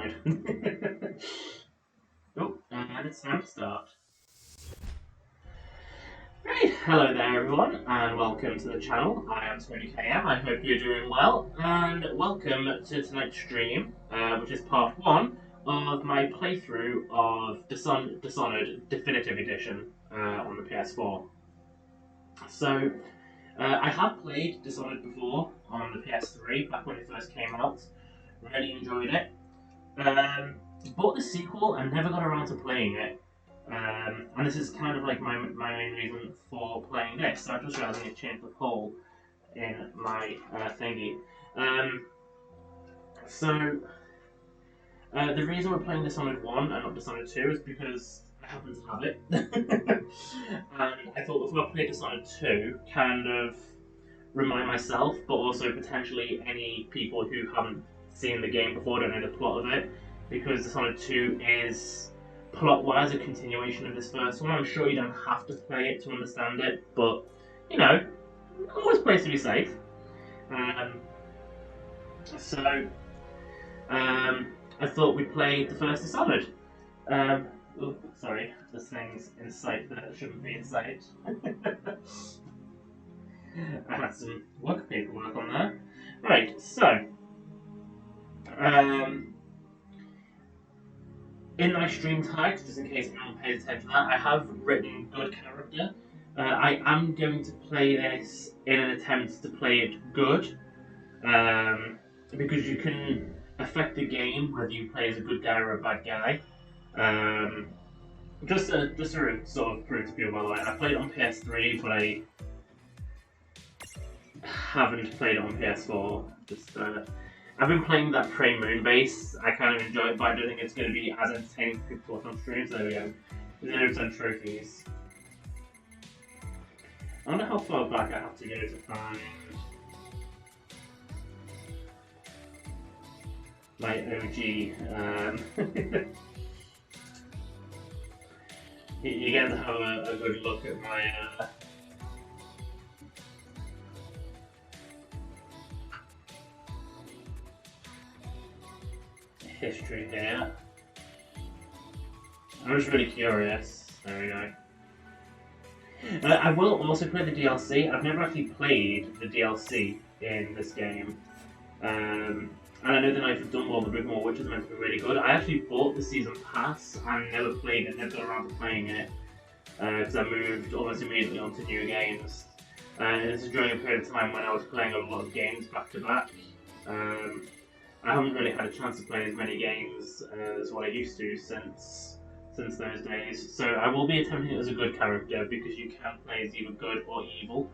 died. Oh, and it's time to start. Right, hello there everyone, and welcome to the channel. I am TonyKM, I hope you're doing well, and welcome to tonight's stream, which is part 1 of my playthrough of Dishonored Definitive Edition on the PS4. So, I have played Dishonored before on the PS3, back when it first came out. Really enjoyed it. Bought the sequel and never got around to playing it. And this is kind of like my main reason for playing this. So I'm just realizing it changed the poll in my thingy. The reason we're playing Dishonored 1 and not Dishonored 2 is because I happen to have it. And I thought if we play Dishonored 2, kind of remind myself, but also potentially any people who haven't seen the game before, don't know the plot of it, because Dishonored 2 is plot-wise a continuation of this first one. I'm sure you don't have to play it to understand it, but you know, always plays to be safe. I thought we'd play the first Dishonored. Oh, sorry, there's things in sight that shouldn't be in sight. I had some work paperwork on there. Right, so in my stream tags, just in case anyone pays attention to that, I have written good character. I am going to play this in an attempt to play it good, because you can affect the game whether you play as a good guy or a bad guy. Just to sort of prove to people, by the way, I played it on PS3, but I haven't played it on PS4. I've been playing that Prey Moon base. I kind of enjoy it, but I don't think it's going to be as entertaining for people to watch on stream. So there we go. 0% trophies. I wonder how far back I have to go to find my OG. You get to have a good look at my history here. I'm just really curious. There we go. I will also play the DLC. I've never actually played the DLC in this game. And I know the Knights of Dunwall, the Book Which is meant to be really good. I actually bought the season pass and never played it, never got around to playing it. Because I moved almost immediately onto new games. And this is during a period of time when I was playing a lot of games back to back. I haven't really had a chance to play as many games as what I used to since those days. So I will be attempting it as a good character because you can play as either good or evil.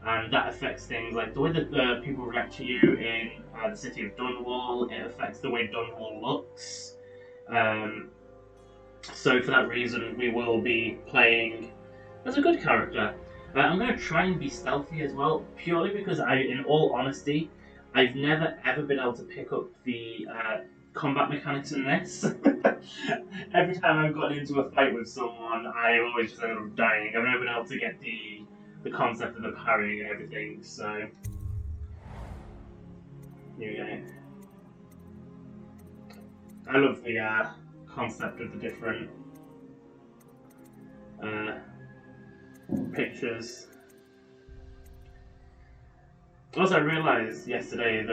And that affects things like the way that people react to you in the city of Dunwall. It affects the way Dunwall looks. So for that reason, we will be playing as a good character. I'm going to try and be stealthy as well, purely because in all honesty, I've never ever been able to pick up the combat mechanics in this. Every time I've gotten into a fight with someone, I always just end up dying. I've never been able to get the concept of the parrying and everything, so here we go. I love the concept of the different pictures. Also, I realised yesterday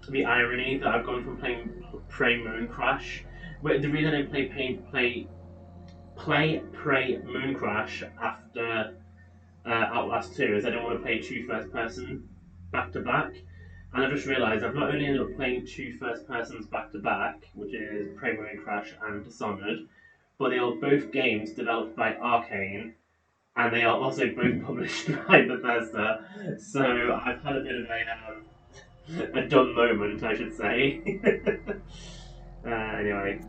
the irony that I've gone from playing Prey Moon Crash. The reason I didn't play Prey Moon Crash after Outlast 2 is I didn't want to play 2 first person back to back. And I just realised I've not only ended up playing 2 first persons back to back, which is Prey Moon Crash and Dishonored, but they are both games developed by Arkane. And they are also both published by Bethesda, so I've had a bit of a dumb moment, I should say. Anyway.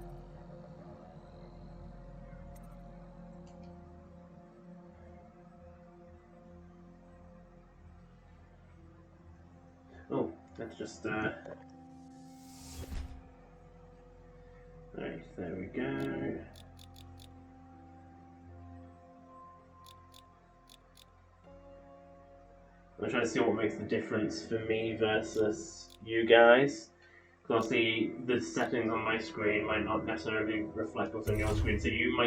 Oh, let's just right, there we go. I'm trying to see what makes the difference for me versus you guys. Because obviously the settings on my screen might not necessarily reflect what's on your screen, so you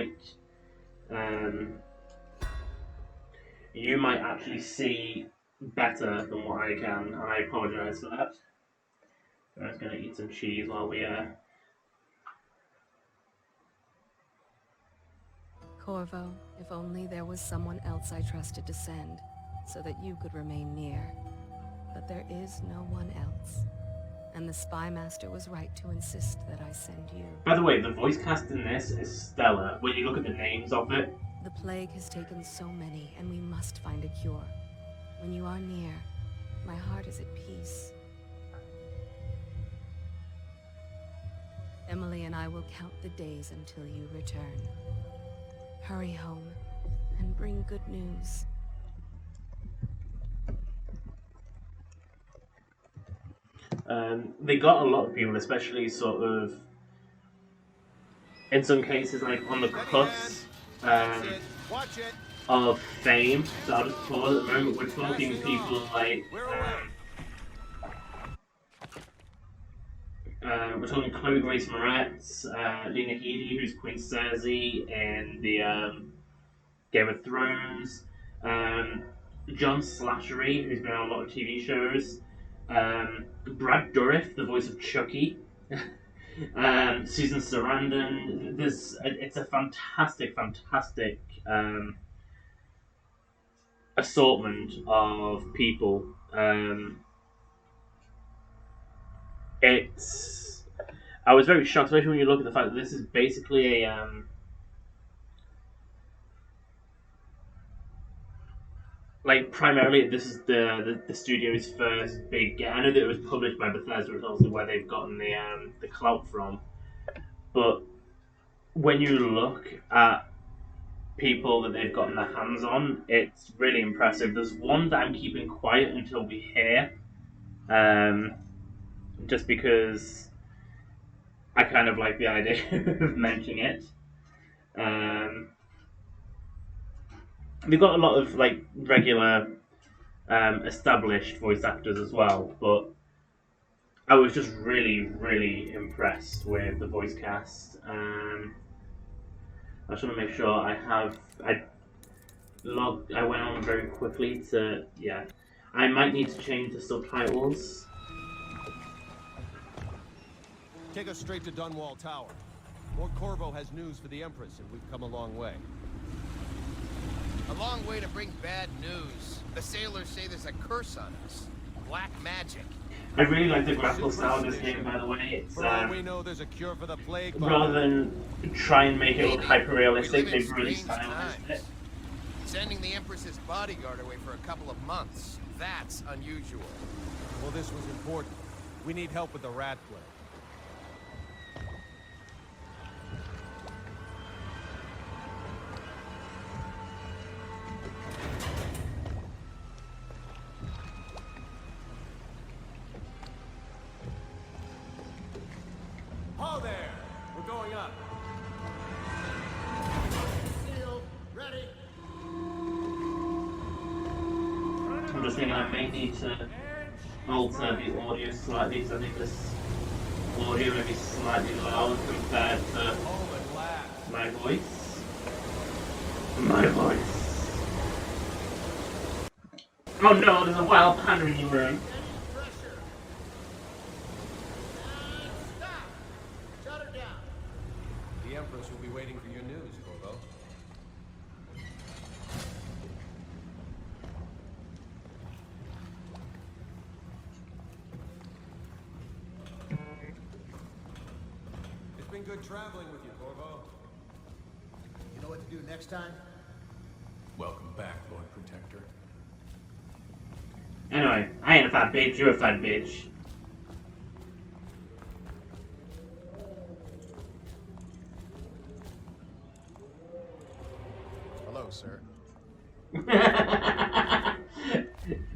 might actually see better than what I can, and I apologise for that. I was going to eat some cheese while we Corvo, if only there was someone else I trusted to send, so that you could remain near. But there is no one else. And the Spy Master was right to insist that I send you. By the way, the voice cast in this is stellar. When you look at the names of it. The plague has taken so many, and we must find a cure. When you are near, my heart is at peace. Emily and I will count the days until you return. Hurry home, and bring good news. They got a lot of people, especially sort of, in some cases, like on the cusp of fame. So I'll just pause at the moment. We're talking people like, we're talking Chloe Grace Moretz, Lena Headey, who's Queen Cersei in the Game of Thrones, John Slattery, who's been on a lot of TV shows, Brad Dourif, the voice of Chucky, Susan Sarandon. It's a fantastic assortment of people. I was very shocked, especially when you look at the fact that this is basically a like primarily this is the studio's first big. I know that it was published by Bethesda, it's also where they've gotten the clout from. But when you look at people that they've gotten their hands on, it's really impressive. There's one that I'm keeping quiet until we hear, just because I kind of like the idea of mentioning it. We've got a lot of like regular established voice actors as well, but I was just really impressed with the voice cast. I just want to make sure I went on very quickly to, yeah. I might need to change the subtitles. Take us straight to Dunwall Tower. Lord Corvo has news for the Empress, and we've come a long way. A long way to bring bad news. The sailors say there's a curse on us. Black magic. I really like the graphical style of this game, by the way. It's, For all we know, there's a cure for the plague. rather than try and make it look hyper-realistic, they've really stylized it. Sending the Empress's bodyguard away for a couple of months. That's unusual. Well, this was important. We need help with the rat plague. Oh, there! We're going up. Sealed. Ready. I'm just thinking I may need to alter the audio slightly, because I think this audio may be slightly loud compared to my voice. Oh no, there's a wild panda in the room. The Empress will be waiting for your news, Corvo. It's been good traveling with you, Corvo. You know what to do next time? Welcome back, Lord Protector. Anyway, I ain't a fat bitch, you're a fat bitch. Hello, sir.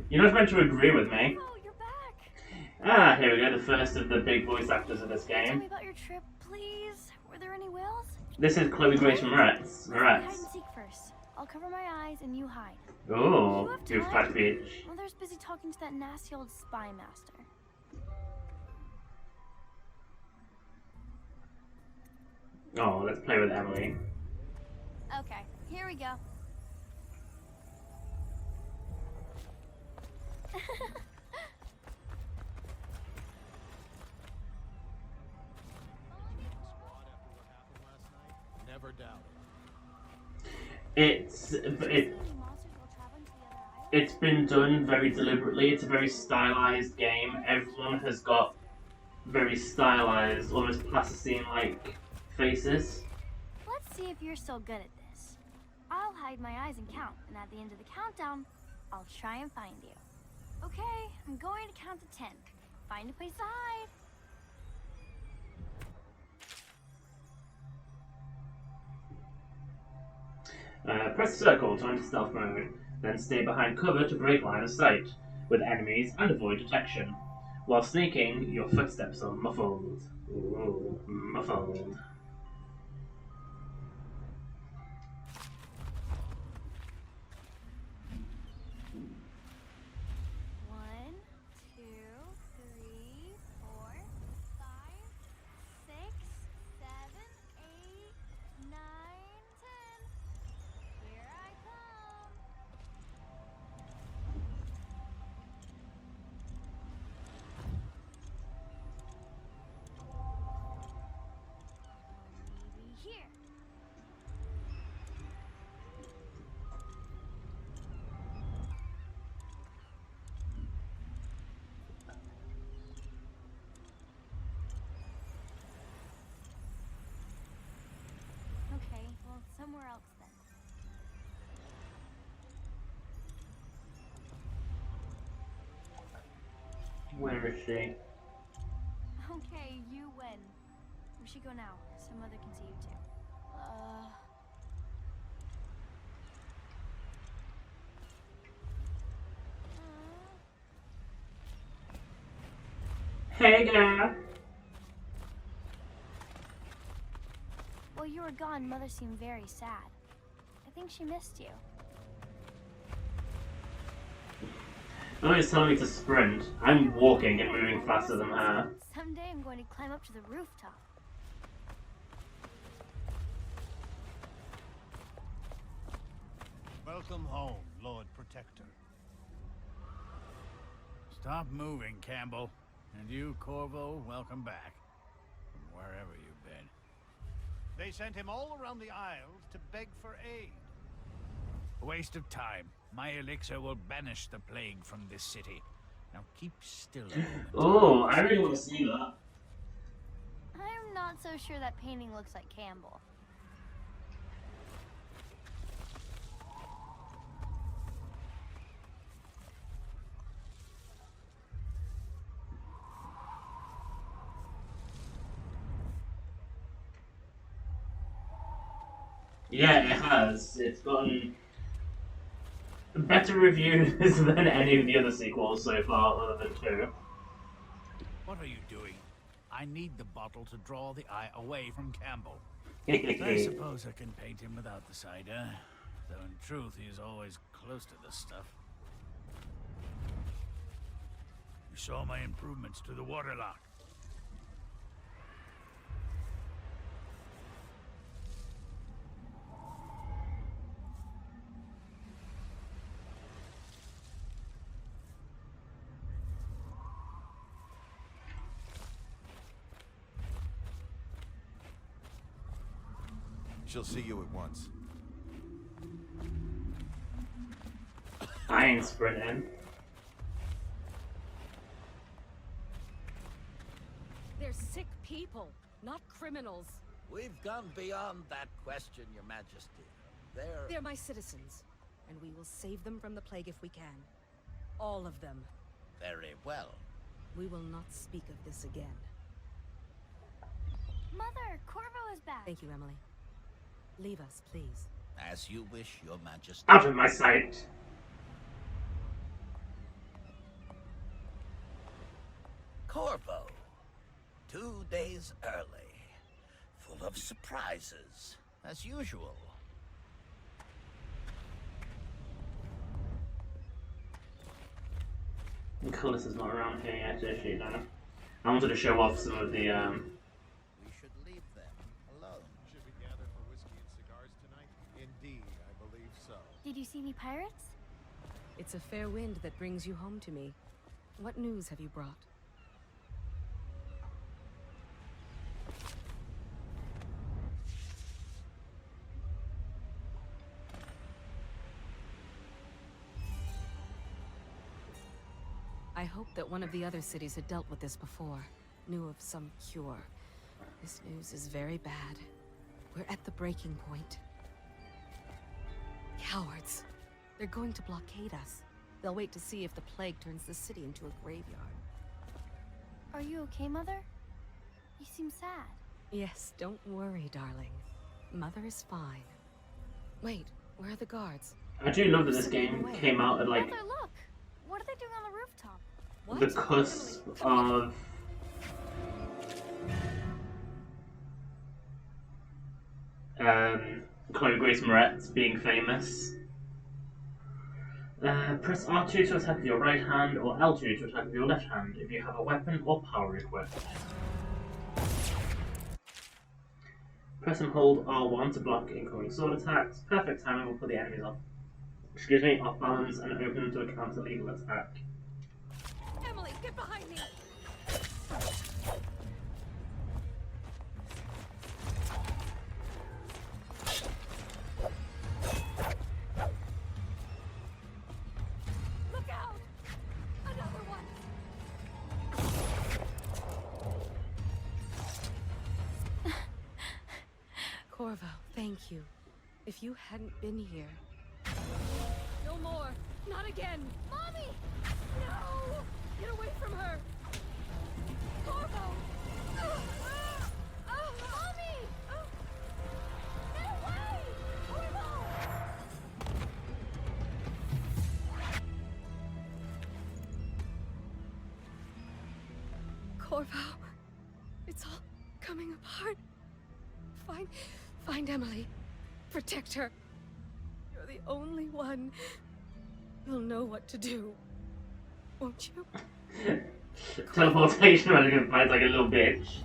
You're not meant to agree with me. Oh, you're back. Ah, here we go, the first of the big voice actors of this Tell game. me about your trip, please. Were there any whales? This is Chloe Grace Moretz. Let's play hide and seek first. I'll cover my eyes and you hide. Oh, Do you you have fat time? bitch. Mother's busy talking to that nasty old spy master. Oh, let's play with Emily. Okay, here we go. Never doubt It's been done very deliberately. It's a very stylized game. Everyone has got very stylized, almost plasticine-like faces. Let's see if you're still good at this. I'll hide my eyes and count, and at the end of the countdown, I'll try and find you. Okay, I'm going to count to 10. Find a place to hide. Press circle to enter stealth mode, then stay behind cover to break line of sight with enemies and avoid detection. While sneaking, your footsteps are muffled. Ooh, muffled. One, two, three, four, five, six, seven, eight, nine, 10. Here I come. Maybe here. Okay, well, somewhere else then. Where is she? Okay, you win. We should go now. Some other can see you too. Hey, girl. While you were gone, Mother seemed very sad. I think she missed you. Oh, it's telling me to sprint. I'm walking and moving faster than her. Someday I'm going to climb up to the rooftop. Welcome home, Lord Protector. Stop moving, Campbell. And you, Corvo, welcome back. From wherever you've been. They sent him all around the Isles to beg for aid. A waste of time. My elixir will banish the plague from this city. Now keep still a moment. Oh, I really want to see that. I'm not so sure that painting looks like Campbell. Yeah, it has. It's gotten better reviews than any of the other sequels so far, other than 2. What are you doing? I need the bottle to draw the eye away from Campbell. I I suppose I can paint him without the cider. Though in truth, he's always close to this stuff. You saw my improvements to the waterlock. She'll see you at once. ain't sprinting. They're sick people, not criminals. We've gone beyond that question, Your Majesty. They're my citizens, and we will save them from the plague if we can. All of them. Very well. We will not speak of this again. Mother, Corvo is back. Thank you, Emily. Leave us, please. As you wish, Your Majesty. Out of my sight. Corvo. 2 days early. Full of surprises, as usual. Nicholas is not around here yet, is she? No. I wanted to show off some of the We should leave them alone. Did you see any pirates? It's a fair wind that brings you home to me. What news have you brought? I hoped that one of the other cities had dealt with this before, knew of some cure. This news is very bad. We're at the breaking point. Cowards. They're going to blockade us. They'll wait to see if the plague turns the city into a graveyard. Are you okay, Mother? You seem sad. Yes, don't worry, darling. Mother is fine. Wait, where are the guards? I do love that this game came out at like Mother, look! What are they doing on the rooftop? What? the cusp of Chloe Grace Moretz being famous. Press R2 to attack with your right hand or L2 to attack with your left hand if you have a weapon or power equipped. Press and hold R1 to block incoming sword attacks. Perfect timing will put the enemies off balance and open them to a counter-lethal attack. Emily, get behind me! Look out! Another one! Corvo, thank you. If you hadn't been here... No more! Not again! Mommy! No! Get away from her! Corvo! Mommy! Get away! Corvo! Corvo, it's all coming apart. Find Emily. Protect her. You're the only one who'll know what to do. Won't you? Teleportation running and fights like a little bitch.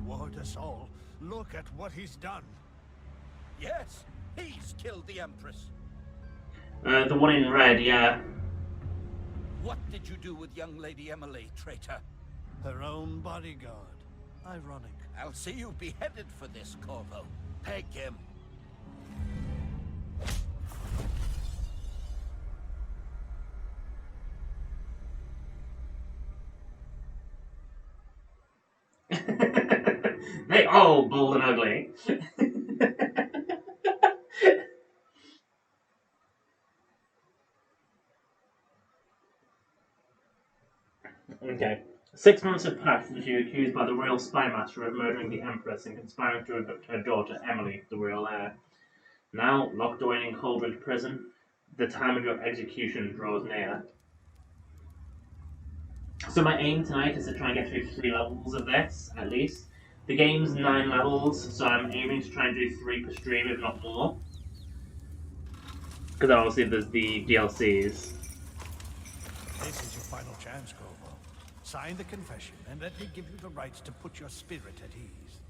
Ward us all. Look at what he's done. Yes, he's killed the Empress. The one in red, yeah. What did you do with young Lady Emily, traitor? Her own bodyguard. Ironic. I'll see you beheaded for this, Corvo. Peg him. They all bold and ugly. Okay. 6 months have passed since you were accused by the royal spy master of murdering the Empress and conspiring to abduct her daughter, Emily, the royal heir. Now, locked away in Coldridge prison, the time of your execution draws near. So my aim tonight is to try and get through 3 levels of this, at least. The game's 9 levels, so I'm aiming to try and do 3 per stream, if not more. Because obviously there's the DLCs. This is your final chance, Corvo. Sign the confession, and let me give you the rights to put your spirit at ease.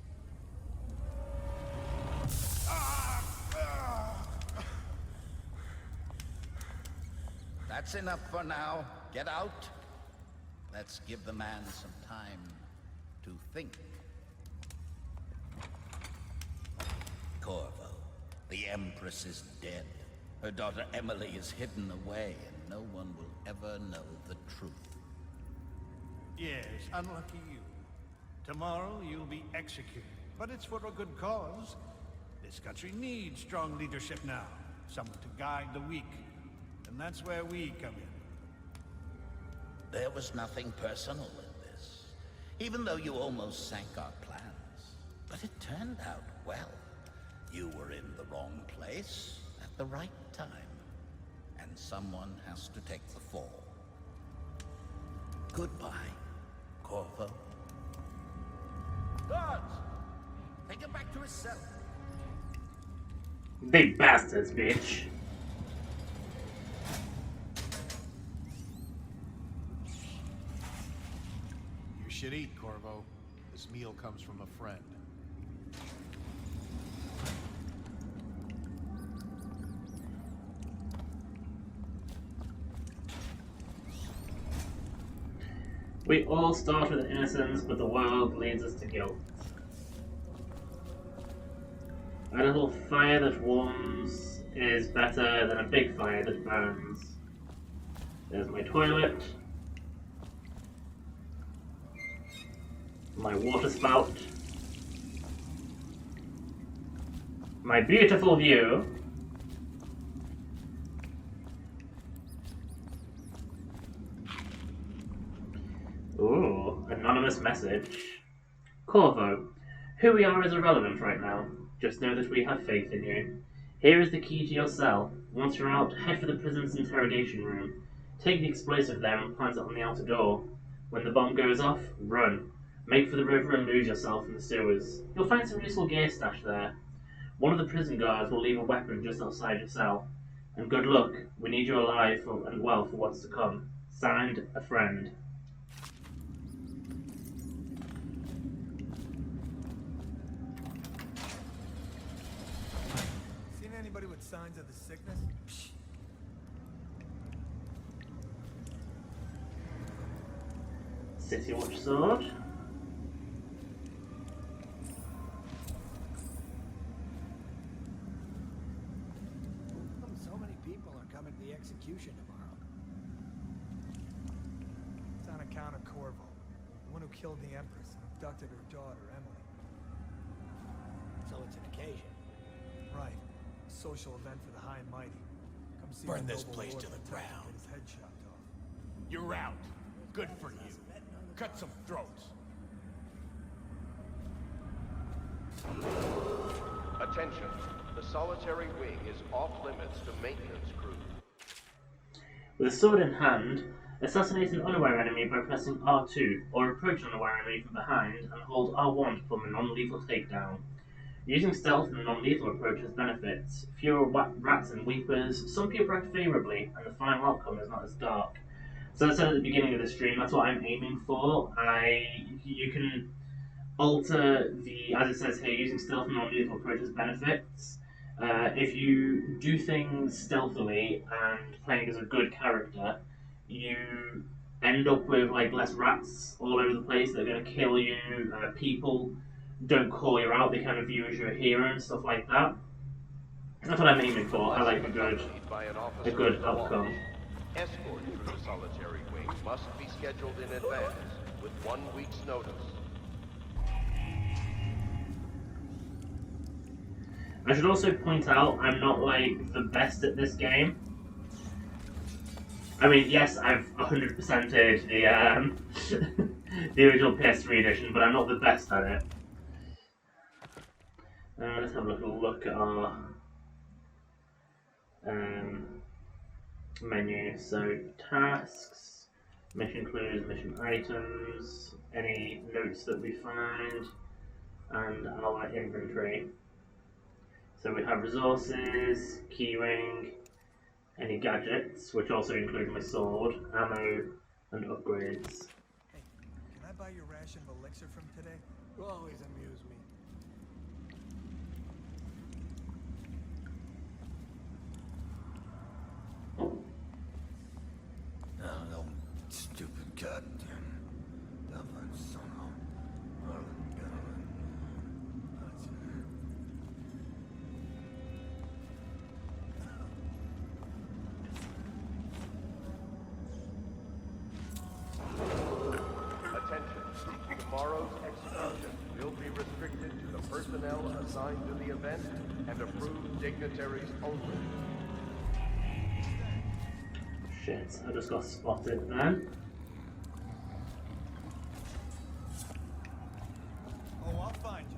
That's enough for now. Get out. Let's give the man some time to think. Corvo, the Empress is dead. Her daughter Emily is hidden away, and no one will ever know the truth. Yes, unlucky you. Tomorrow you'll be executed, but it's for a good cause. This country needs strong leadership now, someone to guide the weak, and that's where we come in. There was nothing personal in this, even though you almost sank our plans. But it turned out well. You were in the wrong place at the right time, and someone has to take the fall. Goodbye, Corvo. Guards! Take him back to his cell. Big bastards, bitch. You should eat, Corvo. This meal comes from a friend. We all start with innocence, but the world leads us to guilt. A little fire that warms is better than a big fire that burns. There's my toilet. My water spout. My beautiful view. Ooh, anonymous message. Corvo, who we are is irrelevant right now. Just know that we have faith in you. Here is the key to your cell. Once you're out, head for the prison's interrogation room. Take the explosive there and plant it on the outer door. When the bomb goes off, run. Make for the river and lose yourself in the sewers. You'll find some useful gear stashed there. One of the prison guards will leave a weapon just outside your cell. And good luck. We need you alive and well for what's to come. Signed, a friend. Seen anybody with signs of the sickness? Psh. City Watch Sword. So many people are coming to the execution tomorrow. It's on account of Corvo, the one who killed the Empress and abducted her daughter, Emily. So it's an occasion. Right. A social event for the high and mighty. Come see Burn the this noble place lord to the protect ground. and get his head chopped off. You're out. Good for you. Cut some throats. Attention. The solitary wing is off limits to maintenance crew. With a sword in hand, assassinate an unaware enemy by pressing R2, or approach an unaware enemy from behind and hold R1 to perform a non-lethal takedown. Using stealth and a non-lethal approach has benefits. Fewer rats and weepers, some people react favourably, and the final outcome is not as dark. So as I said at the beginning of the stream, that's what I'm aiming for. You can alter the, as it says here, using stealth and non-lethal approach has benefits. If you do things stealthily and playing as a good character, you end up with like less rats all over the place that are going to kill you. People don't call you out; they kind of view you as your hero and stuff like that. That's what I'm aiming for. I like a good outcome. Escort through the solitary wing must be scheduled in advance with 1 week's notice. I should also point out I'm not like the best at this game. I mean, yes, I've 100%ed the the original PS3 edition, but I'm not the best at it. Let's have a little look at our menu. So tasks, mission clues, mission items, any notes that we find, and our inventory. So we have resources, keyring, any gadgets, which also include my sword, ammo, and upgrades. Hey, can I buy your ration of elixir from today? You always amuse me. No, stupid goddamn Dublin son of Attention. Tomorrow's execution will be restricted to the personnel assigned to the event and approved dignitaries only. Shit, I just got spotted then. Oh, I'll find you.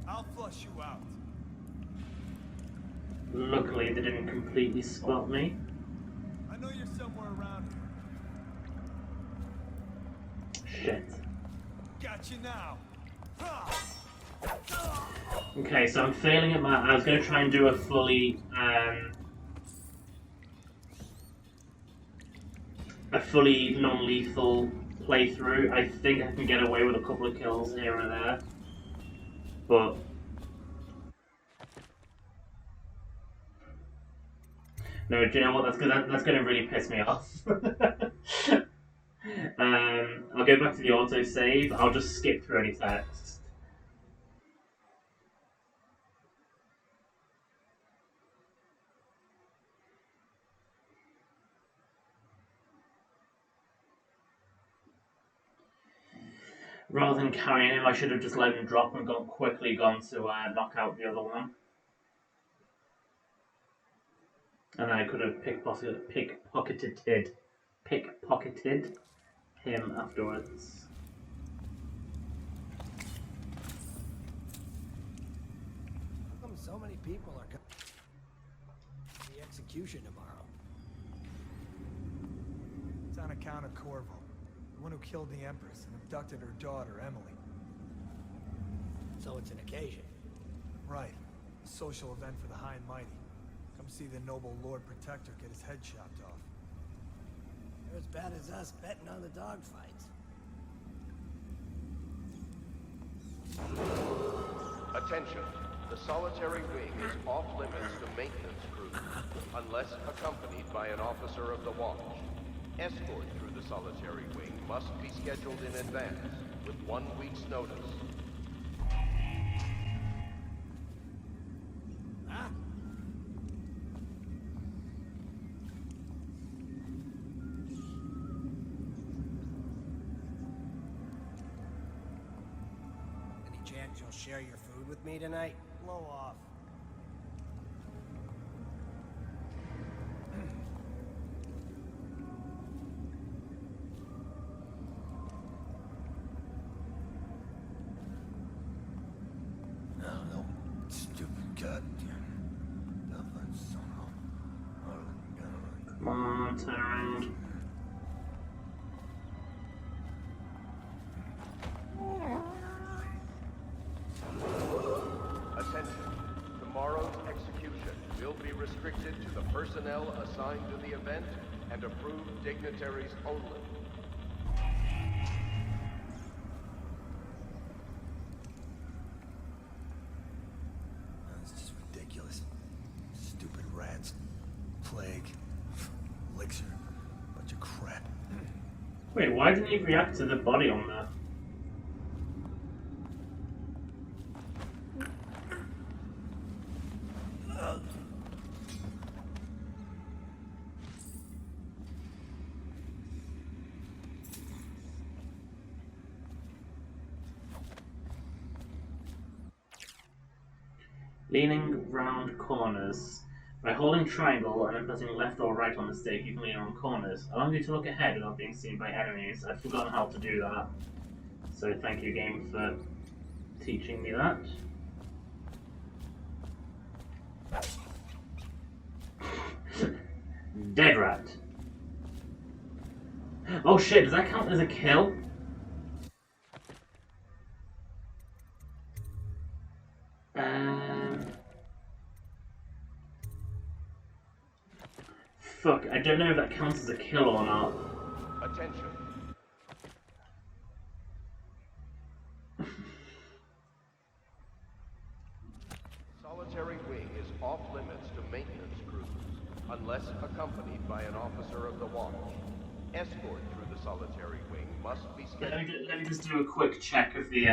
I'll flush you out. Luckily, they didn't completely spot me. I know you're somewhere around here. Shit. Got you now. Okay, so I'm failing at my. I was going to try and do a fully non-lethal playthrough. I think I can get away with a couple of kills here and there, but No, do you know what? That's gonna really piss me off. I'll go back to the autosave. I'll just skip through any text. Rather than carrying him, I should have just let him drop and quickly gone to knock out the other one. And I could have pickpocketed him afterwards. How come so many people are coming to the execution tomorrow? It's on account of Corvo, the one who killed the Empress and abducted her daughter, Emily. So it's an occasion. Right. A social event for the high and mighty. Come see the noble Lord Protector get his head chopped off. They're as bad as us betting on the dogfights. Attention. The solitary wing is off limits to maintenance crews, unless accompanied by an officer of the watch. Escort through the solitary wing must be scheduled in advance, with 1 week's notice. Huh? Any chance you'll share your food with me tonight? Blow off. Come on, turn around. Attention. Tomorrow's execution will be restricted to the personnel assigned to the event and approved dignitaries only. That's just ridiculous. Stupid rats. Plague. Elixir. Bunch of crap. Wait, why didn't he react to the body on there? Leaning round corners. By holding triangle and then pressing left or right on the stick, you can lean around corners, allowing you to look ahead without being seen by enemies. I'd forgotten how to do that. So thank you, game, for teaching me that. Dead rat. Oh shit, does that count as a kill? Fuck, I don't know if that counts as a kill or not. Attention. Solitary wing is off limits to maintenance crews, unless accompanied by an officer of the watch. Escort through the solitary wing must be scheduled. Let me just do a quick check of the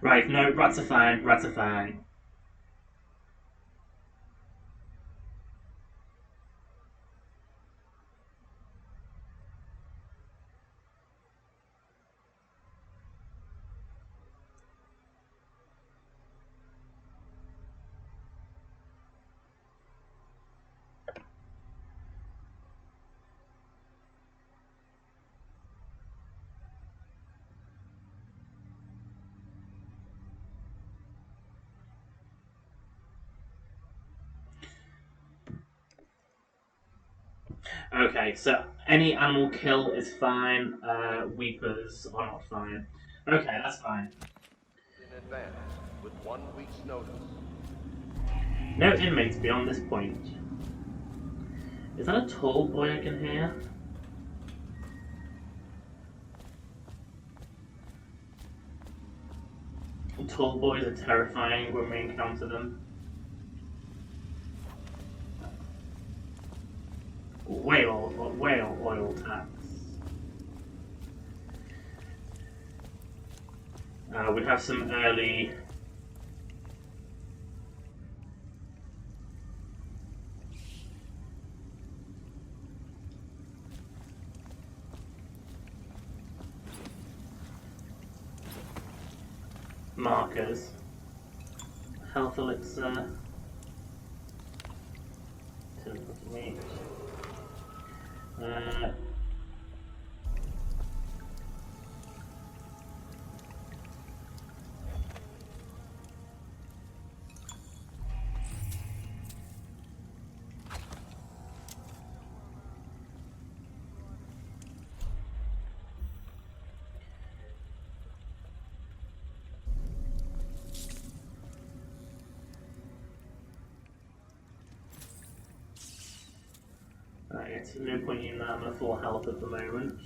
Right, no, rats are fine, rats are fine. Okay, so any animal kill is fine. Weepers are not fine. Okay, that's fine. In advance, with 1 week's notice. No inmates beyond this point. Is that a tall boy I can hear? Tall boys are terrifying when we encounter them. Whale oil tax. We have some early markers. Health elixir. Meat. Right, no point in that. I'm at full health at the moment.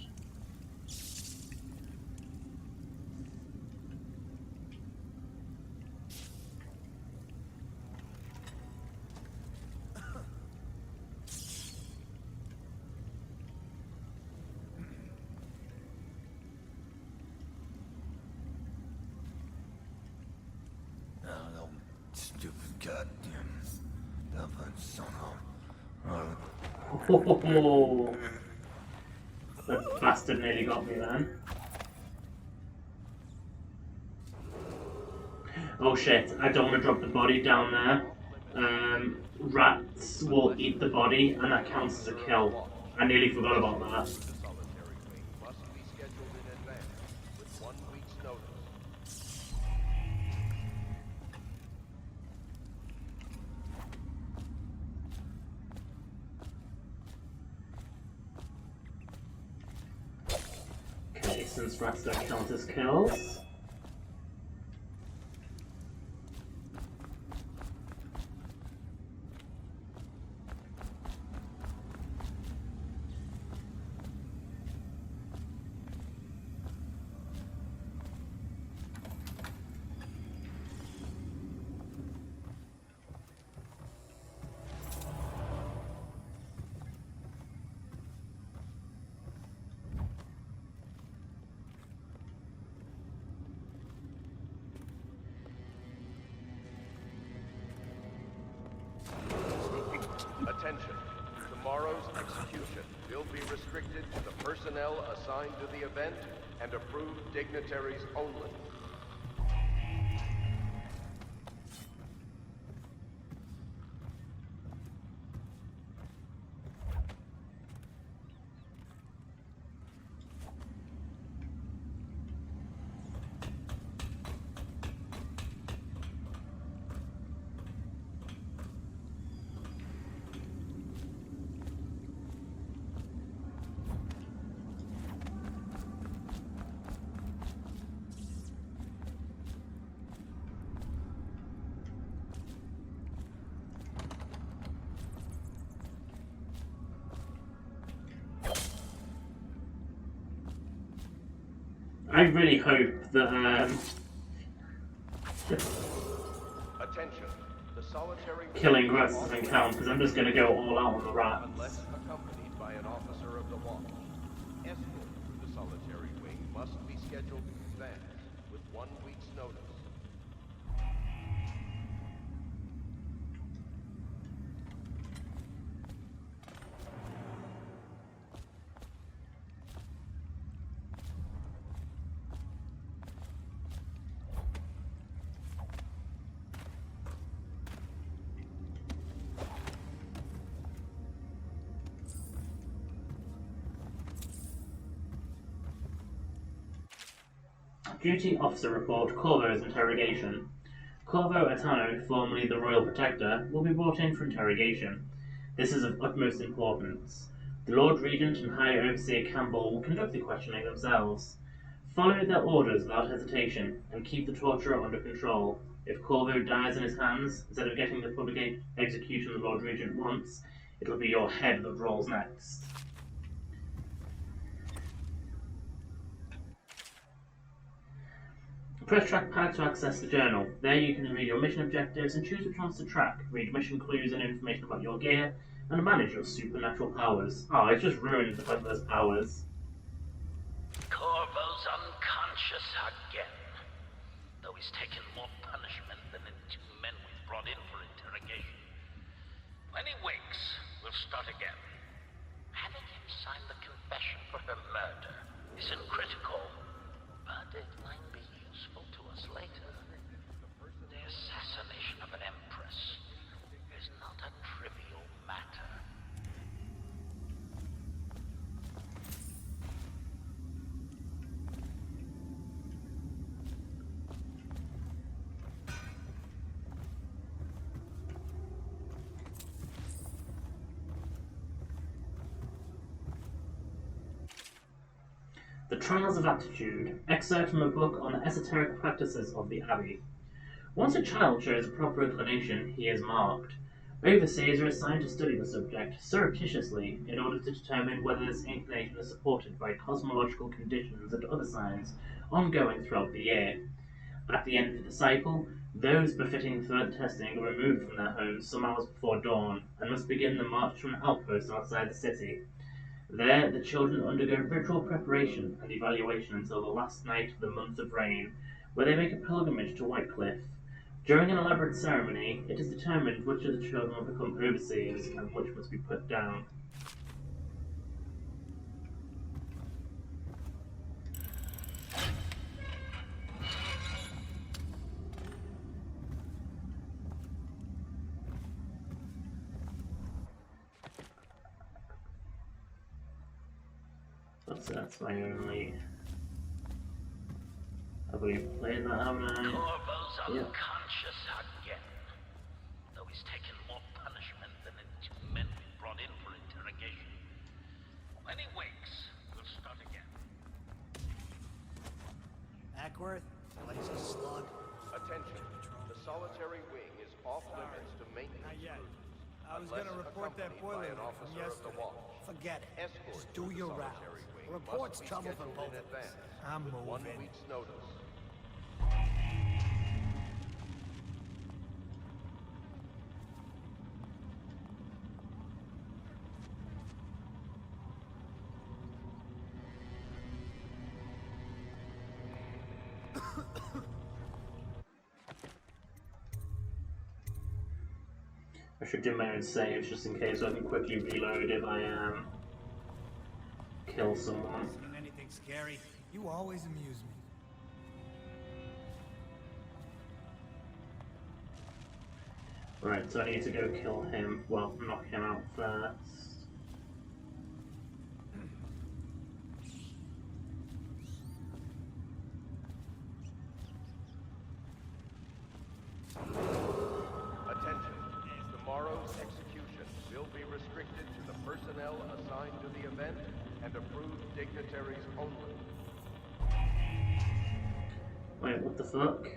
No, stupid goddamn son of... Oh, that bastard nearly got me then. Oh shit, I don't want to drop the body down there. Rats will eat the body and that counts as a kill. I nearly forgot about that. The solitary wing must be scheduled in advance, with 1 week's notice. Okay, since rats don't count as kills. Attention. Tomorrow's execution will be restricted to the personnel assigned to the event and approved dignitaries only. I really hope that Attention. The solitary killing rats doesn't count, because I'm just going to go all out on the rats. unless accompanied by an officer of the watch. Escort through the solitary wing must be scheduled in advance, with 1 week's notice. Duty Officer Report, Corvo's interrogation. Corvo Atano, formerly the Royal Protector, will be brought in for interrogation. This is of utmost importance. The Lord Regent and High Overseer Campbell will conduct the questioning themselves. Follow their orders without hesitation, and keep the torturer under control. If Corvo dies in his hands, instead of getting the public execution the Lord Regent wants, it'll be your head that rolls next. Press trackpad to access the journal. There you can read your mission objectives and choose which ones to track, read mission clues and information about your gear, and manage your supernatural powers. Oh, it's just ruined the those powers. Corvo's unconscious again. Though he's taken more punishment than the 2 men we brought in for interrogation. When he wakes, we'll start again. Having him sign the confession for her murder isn't critical, but it might be useful to us later. The assassination of an Empress is not a trivial matter. The Trials of Aptitude, excerpt from a book on the esoteric practices of the Abbey. Once a child shows a proper inclination, he is marked. Overseers are assigned to study the subject surreptitiously in order to determine whether this inclination is supported by cosmological conditions and other signs ongoing throughout the year. At the end of the cycle, those befitting further testing are removed from their homes some hours before dawn and must begin the march to an outpost outside the city. There, the children undergo ritual preparation and evaluation until the last night of the month of rain, where they make a pilgrimage to Whitecliff. During an elaborate ceremony, it is determined which of the children will become overseers and which must be put down. That's my only... Have we played that, haven't I? Corvo's Yeah. unconscious again. Though he's taken more punishment than the 2 men we brought in for interrogation. When he wakes, we'll start again. Ackworth, lazy slug. Attention. The solitary wing is off limits to maintenance Not yet. crews. I was unless gonna report that accompanied by boiler an from officer of the yesterday. watch. Forget it. Escorts Just do to the your solitary rounds. wing Report's must be trouble for scheduled both in of us. advance, I'm with 1 moving. week's notice. I should do my own saves just in case so I can quickly reload if I kill someone. Seen anything scary? You always amuse me. Right, so I need to go kill him. Well, knock him out first. Attention. Tomorrow's execution will be restricted to the personnel assigned to the event and approved dignitaries only. Wait, what the fuck?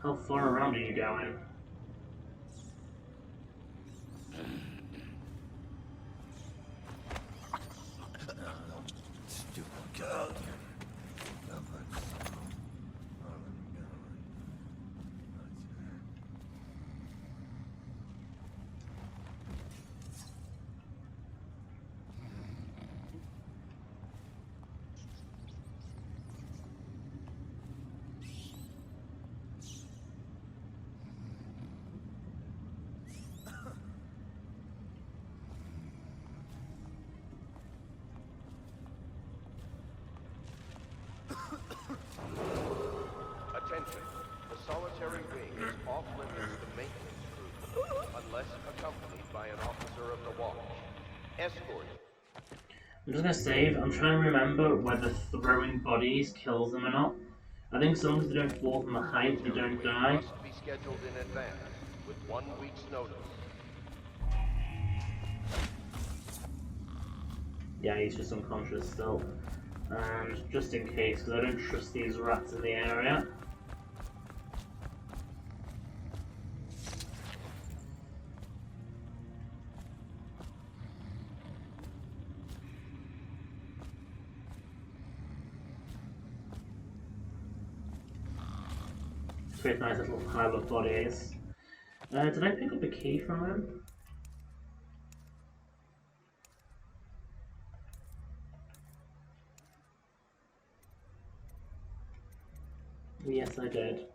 How far around are you going? Stupid god. Attention. The solitary wing is off limits to maintenance crews, unless accompanied by an officer of the watch. Escort. I'm just gonna save. I'm trying to remember whether throwing bodies kills them or not. I think as long as they don't fall from a height, they don't die. Must be scheduled in advance, with 1 week's notice. Yeah, he's just unconscious still. And just in case, because I don't trust these rats in the area. Pretty nice little pile of bodies. Did I pick up a key from him? Yes, I did.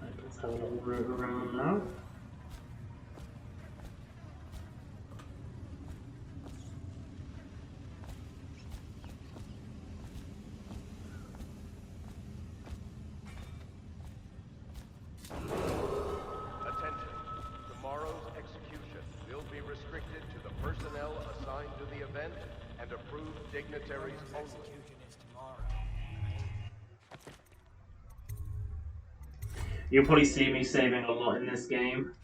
Right, let's have a little route around now. Dignitaries only. Execution is tomorrow. You'll probably see me saving a lot in this game.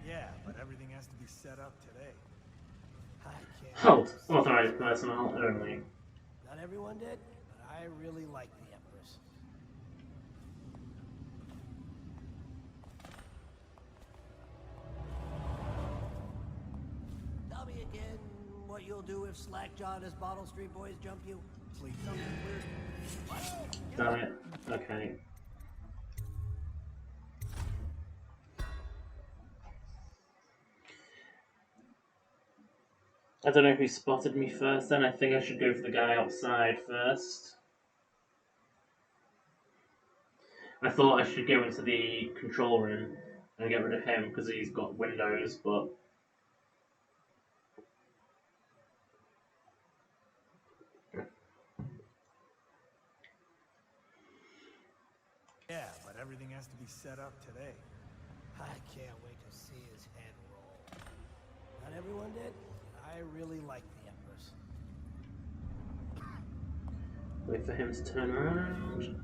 Yeah, but everything has to be set up today. I can't. Halt! Authorized personnel only. Not everyone did, but I really like the Empress. Tell me again what you'll do if Slackjaw and his Bottle Street boys jump you. Please, something weird. What? Damn it. Okay. I don't know if he spotted me first then. I think I should go for the guy outside first. I thought I should go into the control room and get rid of him because he's got windows, but... Yeah, but everything has to be set up today. I can't wait to see his head roll. Not everyone did, but I really like the Empress. Wait for him to turn around.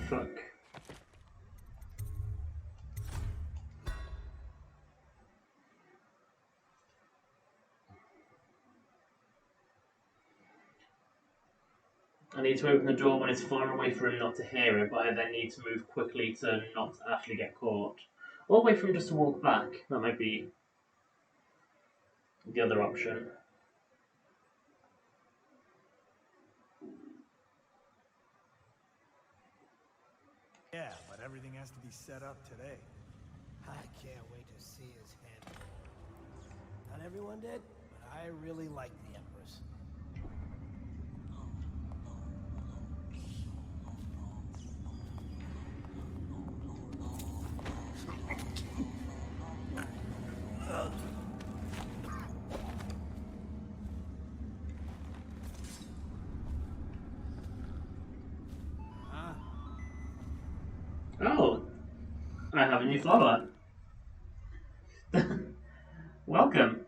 Fuck. I need to open the door when it's far away for him not to hear it, but I then need to move quickly to not actually get caught. Or wait for him just to walk back. That might be the other option. Yeah, but everything has to be set up today. I can't wait to see his head roll. Not everyone did, but I really like the Empress. Oh, I have a new follower. Welcome.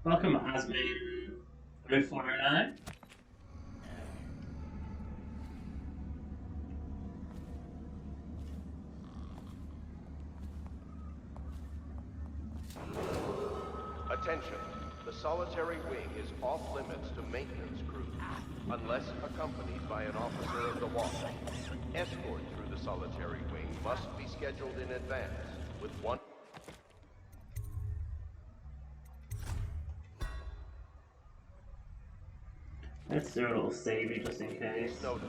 Welcome, Asmin 0409. Attention. The solitary wing is off limits to maintenance crews, unless accompanied by an officer of the watch. Escort through the solitary wing must be scheduled in advance, with one... Let's do a little savey just in case. Notice.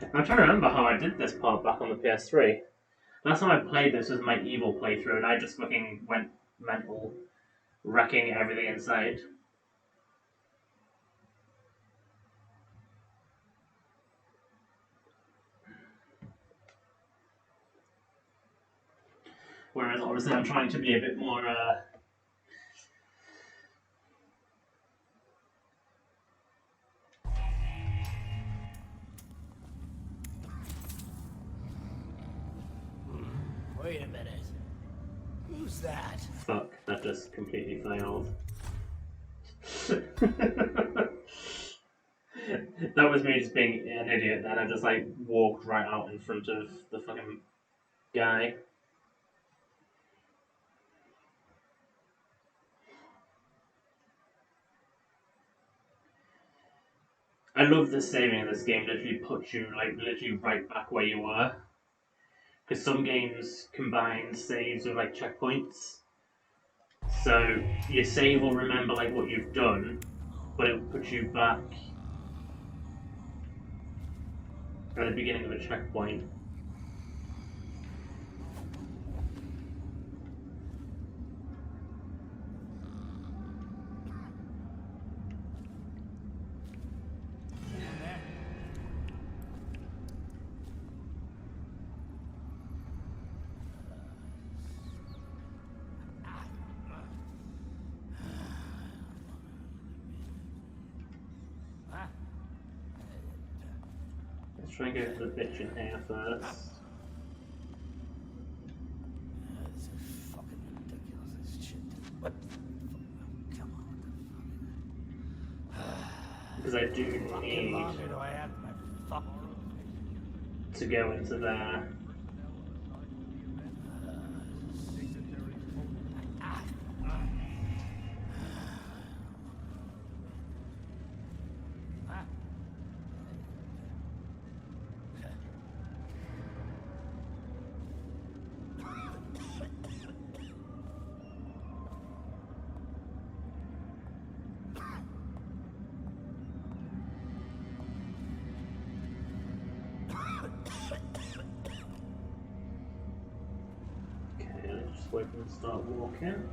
I'm trying to remember how I did this part back on the PS3. Last time I played this was my evil playthrough, and I just fucking went mental, wrecking everything in sight. Whereas obviously I'm trying to be a bit more Wait a minute. Who's that? fuck, that just completely failed. That was me just being an idiot then. I just like walked right out in front of the fucking guy. I love the saving in this game literally puts you like literally right back where you were. Because some games combine saves with like checkpoints. So your save will remember like what you've done, but it will put you back at the beginning of a checkpoint. Let's try and go for the bitch in here first. This is fucking ridiculous, this shit. What? Come on. Because I do need longer do I have my fucking to go into there. Just wait for them to start walking.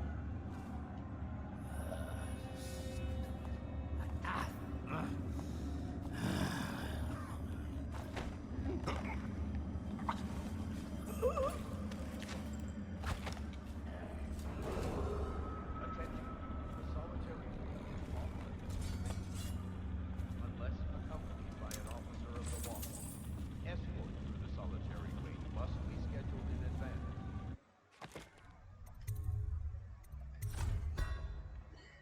Unless accompanied by an officer of the watch, escort through the solitary wing must be scheduled in advance.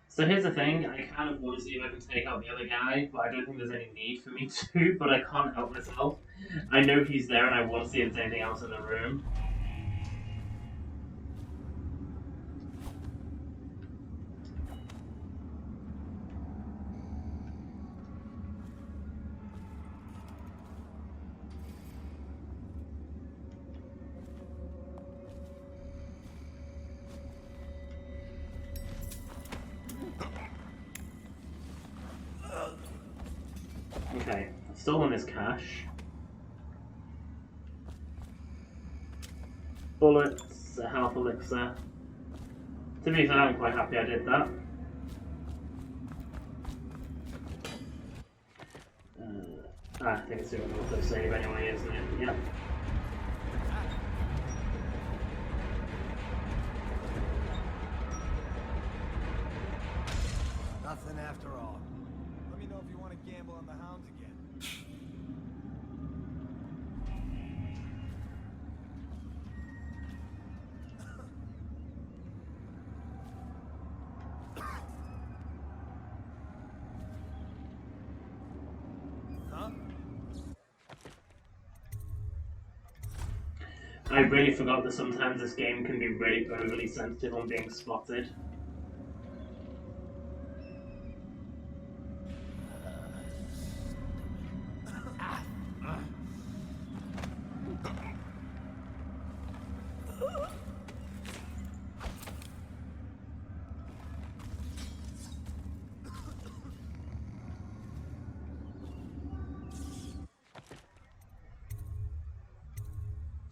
So here's the thing, I kind of want to see if I can take out the other guy, but I don't think there's any need for me to, but I can't help myself. I know he's there and I want to see if there's anything else in the room. Okay, I've stolen his cash. Bullets, a health elixir. To be fair, I'm quite happy I did that. I think it's doing an auto-save anyway, isn't it? Yep. Nothing after all. Let me know if you want to gamble on the hounds again. Huh? I really forgot that sometimes this game can be really overly sensitive on being spotted.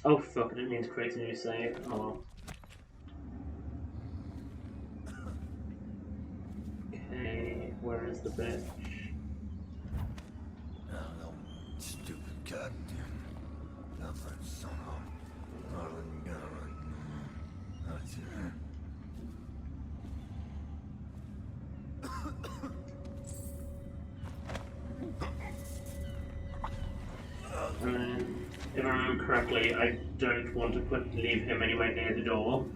Oh fuck, I didn't mean to create a new save. Oh well. Okay, where is the bitch? No, stupid goddamn. Nothing, son of. Darling, that's it. And then, if I remember correctly, I don't want to leave him anywhere near the door.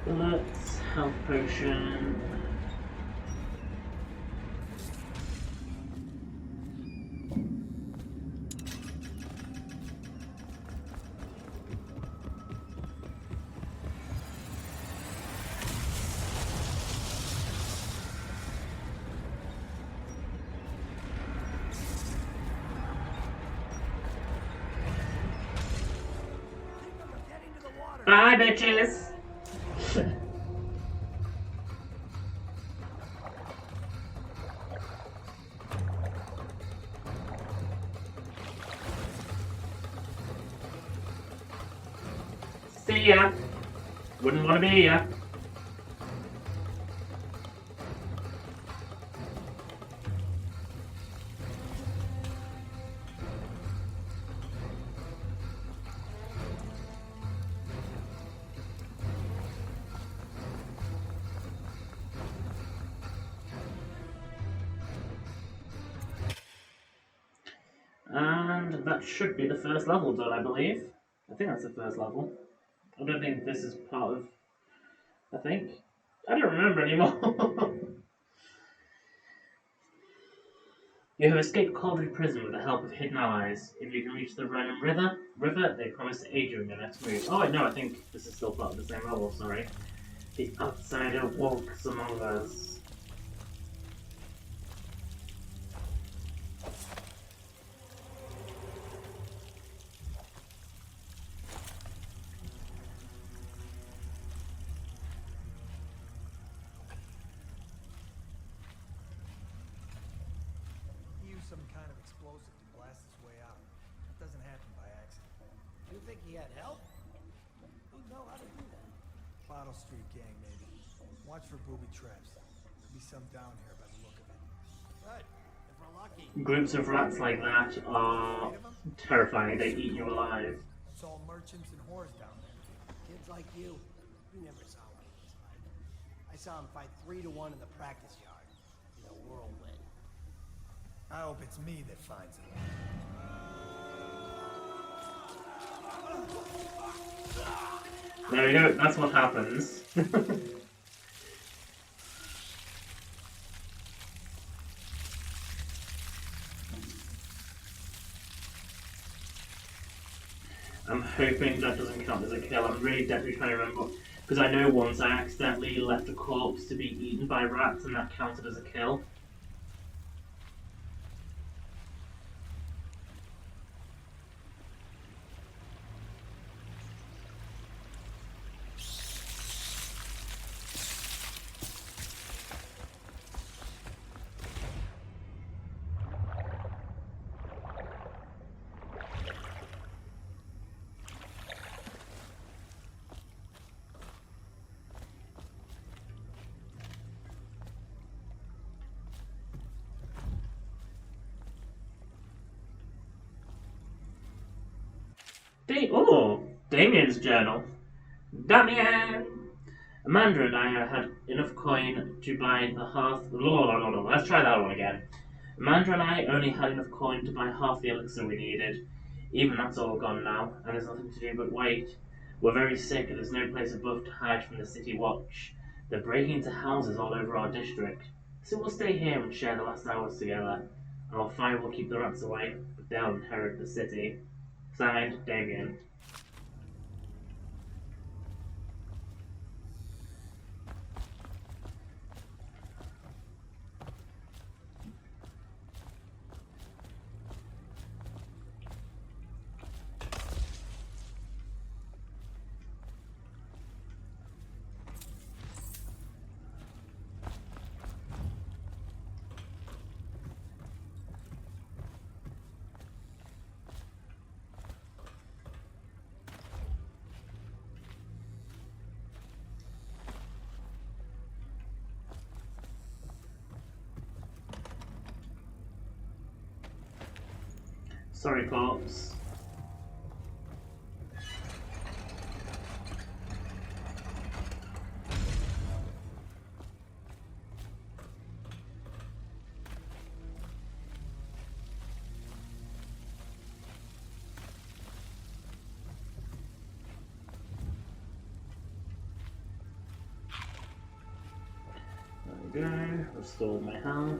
Let's health potion. Bye, bitches! See ya! Wouldn't want to be ya. And that should be the first level done, I believe. I think that's the first level. I don't think this is part of... I think? I don't remember anymore. You have escaped Corvo prison with the help of hidden allies. If you can reach the Rhine River, they promise to aid you in your next move. Oh, no, I think this is still part of the same level, sorry. The outsider walks among us. Some kind of explosive to blast its way out. That doesn't happen by accident. You think he had help? Who'd know how to do that? Bottle Street gang, maybe. Watch for booby traps. There'll be some down here by the look of it. Good. If we're lucky. Groups of rats like that are terrifying. They eat you alive. It's all merchants and whores down there. Kids like you never saw what it was like. I saw him fight 3-1 in the practice yard. In a whirlwind. I hope it's me that finds it. There we go, that's what happens. I'm hoping that doesn't count as a kill. I'm really definitely trying to remember. Because I know once I accidentally left a corpse to be eaten by rats and that counted as a kill. Damien's journal. Damien! Amanda and I had enough coin to buy the half... Let's try that one again. Amanda and I only had enough coin to buy half the elixir we needed. Even that's all gone now, and there's nothing to do but wait. We're very sick and there's no place above to hide from the city watch. They're breaking into houses all over our district, so we'll stay here and share the last hours together. Our fire will keep the rats away, but they'll inherit the city. Signed, Damien. Sorry, corpse. There we go. Restore my health.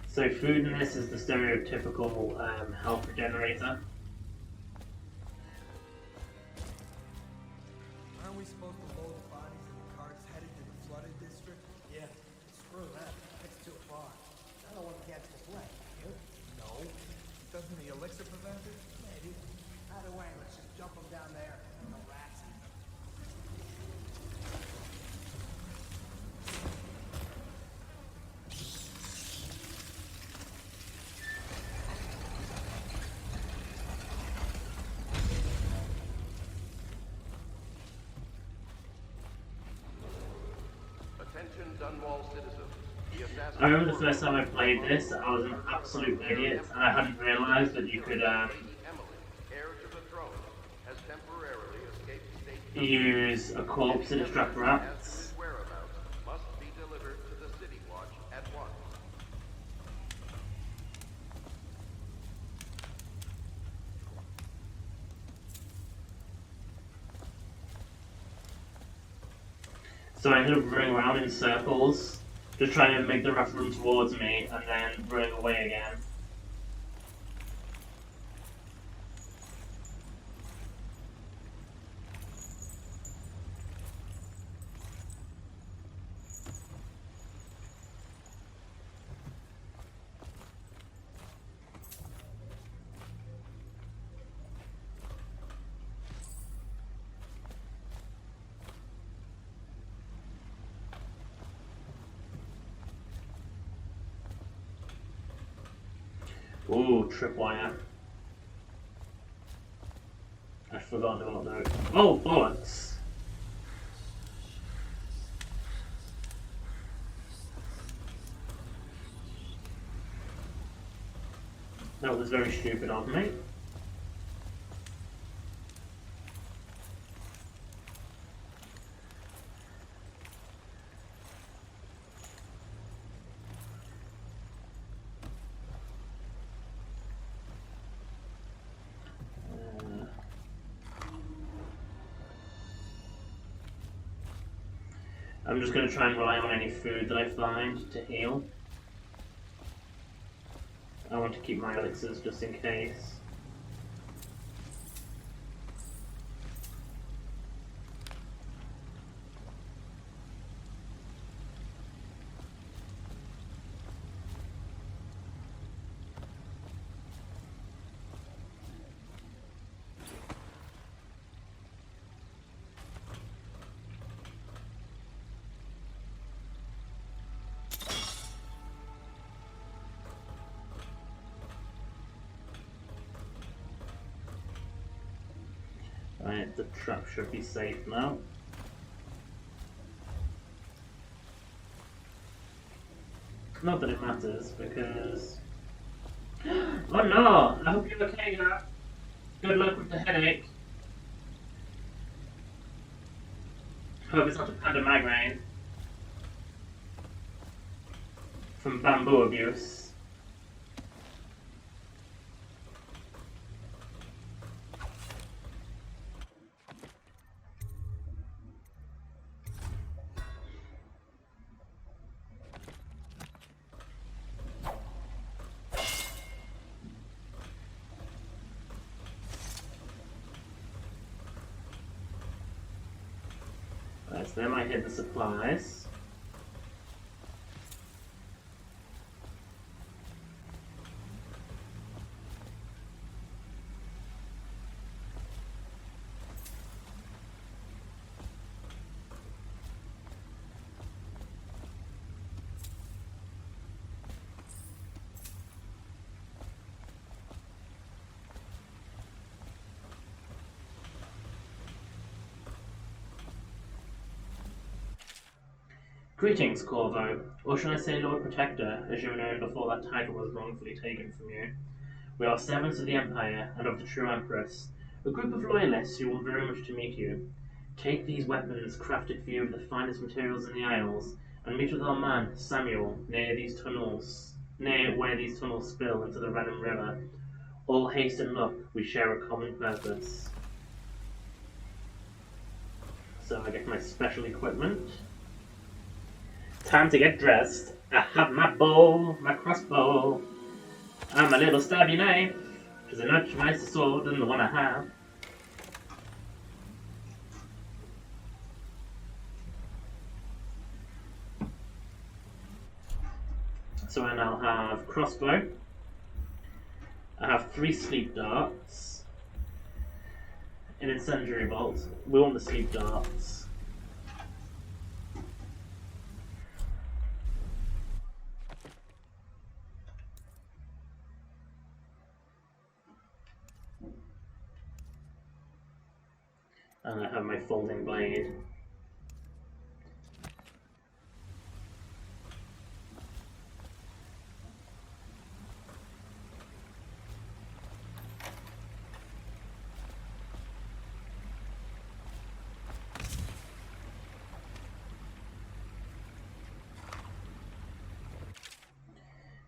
So food in this is the stereotypical health regenerator. Aren't we supposed to load the bodies in the carts headed to the flooded district? Yeah, screw that. It's too far. I don't want to catch the plague. You? No. Doesn't the elixir prevent it? Maybe. Either way, let's just jump them down there. No rats in them. Attention Dunwall citizens. The assassin I remember the first time I played this, I was an absolute idiot, and I hadn't realised that you could Emily, heir to the throne, has temporarily escaped state use a corpse to distract rats. Whose whereabouts must be delivered to the City Watch at once. So I ended up running around in circles, just trying to make the rats run towards me, and then running away again. Ooh, tripwire. I forgot about that. Oh, bollocks! That was very stupid of me. I'm just going to try and rely on any food that I find to heal. I want to keep my elixirs just in case. Right, the trap should be safe now. Not that it matters, because... Oh no! I hope you're okay, girl. Good luck with the headache. Hope it's not a panda migraine. From bamboo abuse. Then I hit the supplies. Greetings, Corvo, or should I say Lord Protector, as you were known before that title was wrongfully taken from you. We are servants of the Empire and of the true Empress, a group of loyalists who want very much to meet you. Take these weapons, crafted for you of the finest materials in the Isles, and meet with our man, Samuel, near where these tunnels spill into the Renom River. All haste and luck, we share a common purpose. So I get my special equipment. Time to get dressed. I have my bow, my crossbow, and my little stabby knife, which is a much nicer sword than the one I have. So I now have crossbow. I have 3 sleep darts, an incendiary bolt. We want the sleep darts. And I have my folding blade.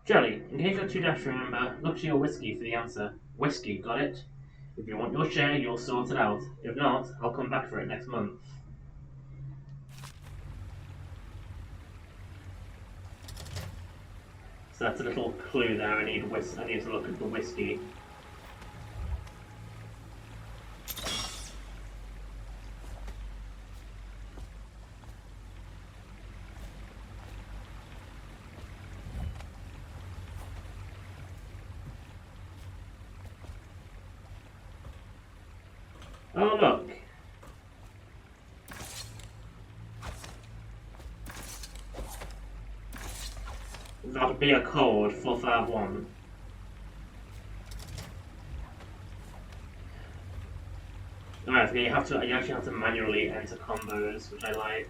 Jelly, in case you're too deaf to remember, look to your whiskey for the answer. Whiskey, got it? If you want your share, you'll sort it out. If not, I'll come back for it next month. So that's a little clue there. I need to look at the whiskey. Oh, look. That'll be a code 451. Alright, so you actually have to manually enter combos, which I like.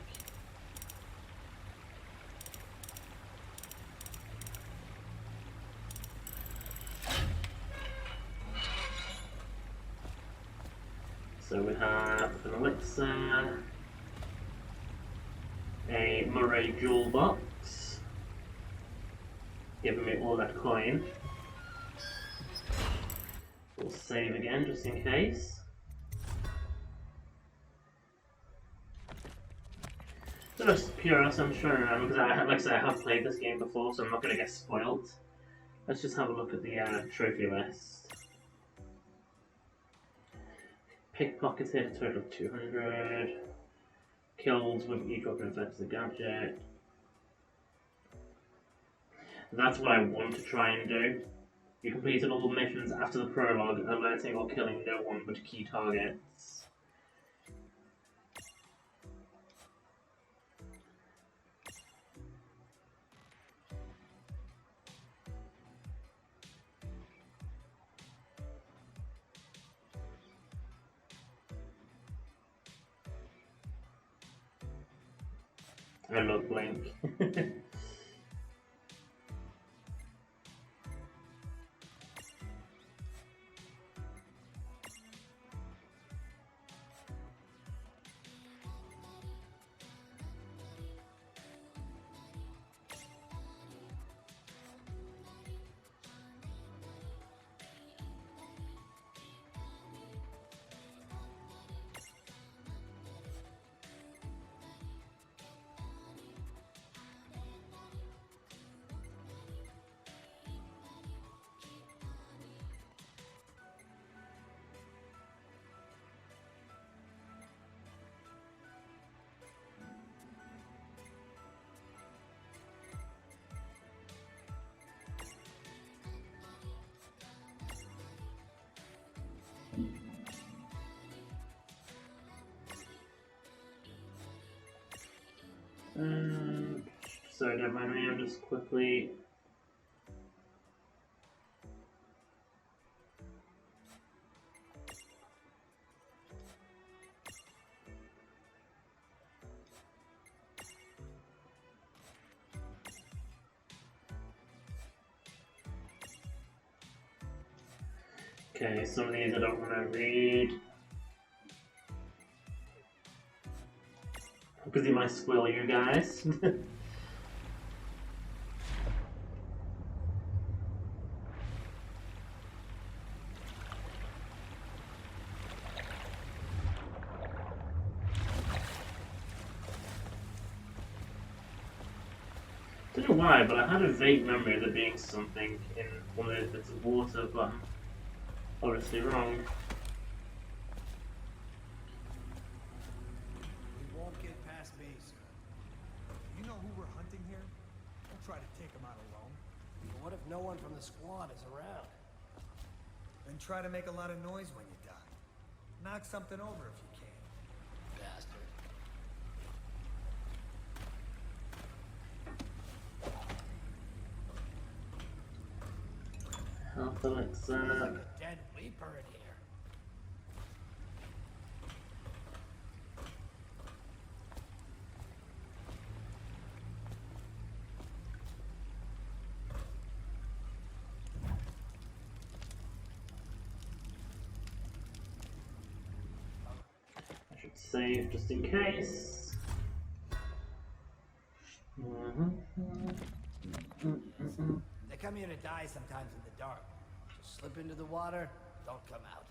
So we have an elixir, a Murray jewel box, giving me all that coin. We'll save again just in case. Just curious, I'm trying to remember because like I said, I have played this game before, so I'm not going to get spoiled. Let's just have a look at the trophy list. Pickpocketed, a total of 200. Kills with each weapon affects the gadget. That's what I want to try and do. You completed all the missions after the prologue, alerting or killing no one but key targets. I love Blink. Sorry, don't mind me, I'm just quickly... Okay, some of these I don't want to read. Because he might spoil you guys. Don't know why, but I had a vague memory of there being something in one of those bits of water, but I'm obviously wrong. We won't get past me, sir. You know who we're hunting here? Don't try to take him out alone. But what if no one from the squad is around? Then try to make a lot of noise when you die. Knock something over if you can. Bastard. Health elixir. Like a dead leaper in here. I should save just in case. They come here to die sometimes in the dark. Just slip into the water, don't come out.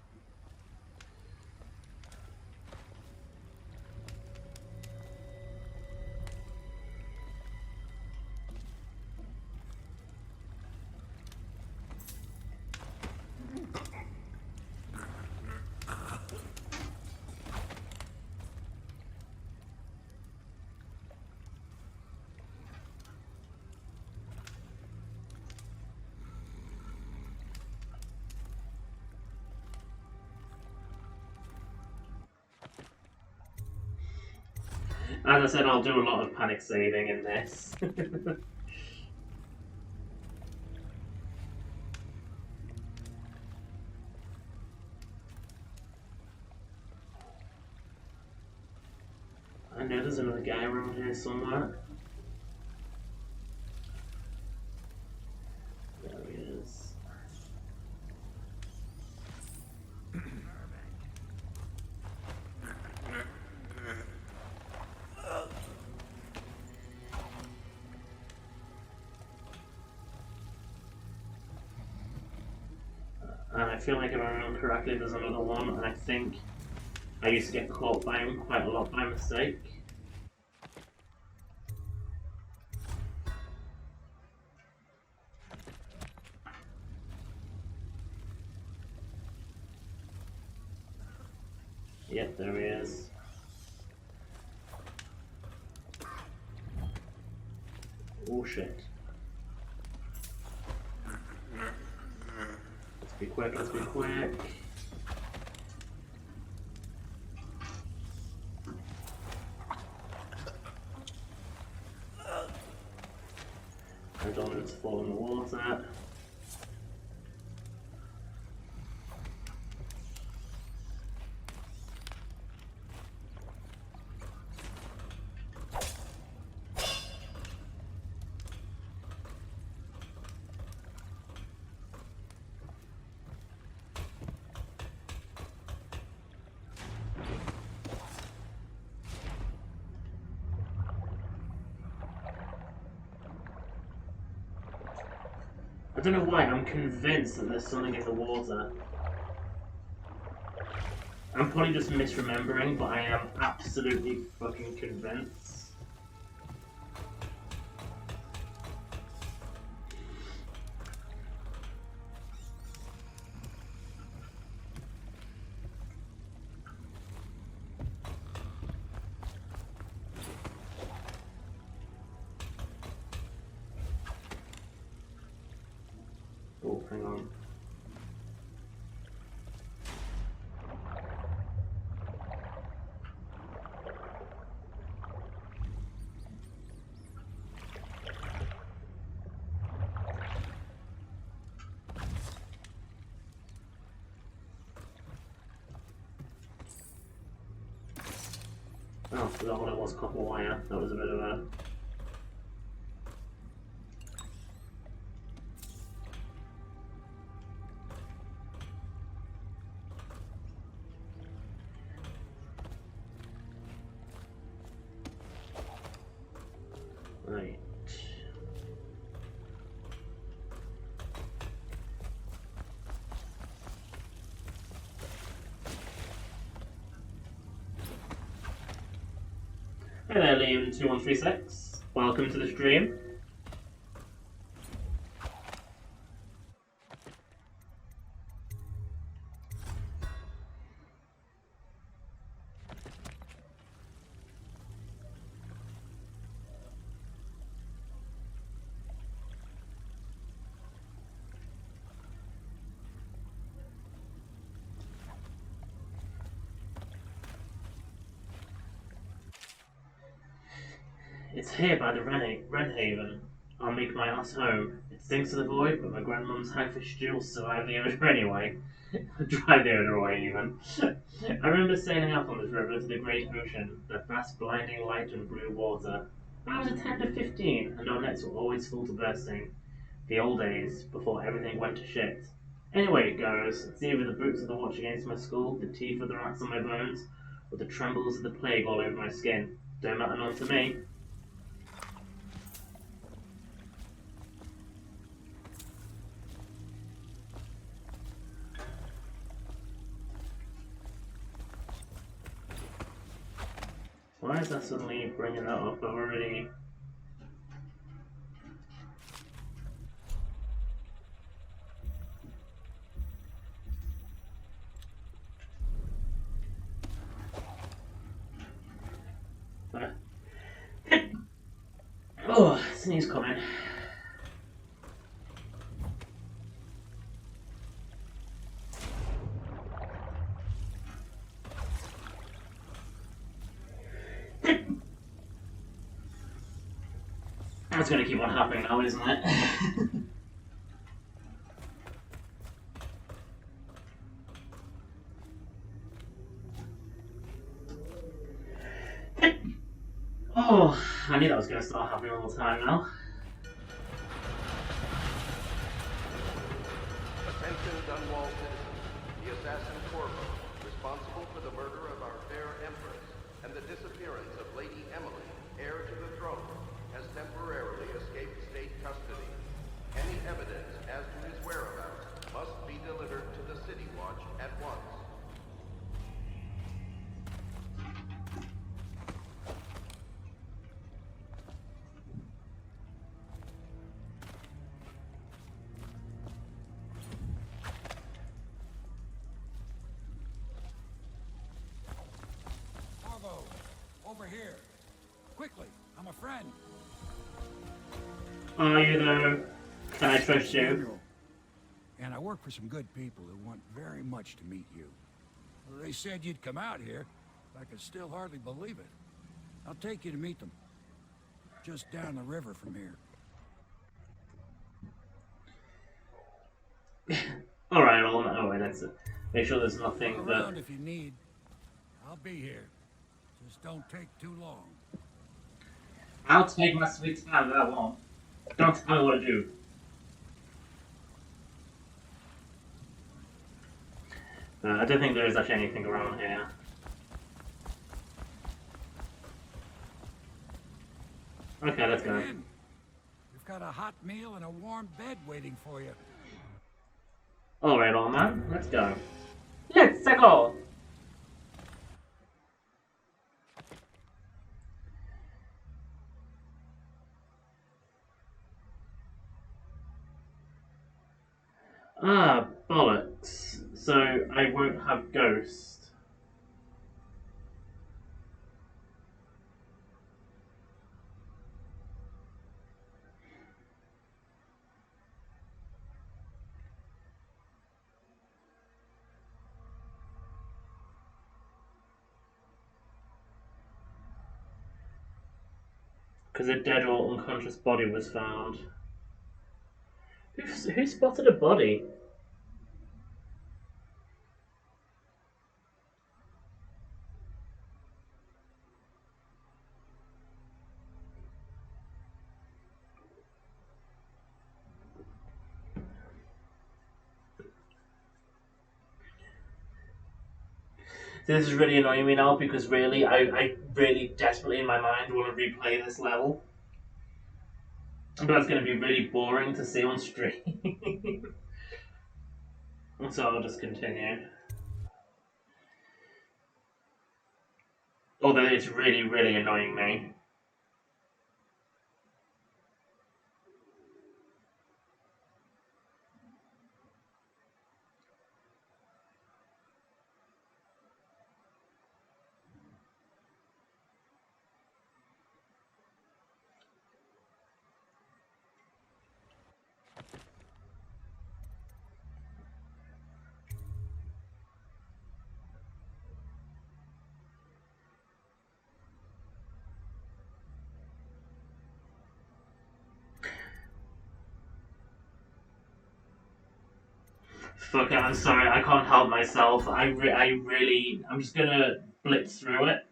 As I said, I'll do a lot of panic saving in this. I know there's another guy around here somewhere. There he is. And I feel like if I remember correctly, there's another one, and I think I used to get caught by him quite a lot by mistake. Yep, there he is. Oh shit. Let's be quick, let's be quick. I don't want it to fall in the water. I don't know why, I'm convinced that there's something in the water. I'm probably just misremembering, but I am absolutely fucking convinced. Oh, hang on. Oh, I forgot what it was, copper wire. That was a bit of a... Right. Hey there, Liam2136. Welcome to the stream. It's here by the Red Haven. I'll make my ass home. It stinks to the void, but my grandmum's hagfish stew will survive the odor anyway. Drive the odor away, even. I remember sailing out on this river to the great ocean, the vast blinding light and blue water. I was a 10 to 15, and our nets were always full to bursting. The old days, before everything went to shit. Anyway it goes, it's either the boots of the watch against my skull, the teeth of the rats on my bones, or the trembles of the plague all over my skin. Don't matter none to me. Why is that suddenly bringing that up? I've already... Oh, sneeze coming. That's going to keep on happening now, isn't it? Oh, I knew that was going to start happening all the time now. Attention Dunwall citizens. The assassin Corvo, responsible for the murder of our fair Empress and the disappearance of Lady Emily, heir to the throne, has temporarily escaped state custody. Any evidence as to his whereabouts must be delivered to the City Watch at once. Corvo, over here. Quickly, I'm a friend. Are you though? Can I trust you? And I work for some good people who want very much to meet you. They said you'd come out here. I can still hardly believe it. I'll take you to meet them. Just down the river from here. Alright, alright, that's it. Make sure there's nothing Come that... around if you need. I'll be here. Just don't take too long. I'll take my sweet time, that won't. Don't tell me what to do. I don't think there is actually anything around here. Okay, let's go. We've got a hot meal and a warm bed waiting for you. Alright, old man, let's go. Let's go! Ah, bollocks. So, I won't have Ghost. Because a dead or unconscious body was found. Who spotted a body? This is really annoying me now because really, I really desperately in my mind want to replay this level. But that's going to be really boring to see on stream. So I'll just continue. Although it's really, really annoying me. Fuck it, I'm sorry, I can't help myself. I'm just gonna blitz through it.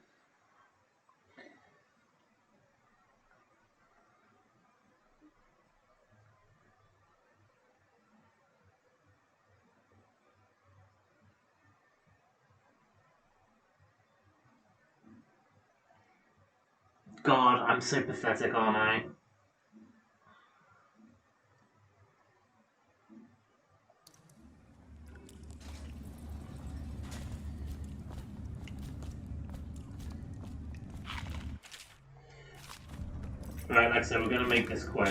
God, I'm so pathetic, aren't I? Right, like I said, we're gonna make this quick.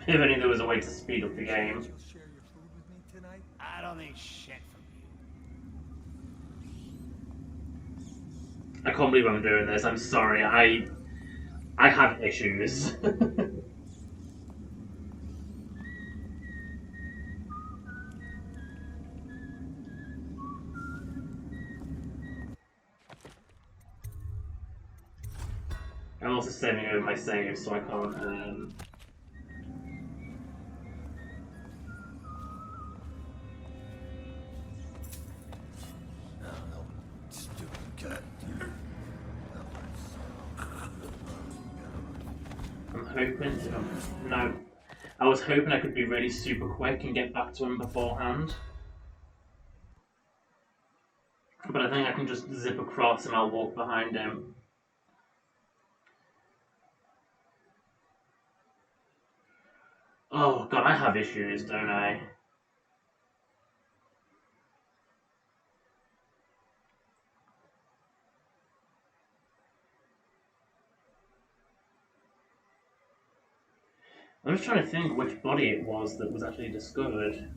If only there was a way to speed up the game. You'll share your food with me tonight? I don't need shit from you. I can't believe I'm doing this. I'm sorry. I have issues. I'm also saving over my saves, so I can't. I'm hoping. No. I was hoping I could be really super quick and get back to him beforehand. But I think I can just zip across and I'll walk behind him. Oh god, I have issues, don't I? I'm just trying to think which body it was that was actually discovered.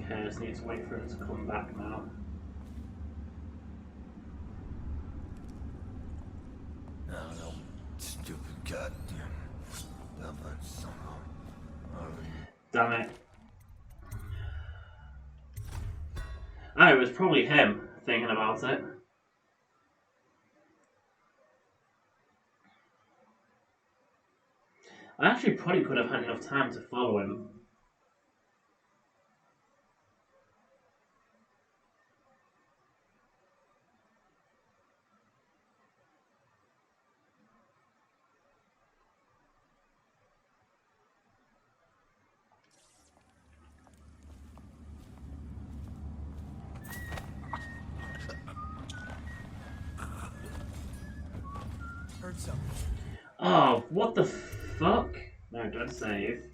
Okay, I just need to wait for him to come back now. No, stupid goddamn. Damn it. Oh, it was probably him thinking about it. I actually probably could have had enough time to follow him. Heard something. Oh, what the fuck? No, don't save.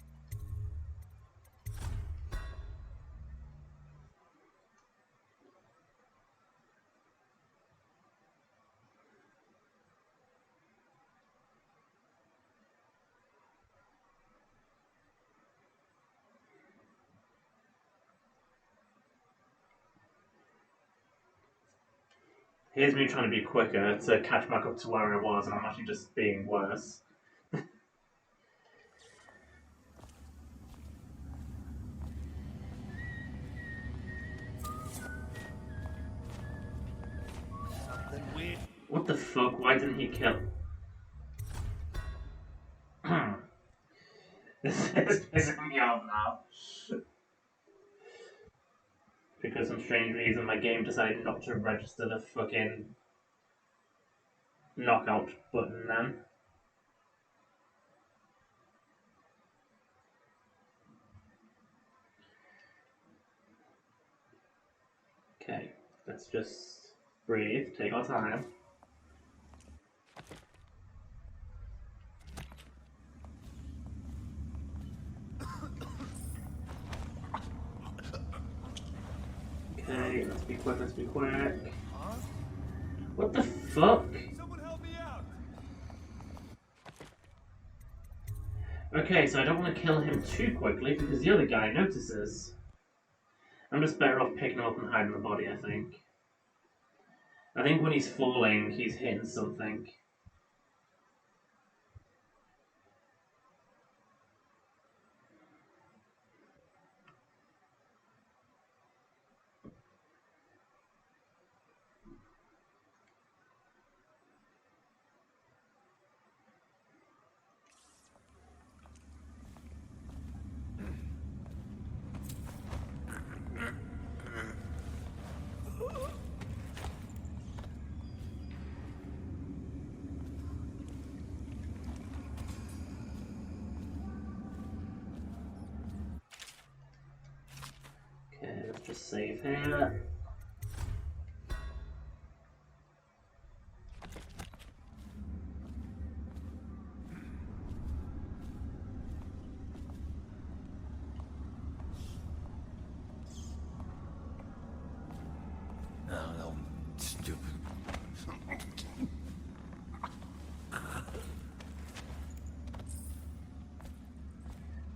Here's me trying to be quicker to catch back up to where I was, and I'm actually just being worse. Something weird. What the fuck? Why didn't he kill? This is pissing me off now. Because for some strange reason my game decided not to register the fucking knockout button then. Okay, let's just breathe, take our time. Okay, let's be quick, let's be quick. What the fuck? Someone help me out. Okay, so I don't want to kill him too quickly because the other guy notices. I'm just better off picking him up and hiding the body, I think. I think when he's falling, he's hitting something. Okay, let's just save here. No, stupid.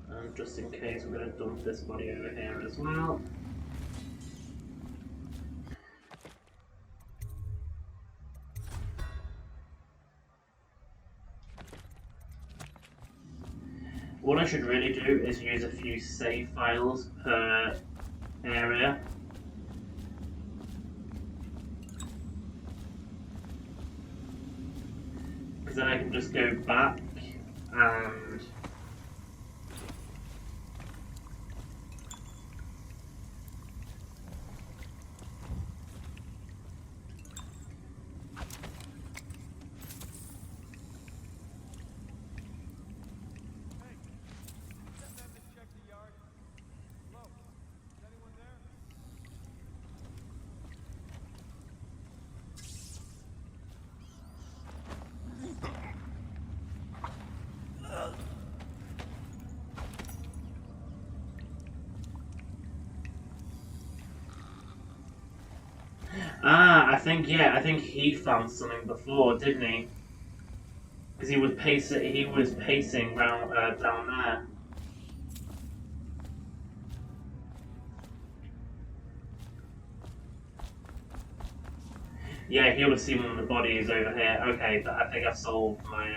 And just in case, we're going to dump this body over here as well. What I should really do is use a few save files per area. Because then I can just go back and I think he found something before, didn't he? Because he was pacing round down there. Yeah, he would have seen one of the bodies over here. Okay, but I think I've solved my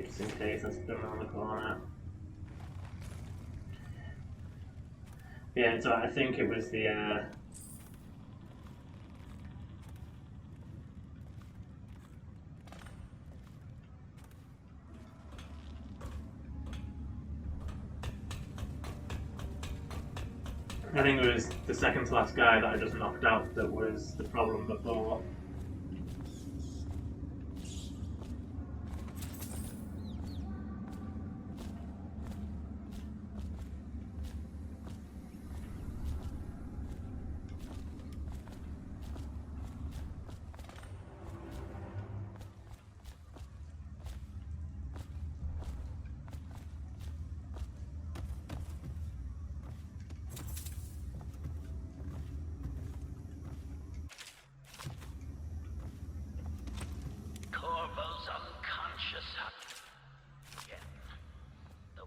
just in case, let's put them on the corner. Yeah, so I think it was the I think it was the second to last guy that I just knocked out that was the problem before.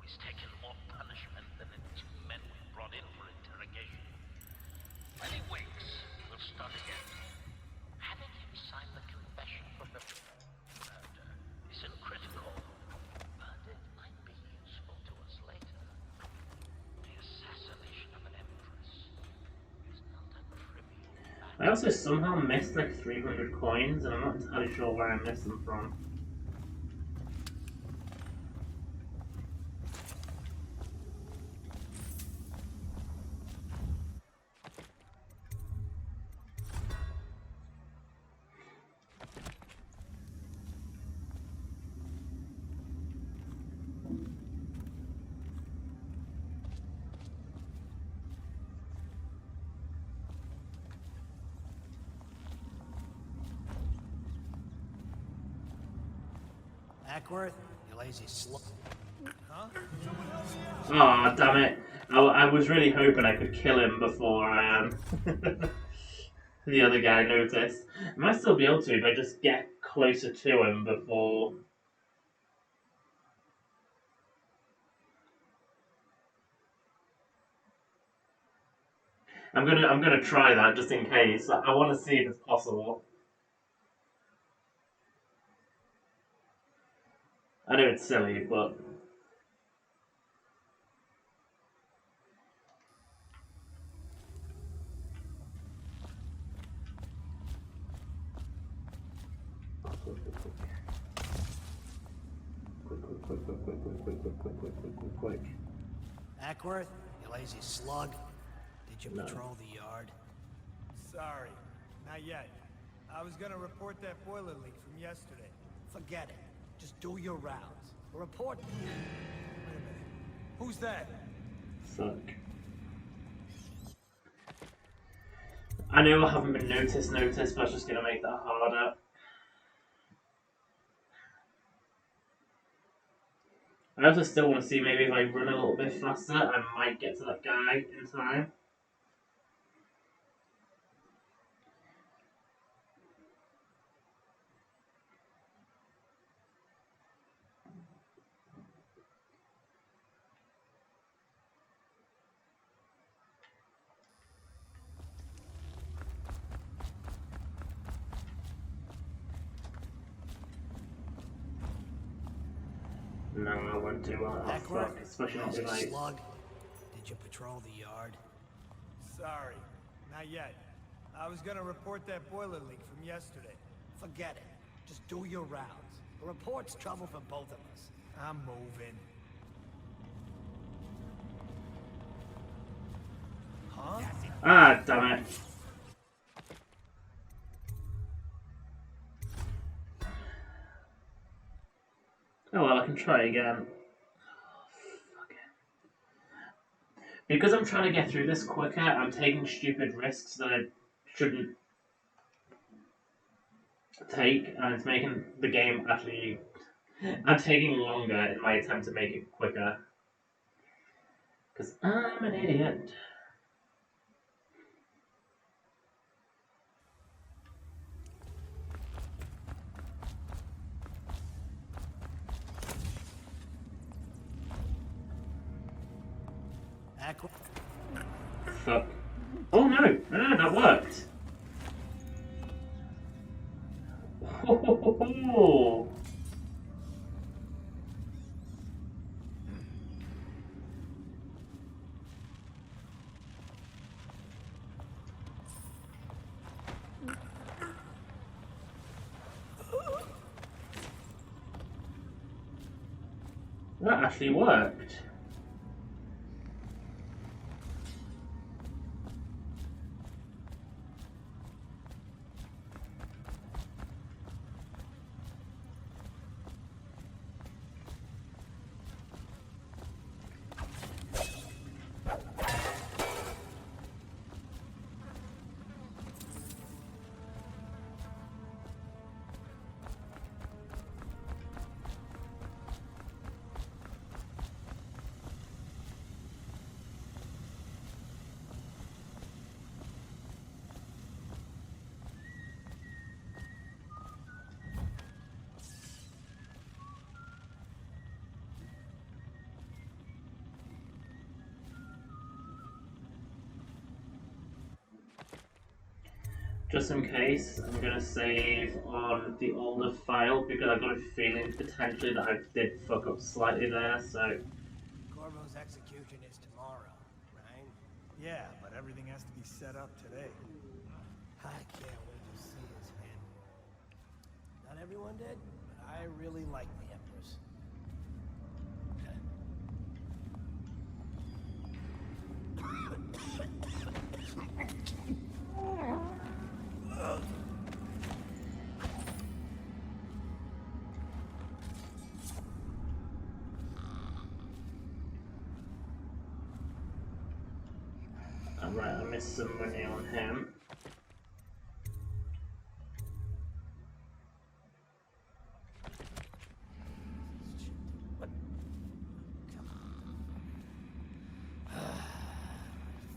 He's taken more punishment than the two men we brought in for interrogation. When he wakes, we'll start again. Having him sign the confession for the murder isn't critical, but it might be useful to us later. The assassination of an Empress is not a trivial matter. I also somehow missed like 300 coins, and I'm not entirely sure where I missed them from. Ackworth, you lazy slut. Huh? Oh, damn it. I was really hoping I could kill him before the other guy noticed. I might still be able to if I just get closer to him before... I'm gonna try that just in case. I want to see if it's possible. I know it's silly, but... Quick. Ackworth, you lazy slug. Did you patrol the yard? Sorry, not yet. I was gonna report that boiler leak from yesterday. Forget it. Just do your rounds. Report. Wait a minute. Who's that? Suck. I know I haven't been noticed, but I was just gonna make that harder. I also still want to see maybe if I run a little bit faster, I might get to that guy in time. No, I won't do that. Fuck, especially not tonight. Slug. Did you patrol the yard? Sorry, not yet. I was gonna report that boiler leak from yesterday. Forget it. Just do your rounds. The report's trouble for both of us. I'm moving. Huh? Ah, damn it. Oh well, I can try again. Fuck it. Because I'm trying to get through this quicker, I'm taking stupid risks that I shouldn't take, and it's making the game actually... I'm taking longer in my attempt to make it quicker. Because I'm an idiot. Fuck. Oh no! No, that worked! Oh. That actually worked. Just in case, I'm gonna save on the older file because I've got a feeling potentially that I did fuck up slightly there, so... Corvo's execution is tomorrow, right? Yeah, but everything has to be set up today. I can't wait to see his head. Not everyone did, but I really like the Empress. Alright, I missed some money on him.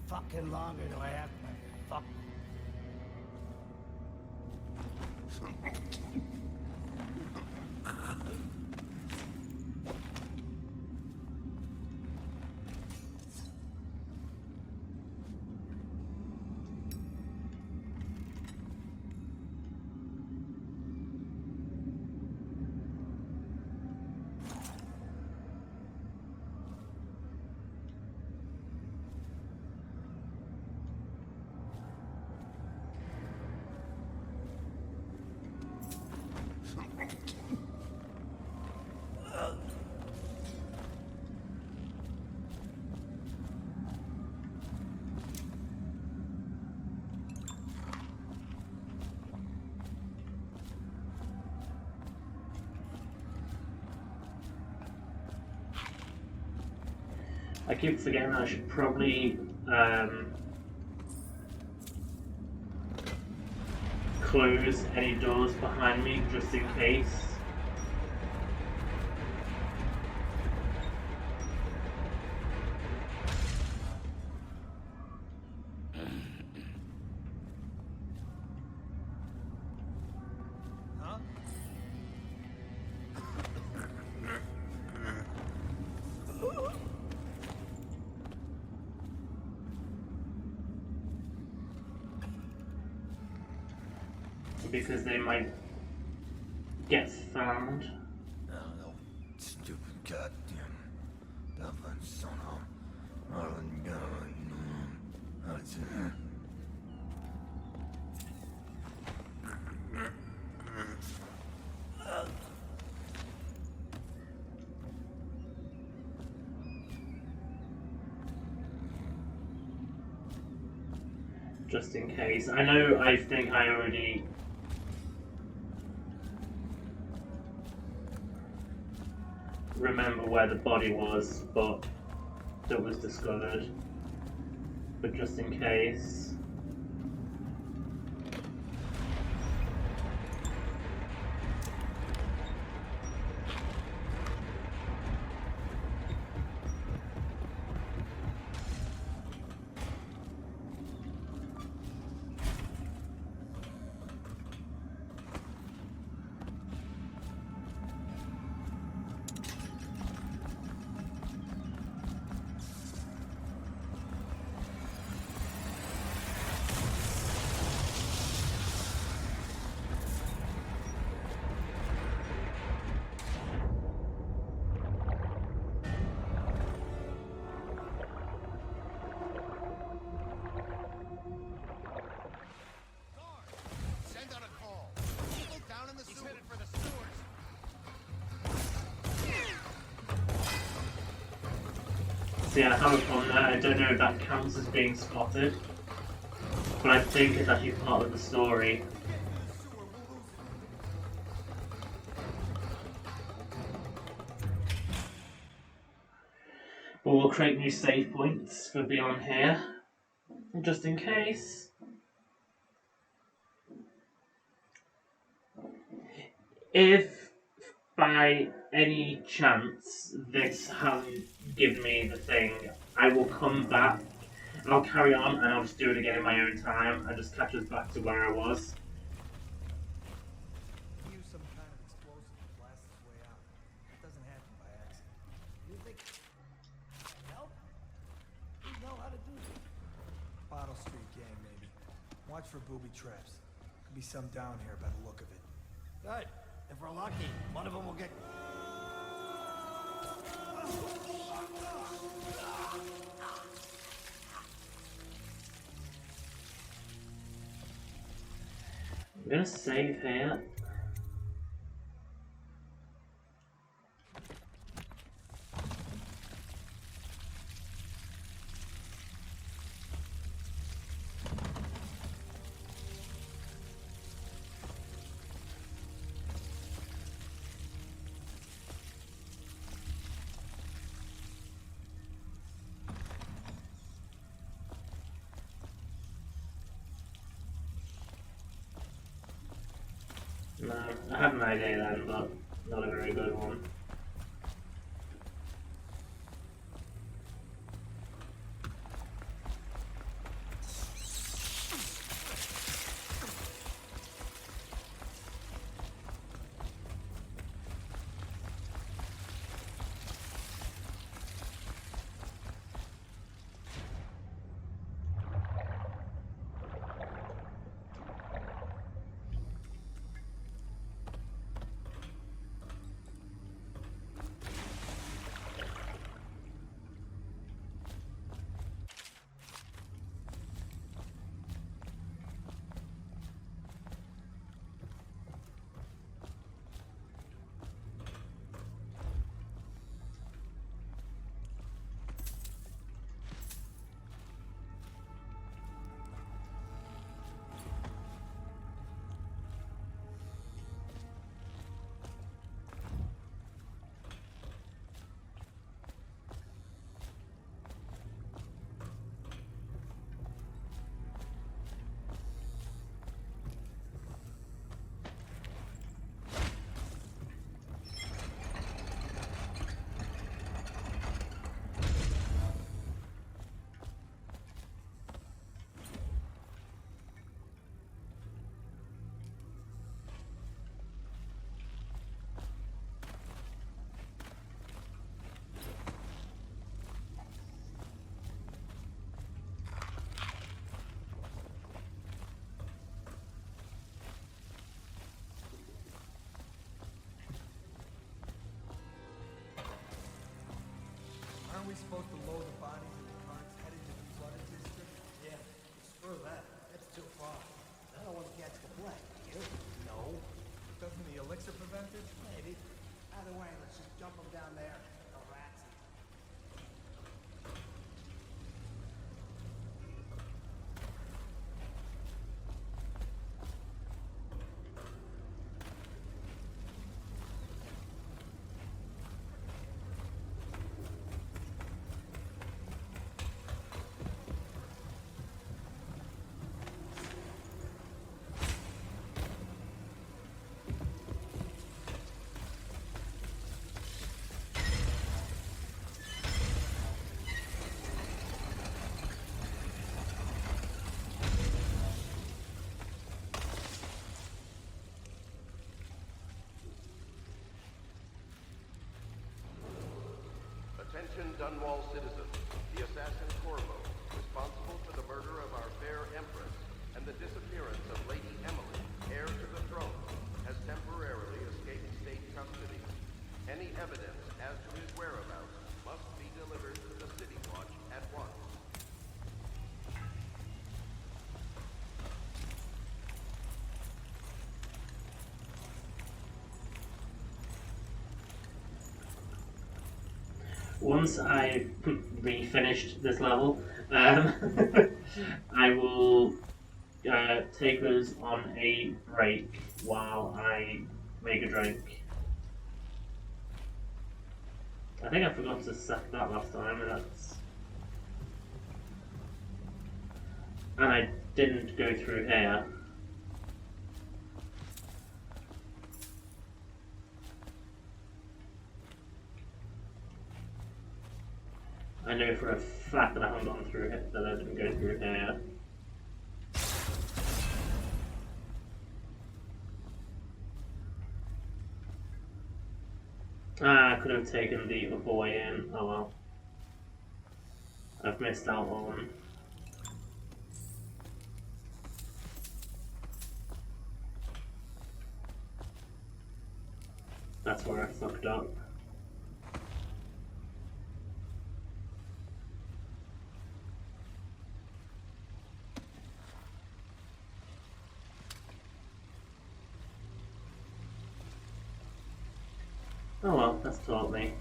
Fucking longer do I have to fuck? I keep forgetting that I should probably close any doors behind me just in case. Because they might get found. No, stupid goddamn Dublin son of Marlon Gunn. Just in case. I think I already remember where the body was, but that was discovered. But just in case. See, I have a problem there. I don't know if that counts as being spotted, but I think it's actually part of the story. But we'll create new save points for beyond here, just in case. If by any chance this hasn't given me the thing, I will come back, I'll carry on and I'll just do it again in my own time and just catch us back to where I was. Use some kind of explosive to blast its way out. It doesn't happen by accident. You think help? You know how to do it. Bottle Street gang, maybe. Watch for booby traps. Could be some down here by the look of it. Good. If we're lucky, one of them will get... I'm gonna save here. No, I had an idea then, but not a very good one. Aren't we supposed to load the bodies in the carts headed to the flooded district? Yeah, screw that. That's too far. I don't want to catch the plague. You? No. Doesn't the elixir prevent it? Maybe. Either way, let's just dump them down there. No rats. Attention Dunwall citizens. The assassin Corvo, responsible for the murder of our fair Empress and the disappearance of Lady Emily, heir to the throne, has temporarily escaped state custody. Any evidence as to his whereabouts must be delivered to the City Watch at once. Once I finished this level, I will take us on a break while I make a drink. I think I forgot to set that last time, and I didn't go through here. I know for a fact that I haven't gone through it, that I didn't go through here. I could have taken the other way in. Oh well. I've missed out on. That's where I fucked up. Oh well, that's taught me.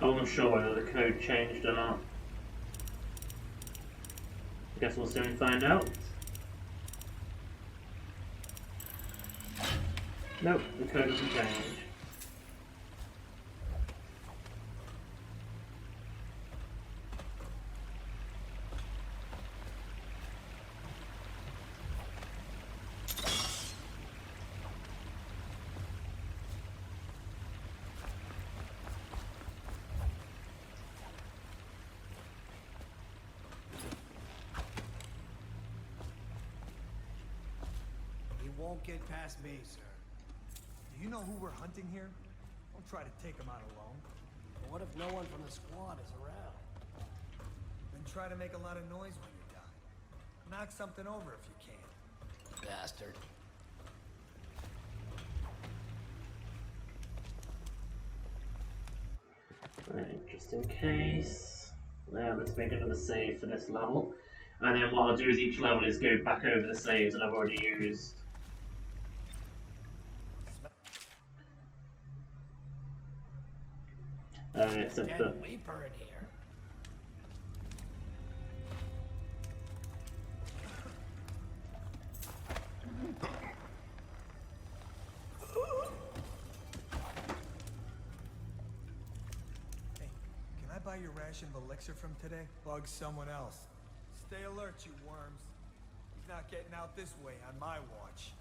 I wasn't sure whether the code changed or not. I guess we'll soon find out. Nope, the code doesn't change. Won't get past me, sir. Do you know who we're hunting here? Don't try to take him out alone. But what if no one from the squad is around? Then try to make a lot of noise when you're done. Knock something over if you can. Bastard. Right, just in case. Now let's make another save for this level. And then what I'll do is each level is go back over the saves that I've already used. Except for... Reaper in here. Hey, can I buy your ration of elixir from today? Bug someone else. Stay alert, you worms. He's not getting out this way on my watch.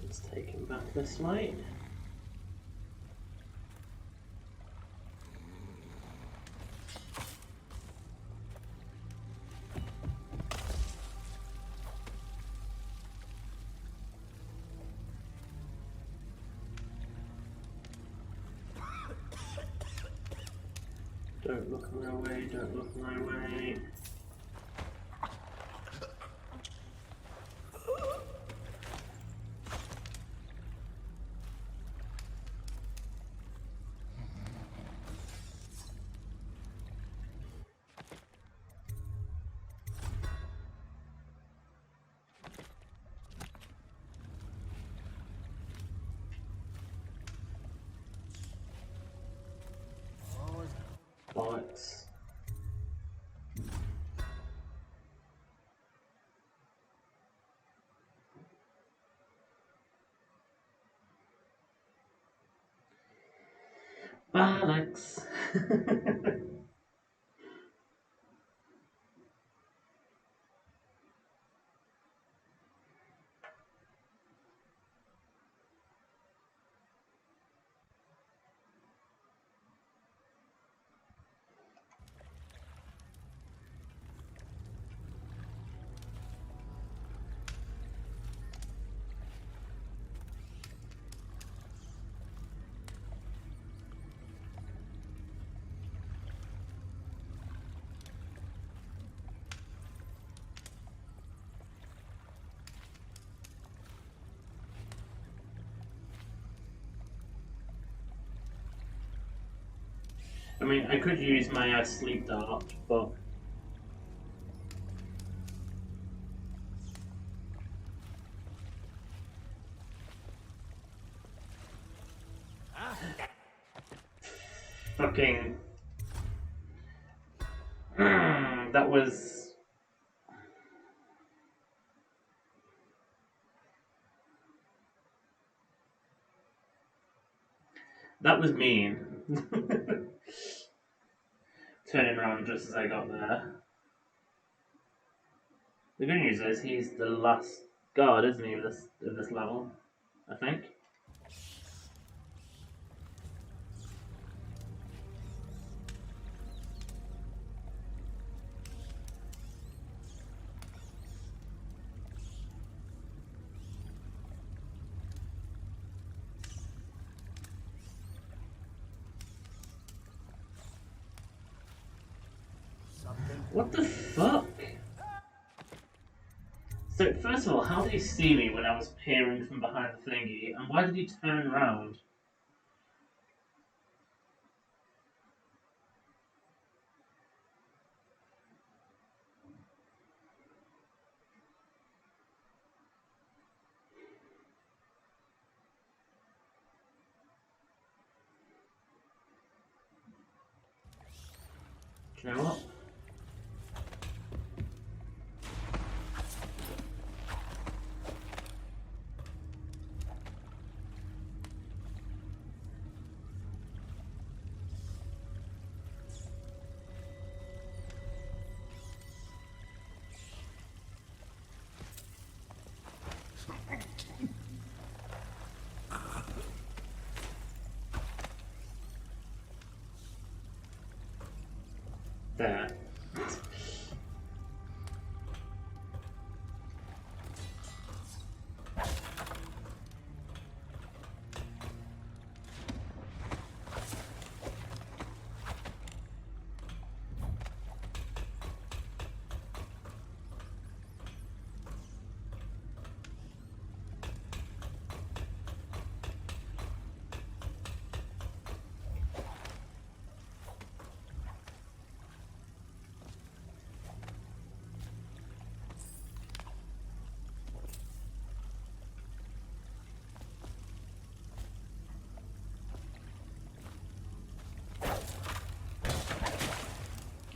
Let's take him back this way. Don't look my way, don't look my way. Bollocks. Bollocks. I mean, I could use my sleep dart, but... Fucking... that was... That was mean. Turning around just as I got there. The good news is he's the last guard, isn't he, of this level? I think. What the fuck? So, first of all, how did he see me when I was peering from behind the thingy? And why did he turn around? Do you know what? There.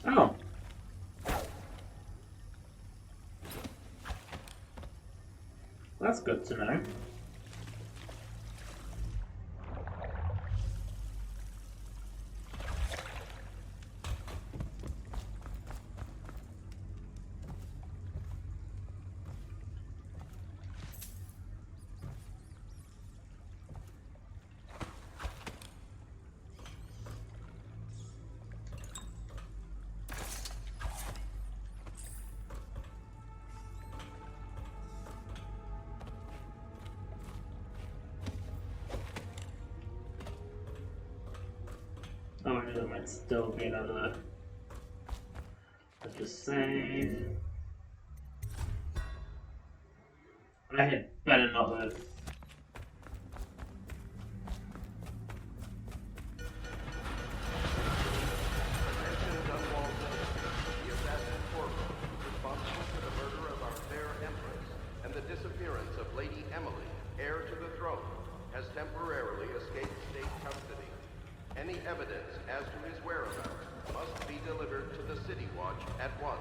Oh. That's good to know. Oh, there might still be another. Let's just save. I had better not have. Attention Dunwall village. The assassin Corvo, responsible for the murder of our fair Empress and the disappearance of Lady Emily, heir to the throne, has temporarily escaped state custody. Any evidence as to his whereabouts must be delivered to the City Watch at once.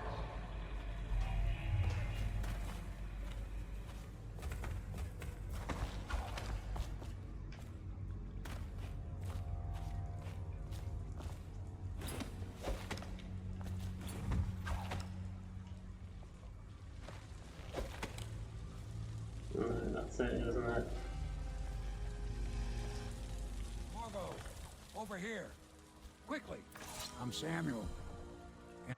That's it, isn't it? Corvo, over here. Quickly. I'm Samuel. And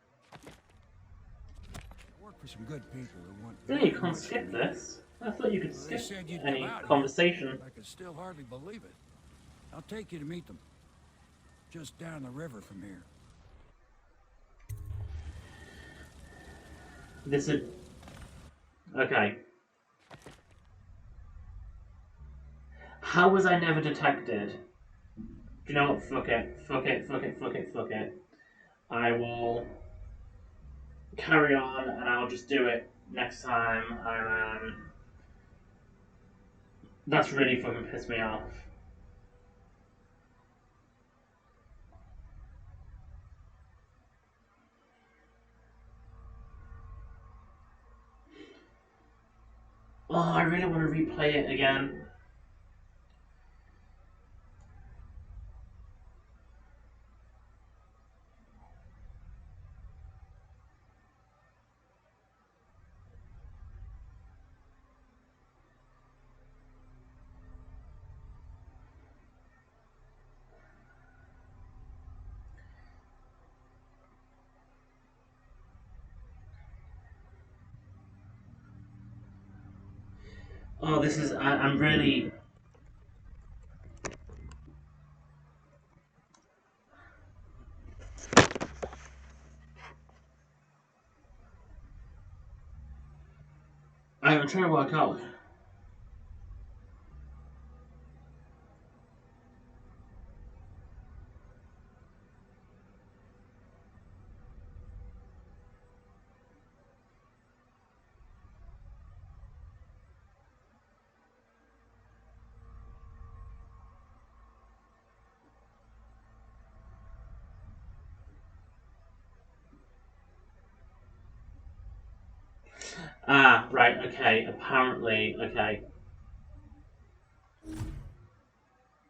I work for some good people who want... Yeah, you can't skip this. I thought you could They skip said you'd any come out conversation. Here. I could still hardly believe it. I'll take you to meet them. Just down the river from here. This is... Okay. How was I never detected? you know what? Fuck it. I will carry on, and I'll just do it next time. That's really fucking pissed me off. Oh, I really want to replay it again. Oh, this is... I'm really... I'm trying to work out... Ah, right, okay, apparently, okay.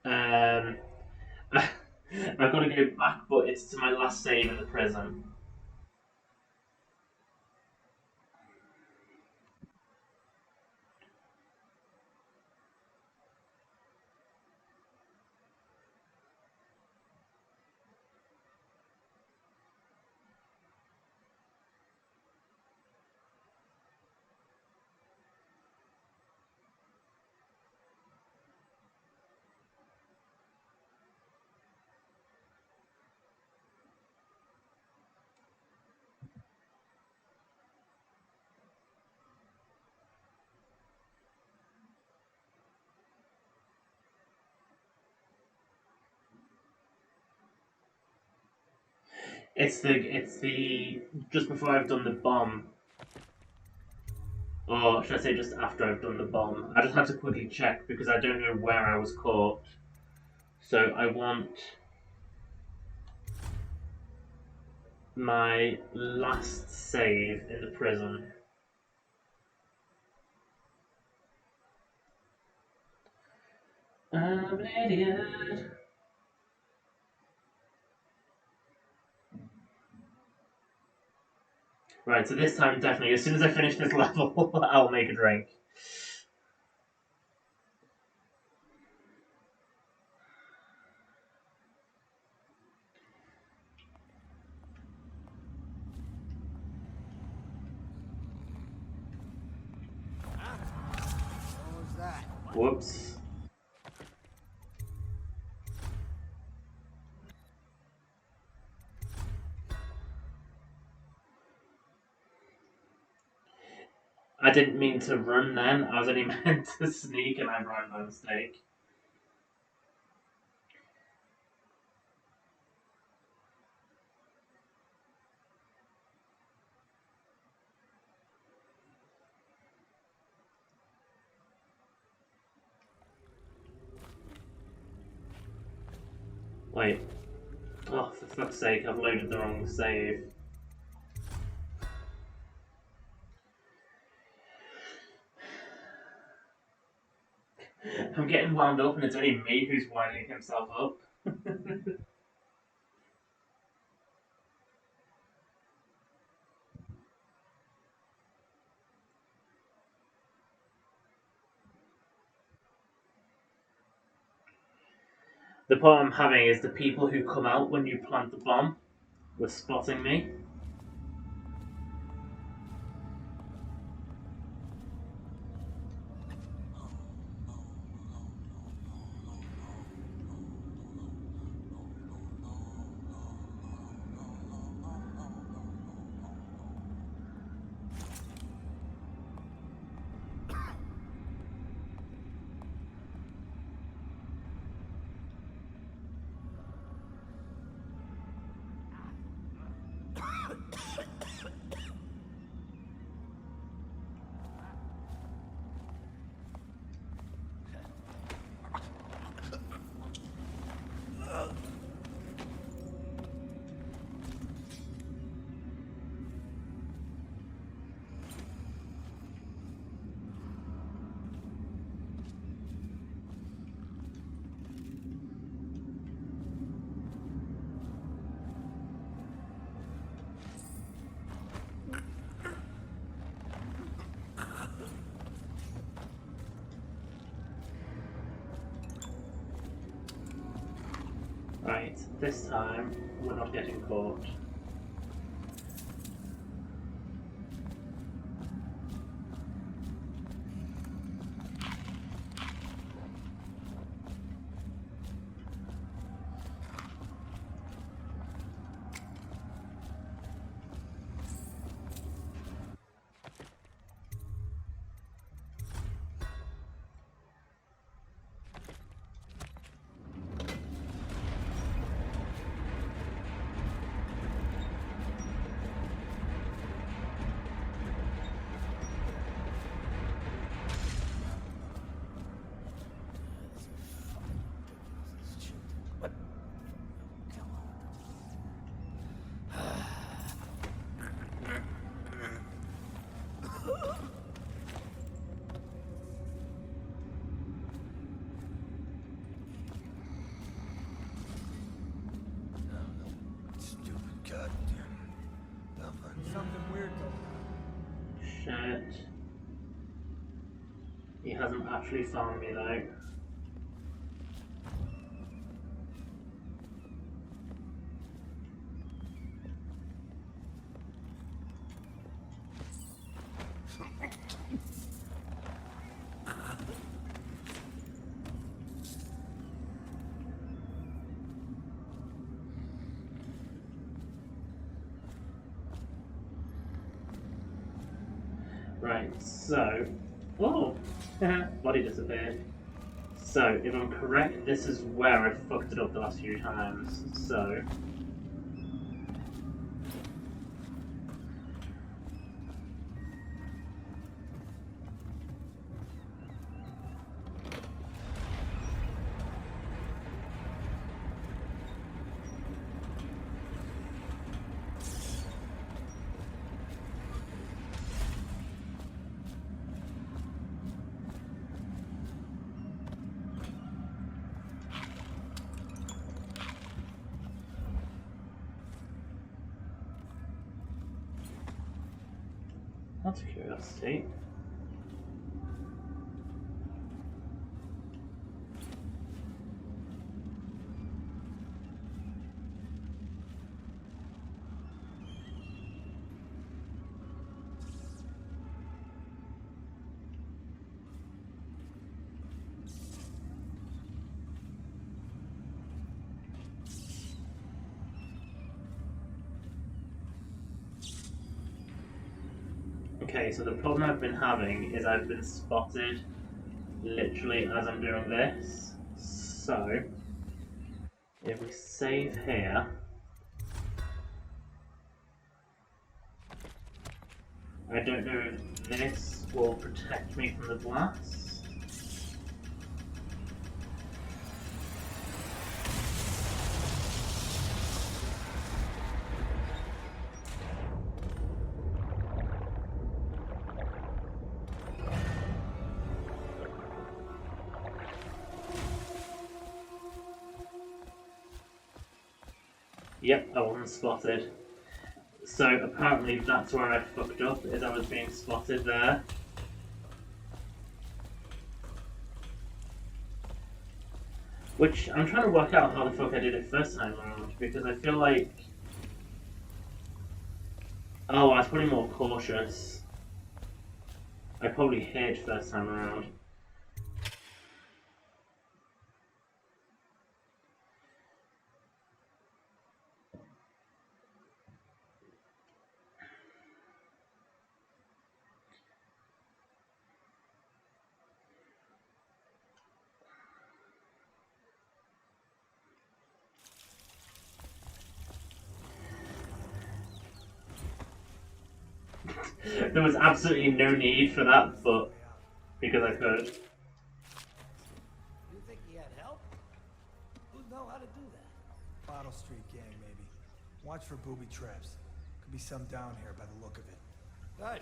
I've got to go back, but it's to my last save in the prison. It's the just before I've done the bomb, or should I say just after I've done the bomb. I just have to quickly check because I don't know where I was caught. So I want my last save in the prison. I'm an idiot. Right, so this time definitely, as soon as I finish this level, I'll make a drink. What was that? Whoops. I didn't mean to run then, I was only meant to sneak and I ran by mistake. Wait. Oh, for fuck's sake, I've loaded the wrong save. I'm getting wound up and it's only me who's winding himself up. The problem I'm having is the people who come out when you plant the bomb were spotting me. Right, this time we're not getting caught. Something weird going on. Shit. He hasn't actually found me though. Right, so... Oh! Body disappeared. So, if I'm correct, this is where I fucked it up the last few times. So... That's a curiosity. Okay, so the problem I've been having is I've been spotted literally as I'm doing this. So, if we save here, I don't know if this will protect me from the blast. Yep, I wasn't spotted. So apparently that's where I fucked up, is I was being spotted there. Which, I'm trying to work out how the fuck I did it first time around, because I feel like... Oh, I was probably more cautious. I probably hid first time around. There was absolutely no need for that, but because I could. You think he had help? Who'd know how to do that? Bottle Street gang, maybe. Watch for booby traps. Could be some down here by the look of it. Good.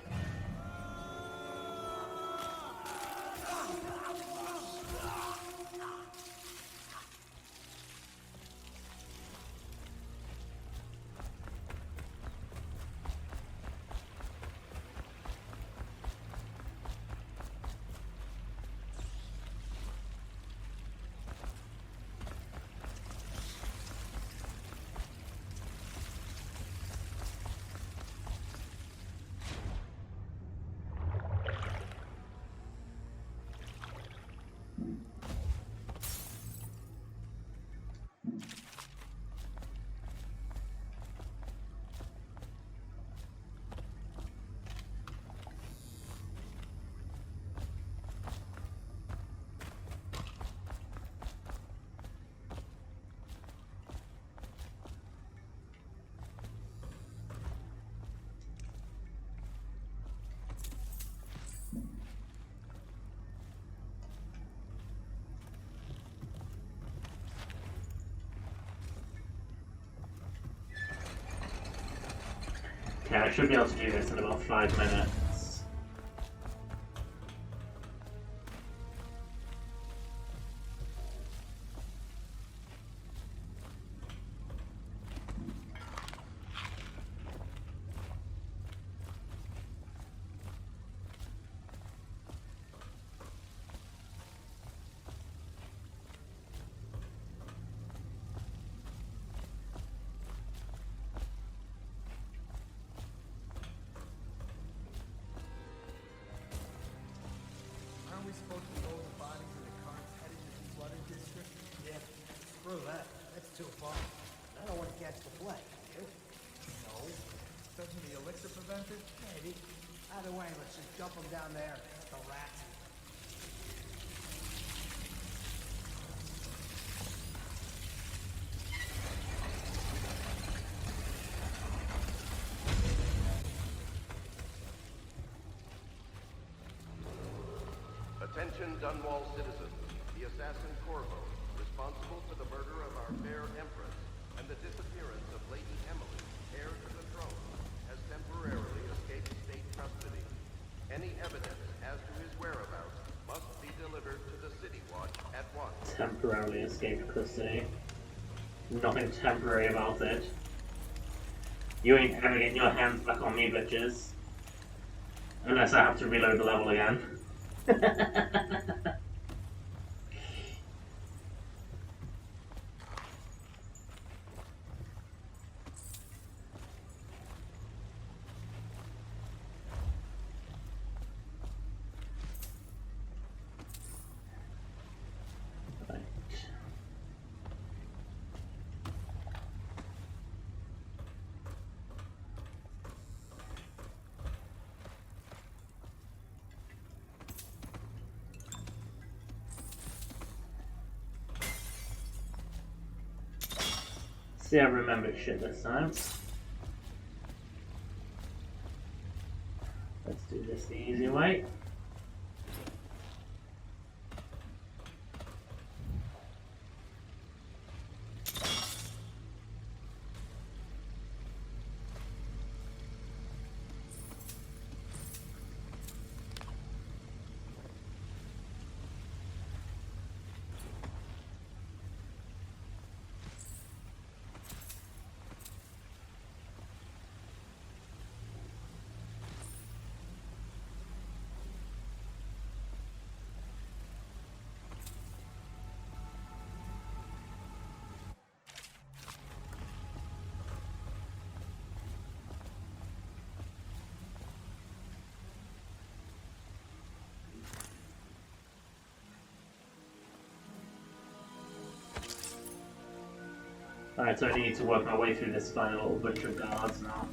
I should be able to do this in about 5 minutes. Aren't we supposed to load the bodies of the carts heading to the flooded district? Yeah, screw that. That's too far. I don't want to catch the plague, do you? No. Doesn't the elixir prevent it? Maybe. Either way, let's just dump them down there. Let the rats eat them. Attention Dunwall citizens. The assassin Corvo, responsible for the murder of our fair Empress and the disappearance of Lady Emily, heir to the throne, has temporarily escaped state custody. Any evidence as to his whereabouts must be delivered to the City Watch at once. Temporarily escaped custody. Nothing temporary about it. You ain't ever getting your hands back on me, bitches. Unless I have to reload the level again. See, I remembered shit this time. Let's do this the easy way. Alright, so I need to work my way through this final little bunch of guards now.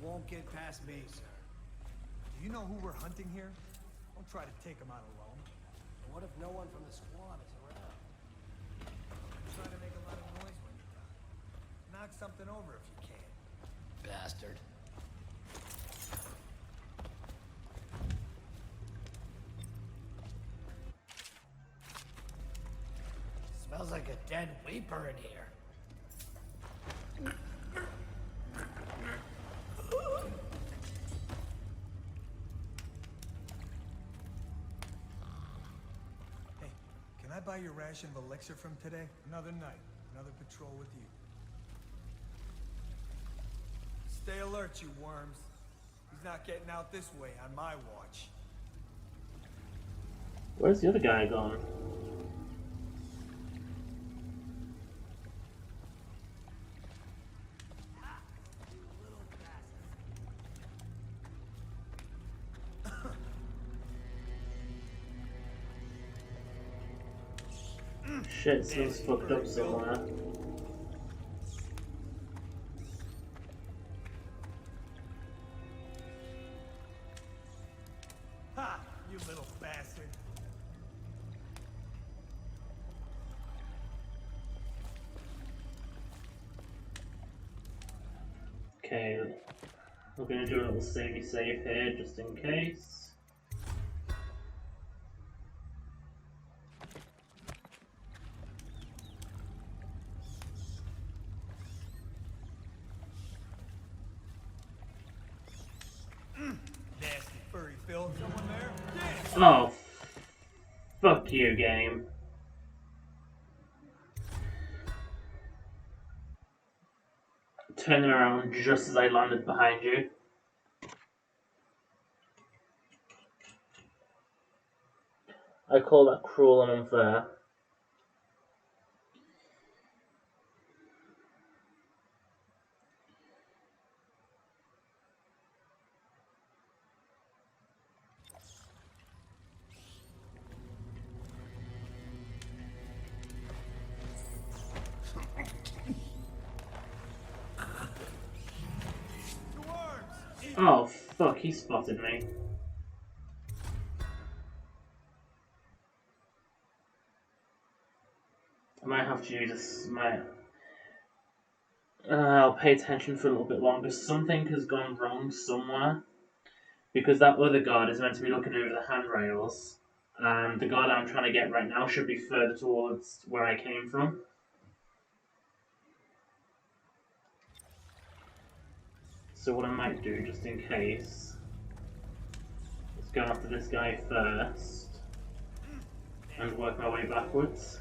Won't get past me, sir. Do you know who we're hunting here? Don't try to take him out alone. And what if no one from the squad is around? Try to make a lot of noise when you're done. Knock something over if you can. Bastard. Smells like a dead weeper in here. Can I buy your ration of elixir from today? Another night, another patrol with you. Stay alert, you worms. He's not getting out this way on my watch. Where's the other guy gone? Shit, someone's fucked up somewhere. Ha! You little bastard. Okay, we're gonna do a little savey save here just in case. Nasty furry Phil. Someone there? Damn. Oh, fuck you, game. Turning around just as I landed behind you. I call that cruel and unfair. Oh fuck, he spotted me. I might have to use this. I'll pay attention for a little bit longer. Something has gone wrong somewhere. Because that other guard is meant to be looking over the handrails. And the guard I'm trying to get right now should be further towards where I came from. So what I might do, just in case, is go after this guy first and work my way backwards.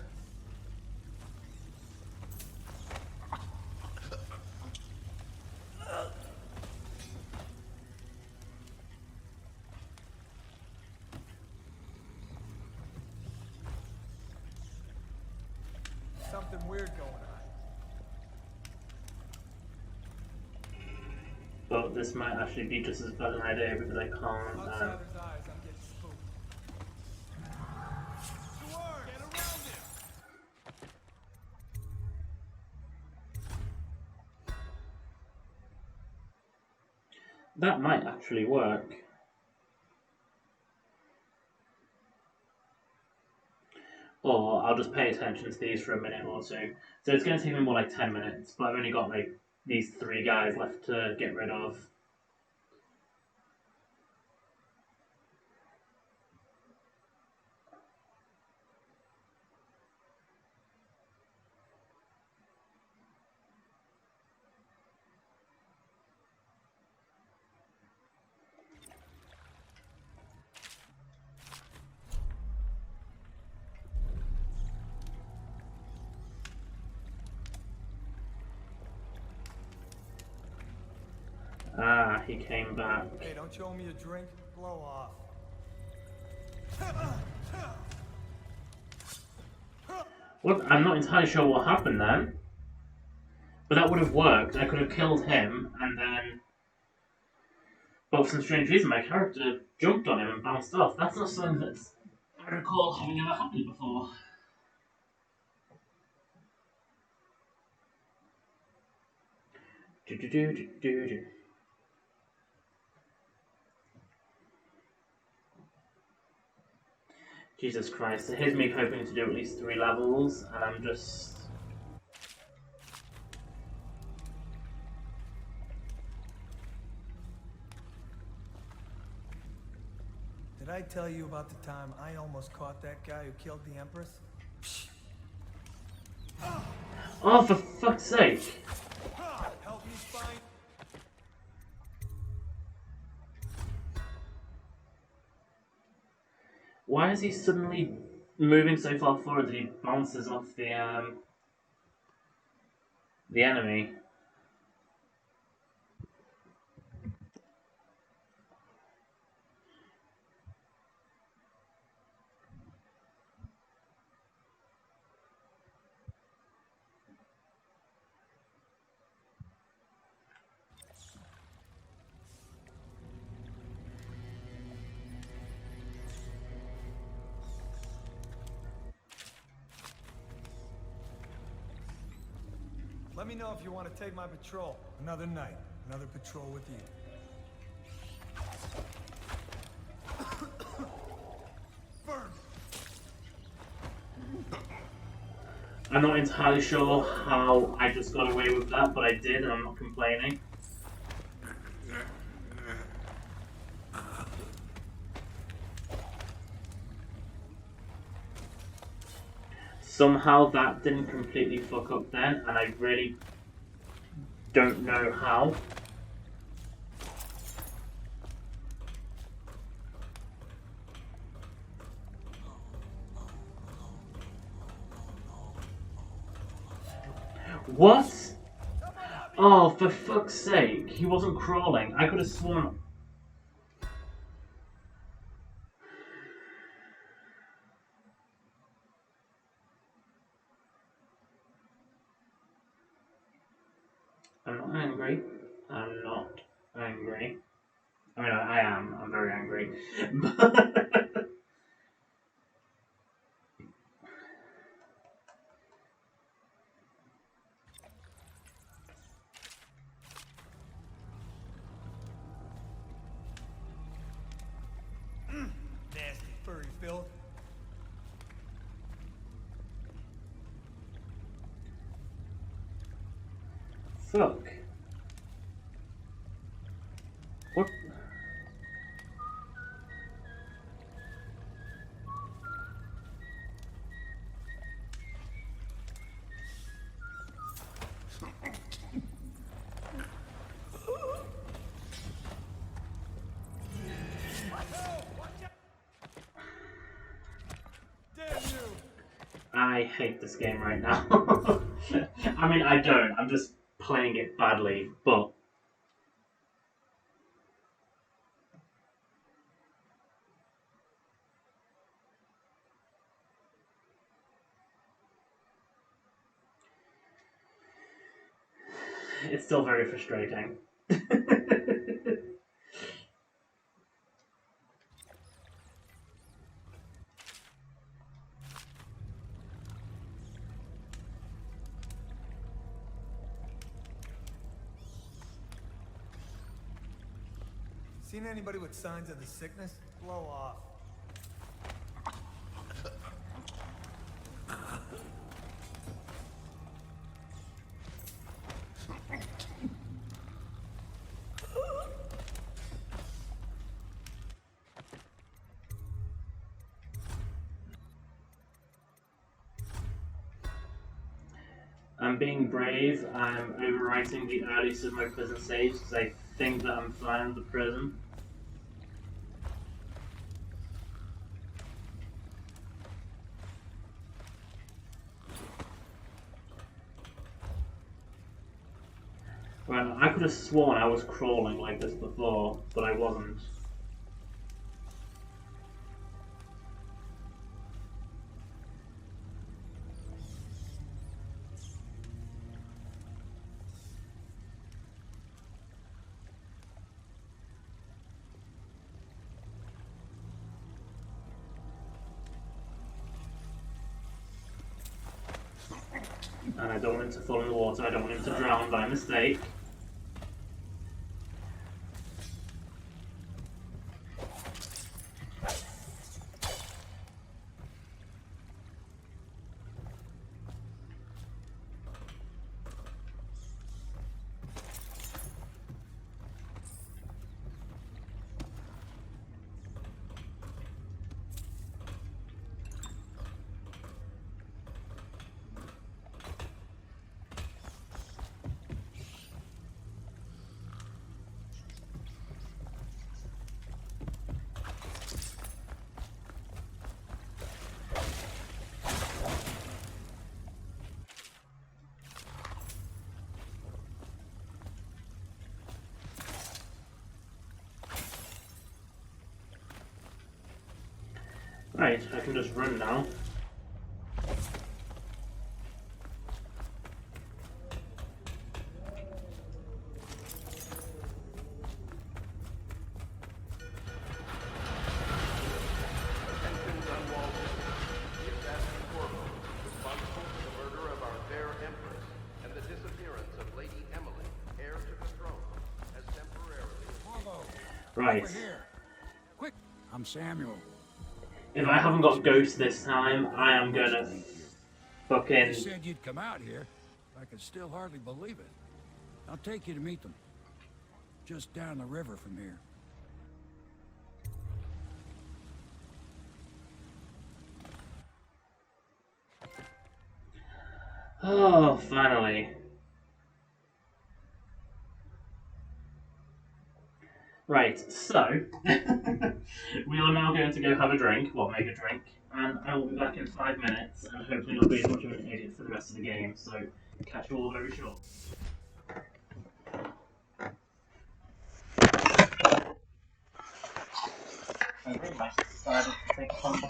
Something weird going on. But this might actually be just as bad an idea because I can't. Outsider's eyes, I'm getting spooked. Sword, get around him! That might actually work. Or I'll just pay attention to these for a minute or two. So it's going to take me more like 10 minutes, but I've only got like these 3 guys left to get rid of. Ah, he came back. Hey, don't you owe me a drink? Blow off. Well, I'm not entirely sure what happened then. But that would have worked. I could have killed him, and then... But for some strange reason, my character jumped on him and bounced off. That's not something that I recall having ever happened before. Do-do-do-do-do-do. Jesus Christ, so here's me hoping to do at least 3 levels, and I'm just... Did I tell you about the time I almost caught that guy who killed the Empress? Oh, for fuck's sake! Help me find... Why is he suddenly moving so far forward that he bounces off the enemy? Let me know if you want to take my patrol. Another night, another patrol with you. Burn! I'm not entirely sure how I just got away with that, but I did, and I'm not complaining. Somehow that didn't completely fuck up then, and I really don't know how. What? Oh, for fuck's sake, he wasn't crawling. I could have sworn. I'm not angry. I'm not angry. I mean, I am. I'm very angry. Nasty furry filth. Fuck. What? I hate this game right now. I mean, I don't. I'm just playing it badly, but it's still very frustrating. Seen anybody with signs of the sickness? Blow off. I'm being brave. I'm overwriting the earliest of my prison saves because I think that I'm fine in the prison. Well, I could have sworn I was crawling like this before, but I wasn't. And I don't want him to fall in the water, I don't want him to drown by mistake. Right, I can just run now. Attention Dunwall. The assassin Corvo, responsible for the murder of our fair Empress and the disappearance Right. Over here. Quick. I'm Samuel. If I haven't got Ghost this time, I am gonna fucking... They said you'd come out here. I can still hardly believe it. I'll take you to meet them. Just down the river from here. Oh, finally. Right, so we are now going to go have a drink, well, make a drink, and I will be back in 5 minutes, and hopefully not be as much of an idiot for the rest of the game, so catch you all very short. I very much decided to take some.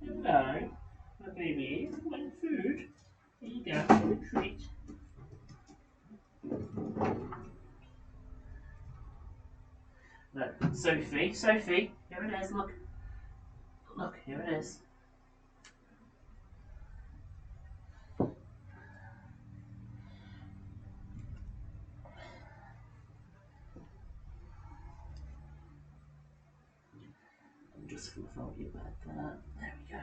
Hello, my baby. Want food? Here you go, have a treat. Look, Sophie, here it is, look. Look, here it is. Just fluff out your bed there. There we go.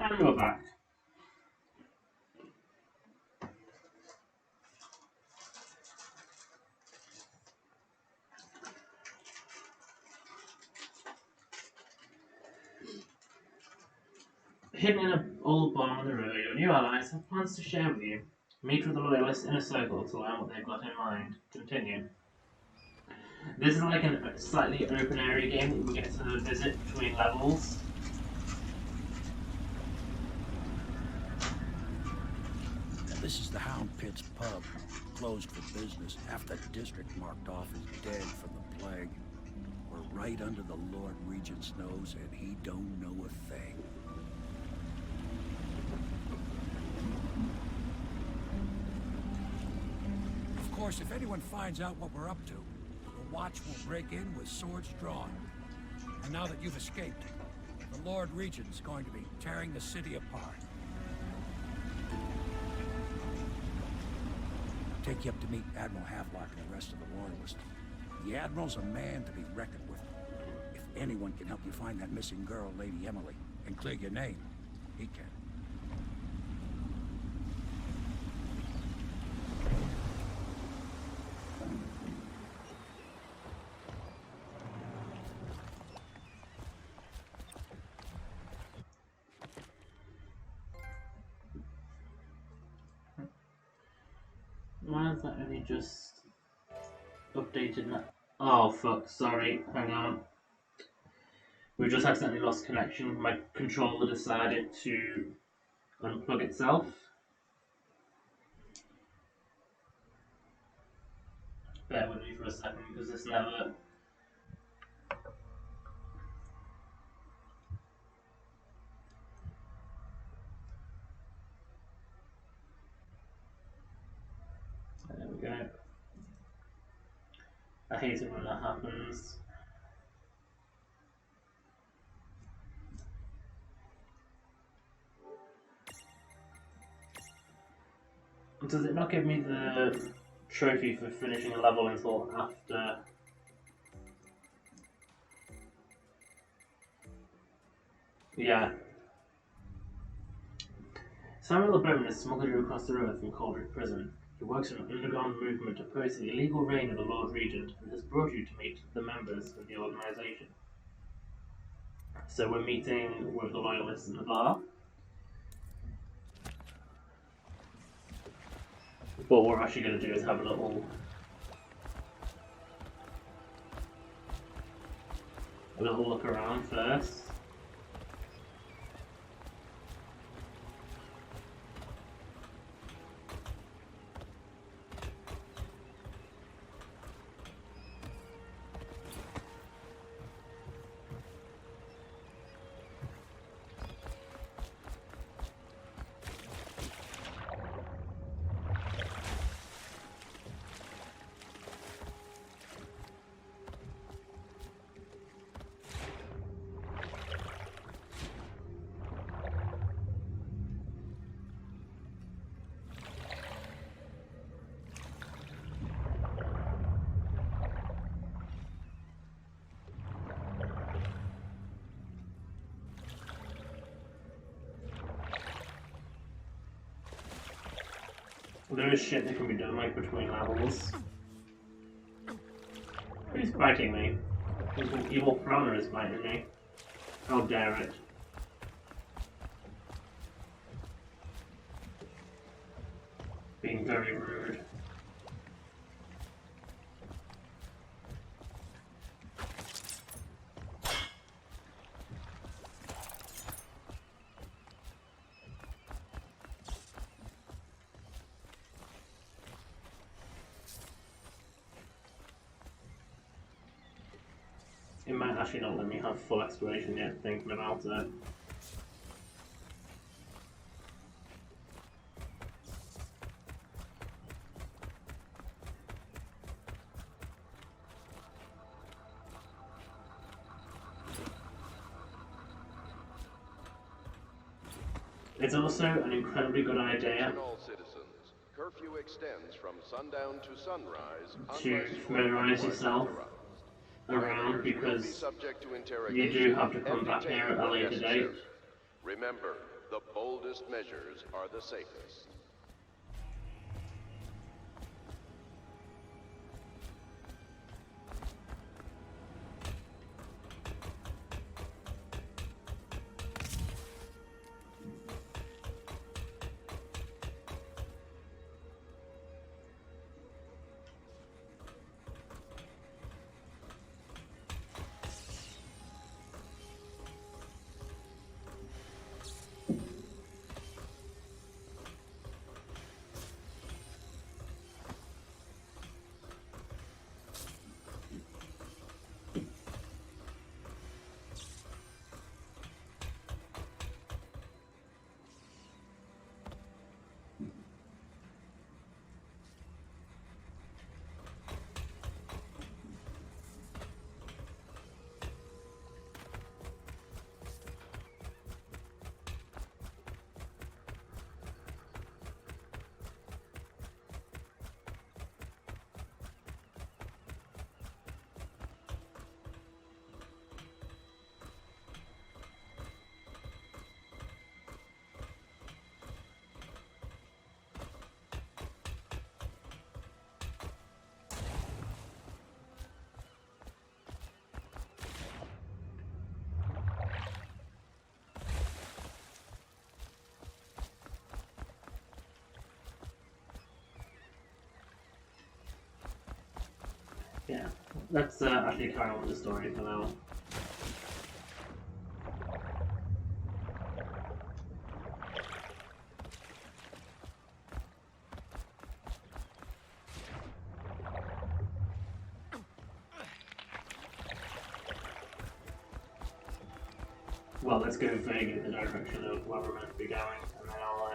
And we're back. Hidden in an old bar on the river, your new allies have plans to share with you. Meet with the loyalists in a circle to learn what they've got in mind. Continue. This is like a slightly open area game that we get to visit between levels. This is the Hound Pit's pub, closed for business. Half the district marked off as dead from the plague. We're right under the Lord Regent's nose, and he don't know a thing. Of course, if anyone finds out what we're up to, the Watch will break in with swords drawn. And now that you've escaped, the Lord Regent's going to be tearing the city apart. Take you up to meet Admiral Havelock and the rest of the Loyalists. The Admiral's a man to be reckoned with. If anyone can help you find that missing girl, Lady Emily, and clear your name, he can. Why is that only just updated now? Oh fuck, sorry, hang on. We just accidentally lost connection. My controller decided to unplug itself. Bear with me for a second because this never... There we go. I hate it when that happens. Does it not give me the trophy for finishing a level until after? Yeah. Samuel Bowman is smuggled you across the river from Coldrick Prison. He works in an underground movement opposing the illegal reign of the Lord Regent and has brought you to meet the members of the organisation. So we're meeting with the Loyalists in the bar. What we're actually going to do is have a little look around first. There is shit that can be done like between levels. Who's biting me? An evil piranha is biting me. How dare it. Being very rude. It might actually not let me have full exploration yet, thinking about it. It's also an incredibly good idea curfew extends from sundown to sunrise to familiarise yourself around, because you do have to come back here at a later date. Remember, the boldest measures are the safest. Yeah, let's actually carry on with the story for now. Well, let's go vaguely in the direction of where we're meant to be going, and then I'll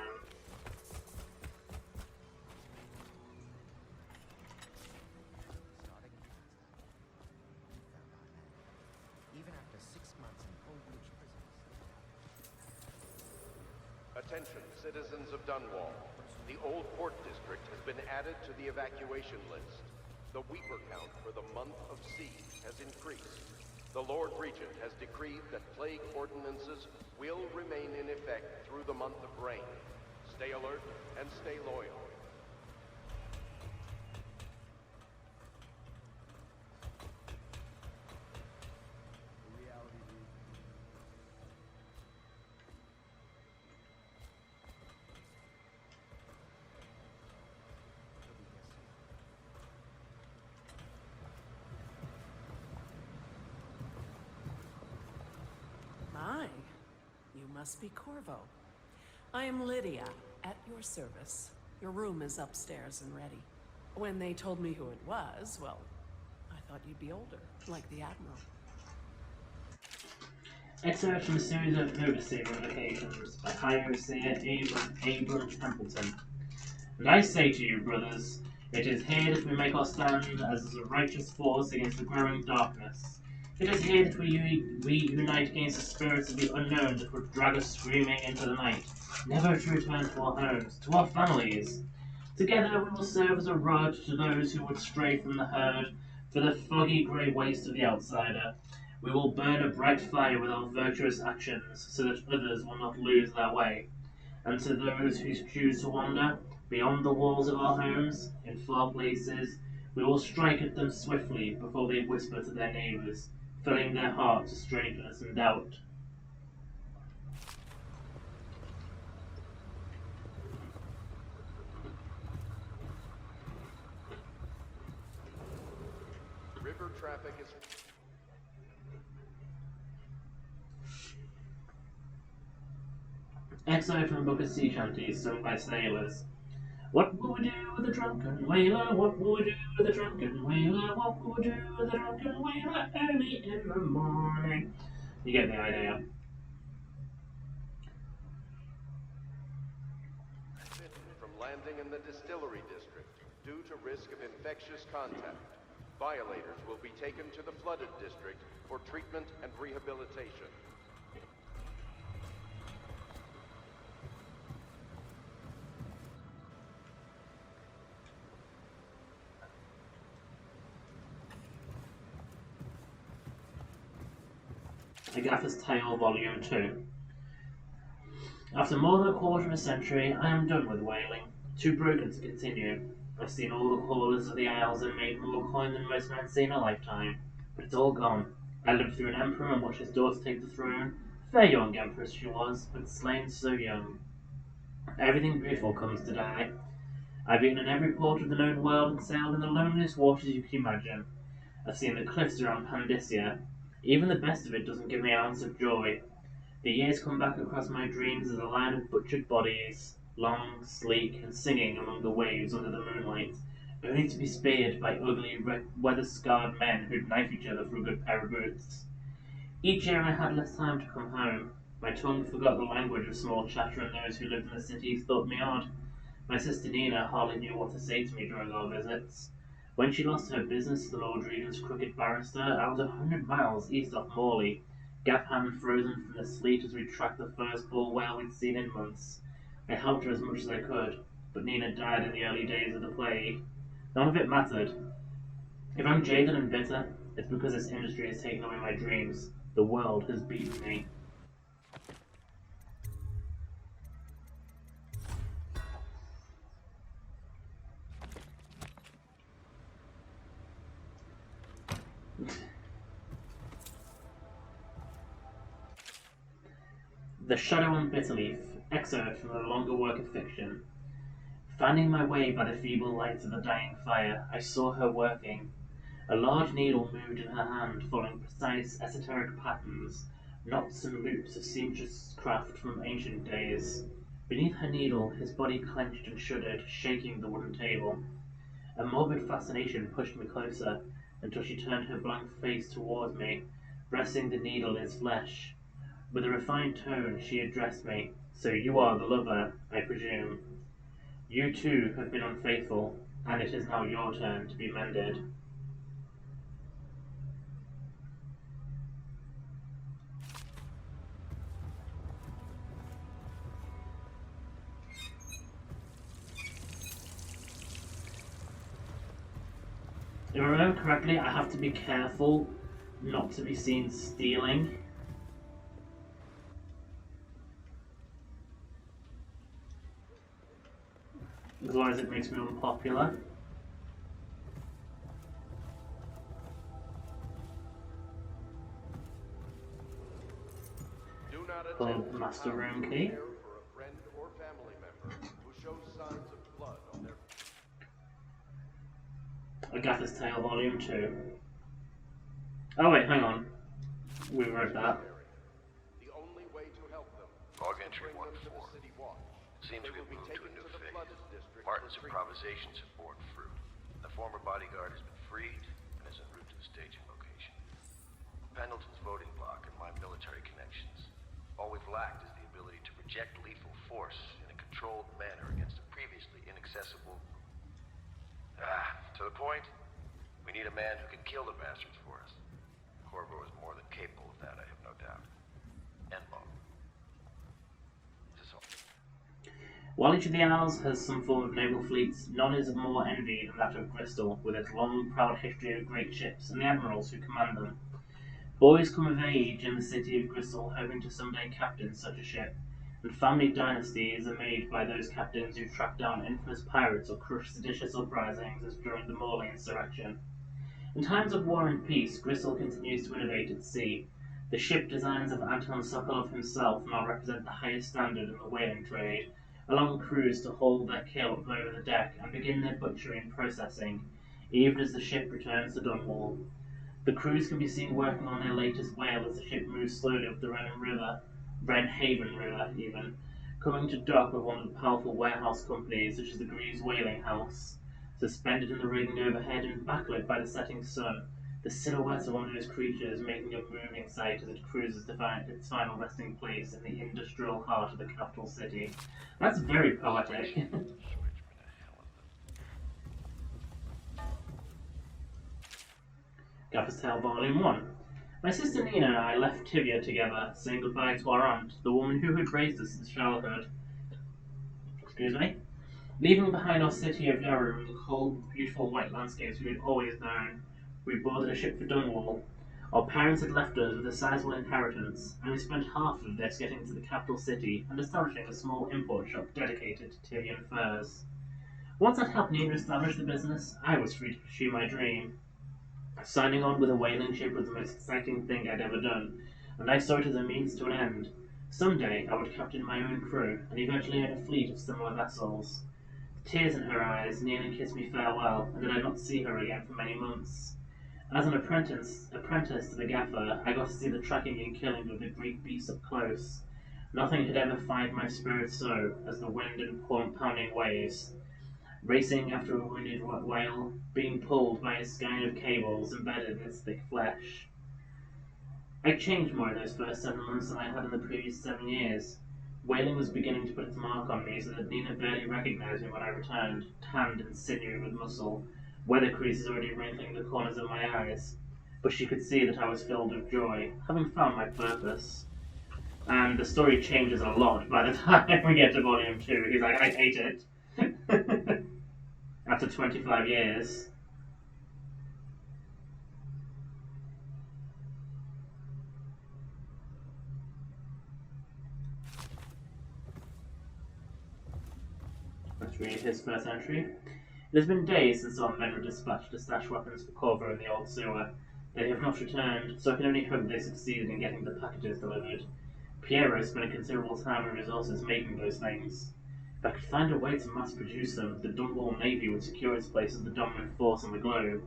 Attention, citizens of Dunwall. The Old Port District has been added to the evacuation list. The Weeper count for the month of siege has increased. The Lord Regent has decreed that plague ordinances will remain in effect through the month of rain. Stay alert and stay loyal. My, you must be Corvo. I am Lydia, at your service. Your room is upstairs and ready. When they told me who it was, well, I thought you'd be older, like the Admiral. excerpt from a series of Overseer Revocations by High Overseer Abram Templeton. And I say to you, brothers, it is here that we make our stand as a righteous force against the growing darkness. It is here that we unite against the spirits of the unknown that would drag us screaming into the night, never to return to our homes, to our families. Together we will serve as a rod to those who would stray from the herd, for the foggy grey waste of the outsider. We will burn a bright fire with our virtuous actions, so that others will not lose their way. And to those who choose to wander beyond the walls of our homes, in far places, we will strike at them swiftly before they whisper to their neighbours, filling their hearts with strangeness and doubt. River traffic is... Excerpt from the Book of Sea Shanties sung by sailors. What will we do with a drunken whaler? What will we do with a drunken whaler? What will we do with a drunken whaler early in the morning? You get the idea. from landing in the distillery district due to risk of infectious contact. Violators will be taken to the flooded district for treatment and rehabilitation. Agatha's Tale, Volume 2. After more than a quarter of a century, I am done with whaling, too broken to continue. I've seen all the corners of the Isles and made more coin than most men see in a lifetime, but it's all gone. I lived through an emperor and watched his daughter take the throne. Fair young empress she was, but slain so young. Everything beautiful comes to die. I've been in every port of the known world and sailed in the loneliest waters you can imagine. I've seen the cliffs around Pandysia. Even the best of it doesn't give me an ounce of joy. The years come back across my dreams as a line of butchered bodies, long, sleek, and singing among the waves under the moonlight, only to be speared by ugly, weather-scarred men who'd knife each other for a good pair of boots. Each year I had less time to come home. My tongue forgot the language of small chatter, and those who lived in the cities thought me odd. My sister Nina hardly knew what to say to me during our visits. When she lost her business to the Lord Regent's crooked barrister, I was 100 miles east of Morley, gaff hand frozen from the sleet as we tracked the first bull whale we'd seen in months. I helped her as much as I could, but Nina died in the early days of the plague. None of it mattered. If I'm jaded and bitter, it's because this industry has taken away my dreams. The world has beaten me. The Shadow on Bitterleaf, excerpt from a longer work of fiction. Fanning my way by the feeble light of the dying fire, I saw her working. A large needle moved in her hand, following precise, esoteric patterns, knots and loops of seamstress craft from ancient days. Beneath her needle, his body clenched and shuddered, shaking the wooden table. A morbid fascination pushed me closer, until she turned her blank face towards me, pressing the needle in his flesh. With a refined tone, she addressed me. So you are the lover, I presume. You too have been unfaithful, and it is now your turn to be mended. If I remember correctly, I have to be careful not to be seen stealing. Otherwise it makes me unpopular. Do not Called the Master Room Key. for a friend or family member who shows signs of blood on their Agatha's Tale, Volume 2. Oh wait, hang on. We read that. The only way to help them Log is to entry bring them to 1-4. the city watch. Seems They we've will be moved to taken a new to the phase. flooded district Martin's for treatment. improvisations have borne fruit. The former bodyguard has been freed and is en route to the staging location. Pendleton's voting block and my military connections. All we've lacked is the ability to project lethal force in a controlled manner against a previously inaccessible... to the point, we need a man who can kill the bastards for us. Corvo is more than capable of that, I have no doubt. And Mom. This is all. While each of the Isles has some form of naval fleets, none is of more envy than that of Bristol, with its long, proud history of great ships and the admirals who command them. Boys come of age in the city of Bristol hoping to someday captain such a ship, and family dynasties are made by those captains who track down infamous pirates or crush seditious uprisings as during the Morley insurrection. In times of war and peace, Bristol continues to innovate at sea. The ship designs of Anton Sokolov himself now represent the highest standard in the whaling trade, allowing crews to hold their kill up over the deck and begin their butchery and processing, even as the ship returns to Dunwall. The crews can be seen working on their latest whale as the ship moves slowly up the Wrenhaven River even, coming to dock with one of the powerful warehouse companies such as the Greaves Whaling House. Suspended in the rigging overhead and backlit by the setting sun, the silhouette of one of those creatures making a moving sight as it cruises to find its final resting place in the industrial heart of the capital city. That's very poetic. Gaffer's Tale Volume 1. My sister Nina and I left Tivia together, saying goodbye to our aunt, the woman who had raised us since childhood. Leaving behind our city of Yarrow and the cold, beautiful white landscapes we had always known, we boarded a ship for Dunwall. Our parents had left us with a sizable inheritance, and we spent half of this getting to the capital city and establishing a small import shop dedicated to Tyrian furs. Once I'd helped Nina establish the business, I was free to pursue my dream. Signing on with a whaling ship was the most exciting thing I'd ever done, and I saw it as a means to an end. Someday I would captain my own crew, and eventually own a fleet of similar vessels. Tears in her eyes, Nina kissed me farewell, and then I'd not see her again for many months. As an apprentice to the gaffer, I got to see the tracking and killing of the Greek beasts up close. Nothing had ever fired my spirit so as the wind and pounding waves. Racing after a wounded whale, being pulled by a skein of cables embedded in its thick flesh. I changed more in those first 7 months than I had in the previous 7 years. Whaling was beginning to put its mark on me so that Nina barely recognized me when I returned, tanned and sinewy with muscle, weather creases already wrinkling the corners of my eyes. But she could see that I was filled with joy, having found my purpose. And the story changes a lot by the time we get to Volume 2. He's like, I hate it. After 25 years. Let's read his first entry. It has been days since our men were dispatched to stash weapons for Corvo in the old sewer. They have not returned, so I can only hope they succeeded in getting the packages delivered. Piero spent a considerable time and resources making those things. If I could find a way to mass-produce them, the Dunwall Navy would secure its place as the dominant force on the globe.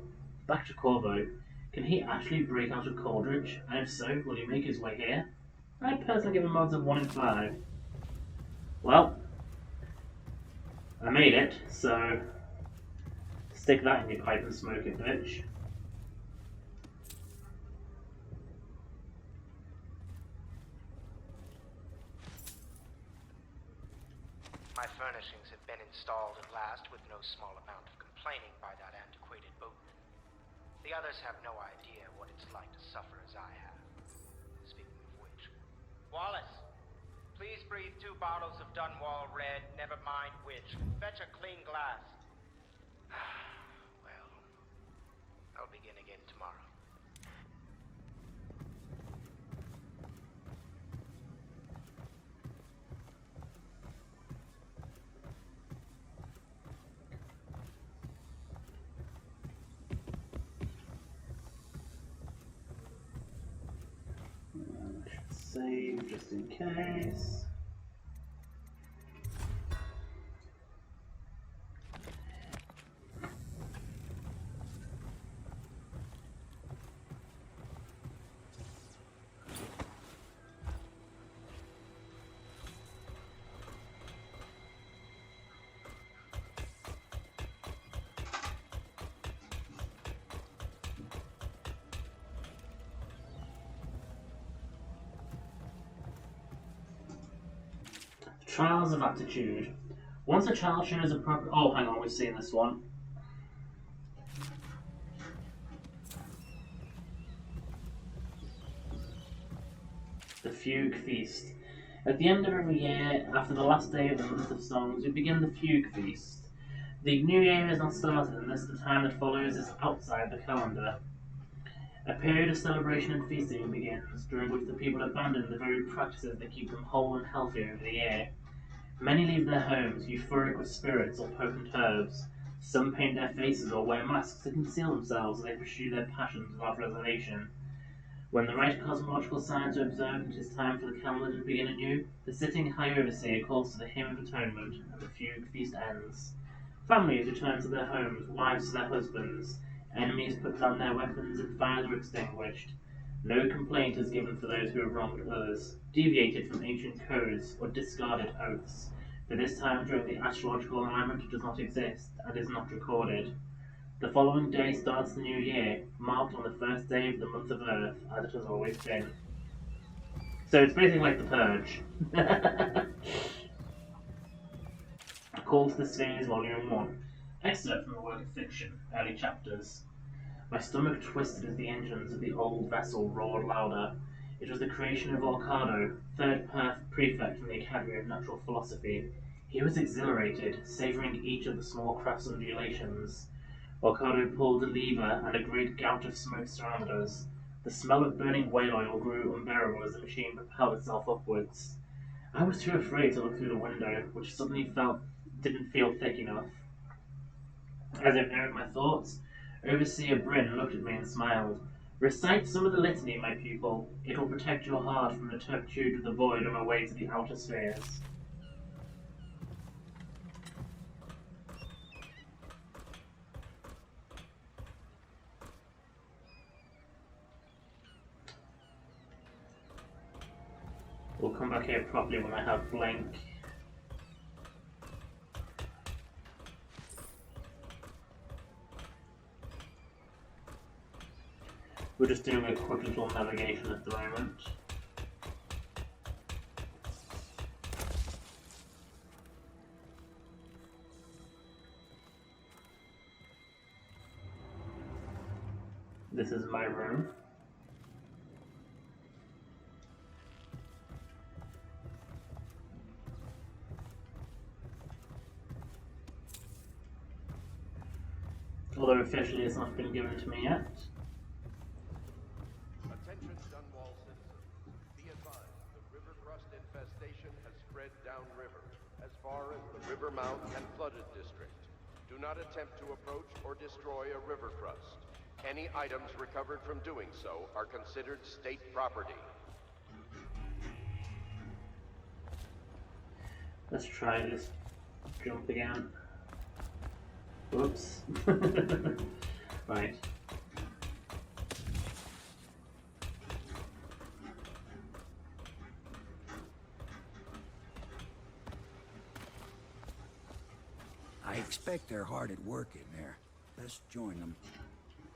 Back to Corvo. Can he actually break out of Coldridge? And if so, will he make his way here? I'd personally give him odds of 1 in 5. Well, I made it, so stick that in your pipe and smoke it, bitch. My furnishings have been installed at last with no small amount of complaining by that antiquated boatman. The others have no idea what it's like to suffer as I have. Speaking of which... Wallace! Please breathe 2 bottles of Dunwall Red, never mind which. Fetch a clean glass. Well, I'll begin again tomorrow. Save just in case. Trials of Aptitude. Once a child shows a proper... Oh, hang on, we've seen this one. The Fugue Feast. At the end of every year, after the last day of the month of songs, we begin the Fugue Feast. The new year is not started, and this the time that follows is outside the calendar. A period of celebration and feasting begins, during which the people abandon the very practices that keep them whole and healthy over the year. Many leave their homes, euphoric with spirits or potent herbs. Some paint their faces or wear masks to conceal themselves as they pursue their passions without reservation. When the right cosmological signs are observed, it is time for the calendar to begin anew. The sitting High Overseer calls to the Hymn of Atonement, and the Fugue Feast ends. Families return to their homes, wives to their husbands. Enemies put down their weapons and fires are extinguished. No complaint is given for those who have wronged others, deviated from ancient codes, or discarded oaths. For this time during the astrological alignment does not exist, and is not recorded. The following day starts the new year, marked on the first day of the month of Earth, as it has always been. So it's basically like the Purge. A Call to the Spheres, Volume 1. Excerpt from the work of fiction, early chapters. My stomach twisted as the engines of the old vessel roared louder. It was the creation of Arkane, third prefect from the Academy of Natural Philosophy. He was exhilarated, savouring each of the small craft's undulations. Arkane pulled a lever, and a great gout of smoke surrounded us. The smell of burning whale oil grew unbearable as the machine propelled itself upwards. I was too afraid to look through the window, which suddenly didn't feel thick enough. As I narrowed my thoughts, Overseer Bryn looked at me and smiled. Recite some of the litany, my pupil. It will protect your heart from the turpitude of the void on our way to the outer spheres. We'll come back here properly when I have blank. We're just doing a quick little navigation at the moment. This is my room. Although officially it's not been given to me yet. Attention Dunwall citizens. Be advised, the river crust infestation has spread downriver, as far as the river mouth and flooded district. Do not attempt to approach or destroy a river crust. Any items recovered from doing so are considered state property. Let's try this jump again. Whoops. Right. I expect they're hard at work in there. Let's join them.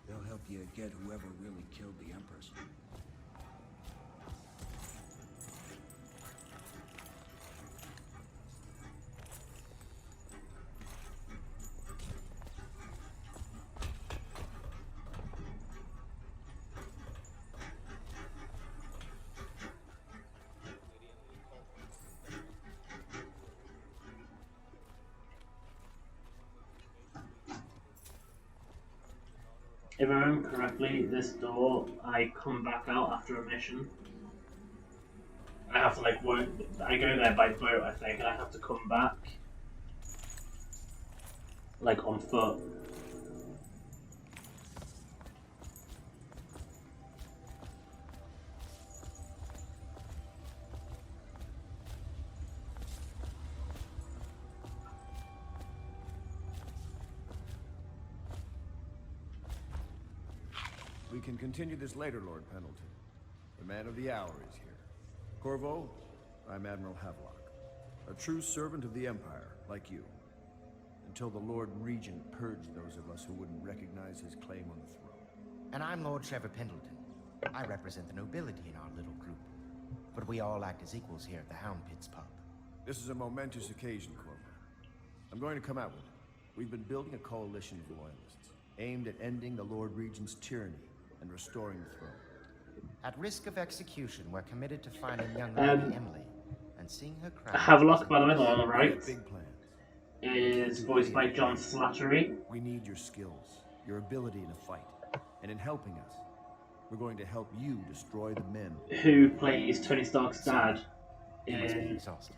They'll help you get whoever really killed the Empress. If I remember correctly, this door, I come back out after a mission. I have to like work, I go there by boat I think, and I have to come back like on foot. We can continue this later, Lord Pendleton. The man of the hour is here. Corvo, I'm Admiral Havelock. A true servant of the Empire, like you. Until the Lord Regent purged those of us who wouldn't recognize his claim on the throne. And I'm Lord Trevor Pendleton. I represent the nobility in our little group. But we all act as equals here at the Hound Pits pub. This is a momentous occasion, Corvo. I'm going to come out with it. We've been building a coalition of loyalists, aimed at ending the Lord Regent's tyranny and restoring the throne. At risk of execution, we're committed to finding young Lady Emily and seeing her crown. Havelock, by the way, the one on the right, Big plans. is voiced by John Slattery. We need your skills, your ability in a fight, and in helping us, we're going to help you destroy the men. Who plays Tony Stark's dad You must be in... exhausted.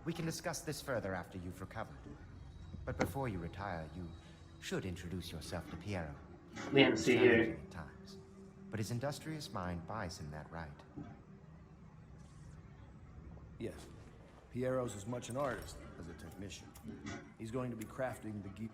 We can discuss this further after you've recovered. But before you retire, you should introduce yourself to Piero. The MCU. At times, but his industrious mind buys him that right. Yes. Piero's as much an artist as a technician. He's going to be crafting the gear.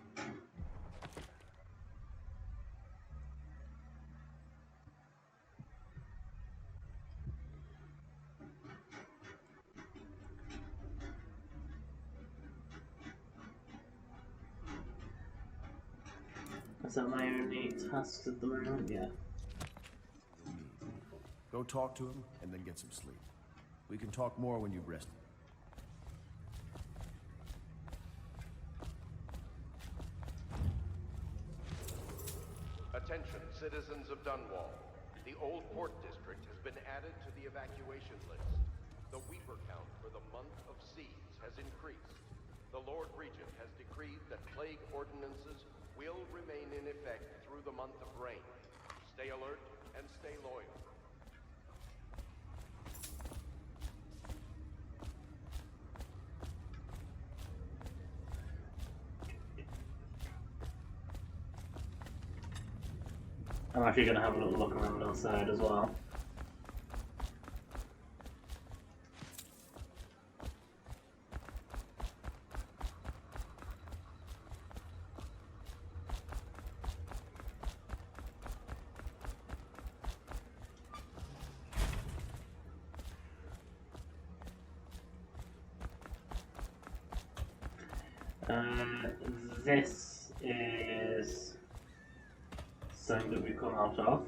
Is that my only tasks at the moment? Yeah. Go talk to him, and then get some sleep. We can talk more when you've rested. Attention, citizens of Dunwall. The Old Port District has been added to the evacuation list. The Weeper count for the month of siege has increased. The Lord Regent has decreed that plague ordinances will remain in effect through the month of rain. Stay alert and stay loyal. I'm actually going to have a little look around outside as well. This is something that we come out of.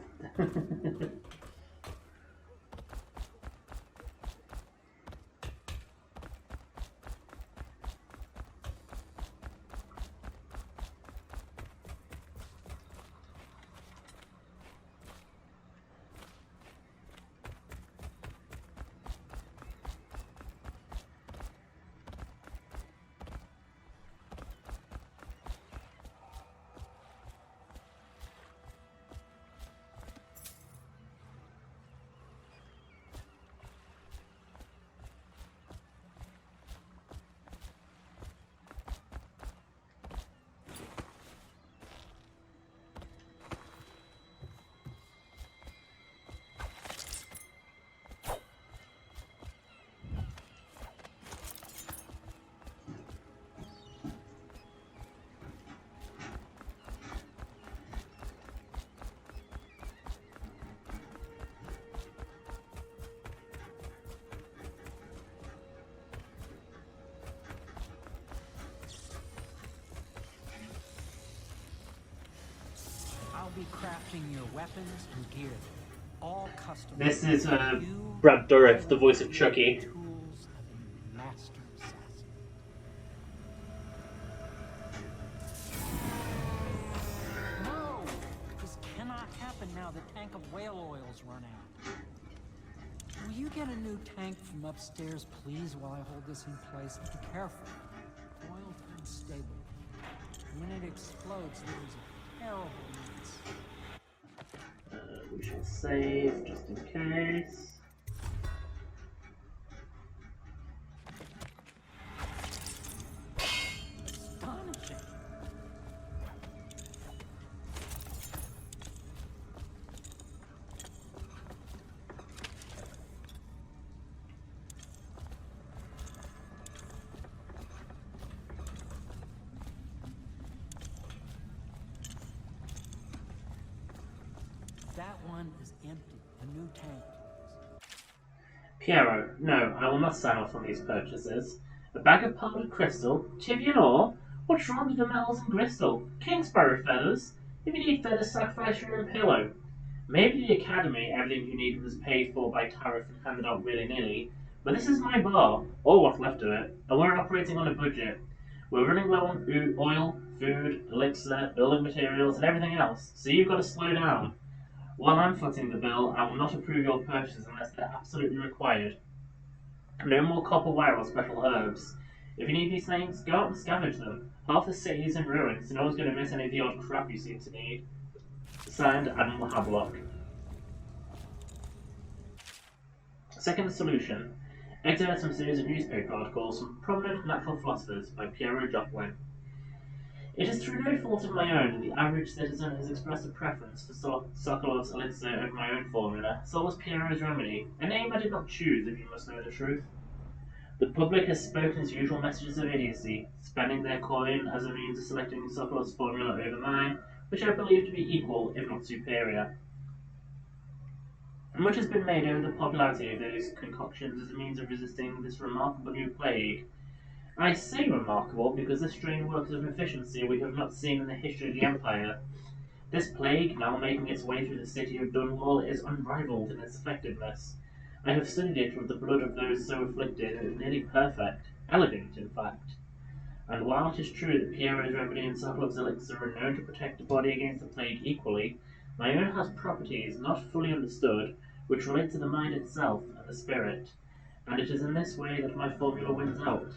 I'll be crafting your weapons and gear. All custom. This is Brad Dourif, the voice of Chucky. Tools of a master assassin. No! This cannot happen now. The tank of whale oil's run out. Will you get a new tank from upstairs, please, while I hold this in place? Be careful. Oil's unstable. When it explodes, there's a terrible mess. We shall save just in case. Astonishing. That one is empty. A new tank. Piero, no, I will not sign off on these purchases. A bag of powdered crystal? Tivian ore? What's wrong with the metals and crystal? Kingsborough feathers? If you need feathers, sacrifice your own pillow. Maybe the academy, everything you need was paid for by tariff and handed out willy-nilly, but this is my bar, or what's left of it, and we're operating on a budget. We're running low on oil, food, elixir, building materials, and everything else, so you've got to slow down. While I'm footing the bill, I will not approve your purchases unless they're absolutely required. No more copper wire or special herbs. If you need these things, go out and scavenge them. Half the city is in ruins, so no one's going to miss any of the odd crap you seem to need. Signed, Admiral Havelock. Second solution. Excerpt from a series of newspaper articles from prominent natural philosophers by Piero Joplin. It is through no fault of my own that the average citizen has expressed a preference for Sokolov's elixir over my own formula, so was Piero's remedy, a name I did not choose if you must know the truth. The public has spoken its usual messages of idiocy, spending their coin as a means of selecting Sokolov's formula over mine, which I believe to be equal, if not superior. Much has been made over the popularity of those concoctions as a means of resisting this remarkable new plague. I say remarkable because this strain works with an efficiency we have not seen in the history of the Empire. This plague, now making its way through the city of Dunwall, is unrivaled in its effectiveness. I have studied it with the blood of those so afflicted, and it is nearly perfect, elegant in fact. And while it is true that Piero's remedy and Sokolov's elixir are known to protect the body against the plague equally, my own has properties not fully understood, which relate to the mind itself and the spirit, and it is in this way that my formula wins out.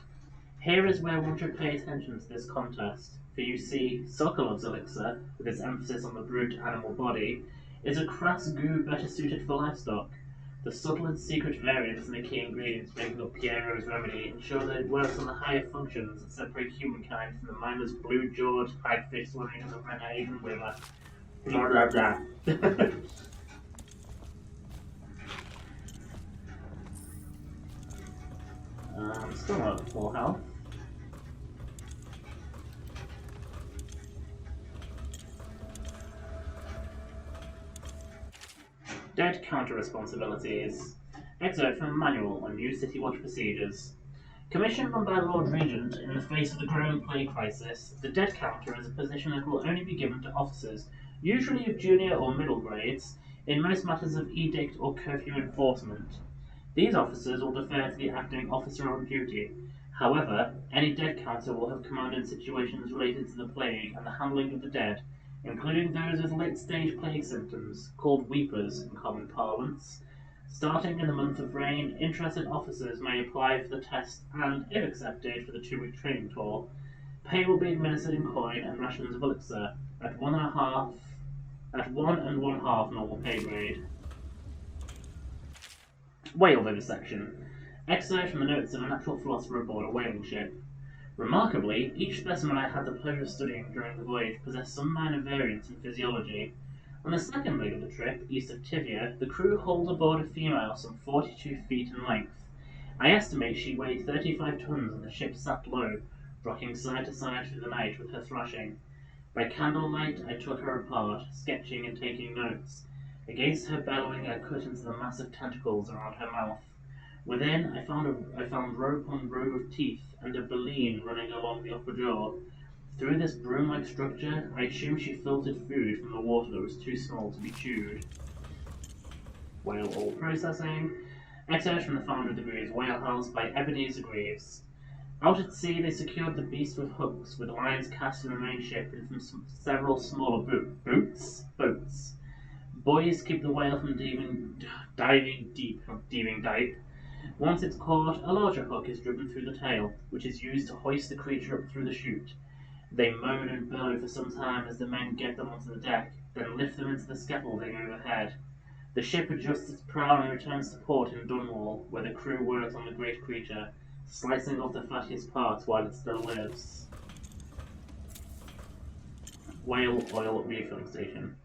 Here is where one should pay attention to this contest, for you see, Sokolov's elixir, with its emphasis on the brute animal body, is a crass goo better suited for livestock. The subtle and secret variants in the key ingredients making up Piero's remedy ensure that it works on the higher functions that separate humankind from the mindless blue-jawed hagfish swimming in the Red Haven River. Blah blah blah. Still not at full health. Dead counter responsibilities. Excerpt from a manual on new City Watch procedures. Commissioned by Lord Regent in the face of the growing plague crisis, the dead counter is a position that will only be given to officers, usually of junior or middle grades, in most matters of edict or curfew enforcement. These officers will defer to the acting officer on duty. However, any dead counter will have command in situations related to the plague and the handling of the dead, including those with late-stage plague symptoms, called weepers in common parlance. Starting in the month of rain, interested officers may apply for the test and, if accepted, for the 2-week training tour. Pay will be administered in coin and rations of elixir at 1 1/2 normal pay grade. Whale vivisection. Excerpt from the notes of a natural philosopher aboard a whaling ship. Remarkably, each specimen I had the pleasure of studying during the voyage possessed some minor variance in physiology. On the second leg of the trip, east of Tivia, the crew hauled aboard a female some 42 feet in length. I estimate she weighed 35 tons and the ship sat low, rocking side to side through the night with her thrashing. By candlelight, I took her apart, sketching and taking notes. Against her bellowing, I cut into the massive tentacles around her mouth. Within, I found row upon row of teeth and a baleen running along the upper jaw. Through this broom-like structure, I assumed she filtered food from the water that was too small to be chewed. Whale oil processing. Excerpt from the Founder of the Greaves Whale House by Ebenezer Greaves. Out at sea, they secured the beast with hooks, with lines cast in the main ship and from several smaller boats. Buoys keep the whale from diving deep. Once it's caught, a larger hook is driven through the tail, which is used to hoist the creature up through the chute. They moan and bellow for some time as the men get them onto the deck, then lift them into the scaffolding overhead. The ship adjusts its prow and returns to port in Dunwall, where the crew works on the great creature, slicing off the fattiest parts while it still lives. Whale oil refilling station.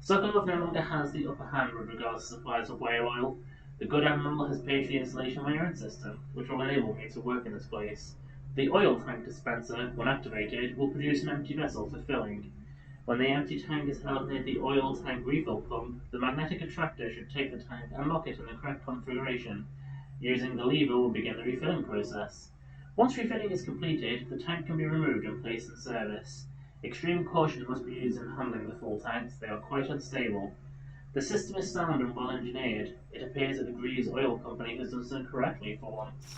Sokolov no longer has the upper hand with regards to supplies of whale oil. The good Admiral has paid for the installation of my own system, which will enable me to work in this place. The oil tank dispenser, when activated, will produce an empty vessel for filling. When the empty tank is held near the oil tank refill pump, the magnetic attractor should take the tank and lock it in the correct configuration. Using the lever will begin the refilling process. Once refilling is completed, the tank can be removed and placed in service. Extreme caution must be used in handling the full tanks, they are quite unstable. The system is sound and well engineered. It appears that the Greaves Oil Company has done so correctly for once.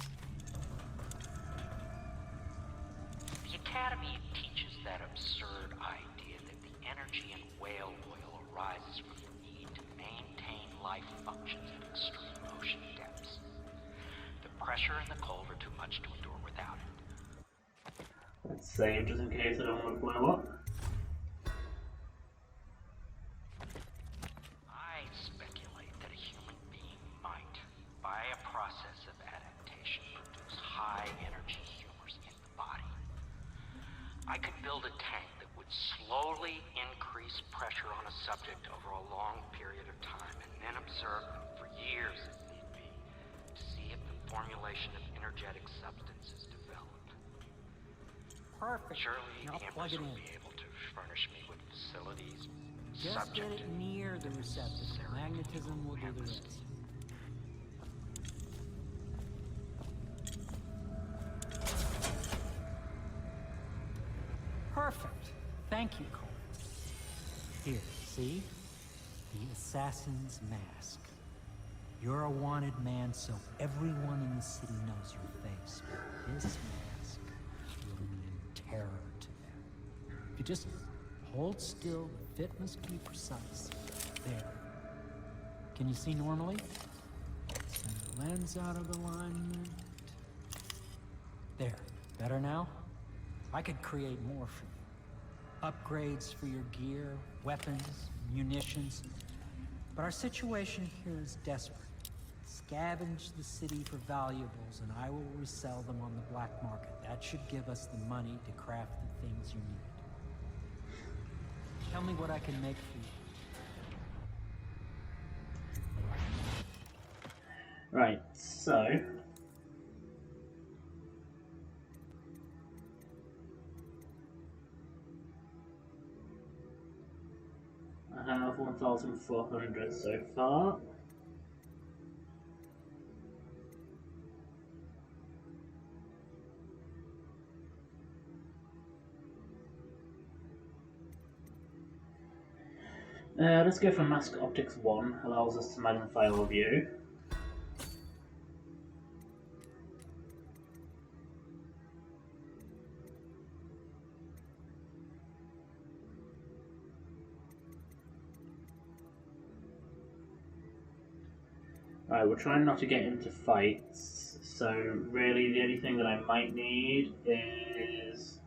The Academy teaches that absurd idea that the energy in whale oil arises from the need to maintain life functions at extreme ocean depths. The pressure and the cold are too much to endure without it. Let's save just in case I don't want to blow up. I speculate that a human being might, by a process of adaptation, produce high energy humors in the body. I could build a tank that would slowly increase pressure on a subject over a long period of time and then observe them for years if need be to see if the formulation of energetic substance is developed. Perfect. Surely I'll the plug Empress it will in. be able to furnish me with facilities Just subject get it near the receptacle. Magnetism will do the rest. Perfect. Thank you, Cole. Here, see? The assassin's mask. You're a wanted man, so everyone in the city knows your face. But this mask will mean terror to them. If you just hold still, the fit must be precise. There. Can you see normally? Send the lens out of alignment. There. Better now? I could create more for you. Upgrades for your gear, weapons, munitions, But our situation here is desperate. Scavenge the city for valuables, and I will resell them on the black market. That should give us the money to craft the things you need. Tell me what I can make for you. Right, so... I have 1,400 so far. Let's go for Mask Optics 1, allows us to magnify our view. Right, we're trying not to get into fights, so really the only thing that I might need is...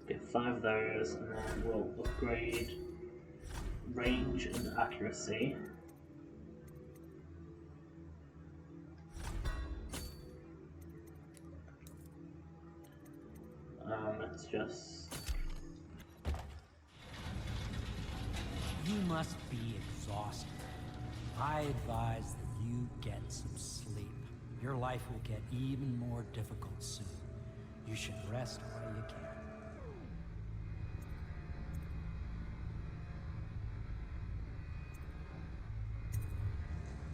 get 5 of those, and then we'll upgrade range and accuracy. Let's just... You must be exhausted. I advise that you get some sleep. Your life will get even more difficult soon. You should rest while you can.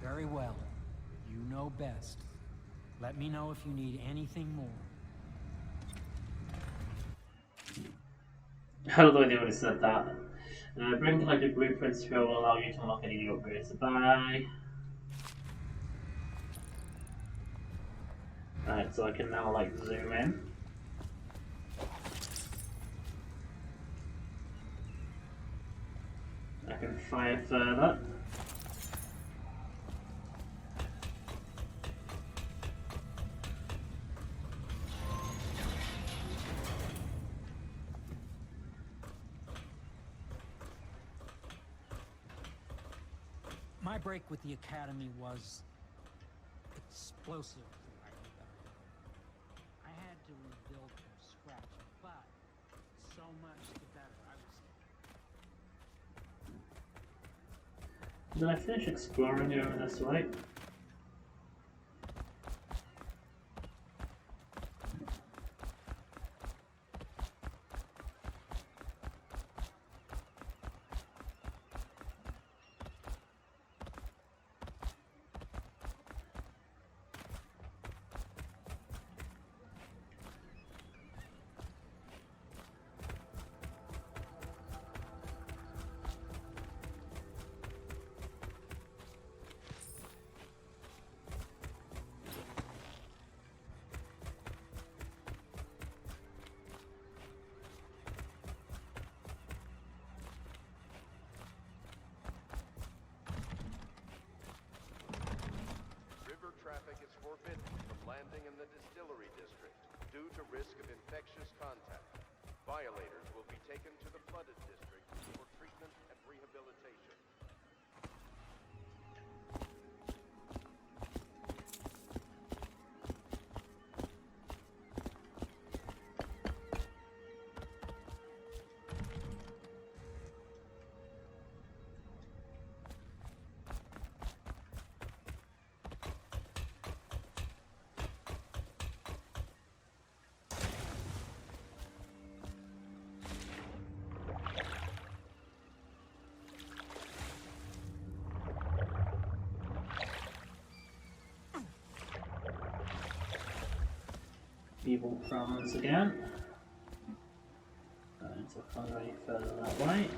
Very well. You know best. Let me know if you need anything more. I don't know if they would have said that. Bring collected blueprints to will allow you to unlock any new upgrades. Bye. Right, so I can now like zoom in. I can fire further. My break with the Academy was explosive. I had to rebuild from scratch, but so much the better. Did I finish exploring over this way? Traffic is forbidden from landing in the distillery district due to risk of infectious contact. Violators will be taken to the flooded district for treatment and rehabilitation. Evil promise again. Going to fire any further that way.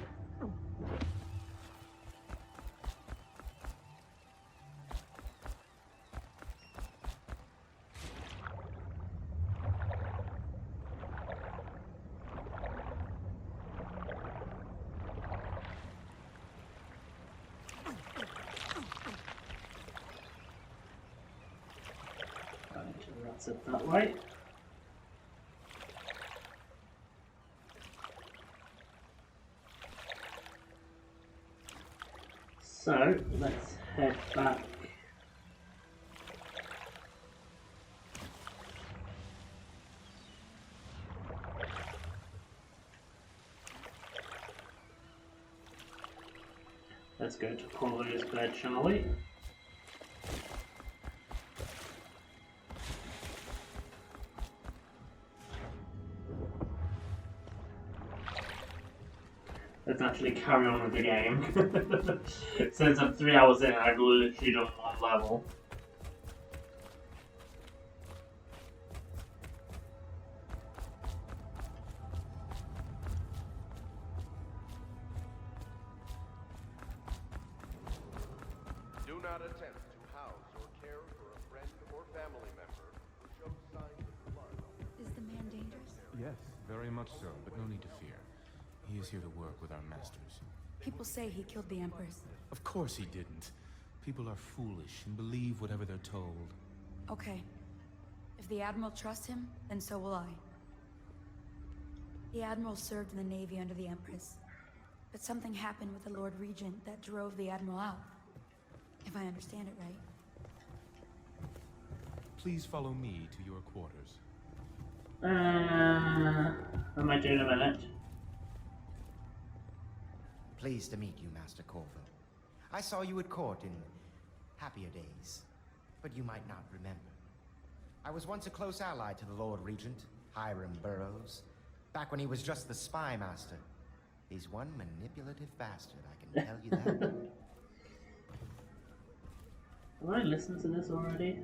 Set that way. So, let's head back. Let's go to Corvo's bed, shall we? Let's actually carry on with the game. Since I'm 3 hours in, I've literally done one level. Do not attempt to house or care for a friend or family member who shows signs of blood. Is the man dangerous? Yes, very much so, but no need to fear. He is here to work with our masters. People say he killed the Empress. Of course he didn't. People are foolish and believe whatever they're told. Okay. If the Admiral trusts him, then so will I. The Admiral served in the Navy under the Empress. But something happened with the Lord Regent that drove the Admiral out. If I understand it right. Please follow me to your quarters. I might do in a minute. Pleased to meet you, Master Corvo. I saw you at court in happier days, but you might not remember. I was once a close ally to the Lord Regent, Hiram Burroughs, back when he was just the spy master. He's one manipulative bastard, I can tell you that. Have I listened to this already?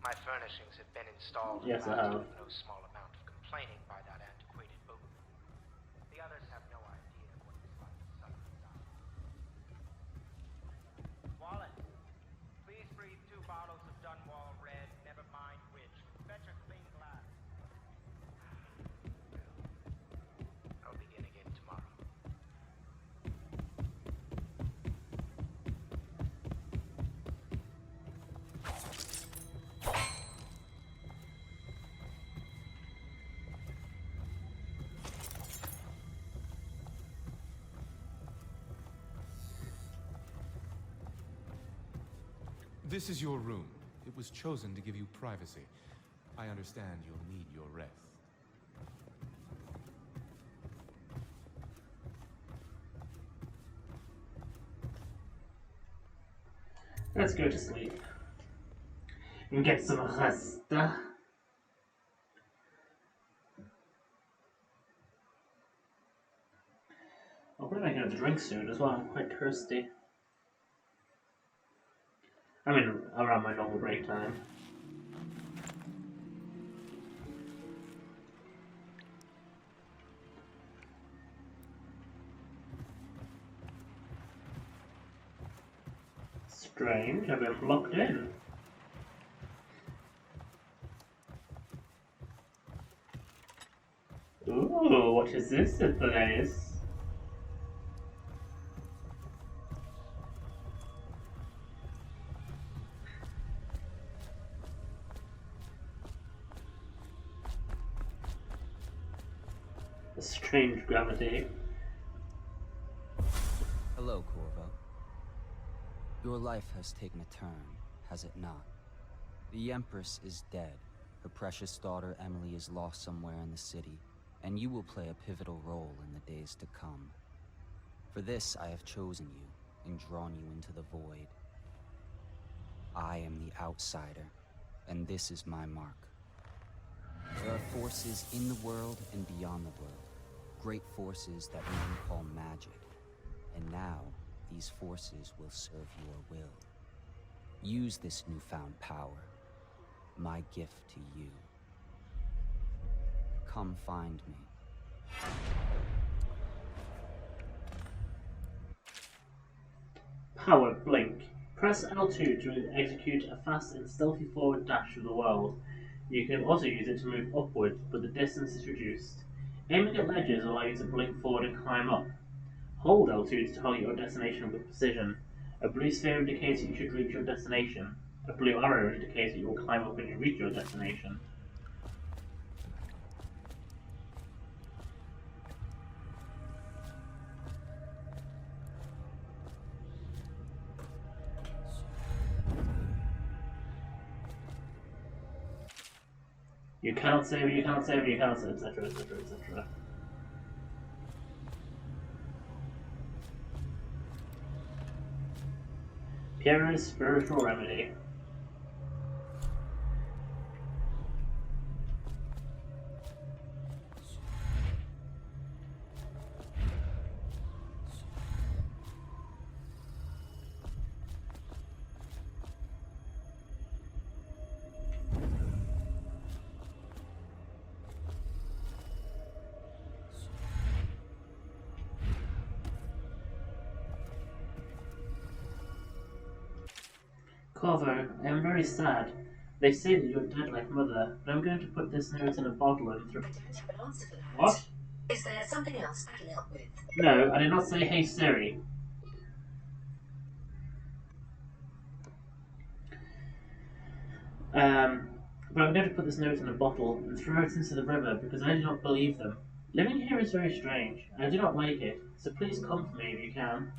My furnishings have been installed Yes, I and have. with no small amount of complaining by that antiquated boatman. The others have no idea what it's like to suffer and die. Wallace, please breathe 2 bottles of Dunwall Red, never mind which. Fetch a clean glass. I'll begin again tomorrow. This is your room. It was chosen to give you privacy. I understand you'll need your rest. Let's go to sleep. And get some rest. I'll probably make another drink soon as well. I'm quite thirsty. I mean, around my normal break time. Strange, I've been blocked in. Ooh, what is this place? A strange gravity. Hello, Corvo. Your life has taken a turn, has it not? The Empress is dead. Her precious daughter Emily is lost somewhere in the city, and you will play a pivotal role in the days to come. For this, I have chosen you and drawn you into the void. I am the outsider, and this is my mark. There are forces in the world and beyond the world. Great forces that men call magic. And now, these forces will serve your will. Use this newfound power. My gift to you. Come find me. Power Blink. Press L2 to execute a fast and stealthy forward dash through the world. You can also use it to move upward, but the distance is reduced. Aiming at ledges will allow you to blink forward and climb up. Hold L2 to target your destination with precision. A blue sphere indicates you should reach your destination. A blue arrow indicates that you will climb up when you reach your destination. You cannot save, you cannot save, you cannot save, etc, etc, etc. Pierre's spiritual remedy. Corvo, I am very sad. They say that you're dead like Mother, but I'm going to put this note in a bottle and throw... What? Is there something else I can help with? No, I did not say hey Siri. But I'm going to put this note in a bottle and throw it into the river because I do not believe them. Living here is very strange, and I do not like it, so please come for me if you can.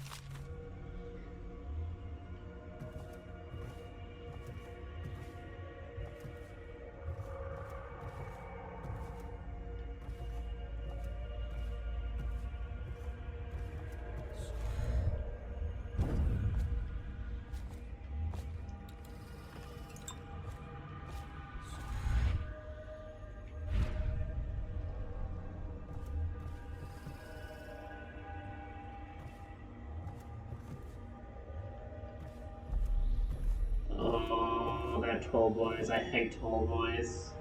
Oh, they're tall boys. I hate tall boys.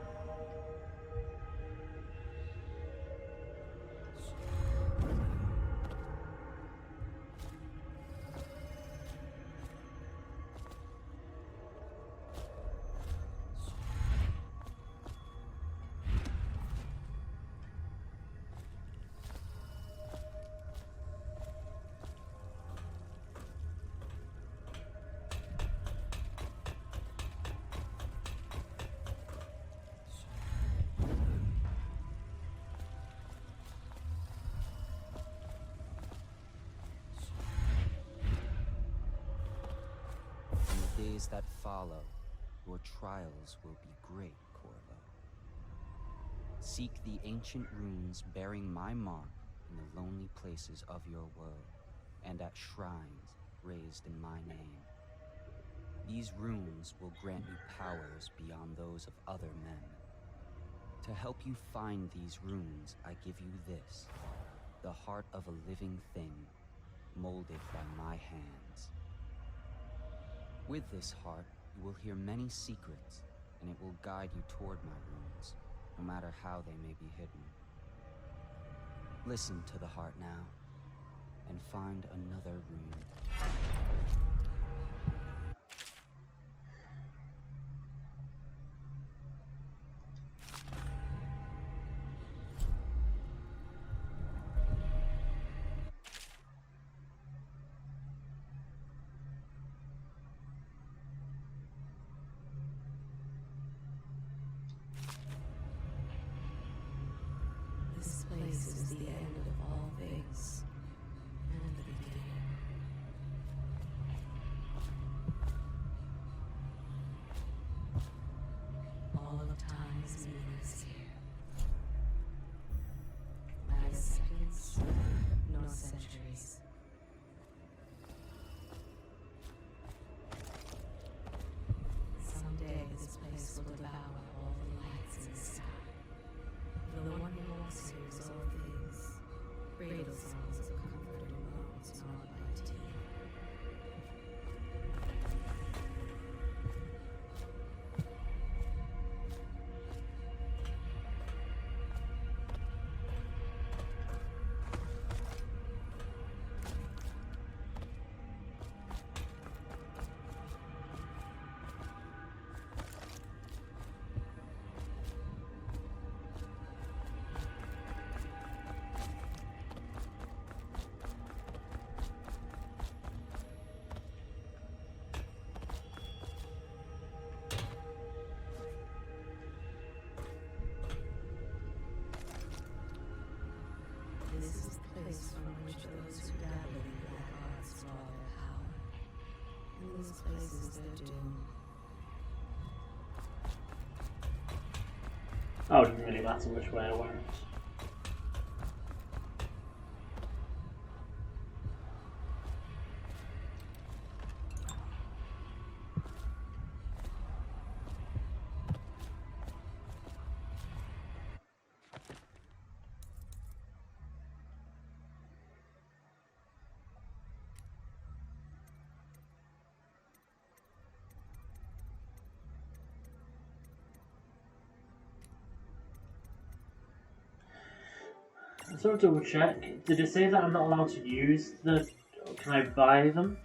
In the days that follow, your trials will be great, Corvo. Seek the ancient runes bearing my mark in the lonely places of your world, and at shrines raised in my name. These runes will grant you powers beyond those of other men. To help you find these runes, I give you this, the heart of a living thing, molded by my hands. With this heart, you will hear many secrets, and it will guide you toward my runes, no matter how they may be hidden. Listen to the heart now, and find another rune. This place is the end of all things, and the beginning. All of time is meaningless here. Neither seconds, nor centuries. Someday this place will devour all the lights in the sky. The one who walks here is all things, cradles songs This is the place from which those who dabble in black arts draw their power. And this place is their doom. Oh, it didn't really matter which way I went. I sort of double check. Did it say that I'm not allowed to use the... Can I buy them?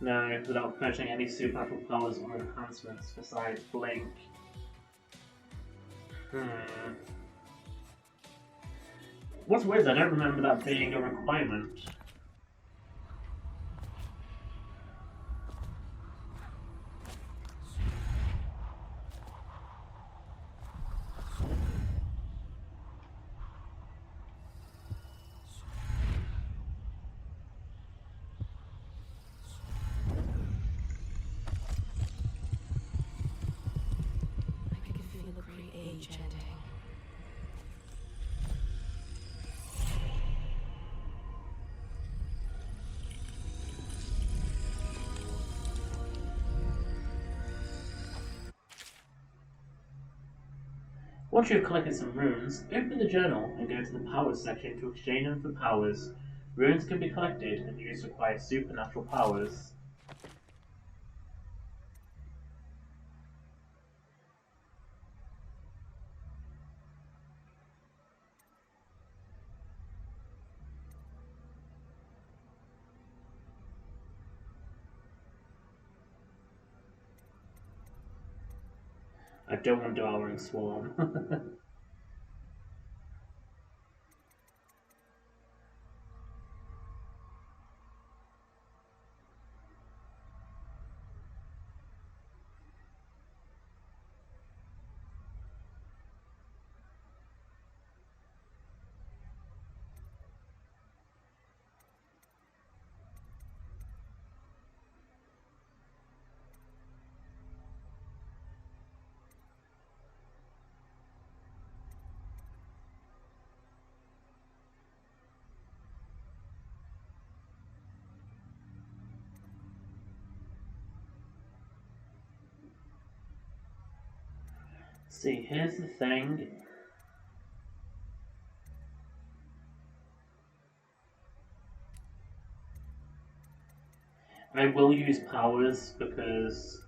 No, without purchasing any supernatural powers or enhancements besides Blink. What's weird is I don't remember that being a requirement. Once you've collected some runes, open the journal and go to the powers section to exchange them for powers. Runes can be collected and used to acquire supernatural powers. I don't want Devouring Swarm. See, here's the thing. I will use powers because...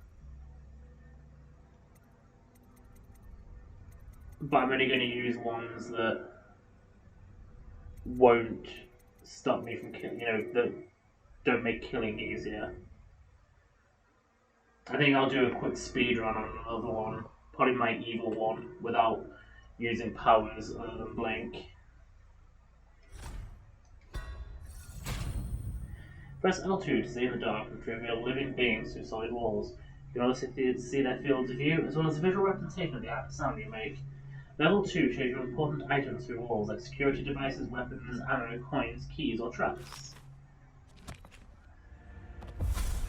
But I'm only going to use ones that won't stop me from killing, that don't make killing easier. I think I'll do a quick speed run on another one. Probably my evil one, without using powers other than Blink. Press L2 to see in the dark and to reveal living beings through solid walls. You can also see their fields of view, as well as a visual representation of the act of sound you make. Level 2 shows you important items through walls, like security devices, weapons, ammo, coins, keys, or traps.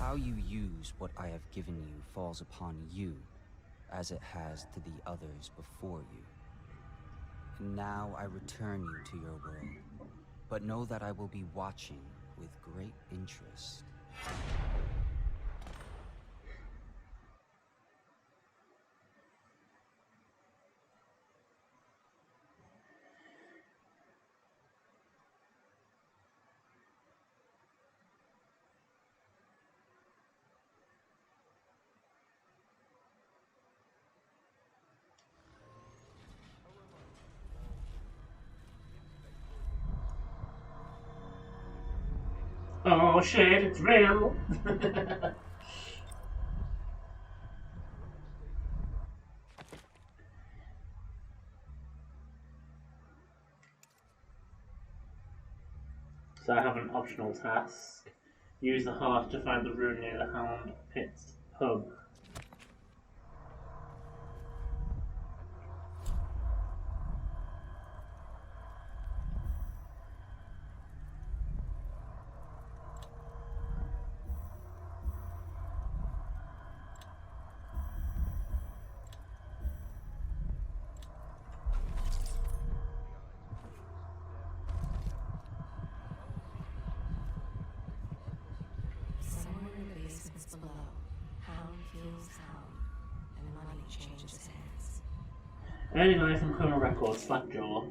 How you use what I have given you falls upon you, as it has to the others before you. And now I return you to your world, but know that I will be watching with great interest. Oh shit, it's real! So I have an optional task. Use the heart to find the rune near the Hound Pit's pub. Early guy from Criminal Records, Slackjaw.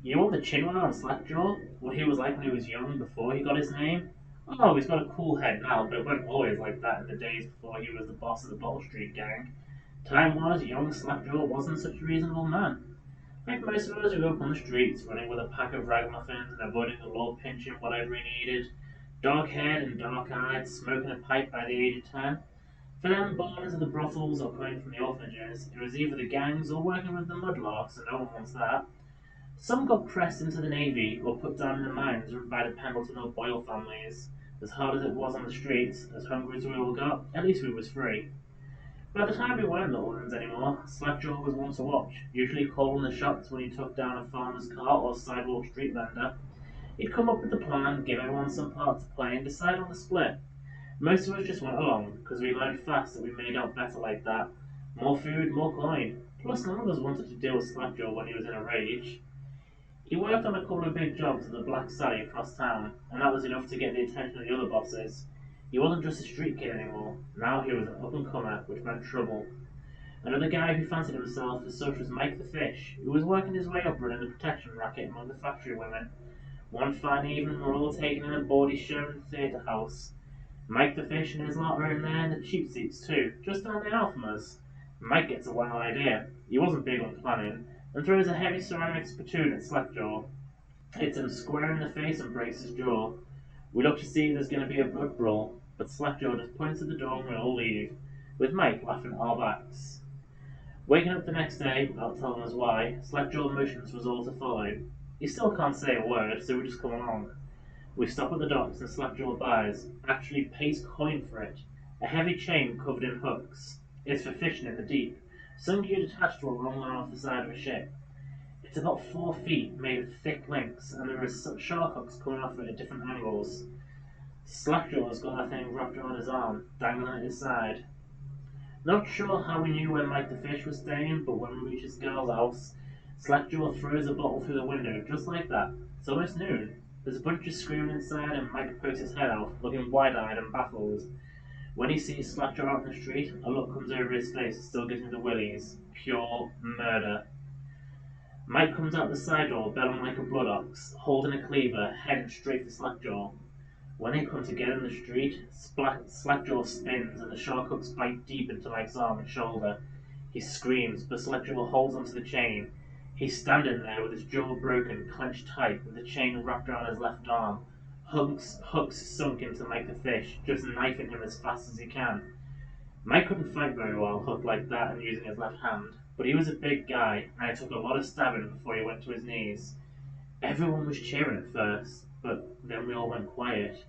You know what the chin went on Slackjaw? What he was like when he was young before he got his name? Oh, he's got a cool head now, but it wasn't always like that in the days before he was the boss of the Bottle Street gang. Time was, young Slackjaw wasn't such a reasonable man. Like most of us who grew up on the streets, running with a pack of ragamuffins and avoiding the law pinching whatever he needed, dark-haired and dark-eyed, smoking a pipe by the age of 10. For them born into the brothels or coming from the orphanages, it was either the gangs or working with the mudlarks, and no one wants that. Some got pressed into the Navy or put down in the mines run by the Pendleton or Boyle families. As hard as it was on the streets, as hungry as we all got, at least we was free. By the time we weren't little ones anymore, Slackjaw was one to watch, usually calling the shots when he took down a farmer's cart or sidewalk street vendor. He'd come up with the plan, give everyone some part to play, and decide on the split. Most of us just went along, because we learned fast that we made out better like that. More food, more coin. Plus, none of us wanted to deal with Slackjaw when he was in a rage. He worked on a couple of big jobs at the Black Sally across town, and that was enough to get the attention of the other bosses. He wasn't just a street kid anymore. Now he was an up-and-comer, which meant trouble. Another guy who fancied himself as such was Mike the Fish, who was working his way up running the protection racket among the factory women. One fine evening, we're all taking in a bawdy show in the theatre house. Mike the Fish and his lot are in there in the cheap seats too, just down the aisle from us. Mike gets a wild idea. He wasn't big on planning, and throws a heavy ceramic spittoon at Slackjaw. Hits him square in the face and breaks his jaw. We look to see if there's going to be a blood brawl, but Slackjaw just points at the door and we all leave, with Mike laughing at our backs. Waking up the next day, without telling us why, Slackjaw motions for us all to follow. He still can't say a word, so we just come along. We stop at the docks and Slackjaw buys, actually pays coin for it, a heavy chain covered in hooks. It's for fishing in the deep, some geared attached to a long line off the side of a ship. It's about 4 feet, made of thick links, and there is shark hooks coming off it at different angles. Slackjaw's got that thing wrapped around his arm, dangling at his side. Not sure how we knew where Mike the Fish was staying, but when we reach his girl's house, Slackjaw throws a bottle through the window, just like that. It's almost noon. There's a bunch of screaming inside, and Mike pokes his head out, looking wide-eyed and baffled. When he sees Slackjaw out in the street, a look comes over his face and still gives me the willies. Pure murder. Mike comes out the side door, bellowing like a blood ox, holding a cleaver, heading straight for Slackjaw. When they come together in the street, Slackjaw spins and the shark hooks bite deep into Mike's arm and shoulder. He screams, but Slackjaw holds onto the chain. He's standing there with his jaw broken, clenched tight, with the chain wrapped around his left arm. Hooks sunk into Mike the Fish, just knifing him as fast as he can. Mike couldn't fight very well, hooked like that and using his left hand, but he was a big guy, and it took a lot of stabbing before he went to his knees. Everyone was cheering at first, but then we all went quiet.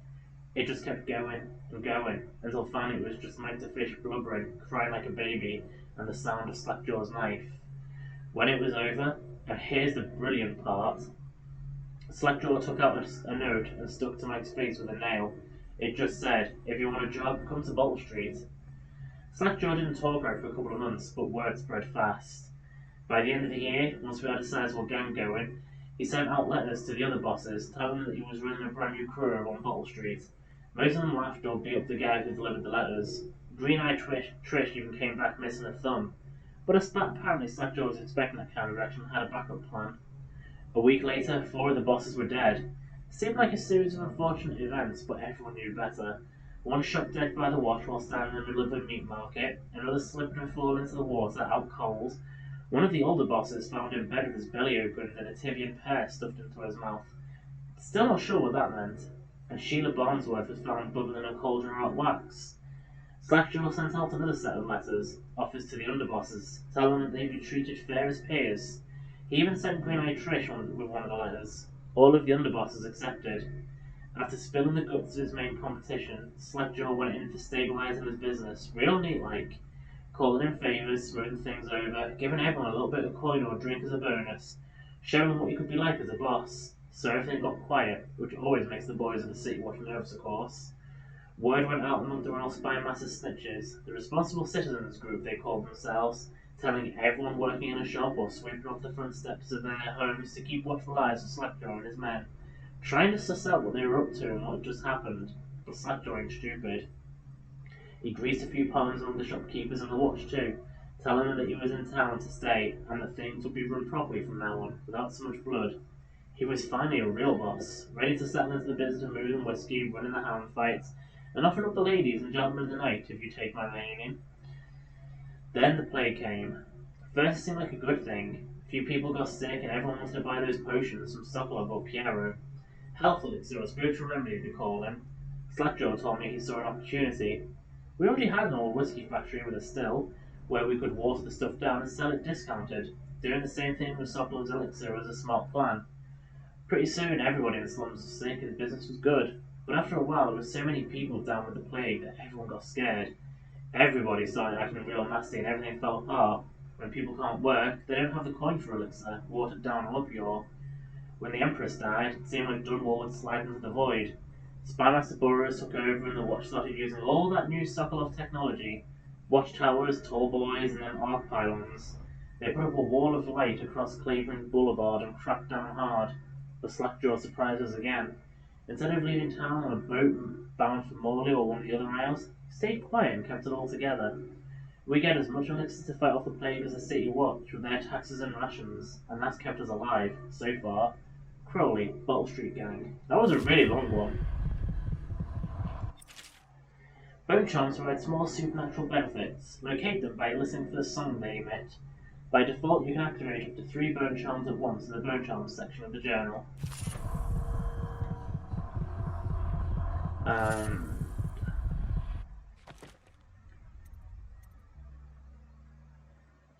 It just kept going and going, until finally it was just Mike the Fish blubbering, crying like a baby, and the sound of Slackjaw's knife. When it was over, and here's the brilliant part, Slackjaw took out a note and stuck to Mike's face with a nail. It just said, "If you want a job, come to Bottle Street." Slackjaw didn't talk right for a couple of months, but word spread fast. By the end of the year, once we had a sizable gang going, he sent out letters to the other bosses, telling them that he was running a brand new crew over on Bottle Street. Most of them laughed or beat up the guy who delivered the letters. Green-eyed Trish even came back missing a thumb. But apparently Slackjaw was expecting that kind of reaction and had a backup plan. A week later, 4 of the bosses were dead. Seemed like a series of unfortunate events, but everyone knew better. One shot dead by the watch while standing in the middle of a meat market, another slipping and falling into the water, out cold. One of the older bosses found in bed with his belly opened and a Tibian pear stuffed into his mouth. Still not sure what that meant. And Sheila Barnsworth was found bubbling in a cauldron of hot wax. Slackjaw sent out another set of letters, offers to the underbosses, telling them that they'd be treated fair as peers. He even sent Green-eyed Trish with one of the letters. All of the underbosses accepted. After spilling the guts of his main competition, Slackjaw went in for stabilising his business, real neat-like, calling in favours, smoothing things over, giving everyone a little bit of coin or drink as a bonus, showing what he could be like as a boss. So everything got quiet, which always makes the boys of the city watch nervous, of course. Word went out among the Royal Spy Master's snitches, the Responsible Citizens group they called themselves, telling everyone working in a shop or sweeping off the front steps of their homes to keep watchful eyes on Slackjaw and his men, trying to suss out what they were up to and what had just happened, but Slackjaw ain't stupid. He greased a few palms among the shopkeepers and the watch too, telling him that he was in town to stay and that things would be run properly from now on, without so much blood. He was finally a real boss, ready to settle into the business of moving whiskey, running the hound fights, and offering up the ladies and gentlemen of the night, if you take my meaning. Then the plague came. First it seemed like a good thing. A few people got sick and everyone wanted to buy those potions from Sokolov or Piero. Health elixir or spiritual remedy they call them. Slackjaw told me he saw an opportunity. We already had an old whiskey factory with a still, where we could water the stuff down and sell it discounted. Doing the same thing with Sokolov's elixir was a smart plan. Pretty soon everybody in the slums was sick and business was good. But after a while there were so many people down with the plague that everyone got scared. Everybody started acting real nasty and everything fell apart. When people can't work, they don't have the coin for elixir, watered down or pure. When the Empress died, it seemed like Dunwall would slide into the void. Spymaster Burrows took over and the watch started using all that new Sokolov technology. Watchtowers, tall boys, and then arc pylons. They put up a wall of light across Cleveland Boulevard and cracked down hard. The Slackjaw surprised us again. Instead of leaving town on a boat bound for Morley or one of the other rails, he stayed quiet and kept it all together. We get as much elixir to fight off the plague as the city watch with their taxes and rations, and that's kept us alive, so far. Crowley, Bottle Street Gang. That was a really long one. Bone charms provide small supernatural benefits. Locate them by listening for the song they emit. By default, you can activate up to 3 bone charms at once in the bone charms section of the journal.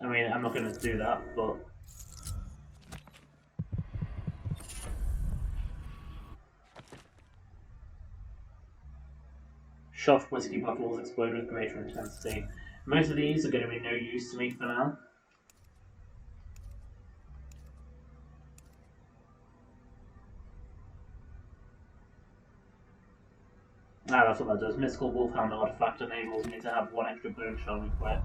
I mean, I'm not going to do that, but... Shot whiskey bottles explode with greater intensity. Most of these are going to be no use to me for now. Ah, that's what that does. Mystical Wolfhound artifact enables me to have 1 extra bone charm equipped.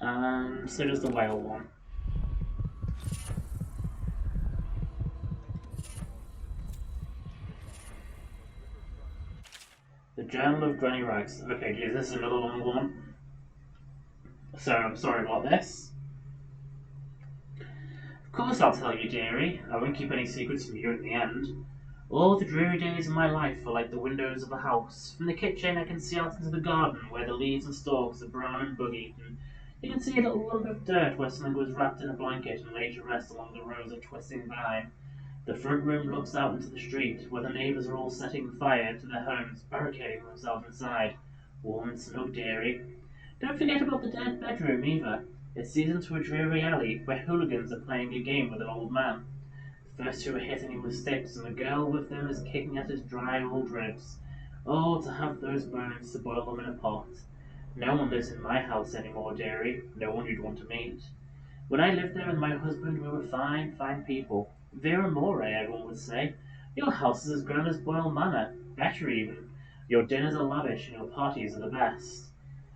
And so does the whale one. The Journal of Granny Rags. Okay, geez, this is another long one. So I'm sorry about this. Of course I'll tell you, dearie. I won't keep any secrets from you at the end. All the dreary days of my life are like the windows of a house. From the kitchen I can see out into the garden where the leaves and stalks are brown and bug-eaten. You can see a little lump of dirt where something was wrapped in a blanket and laid to rest along the rows of twisting vine. The front room looks out into the street, where the neighbours are all setting fire to their homes, barricading themselves inside. Warm and snug, dearie. Don't forget about the dead bedroom, either. It sees into a dreary alley, where hooligans are playing a game with an old man. The first 2 are hitting him with sticks, and the girl with them is kicking at his dry old ribs. Oh, to have those bones, to boil them in a pot. No one lives in my house anymore, dearie. No one you'd want to meet. When I lived there with my husband, we were fine, fine people. Vera more, everyone would say. Your house is as grand as Boyle Manor. Better even. Your dinners are lavish and your parties are the best.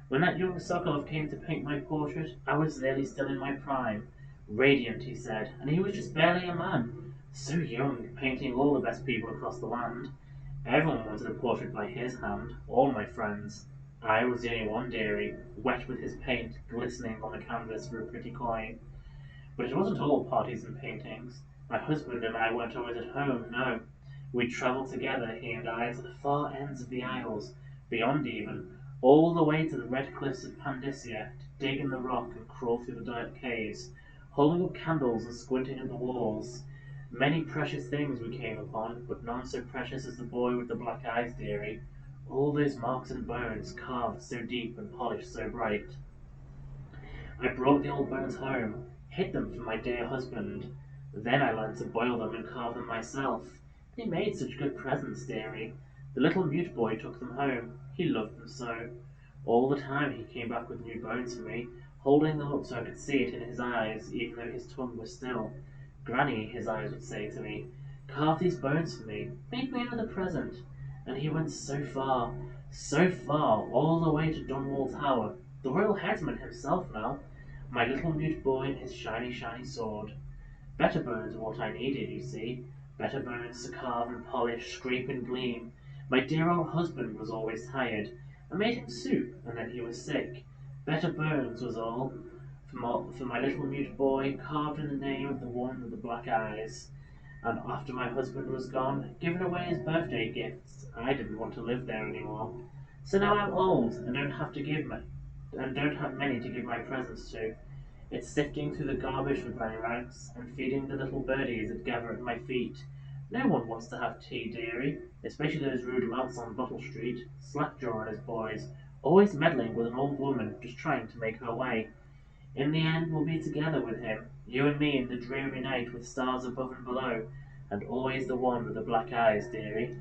When that young Sokolov came to paint my portrait, I was nearly still in my prime. Radiant, he said, and he was just barely a man. So young, painting all the best people across the land. Everyone wanted a portrait by his hand, all my friends. I was the only one, dearie, wet with his paint, glistening on the canvas for a pretty coin. But it wasn't all parties and paintings. My husband and I weren't always at home, no. We'd travel together, he and I, to the far ends of the Isles, beyond even, all the way to the red cliffs of Pandyssia, to dig in the rock and crawl through the dark caves, holding up candles and squinting at the walls. Many precious things we came upon, but none so precious as the boy with the black eyes, dearie. All those marks and bones, carved so deep and polished so bright. I brought the old bones home, hid them from my dear husband. Then I learned to boil them and carve them myself. They made such good presents, dearie. The little mute boy took them home. He loved them so. All the time he came back with new bones for me, holding them up so I could see it in his eyes, even though his tongue was still. Granny, his eyes would say to me, carve these bones for me, make me another present. And he went so far, all the way to Dunwall Tower, the royal headsman himself now, my little mute boy and his shiny, shiny sword. Better bones are what I needed, you see. Better bones to carve and polish, scrape and gleam. My dear old husband was always tired. I made him soup, and then he was sick. Better bones was all. For my little mute boy, carved in the name of the one with the black eyes. And after my husband was gone, given away his birthday gifts, I didn't want to live there anymore. So now I'm old and don't have many to give my presents to. It's sifting through the garbage with my rags and feeding the little birdies that gather at my feet. No one wants to have tea, dearie, especially those rude louts on Bottle Street, Slackjaw and his boys, always meddling with an old woman just trying to make her way. In the end, we'll be together with him, you and me in the dreary night with stars above and below, and always the one with the black eyes, dearie.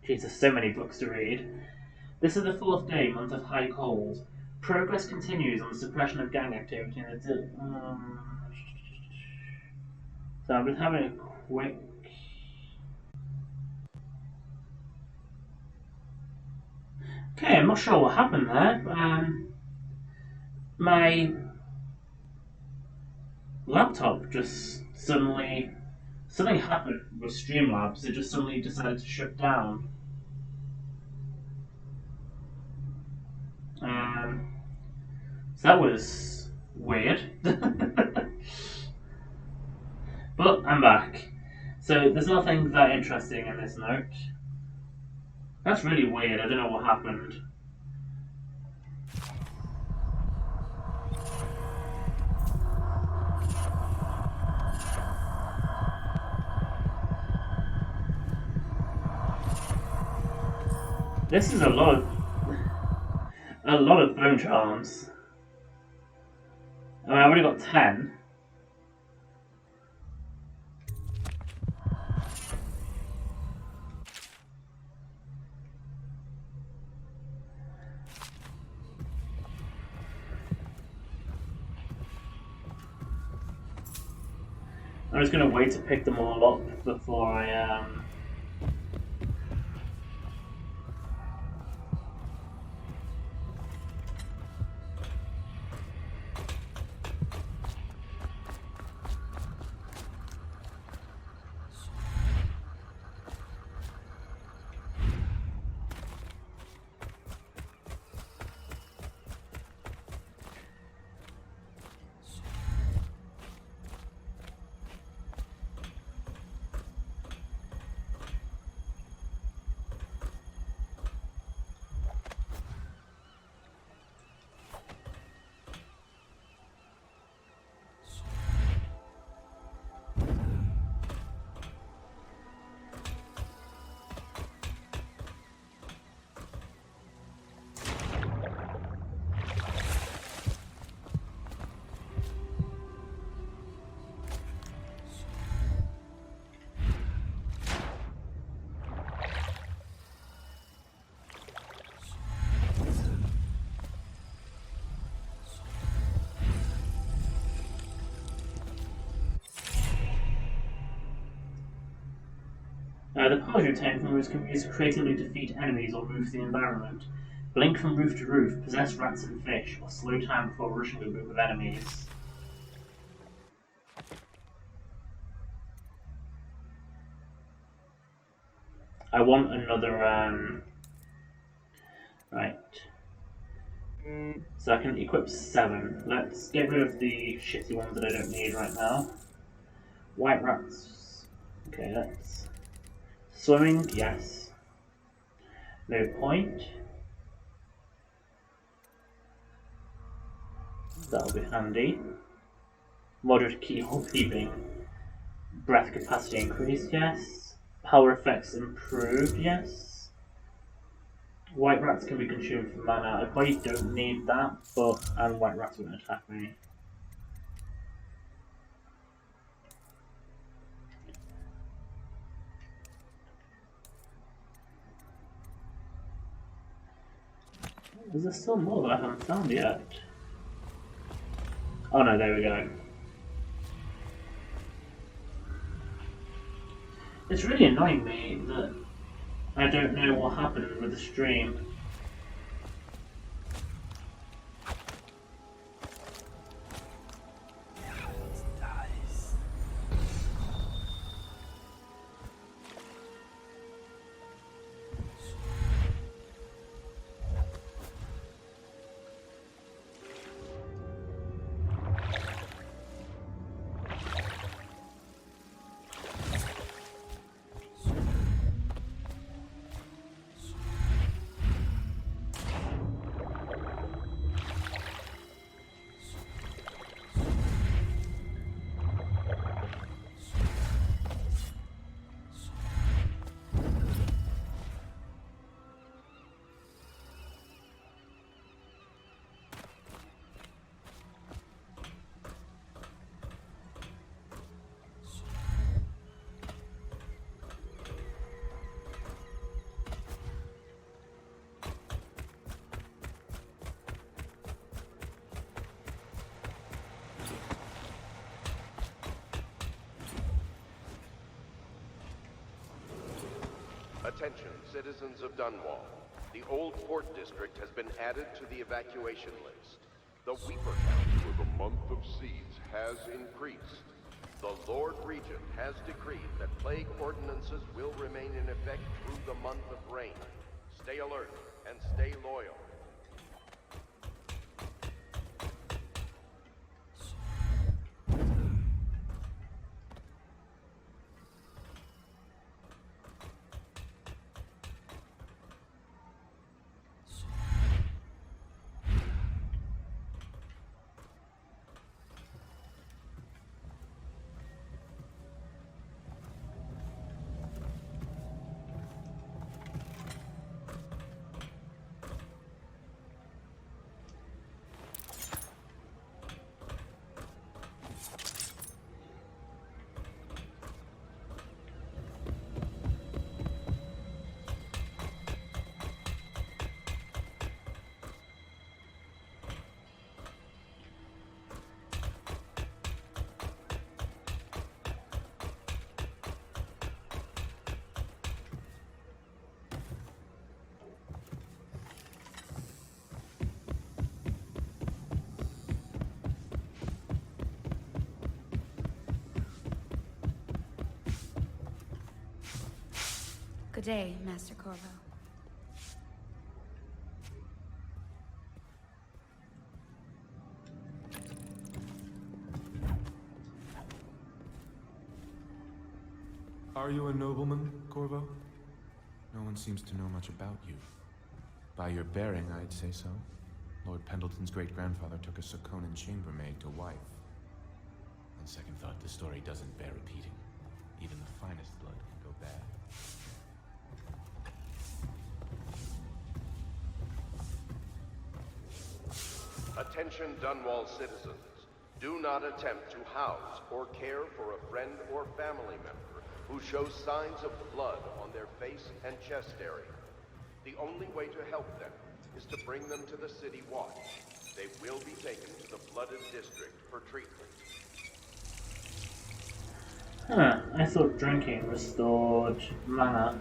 Jesus, so many books to read. This is the 4th day, month of high cold. Progress continues on the suppression of gang activity in the So I'm just having a quick... Okay, I'm not sure what happened there. My laptop just suddenly... Something happened with Streamlabs. It just suddenly decided to shut down. So that was weird. But I'm back. So there's nothing that interesting in this note. That's really weird. I don't know what happened. This is a lot of bone charms. I mean, I've already got 10. I'm just going to wait to pick them all up before I the powers you obtain from roots can be used to creatively defeat enemies or move through the environment. Blink from roof to roof, possess rats and fish, or slow time before rushing a group of enemies. I want another, right. So I can equip 7. Let's get rid of the shitty ones that I don't need right now. White rats. Okay, let's... Swimming, yes. No point. That'll be handy. Moderate keyhole peeping. Breath capacity increased, yes. Power effects improved, yes. White rats can be consumed for mana. I probably don't need that, and white rats won't attack me. Is there still more that I haven't found yet? Oh no, there we go. It's really annoying me that I don't know what happened with the stream. Attention, citizens of Dunwall. The old port district has been added to the evacuation list. The Weeper count for the month of siege has increased. The Lord Regent has decreed that plague ordinances will remain in effect through the month of rain. Stay alert and stay loyal. Good day, Master Corvo. Are you a nobleman, Corvo? No one seems to know much about you. By your bearing, I'd say so. Lord Pendleton's great-grandfather took a Sokonan chambermaid to wife. On second thought, the story doesn't bear repeating. Even the finest blood can go bad. Attention Dunwall citizens. Do not attempt to house or care for a friend or family member who shows signs of blood on their face and chest area. The only way to help them is to bring them to the City Watch. They will be taken to the Flooded District for treatment. Huh, I thought drinking restored mana.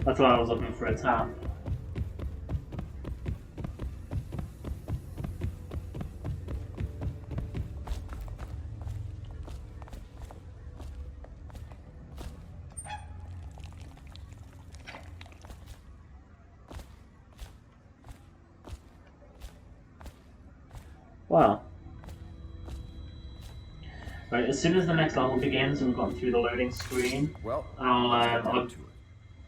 That's why I was looking for a tap. Wow. Right, as soon as the next level begins and we've gone through the loading screen, well, I'll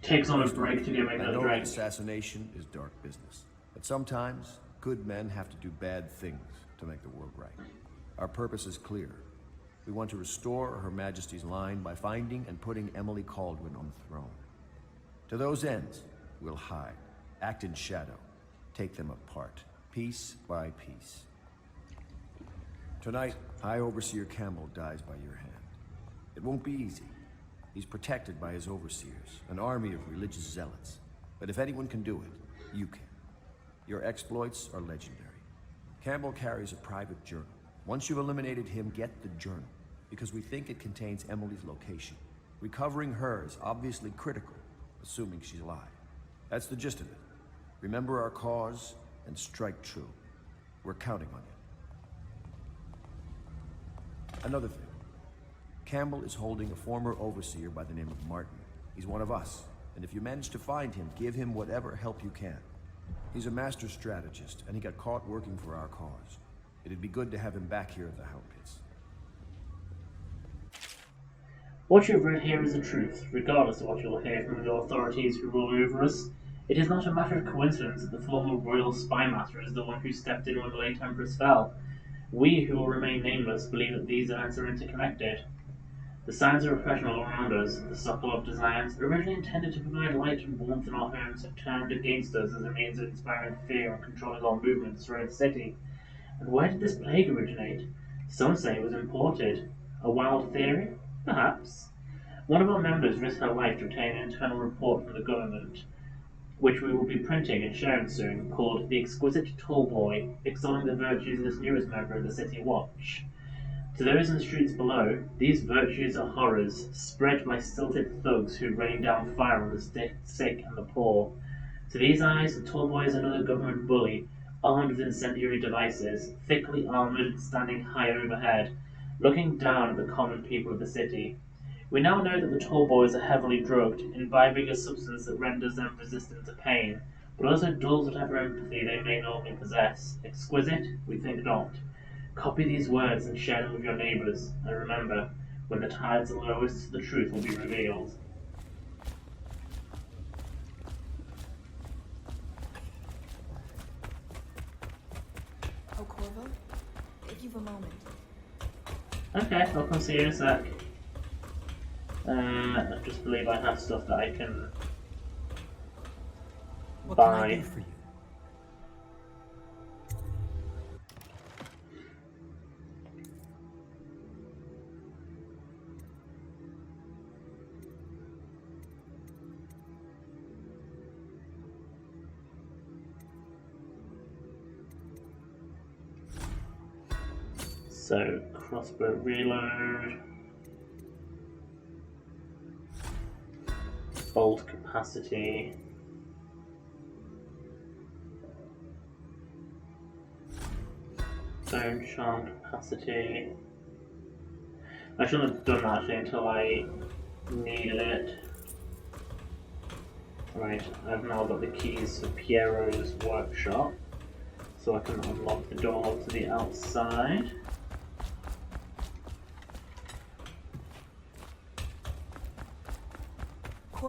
take some break to get my I know drink. assassination is dark business, but sometimes good men have to do bad things to make the world right. Our purpose is clear. We want to restore Her Majesty's line by finding and putting Emily Kaldwin on the throne. To those ends, we'll hide, act in shadow, take them apart, piece by piece. Tonight, High Overseer Campbell dies by your hand. It won't be easy. He's protected by his overseers, an army of religious zealots. But if anyone can do it, you can. Your exploits are legendary. Campbell carries a private journal. Once you've eliminated him, get the journal, because we think it contains Emily's location. Recovering her is obviously critical, assuming she's alive. That's the gist of it. Remember our cause and strike true. We're counting on you. Another thing. Campbell is holding a former overseer by the name of Martin. He's one of us, and if you manage to find him, give him whatever help you can. He's a master strategist, and he got caught working for our cause. It'd be good to have him back here at the Hound Pits. What you've read here is the truth, regardless of what you'll hear from the authorities who rule over us. It is not a matter of coincidence that the former royal spymaster is the one who stepped in when the late Empress fell. We, who will remain nameless, believe that these events are interconnected. The signs of repression all around us, the Sokolov designs, originally intended to provide light and warmth in our homes, have turned against us as a means of inspiring fear and controlling our movements throughout the city. And where did this plague originate? Some say it was imported. A wild theory? Perhaps. One of our members risked her life to obtain an internal report from the government, which we will be printing and sharing soon, called The Exquisite Tallboy, exalting the virtues of this newest member of the City Watch. To those in the streets below, these virtues are horrors, spread by stilted thugs who rain down fire on the sick and the poor. To these eyes, the Tallboy is another government bully, armed with incendiary devices, thickly armoured and standing high overhead, looking down at the common people of the city. We now know that the Tallboys are heavily drugged, imbibing a substance that renders them resistant to pain, but also dulls whatever empathy they may normally possess. Exquisite? We think not. Copy these words and share them with your neighbours, and remember, when the tides are lowest, the truth will be revealed. Oh, Corvo? If you've a moment. Okay, I'll come see you in a sec. I just believe I have stuff that I can What buy. can I do for you? So, crossbow reload, bolt capacity, bone charm capacity. I shouldn't have done that actually until I needed it. Right, I've now got the keys for Piero's workshop, so I can unlock the door to the outside.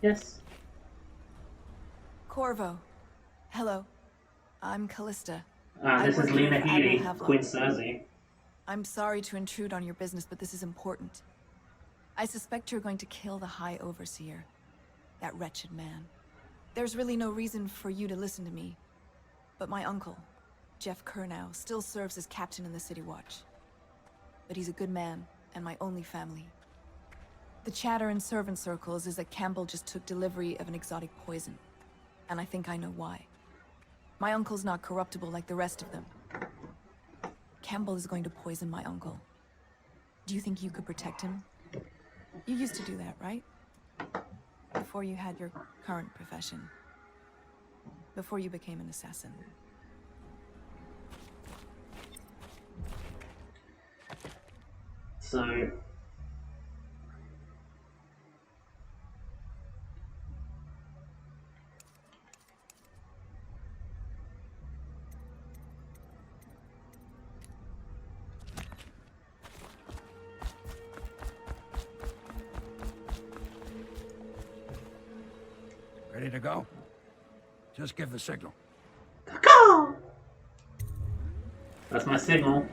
Yes. Corvo. Hello. I'm Callista. This is Lena Headey, Queen Cersei. I'm sorry to intrude on your business, but this is important. I suspect you're going to kill the High Overseer. That wretched man. There's really no reason for you to listen to me. But my uncle, Jeff Kernow, still serves as captain in the City Watch. But he's a good man, and my only family. The chatter in servant circles is that Campbell just took delivery of an exotic poison. And I think I know why. My uncle's not corruptible like the rest of them. Campbell is going to poison my uncle. Do you think you could protect him? You used to do that, right? Before you had your current profession. Before you became an assassin. So... Ready to go? Just give the signal. That's my signal.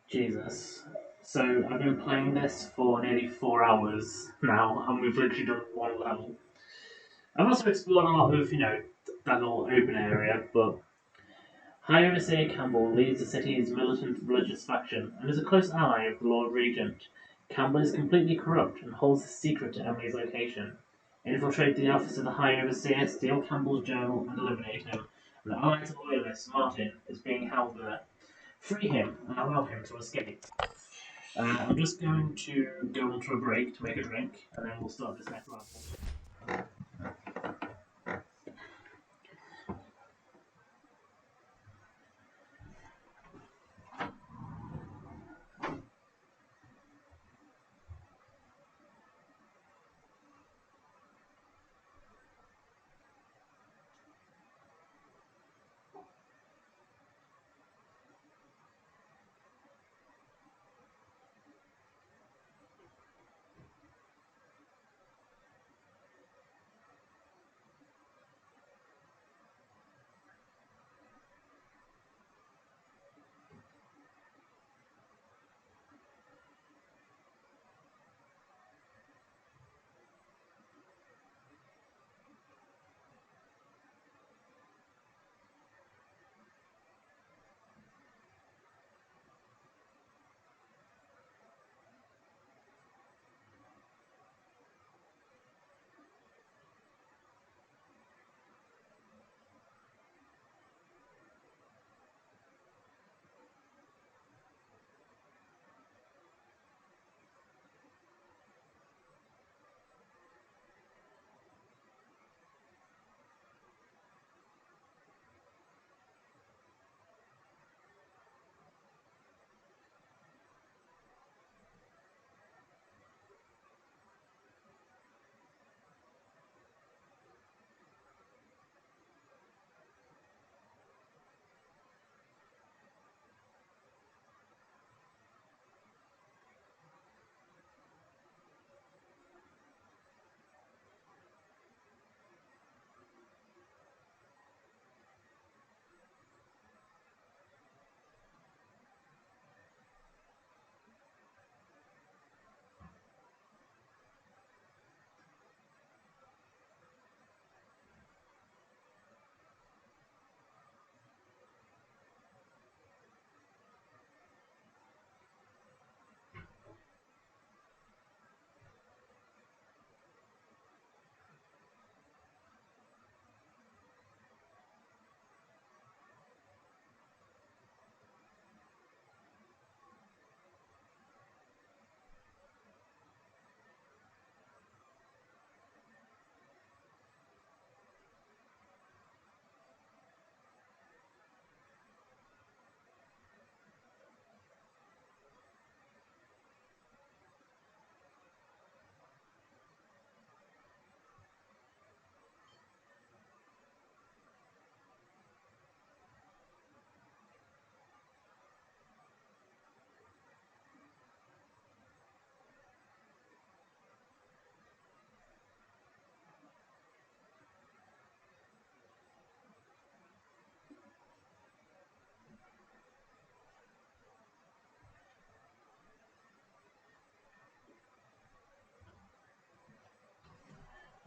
Jesus. So I've been playing this for nearly 4 hours now, and we've literally done one level. I've also explored a lot of, that little open area, but High Overseer Campbell leads the city's militant religious faction and is a close ally of the Lord Regent. Campbell is completely corrupt and holds the secret to Emily's location. Infiltrate the office of the High Overseer, steal Campbell's journal, and eliminate him. An ally to loyalist, Martin, is being held there. Free him and allow him to escape. I'm just going to go onto a break to make a drink, and then we'll start this next level.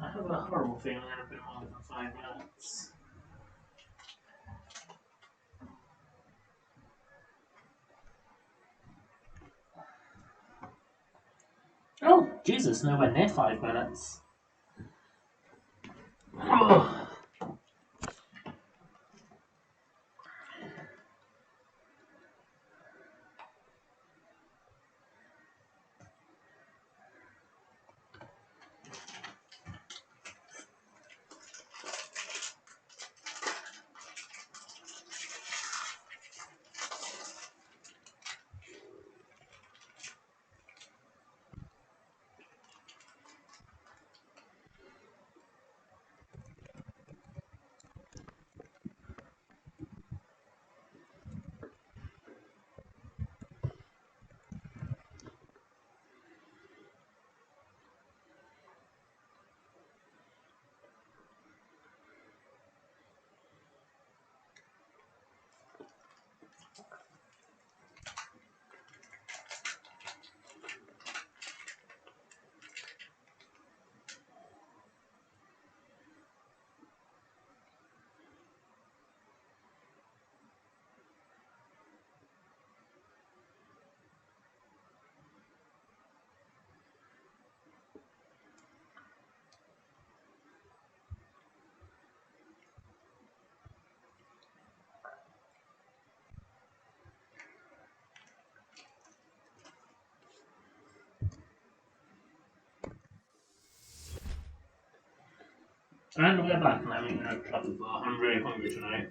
I have a horrible feeling I've been more than 5 minutes. Oh, Jesus, nowhere near 5 minutes. Oh. And we're back, and I'm eating a chocolate bar. I'm really hungry tonight.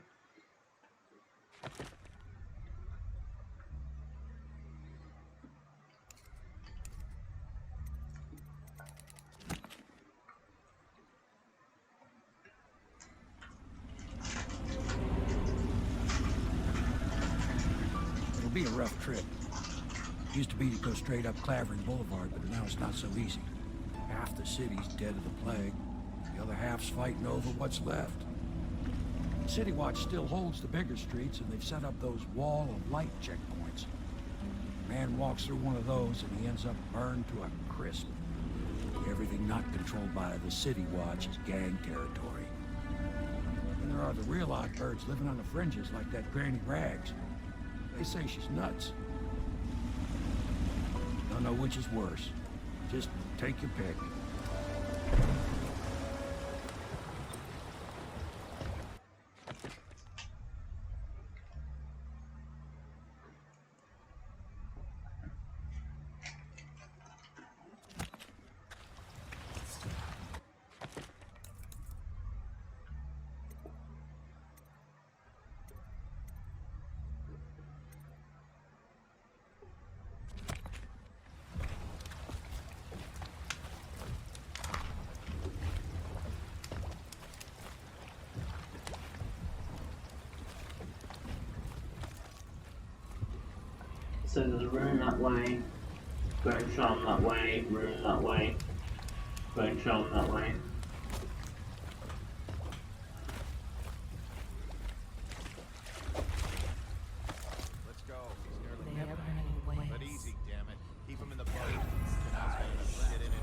It'll be a rough trip. Used to be to go straight up Clavering Boulevard, but now it's not so easy. Half the city's dead of the plague. The other half's fighting over what's left. City Watch still holds the bigger streets, and they've set up those wall of light checkpoints. A man walks through one of those, and he ends up burned to a crisp. Everything not controlled by the City Watch is gang territory. And there are the real odd birds living on the fringes, like that Granny Rags. They say she's nuts. Don't know which is worse. Just take your pick. So there's a rune that way, bone charm that way, rune that way, bone charm that way. Let's go. He's nearly never. But easy, damn it. Keep him in the boat. Get in it.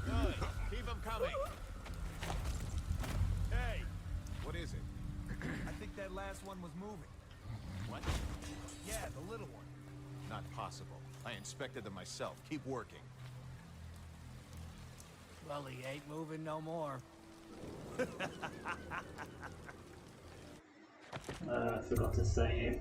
Good. Keep him coming. Hey, what is it? I think that last one was moving. What? Yeah, the little one. Not possible. I inspected them myself. Keep working. Well, he ain't moving no more. I forgot to save.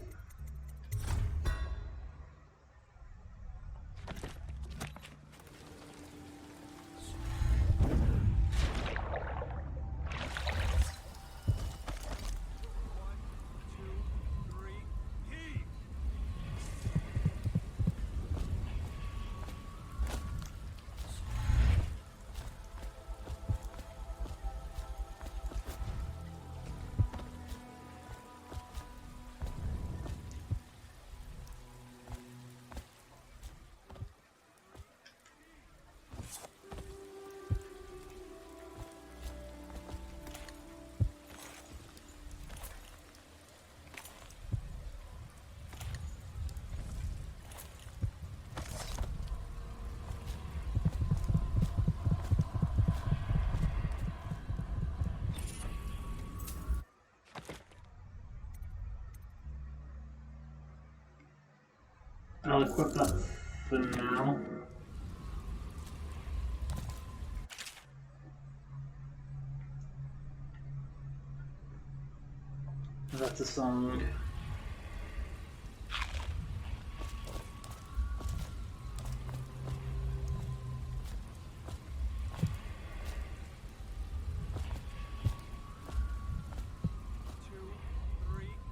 I'll equip that for now. That's a song.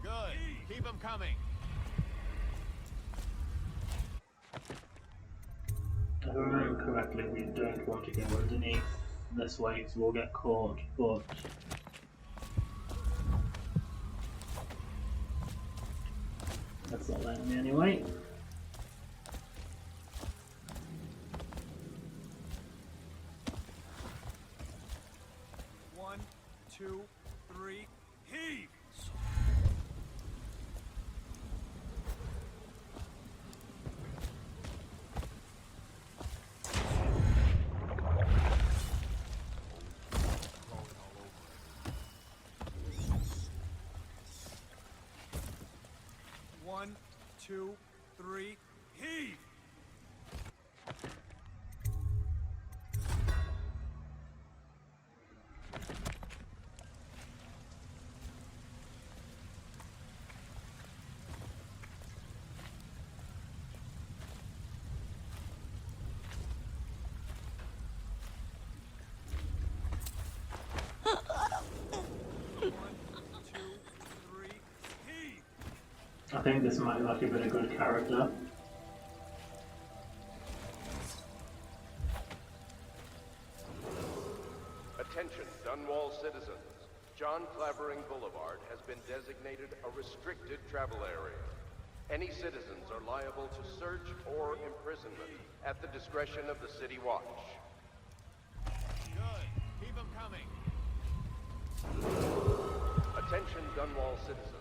Good. Keep him coming. If I remember correctly, we don't want to go underneath this way because we'll get caught, but that's not letting me anyway. One, two, three, heave! One, two, three, heave! think this might have actually been a good character. Attention, Dunwall citizens. John Clavering Boulevard has been designated a restricted travel area. Any citizens are liable to search or imprisonment at the discretion of the City Watch. Good. Keep them coming. Attention, Dunwall citizens.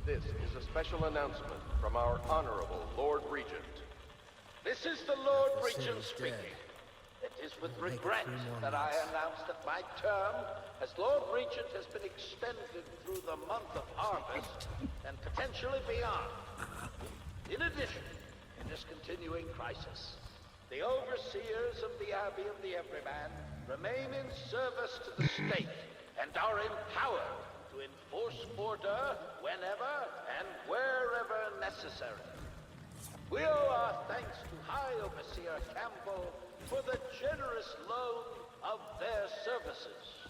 This is a special announcement from our Honorable Lord Regent. This is the Lord Regent speaking. It is with regret that I announce that my term as Lord Regent has been extended through the month of harvest and potentially beyond. In addition, in this continuing crisis, the overseers of the Abbey of the Everyman remain in service to the state and are empowered to enforce order whenever and wherever necessary. We owe our thanks to High Overseer Campbell for the generous loan of their services.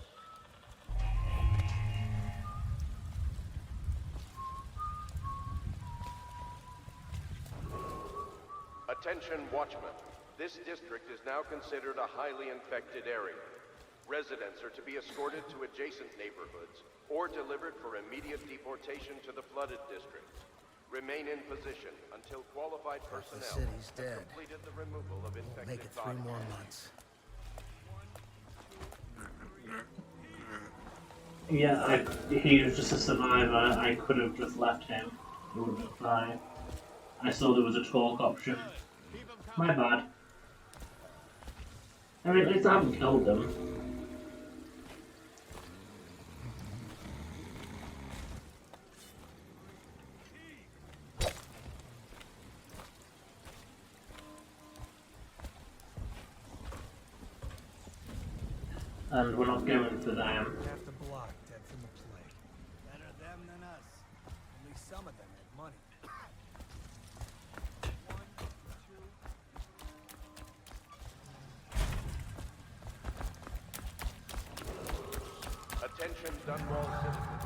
Attention, Watchmen. This district is now considered a highly infected area. Residents are to be escorted to adjacent neighborhoods or delivered for immediate deportation to the flooded district. Remain in position until qualified personnel have completed the removal of infected Make it 3 bodies. more months. Yeah, he was just a survivor. I could have just left him. He wouldn't have died. I saw there was a talk option. My bad. I mean, at least I haven't killed them. And we're not going for them. Half the block dead from the plague. Better them than us. At least some of them had money. Attention, Dunwall citizens.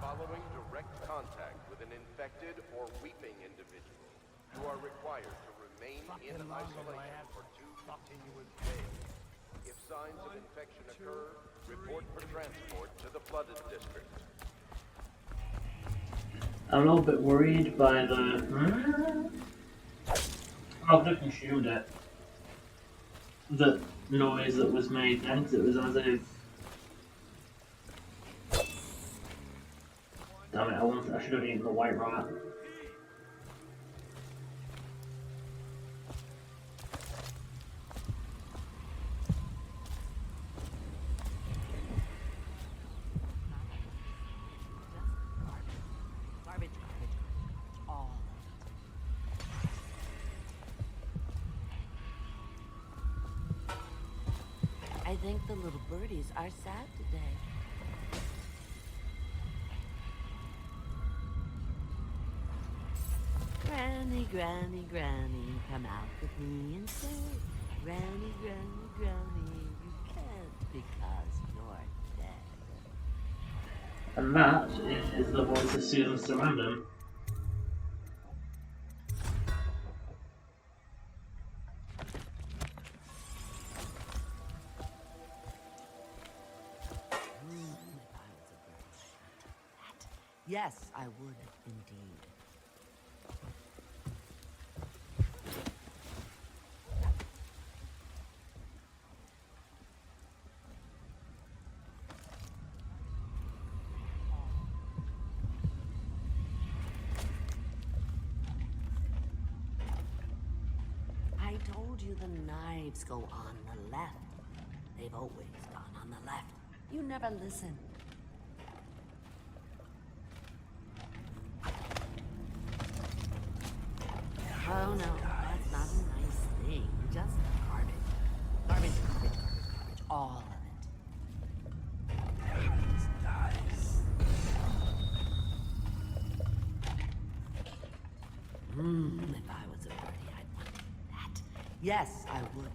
Following direct contact with an infected or weeping individual, you are required to remain in isolation for 2 continuous days. If signs of infection occur, report for transport to the flooded district. I'm a little bit worried by the... I could have consumed it. The noise that was made then, 'cause it was as if... Damn it, I should have eaten the white rat. I think the little birdies are sad today. Granny, Granny, Granny, come out with me and say, Granny, Granny, Granny, you can't because you're dead. And that is the voice of Susan Sarandon. Yes, I would indeed. I told you the knives go on the left. They've always gone on the left. You never listen. Oh no, that's not a nice thing. Just garbage. Garbage, garbage, garbage, garbage. All of it. If I was a birdie, I'd want that. Yes, I would.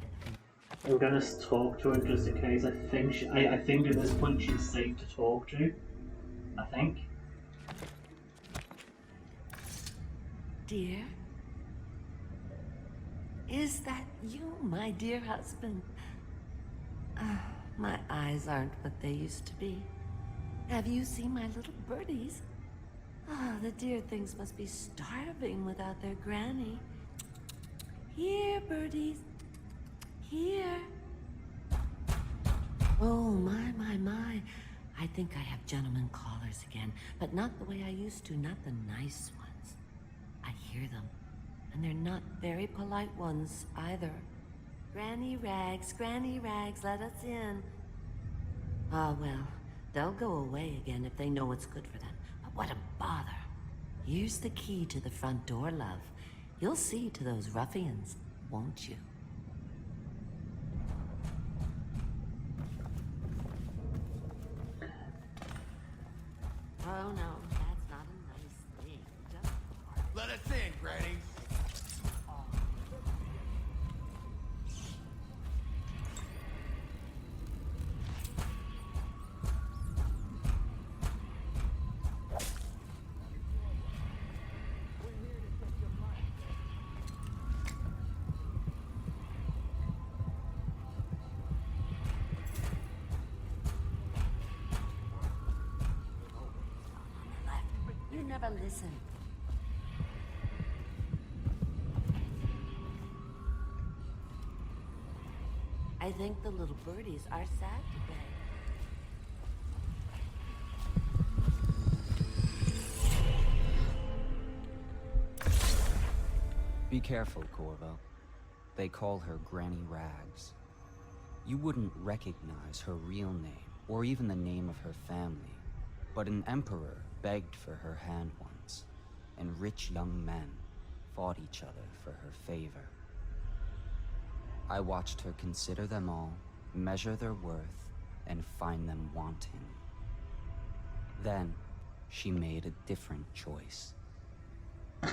I'm gonna talk to her just in case. I think at this point she's safe to talk to. I think. dear? Is that you, my dear husband? My eyes aren't what they used to be. Have you seen my little birdies? The dear things must be starving without their granny. Here, birdies. Here. Oh, my. I think I have gentlemen callers again, but not the way I used to, not the nice ones. I hear them, and they're not very polite ones either. Granny Rags, let us in. Ah, well, they'll go away again if they know what's good for them. But what a bother. Here's the key to the front door, love. You'll see to those ruffians, won't you? Oh, no, that's not a nice thing. Let us in, Granny. You never listen. I think the little birdies are sad today. Be careful, Corvo. They call her Granny Rags. You wouldn't recognize her real name, or even the name of her family, but an emperor begged for her hand once, and rich young men fought each other for her favor. I watched her consider them all, measure their worth, and find them wanting. Then, she made a different choice.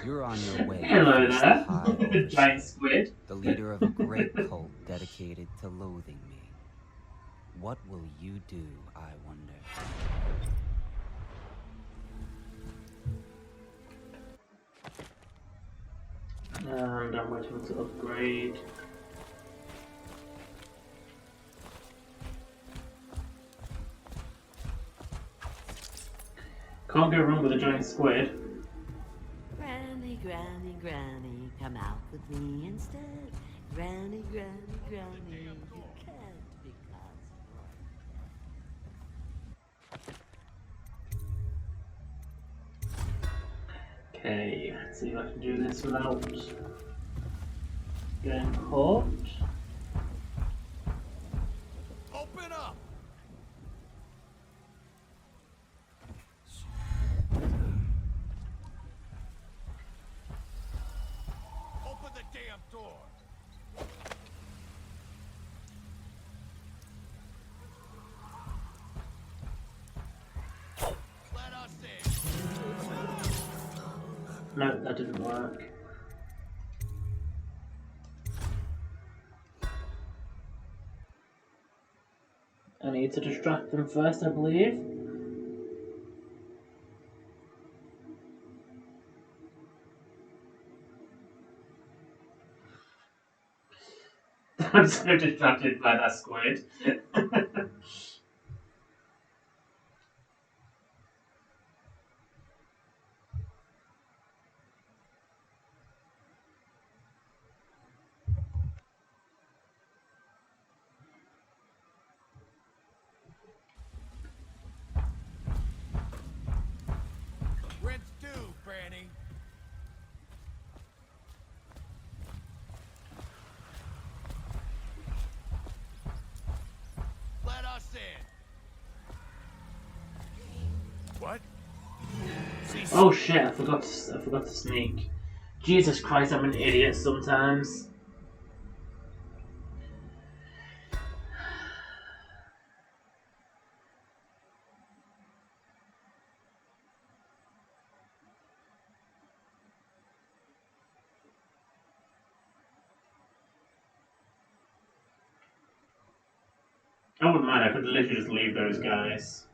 You're on your way. Hello to there, High giant squid. the leader of a great cult dedicated to loathing me. What will you do, I wonder? And I'm waiting to upgrade. Can't go wrong with a giant squid. Granny, come out with me instead. Granny, you can't because Okay, let's see if I can do this without getting caught. Open up! Open the damn door! Let us in! No, that didn't work. I need to distract them first, I believe. I'm so distracted by that squid. Rinse due, Granny. Let us in. What? Oh shit, I forgot to sneak. Jesus Christ, I'm an idiot sometimes. I wouldn't mind, I could literally just leave those guys.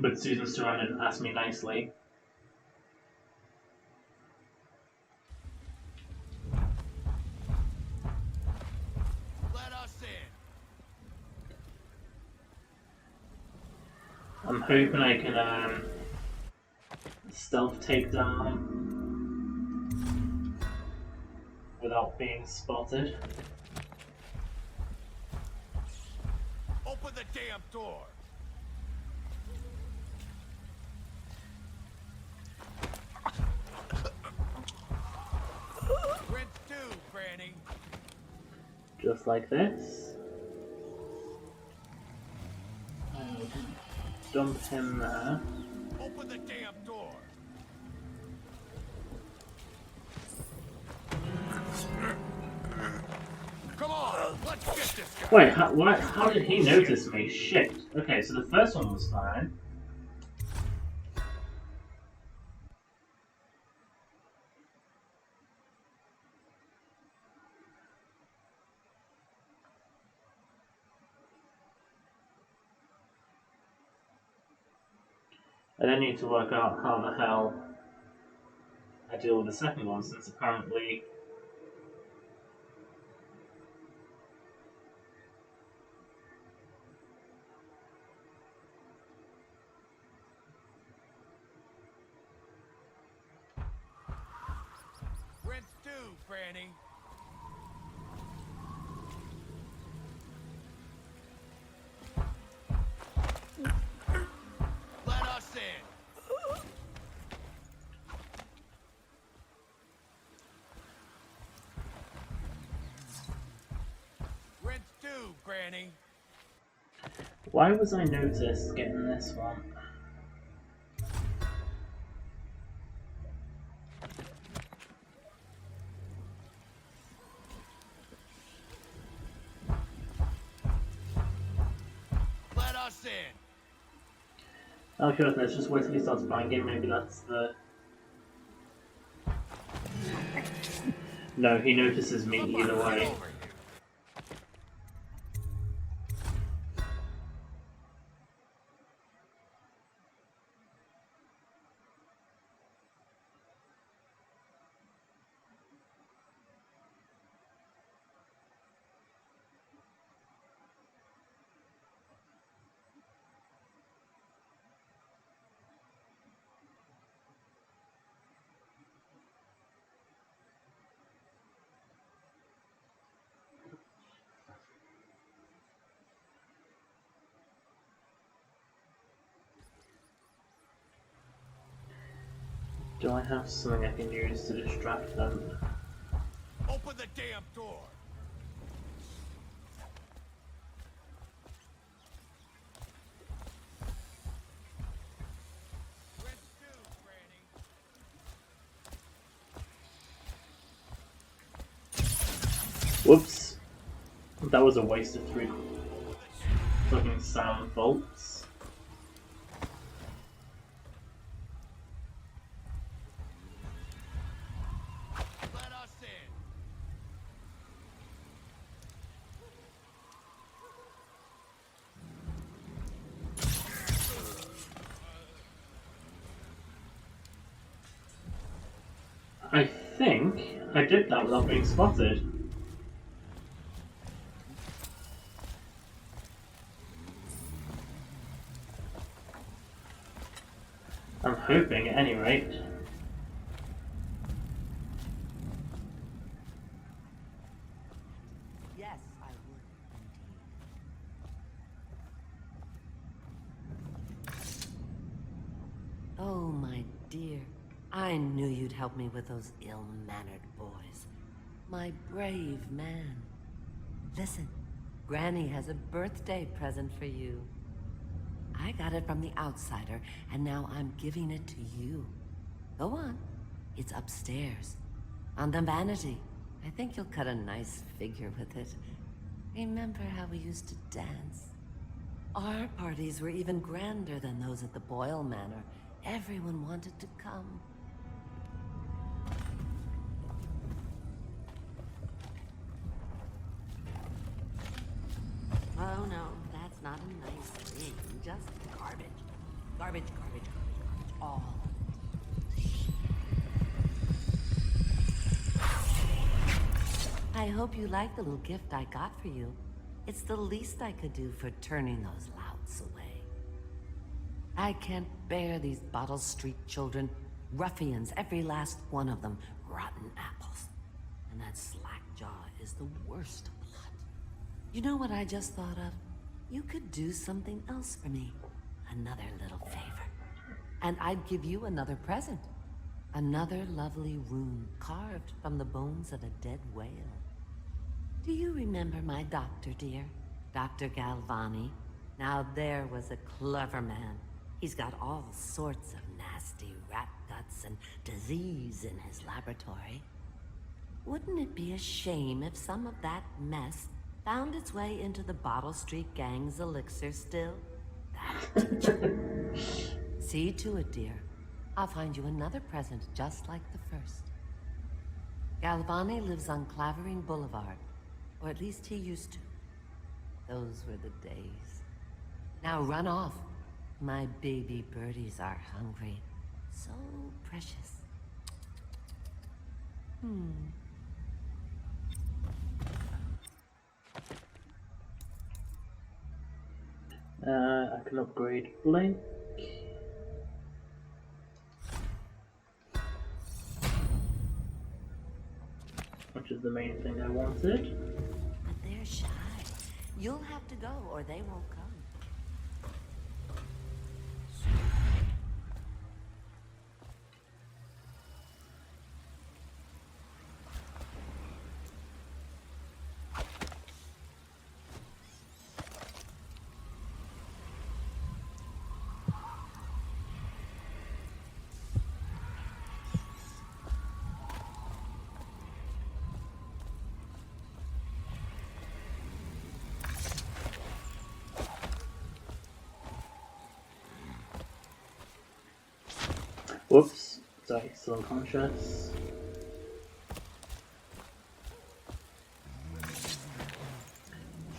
But Susan surrounded and asked me nicely. Let us in. I'm hoping I can stealth take down without being spotted. Open the damn door. Rinse two, Granny. Just like this. And dump him there. Open the damn door. Come on, let's get this guy. Wait, how did he notice me? Shit. Okay, so the first one was fine. I then need to work out how the hell I deal with the second one, since apparently Rinse two, Granny. Let us in. Rinse two, Granny. why was I noticed getting this one? Let us in. Okay, let's just wait till he starts banging. Maybe that's the. No, he notices me either way. Do I have something I can use to distract them? Open the damn door. Whoops. That was a waste of 3 fucking sound bolts. Let us in. I think I did that without being spotted. I'm hoping at any rate. Yes, I would indeed. Oh, my dear. I knew you'd help me with those ill-mannered boys. My brave man. Listen, Granny has a birthday present for you. I got it from the outsider, and now I'm giving it to you. Go on. It's upstairs. On the vanity. I think you'll cut a nice figure with it. Remember how we used to dance? Our parties were even grander than those at the Boyle Manor. Everyone wanted to come. Oh no, that's not a nice thing. Just garbage. Garbage, garbage, garbage, garbage. All. I hope you like the little gift I got for you. It's the least I could do for turning those louts away. I can't bear these Bottle Street children. Ruffians, every last one of them. Rotten apples. And that slack jaw is the worst lot. You know what I just thought of? You could do something else for me. Another little favor. And I'd give you another present. Another lovely rune carved from the bones of a dead whale. Do you remember my doctor, dear? Dr. Galvani? Now there was a clever man. He's got all sorts of nasty rat guts and disease in his laboratory. Wouldn't it be a shame if some of that mess found its way into the Bottle Street Gang's elixir still? That'd teach you. See to it, dear. I'll find you another present just like the first. Galvani lives on Clavering Boulevard, or at least he used to. Those were the days. Now run off. My baby birdies are hungry. So precious. I can upgrade Blink. Which is the main thing I wanted. But they're shy. You'll have to go or they won't come. Whoops, sorry, still unconscious. Just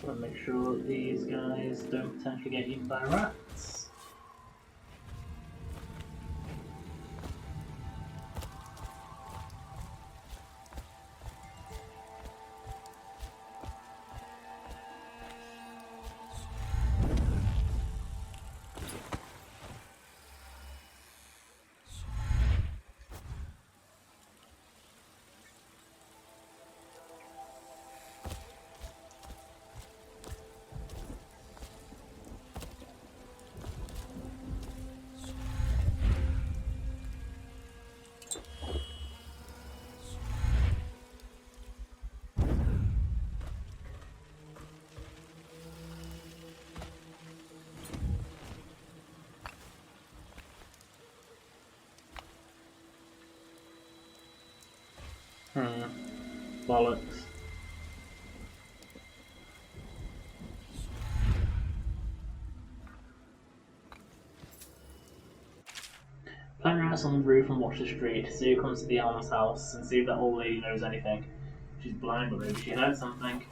want to make sure these guys don't potentially get eaten by rats. Bollocks. Plan your ass on the roof and watch the street. See who comes to the alms house and see if that old lady knows anything. She's blind, but maybe she heard something.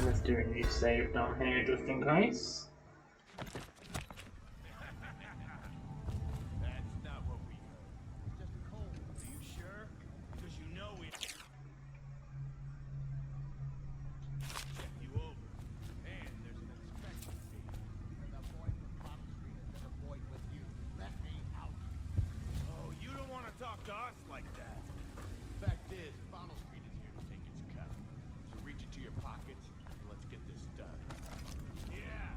Let's do a new save down here just in case. That's not what we heard. Just cold. Are you sure? Because you know it. Check you over. And there's an inspection fee. The boy from Bottle Street has been avoided with you. Let me out. Oh, you don't want to talk to us like that. Fact is, Bottle Street is here to take its cut. So reach into your pockets and let's get this done. Yeah.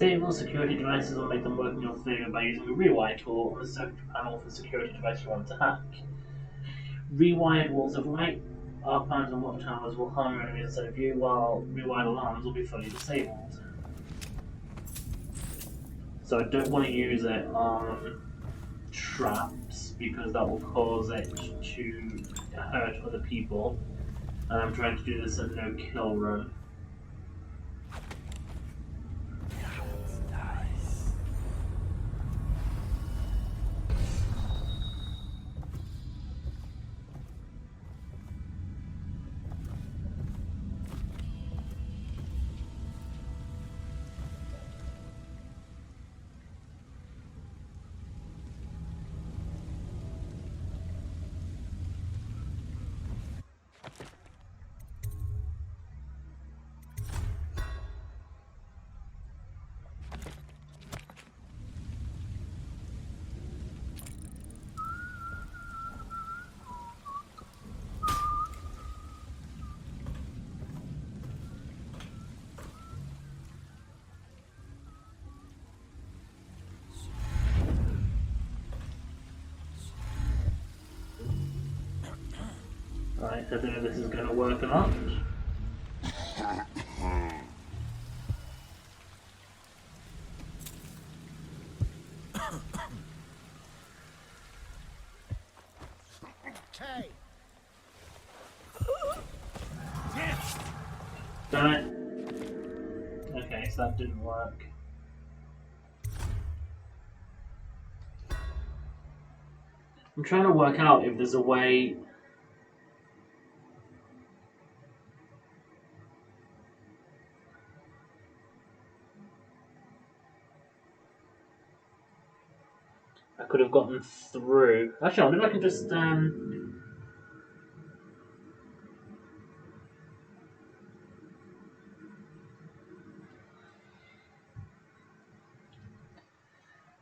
Disable security devices or make them work in your favor by using the rewire tool on the circuit panel for the security device you want to hack. Rewired walls of light, arc panels and water towers will harm your enemies instead of you, while rewired alarms will be fully disabled. So I don't want to use it on traps because that will cause it to hurt other people. And I'm trying to do this at no kill run. Right, I don't know if this is going to work or not. Hey. Done it. Okay, so that didn't work. I'm trying to work out if there's a way. I could have gotten through. Actually, I wonder if I can just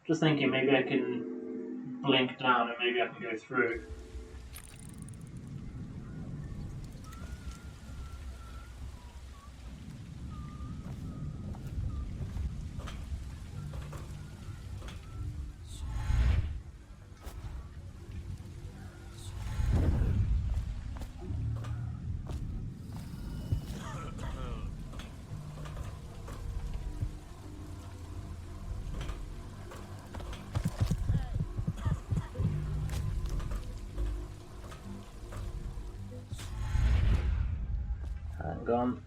just thinking maybe I can blink down and maybe I can go through. Gone.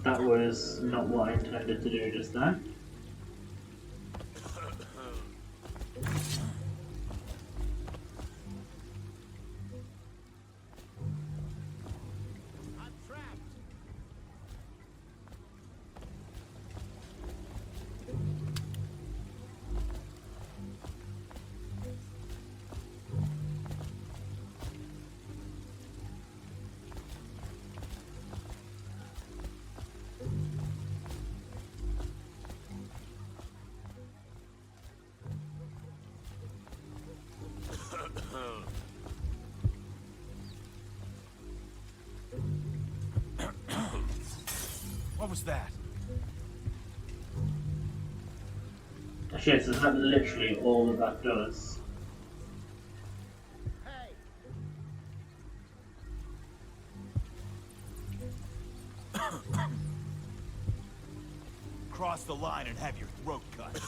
That was not what I intended to do just then. What was that? Actually, so that's literally all that does. Cross the line and have your throat cut.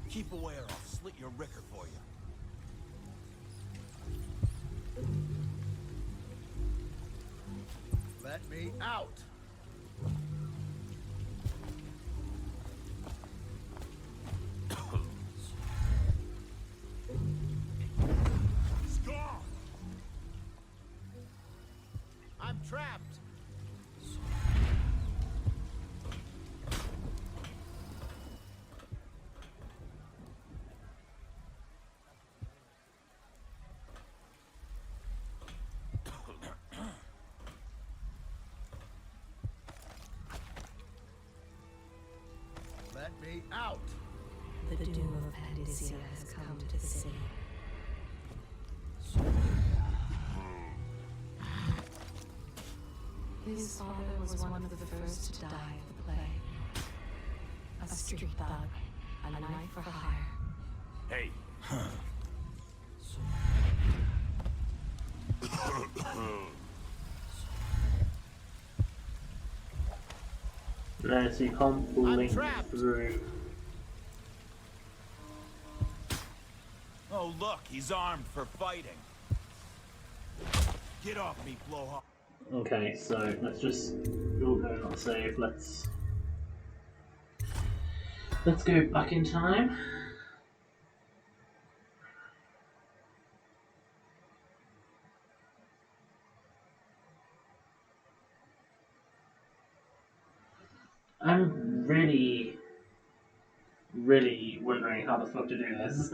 Keep away or I'll slit your ricker for you. Let me out! Score! I'm trapped. me out! The doom of Pandysia has come to the city. His father was one of the first to die of the plague. A street thug, a knife for hire. Hey. No, so you can't link through. Oh, look, he's armed for fighting. Get off me, blowhard. Okay, so let's just go not save. Let's go back in time. I'm really wondering how the fuck to do this.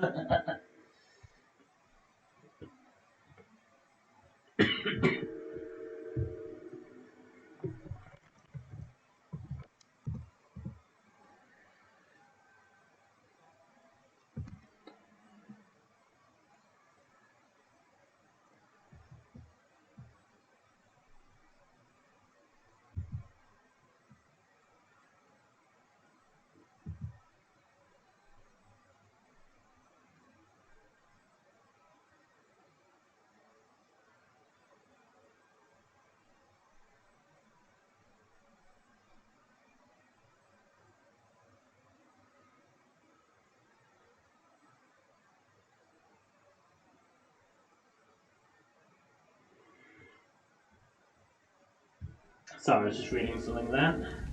Sorry, I was just reading something there.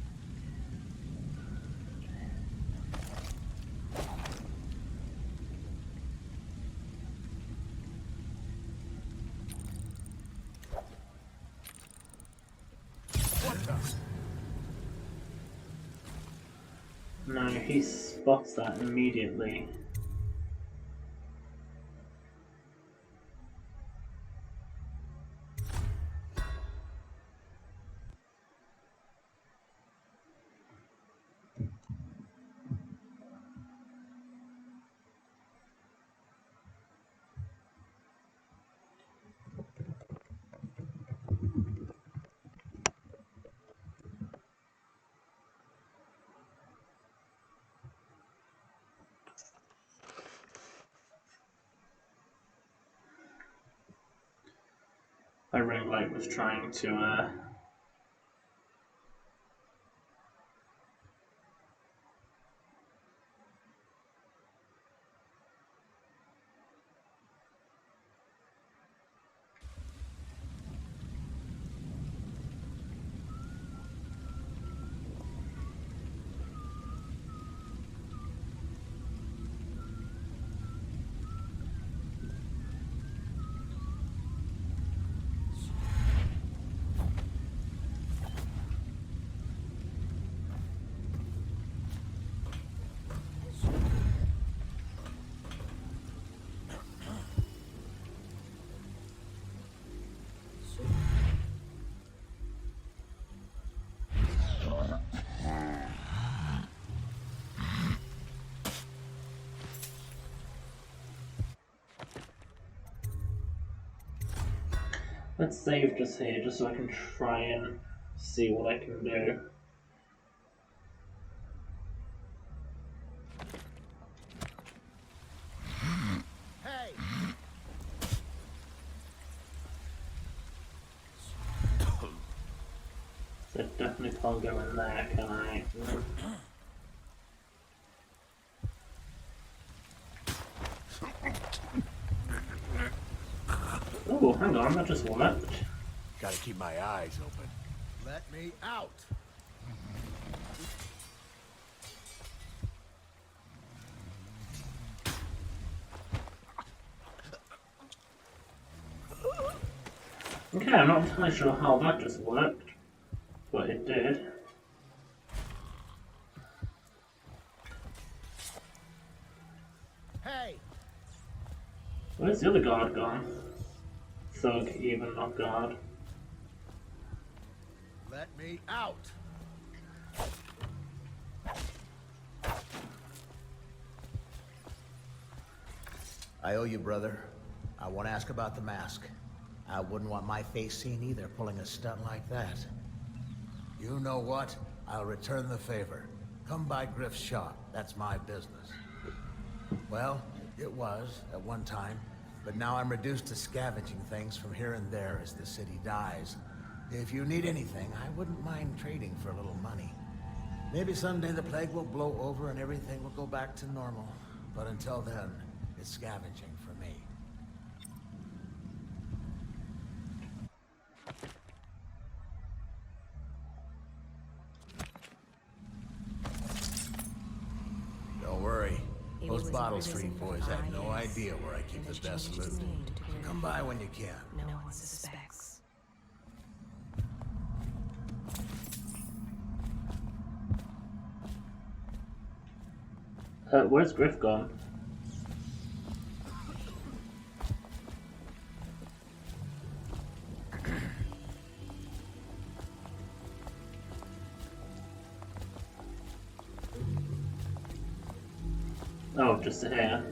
No, he spots that immediately. My ring light was trying to Let's save just here, just so I can try and see what I can do. Hey! So definitely can't go in there, can I? Oh, hang on, that just worked. Gotta keep my eyes open. Let me out! Okay, I'm not entirely sure how that just worked, but it did. Hey! Where's the other guard gone? Thug, even not guard. Let me out! I owe you, brother. I won't ask about the mask. I wouldn't want my face seen either, pulling a stunt like that. You know what? I'll return the favor. Come by Griff's shop. That's my business. Well, it was, at one time, but now I'm reduced to scavenging things from here and there as the city dies. If you need anything, I wouldn't mind trading for a little money. Maybe someday the plague will blow over and everything will go back to normal. But until then, it's scavenging for me. Don't worry. Those Bottle Street boys have no idea where I keep the best loot. Come by when you can. No one suspects. Where's Griff gone? Oh, just here.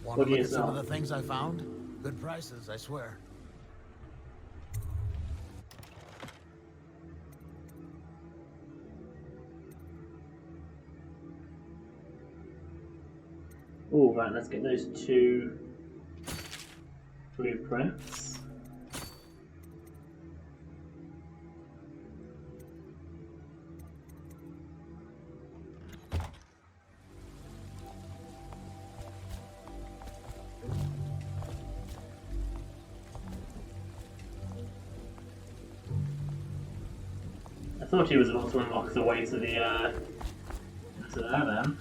Want What to do you look at some sell? of the things I found? Good prices, I swear. Oh, right, let's get those 2 blueprints. I thought he was about to unlock the way to the, to there then.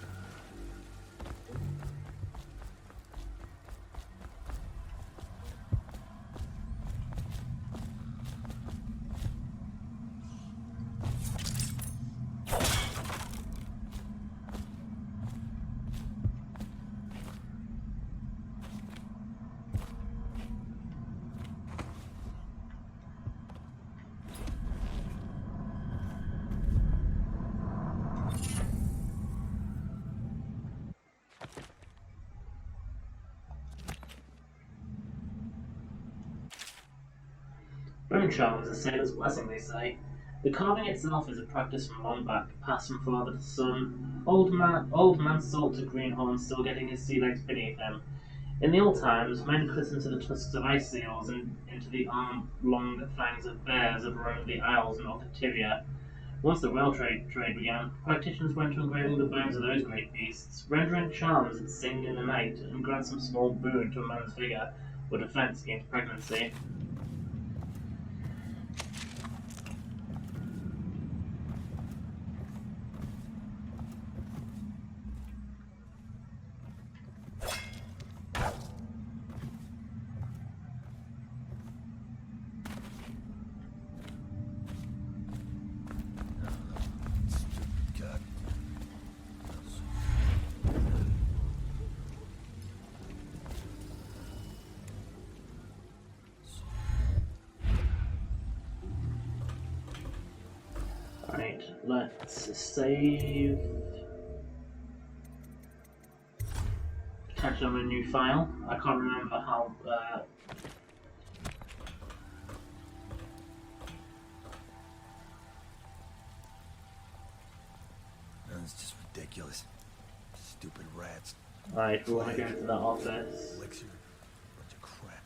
Bone charm is a sailor's blessing, they say. The carving itself is a practice from long back, passed from father to son. Old man Salt to Greenhorn still getting his sea legs beneath him. In the old times, men clipped into the tusks of ice seals and into the arm-long fangs of bears that roamed the isles north of Tibia. Once the rail trade began, practitioners went to engraving the bones of those great beasts, rendering charms that sing in the night and grant some small boon to a man's vigor or defense against pregnancy. Right, let's save. Attach on a new file. I can't remember how. That's just ridiculous. Stupid rats. Right, we want to go to that office. Elixir. Bunch of crap.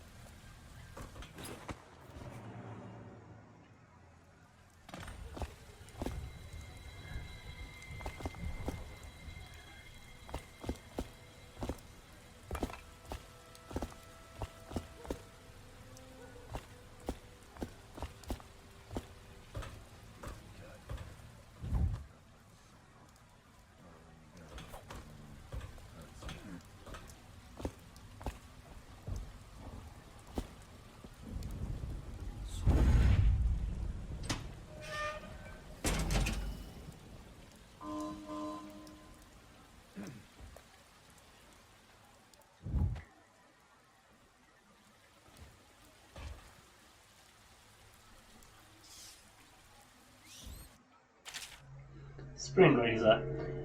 Spring Razor.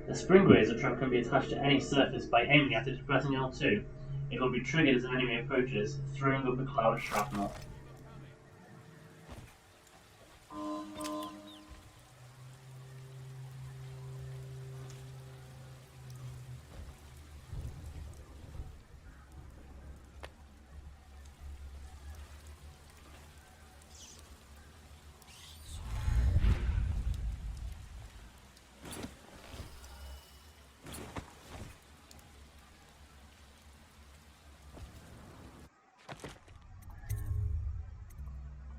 The Spring Razor trap can be attached to any surface by aiming at it and pressing L2. It will be triggered as an enemy approaches, throwing up a cloud of shrapnel.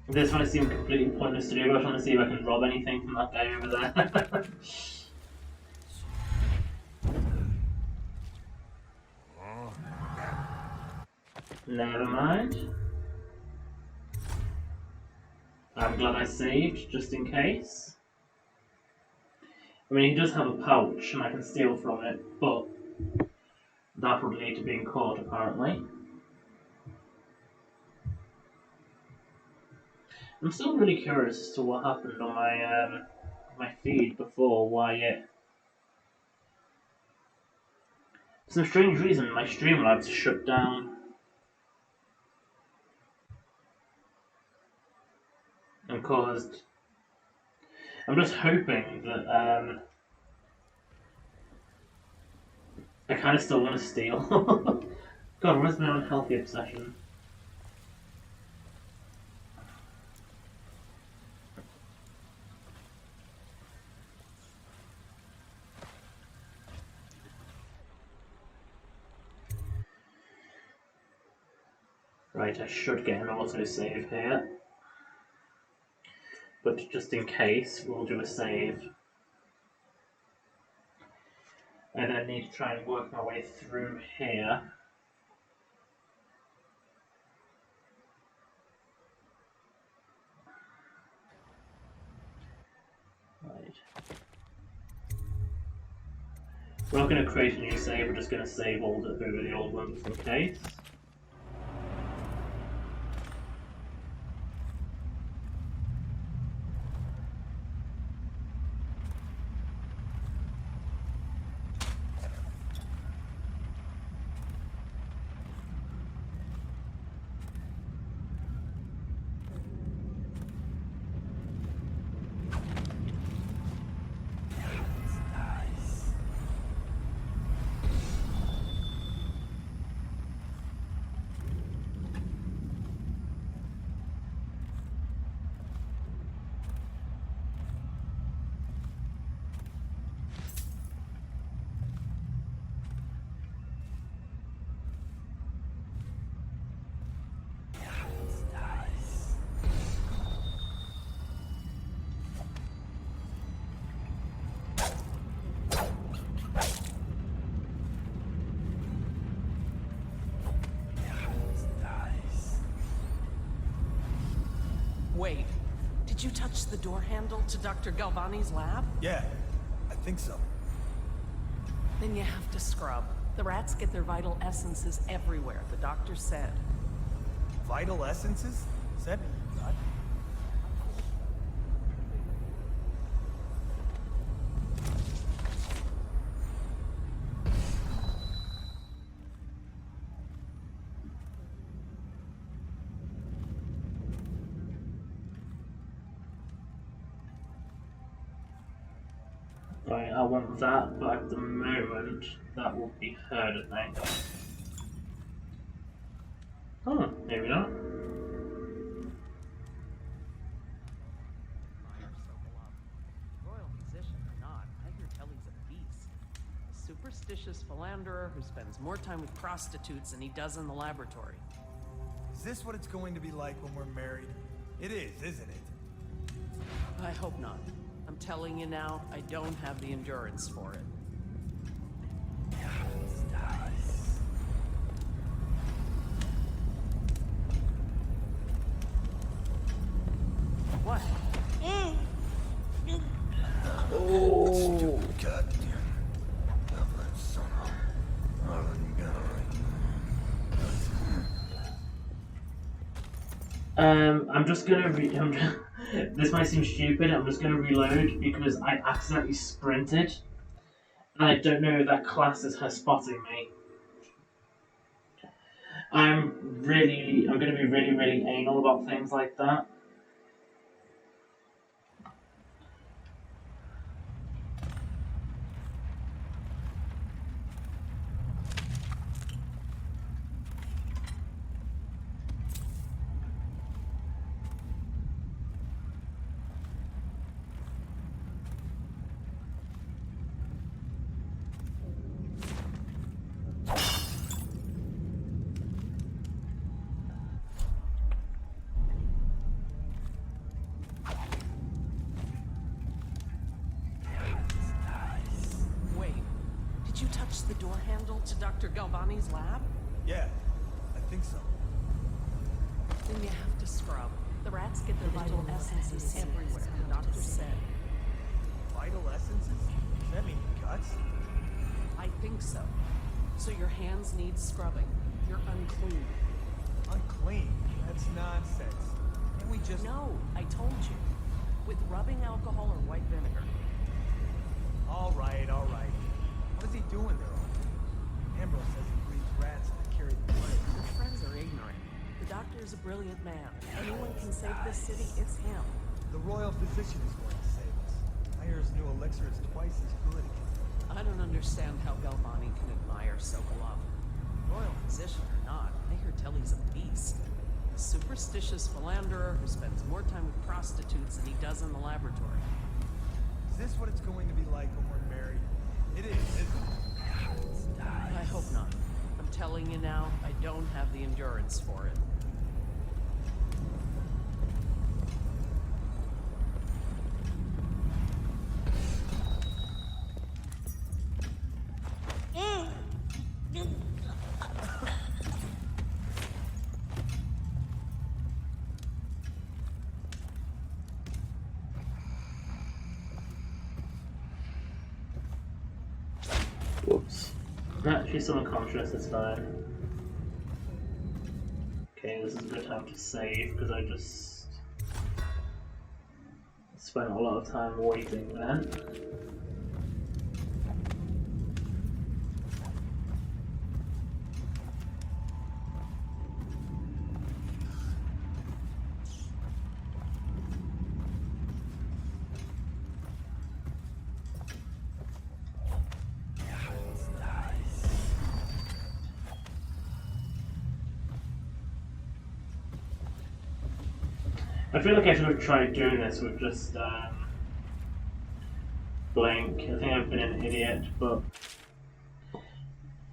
This one seemed completely pointless to do, but I was trying to see if I can rob anything from that guy over there. Never mind. I'm glad I saved, just in case. I mean, he does have a pouch, and I can steal from it, but that would lead to being caught, apparently. I'm still really curious as to what happened on my feed before, why it... For some strange reason, my Streamlabs shut down. And caused... I'm just hoping that, I kind of still want to steal. God, where's my unhealthy obsession? Right, I should get an autosave here. But just in case, we'll do a save. And I need to try and work my way through here. Right. We're not going to create a new save, we're just going to save over the old one just in case. Wait, did you touch the door handle to Dr. Galvani's lab? Yeah, I think so. Then you have to scrub. The rats get their vital essences everywhere, the doctor said. Vital essences? Is that gut? Right, I want that, but at the moment, that will be heard, I think. Oh, maybe not. Royal musician or not, I hear tell he's a beast. A superstitious philanderer who spends more time with prostitutes than he does in the laboratory. Is this what it's going to be like when we're married? It is, isn't it? I hope not. I'm telling you now, I don't have the endurance for it. What? Oh, God. I'm just gonna this might seem stupid, I'm just gonna reload because I accidentally sprinted. And I don't know if that class is her spotting me. I'm going to be really, really anal about things like that. Did you touch the door handle to Dr. Galvani's lab? Yeah, I think so. Then you have to scrub. The rats get their vital essences everywhere, the doctor said. Vital essences? Does that mean guts? I think so. So your hands need scrubbing. You're unclean. Unclean? That's nonsense. Can't we just... No, I told you. With rubbing alcohol or white vinegar. All right, all right. What is he doing there? Ambrose says he breeds rats that carry the plague. Your friends are ignorant. The doctor is a brilliant man. If anyone can save this city, it's him. The royal physician is going to save us. I hear his new elixir is twice as good against it. I don't understand how Galvani can admire Sokolov. Royal physician or not, I hear tell he's a beast. A superstitious philanderer who spends more time with prostitutes than he does in the laboratory. Is this what it's going to be like when we're married? It is, isn't it? I hope not. I'm telling you now, I don't have the endurance for it. Whoops. She's still unconscious, it's fine. Okay, this is a good time to save, because I just spent a lot of time waiting then. I feel like I should have tried doing this with just Blink. I think I've been an idiot, but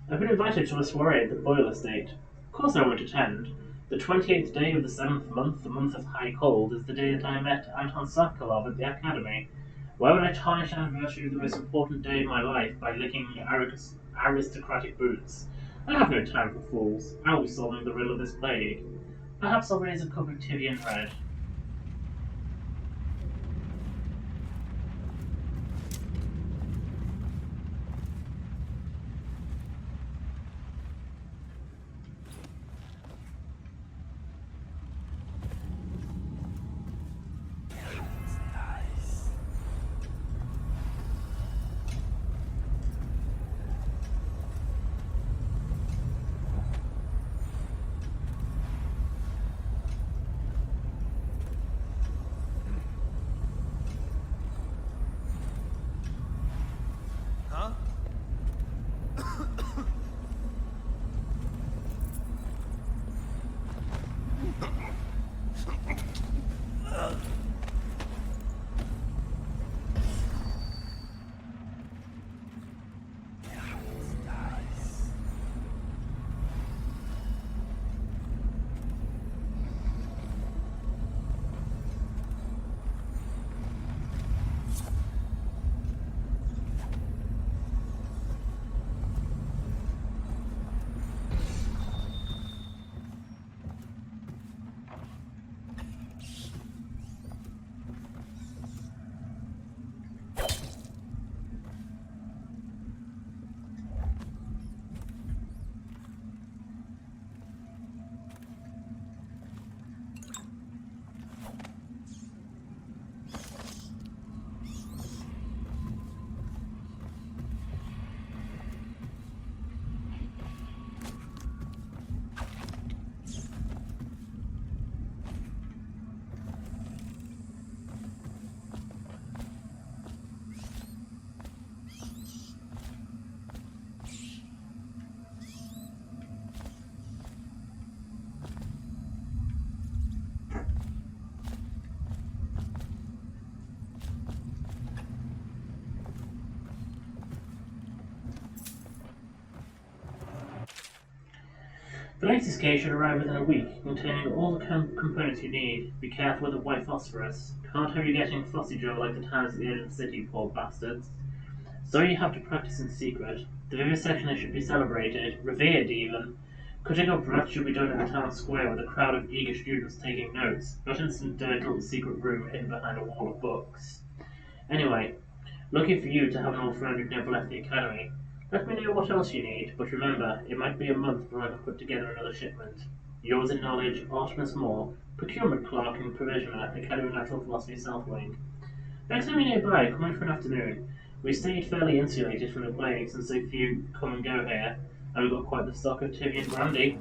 I've been invited to a soiree at the Boyle Estate. Of course I won't attend. The 28th day of the 7th month, the month of high cold, is the day that I met Anton Sokolov at the Academy. Why would I tarnish the anniversary of the most important day of my life by licking aristocratic boots? I have no time for fools. I'll be solving the riddle of this plague. Perhaps I'll raise a cup of Tivian Red. The latest case should arrive within a week, containing all the components you need. Be careful with the white phosphorus. Can't have you getting fussy Joe like the towns at the edge of the city, poor bastards. So you have to practice in secret. The vivisection should be celebrated, revered even. Cutting up rats should be done in the town square with a crowd of eager students taking notes, not in some dirty little secret room hidden behind a wall of books. Anyway, lucky for you to have an old friend who'd never left the academy. Let me know what else you need, but remember, it might be a month before I can put together another shipment. Yours in knowledge, Artemis Moore, Procurement Clerk and Provisioner at the Academy of Natural Philosophy South Wing. Next time you're nearby, come in for an afternoon. We stayed fairly insulated from the plague since so few come and go here, and we've got quite the stock of Tivian brandy.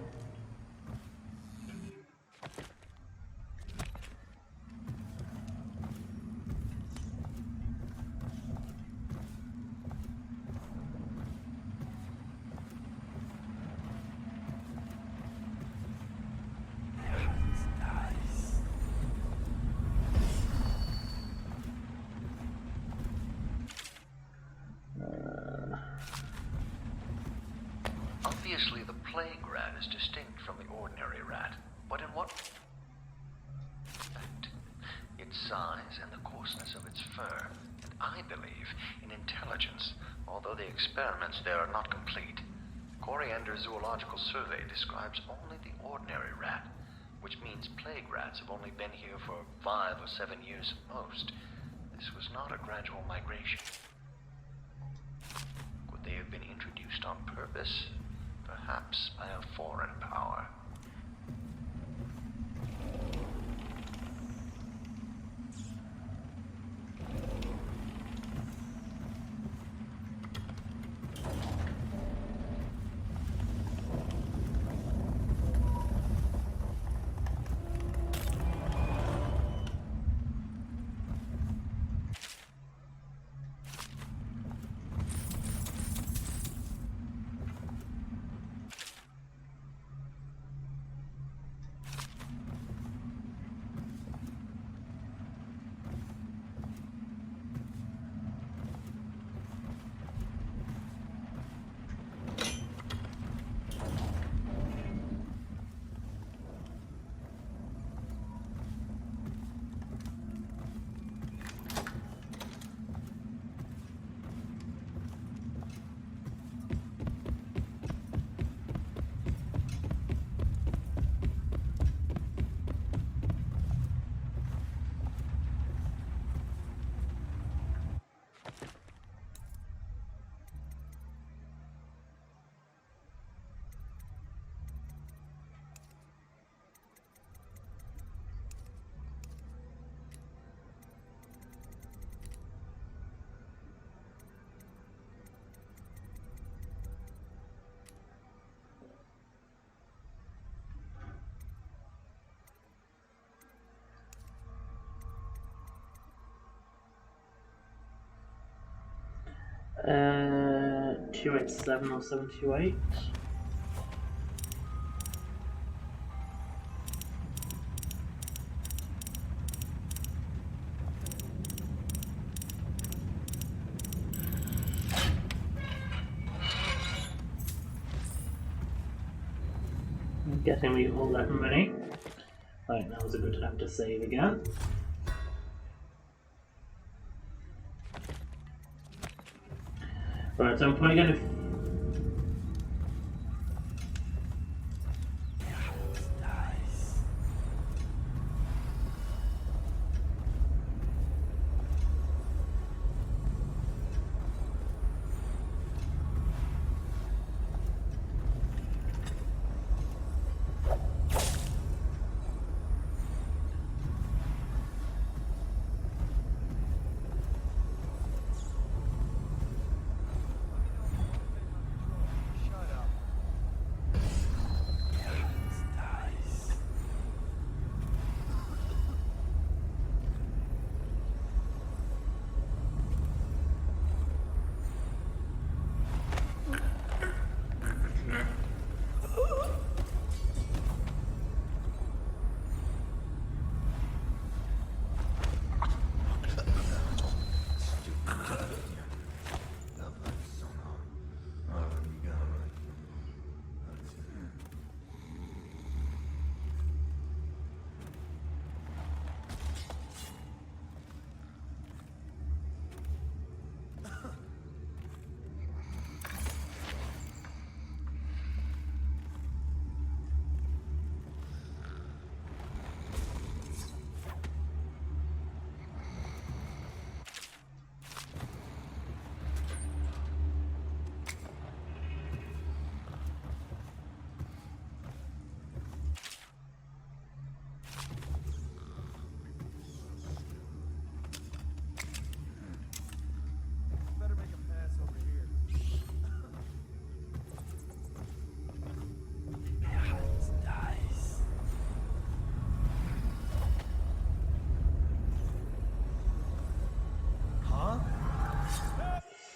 Obviously, the plague rat is distinct from the ordinary rat, but in what respect? Its size and the coarseness of its fur, and I believe in intelligence, although the experiments there are not complete. Coriander's Zoological Survey describes only the ordinary rat, which means plague rats have only been here for 5 or 7 years at most. This was not a gradual migration. Could they have been introduced on purpose? Perhaps by a foreign power. Uh, 287 or 728. I'm guessing we all that money. Right, now was a good time to save again. Right, so I'm probably going to...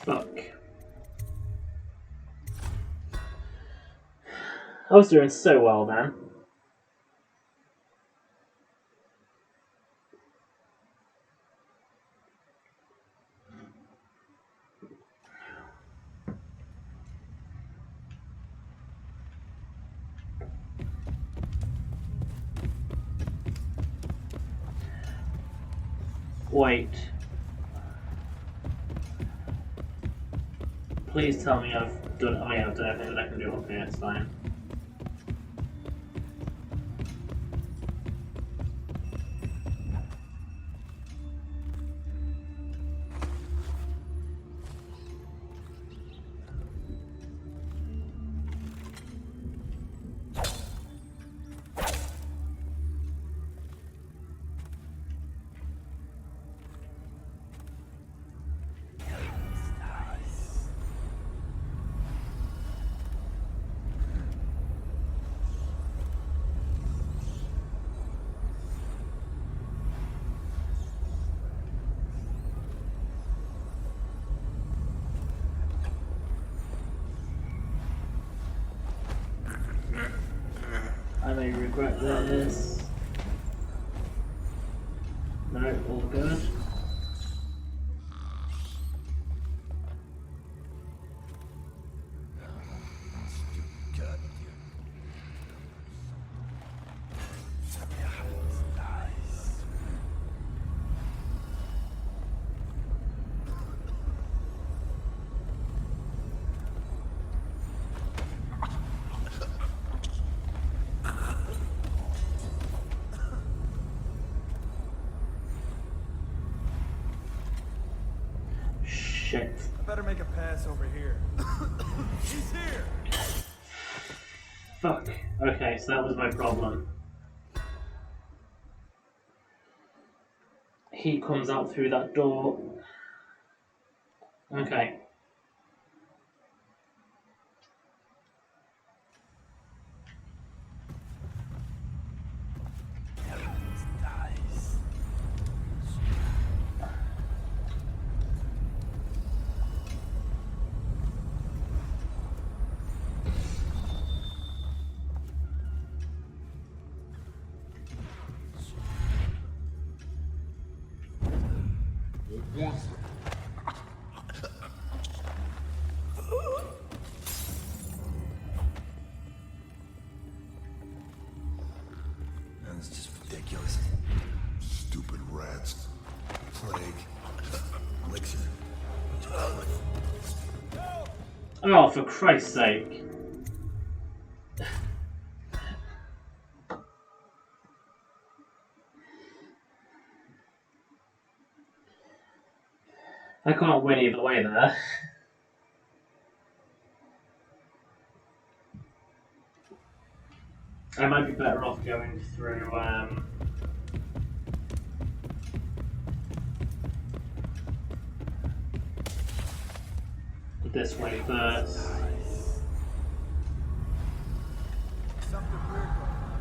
Fuck. I was doing so well then. Wait. Please tell me I've done. Oh yeah, I've done everything that I can do. Okay, it's fine. I may regret this. No, all good. Shit. I better make a pass over here. He's here! Fuck. Okay, so that was my problem. He comes out through that door. Okay. That's just ridiculous. Stupid rats. Plague. Elixir. Oh, for Christ's sake. I can't win either way there. I might be better off going through this way first. Something weird going on.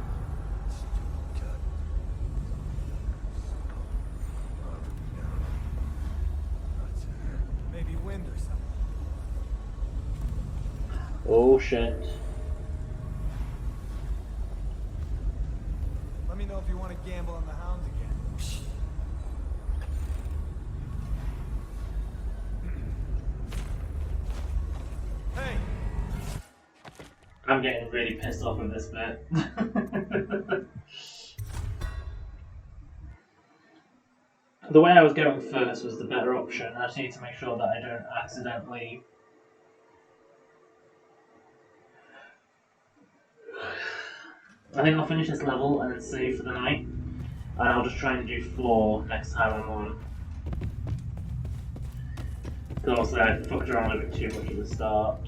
Maybe wind or something. Oh shit. Let me know if you want to gamble on the hounds again. Hey! I'm getting really pissed off with this bit. The way I was going first was the better option. I just need to make sure that I don't accidentally... I think I'll finish this level and then save for the night. And I'll just try and do 4 next time I'm on. Because obviously I fucked around a bit too much at the start.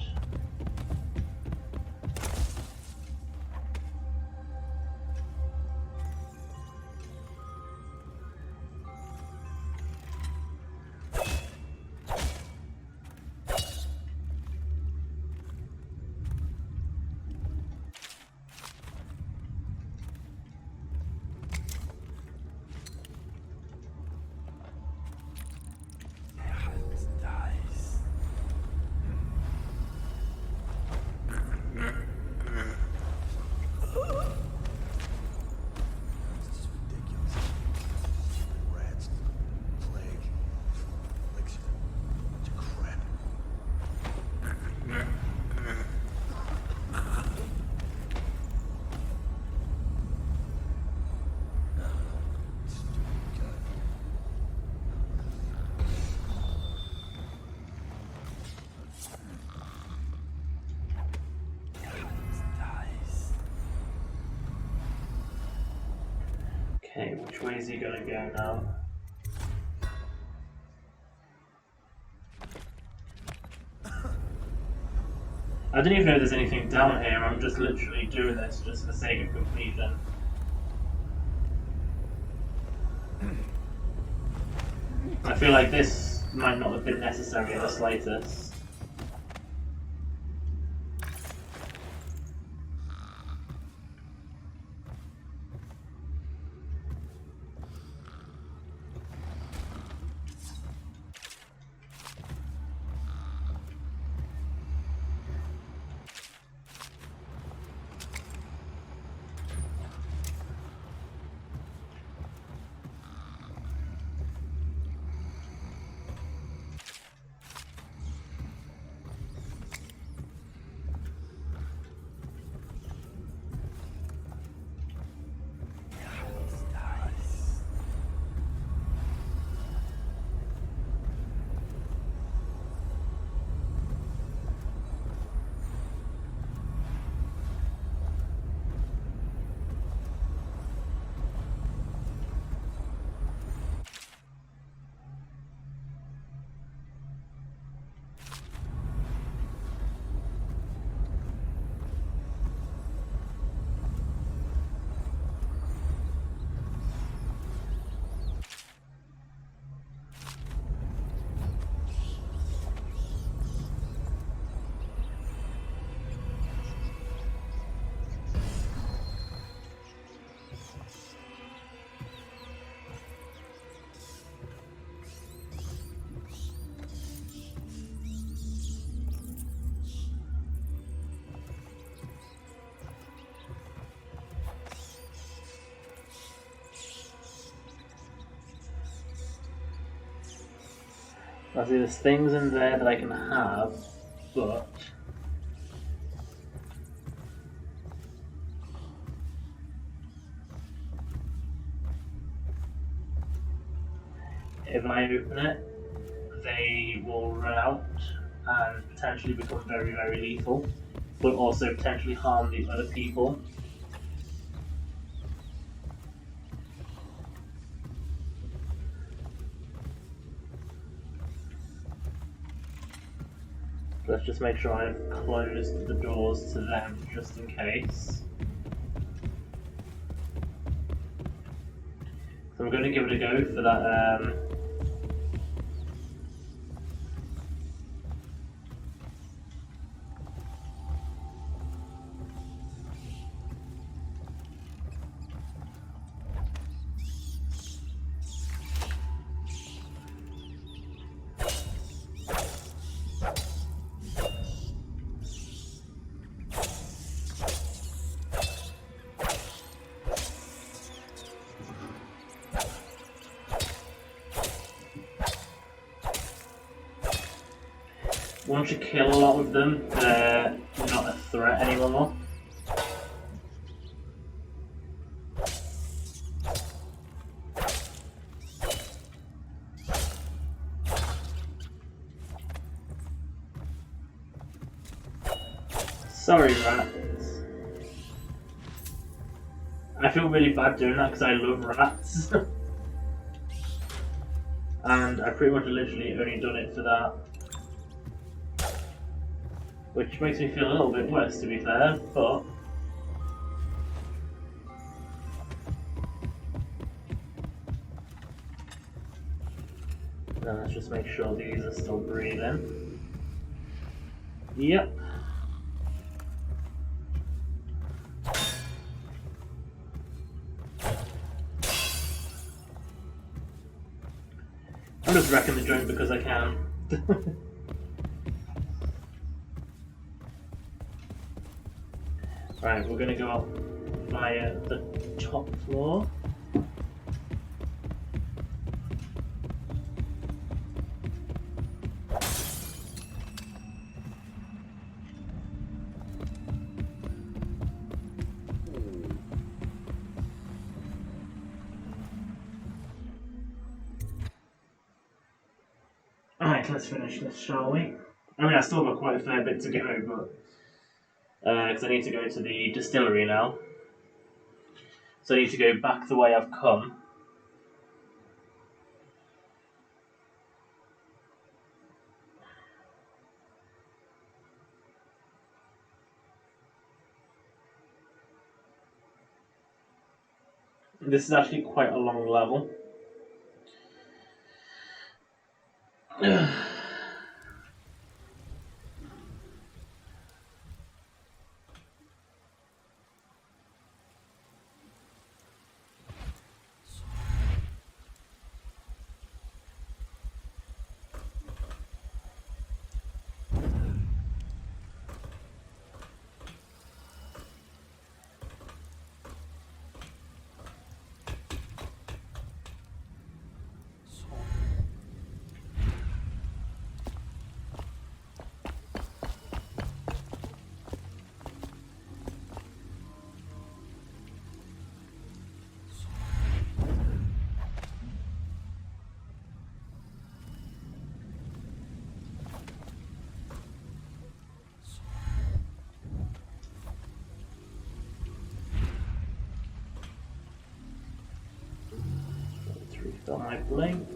Okay, which way is he gonna go now? I don't even know if there's anything down here. I'm just literally doing this just for the sake of completion. I feel like this might not have been necessary in the slightest. I see there's things in there that I can have, but if I open it, they will run out and potentially become very, very lethal, but also potentially harm the other people. Let's just make sure I've closed the doors to them just in case. So I'm going to give it a go for that. Once you kill a lot of them, they're not a threat anymore. Sorry, rats. I feel really bad doing that because I love rats. And I pretty much literally only done it for that. Which makes me feel a little bit worse, to be fair, but now let's just make sure these are still breathing. Yep. I'm just wrecking the joint because I can. Right, we're gonna go up via the top floor. Alright, let's finish this, shall we? I mean, I still got quite a fair bit to go, but because I need to go to the distillery now. So So I need to go back the way I've come. This is actually quite a long level. Refill my blink.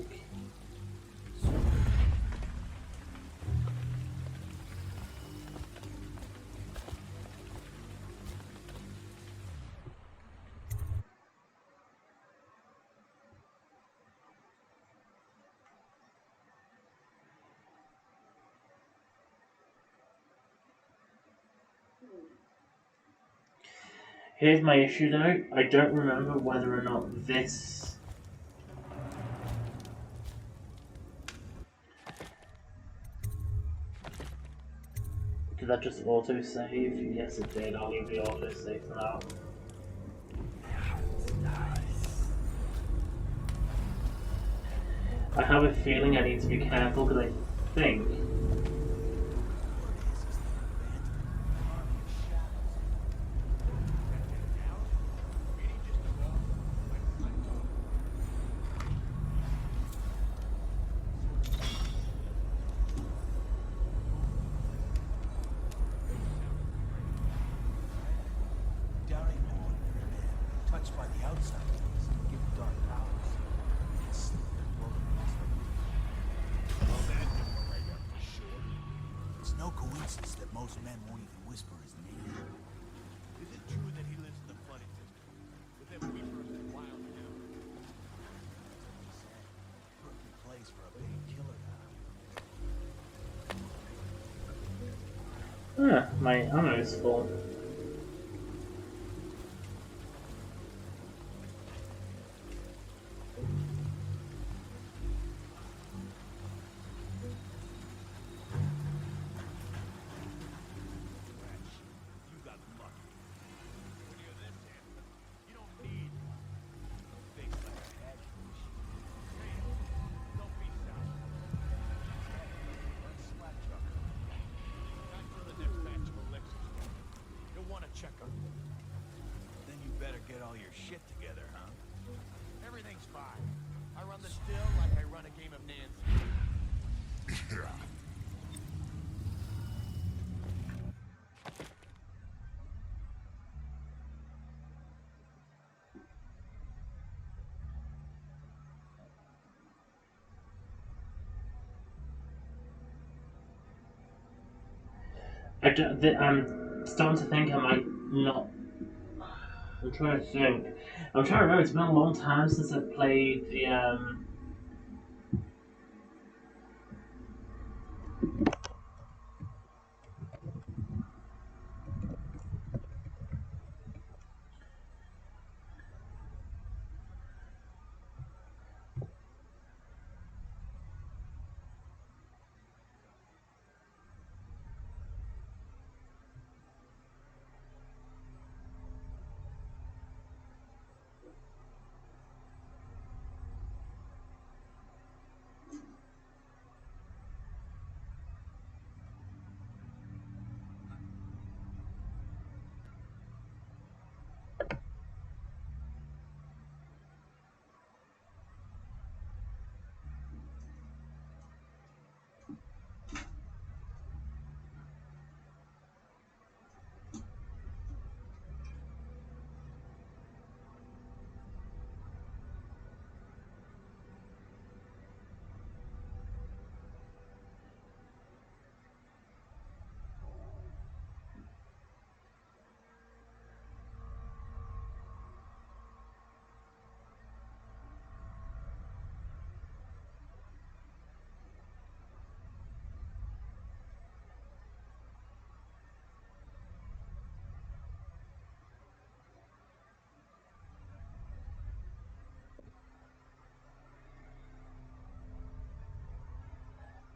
Here's my issue though, I don't remember whether or not this did that just auto-save? Yes it did, I'll leave the auto-save for now. I have a feeling I need to be careful because I think my ammo is full. Then you better get all your shit together, huh? Everything's fine. I run the still like I run a game of Nancy. I'm starting to think I might not. I'm trying to think. I'm trying to remember. It's been a long time since I've played the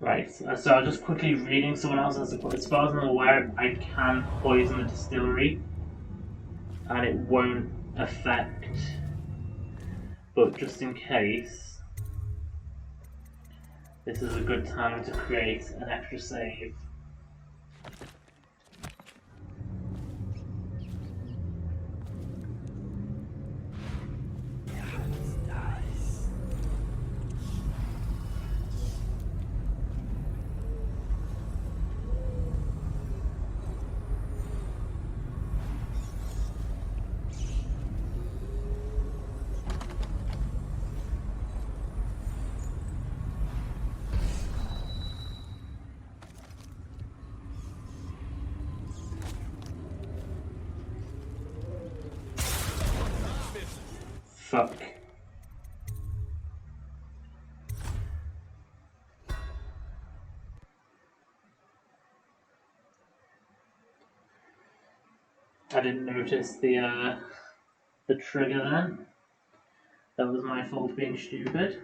Right, so I'm just quickly reading someone else. As far as I'm aware, I can poison the distillery, and it won't affect. But just in case, this is a good time to create an extra save. Fuck. I didn't notice the trigger then. That was my fault being stupid.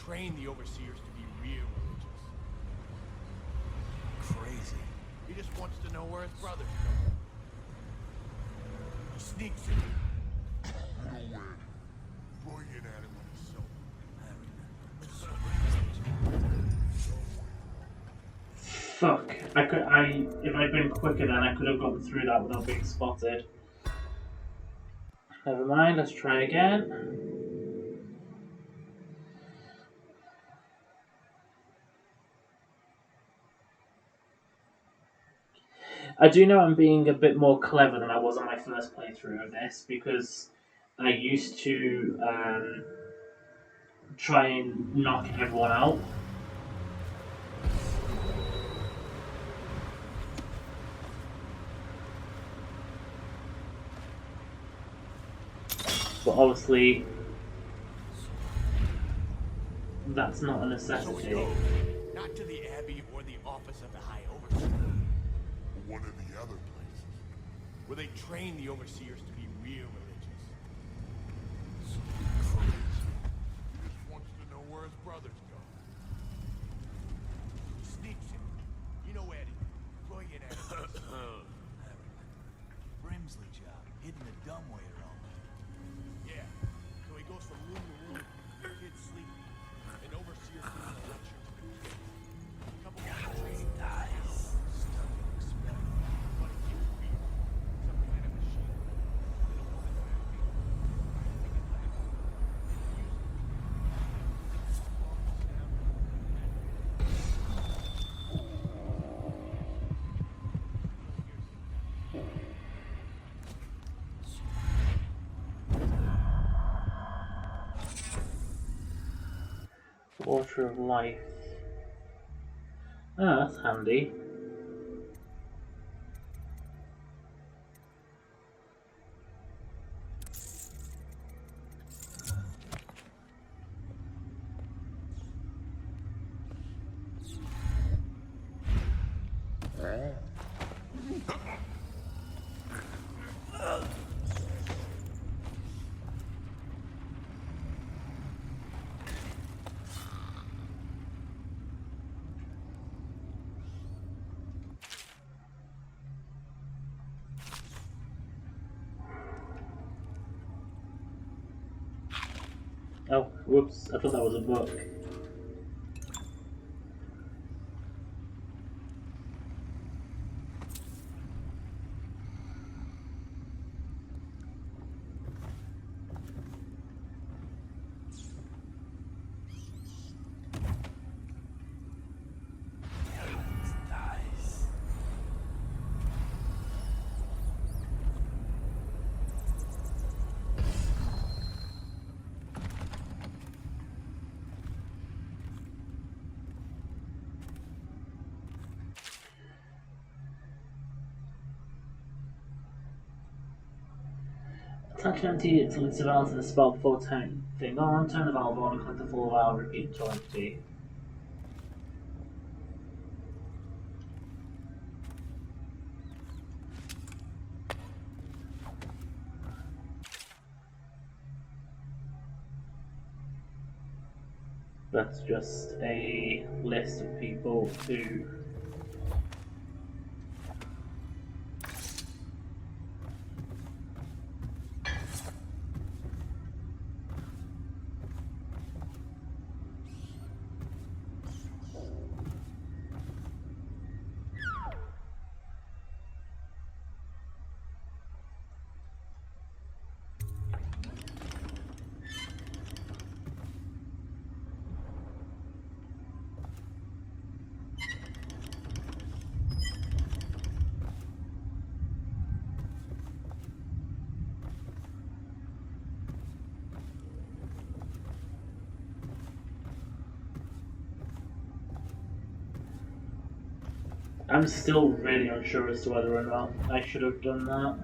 Train the overseers to be real religious. Crazy. He just wants to know where his brothers go. He sneaks in. Nowhere. Pointing at him with his soul. Fuck. If I'd been quicker then I could have gotten through that without being spotted. Never mind, let's try again. I do know I'm being a bit more clever than I was on my first playthrough of this, because I used to try and knock everyone out. But obviously, that's not a necessity. Not to the Abbey or the office of the High Overseer. One of the other places. Where they train the overseers to be real religious. Crazy. He just wants to know where his brothers go. Sneaks in. You know Eddie. Employee in Empress. Brimsley job, hidden the dumbwaiter all night. Yeah. So he goes from room to room, kids sleep, and overseers doing a lecture to the kids. A couple of training dies. Stuff you expect. But it keeps weird. Some kind of machine. They don't know exactly. Water of Life. Ah, that's handy. Oh, whoops, I thought that was a book. Touch empty until it's developed in the spell before turning on, turn the valve on, and collect the full vial, repeat until empty. That's just a list of people who I'm still really unsure as to whether or not I should have done that.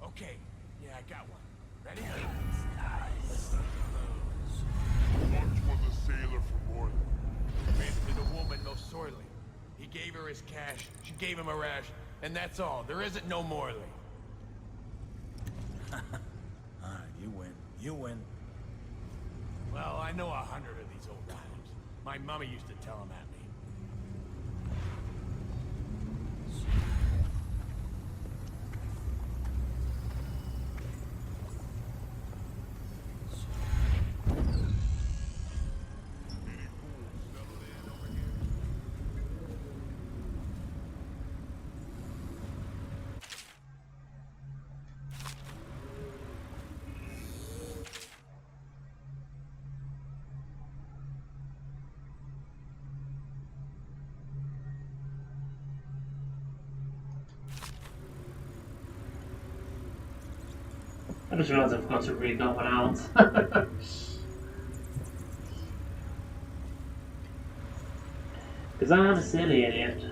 Okay, yeah, I got one. Ready? Once was a sailor from Orland. Abandoned a woman, no soiling. He gave her his cash, she gave him a rash, and that's all. There isn't no morely. Alright, you win. You win. Well, I know 100 of these old rhymes. My mama used to tell them at me. I just realised I forgot to read that one out. Because I'm a silly idiot.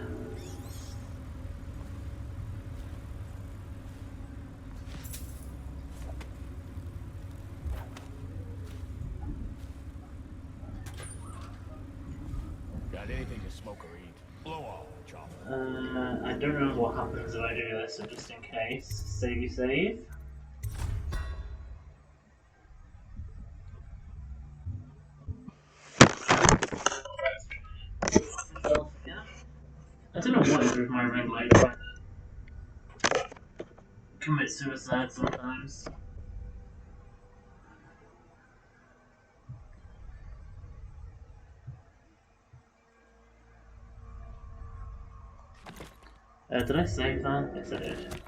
Got anything to smoke or eat? Blow all the chopper. I don't remember what happens if I do this, so just in case. Savey save. I don't know what is with my ring light, but I commit suicide sometimes. Did I save that? Yes, I did.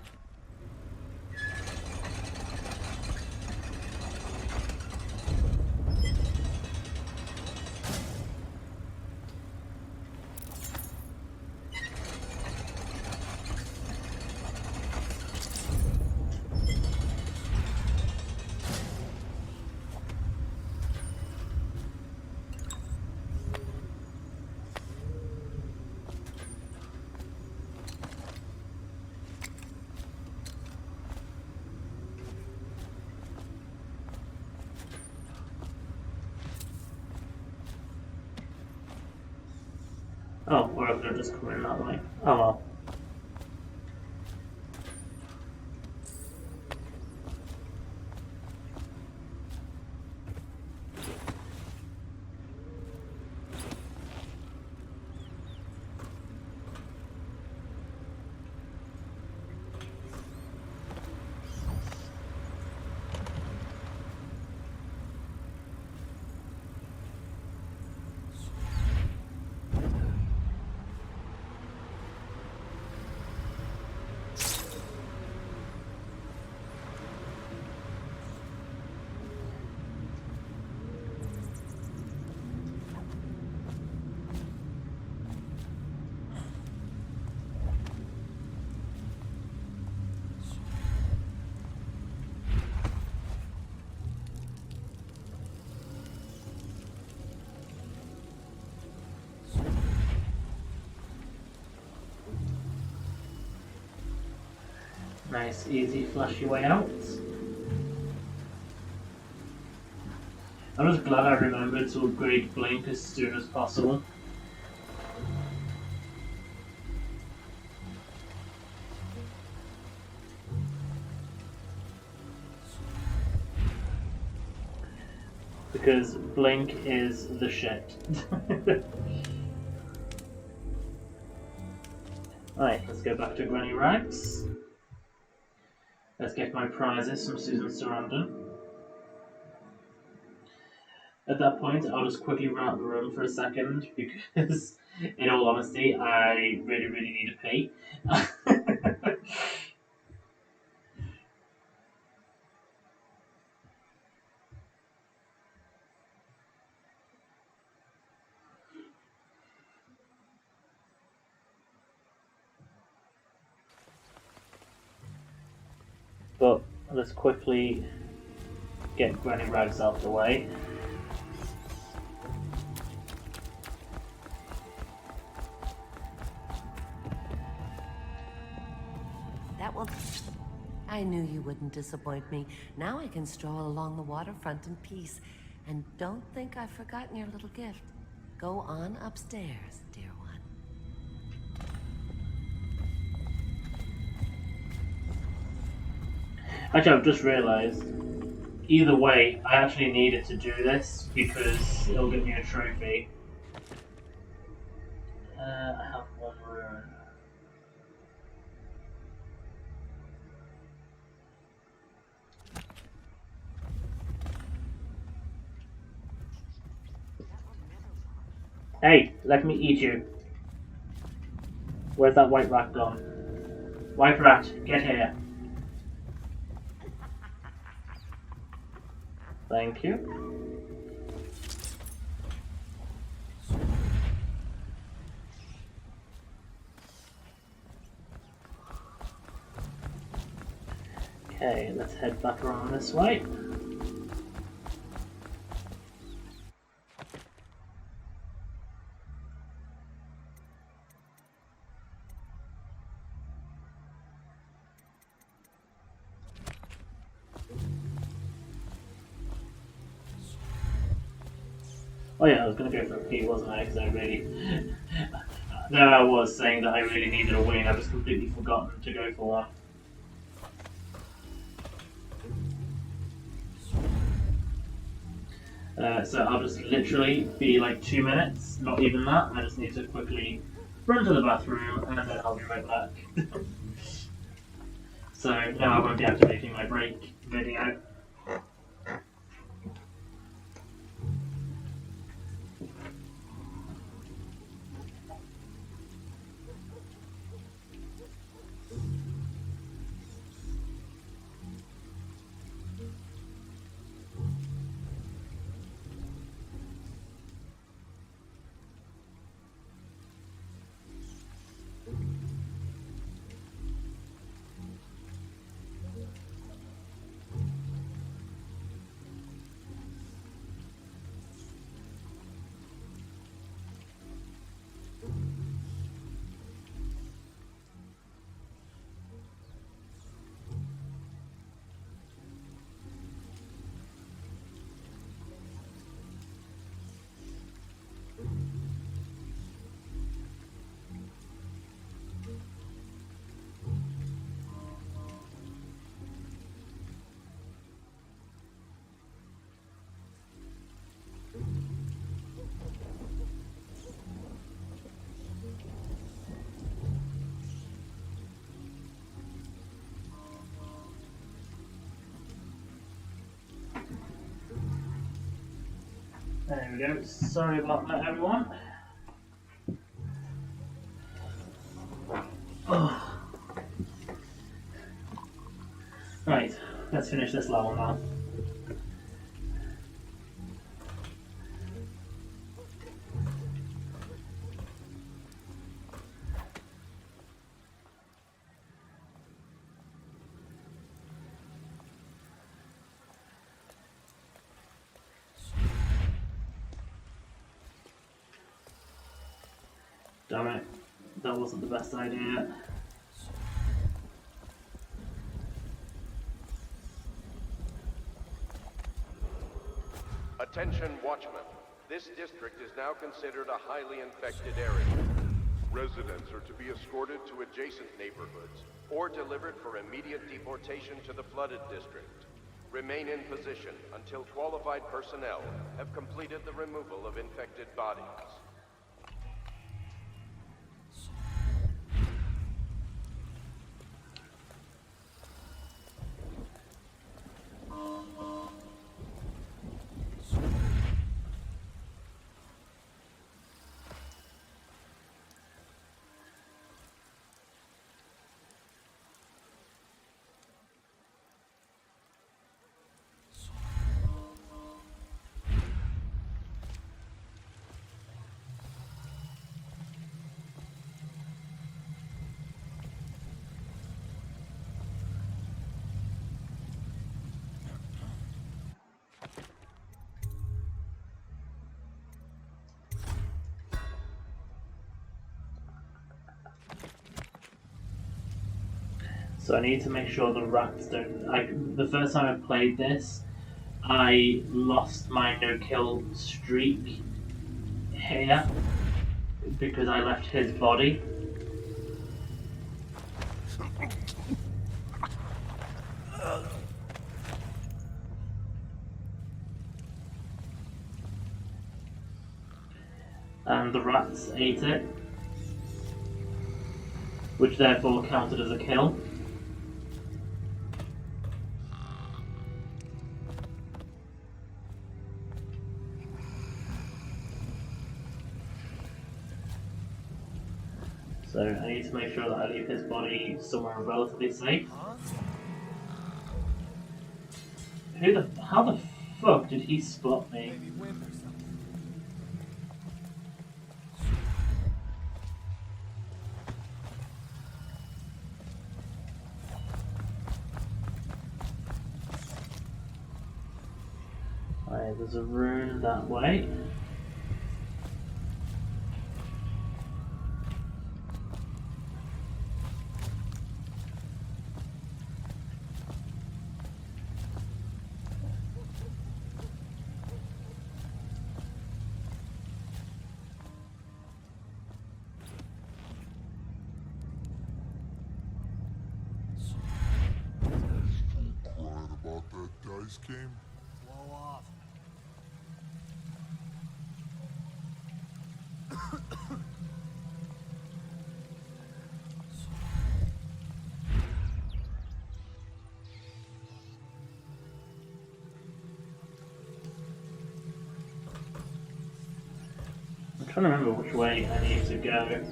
Oh, or I could have just come in that way. Oh well. Nice, easy, flashy way out. I'm just glad I remembered to upgrade Blink as soon as possible. Because Blink is the shit. Right, let's go back to Granny Rags. Let's get my prizes from Susan Sarandon. At that point, I'll just quickly run out the room for a second because, in all honesty, I really need to pee. But let's quickly get Granny Rags out of the way. That will... I knew you wouldn't disappoint me. Now I can stroll along the waterfront in peace. And don't think I've forgotten your little gift. Go on upstairs, dear one. Actually, I've just realised, either way, I actually needed to do this because it'll give me a trophy. I have one rune. Hey, let me eat you. Where's that white rat gone? White rat, get here. Thank you. Okay, let's head back around this way. Oh yeah, I was going to go for a P, wasn't I? Because I really... There I was saying that I really needed a win, I just completely forgotten to go for one. So I'll just literally be like 2 minutes, not even that. I just need to quickly run to the bathroom and then I'll be right back. So now I won't be activating my break video. There we go, sorry about that everyone. Oh. Right, let's finish this level now. Damn it, that wasn't the best idea. Attention, Watchmen. This district is now considered a highly infected area. Residents are to be escorted to adjacent neighborhoods or delivered for immediate deportation to the flooded district. Remain in position until qualified personnel have completed the removal of infected bodies. So I need to make sure the rats don't... the first time I played this, I lost my no-kill streak here because I left his body. And the rats ate it, which therefore counted as a kill. So I need to make sure that I leave his body somewhere relatively safe. How the fuck did he spot me? Alright, there's a rune that way. Game? Blow off. I'm trying to remember which way I need to go.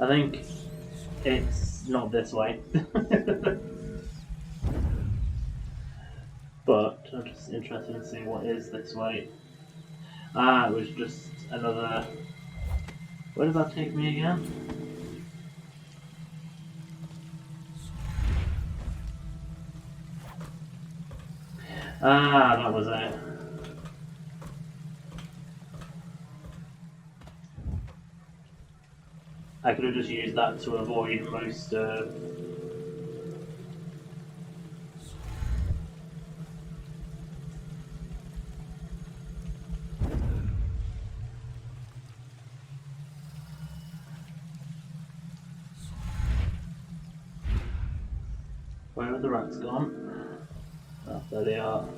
I think it's not this way. But I'm just interested in seeing what is this way. Ah, it was just another... Where does that take me again? Ah, that was it. I could have just used that to avoid most Where have the rats gone? Oh, there they are.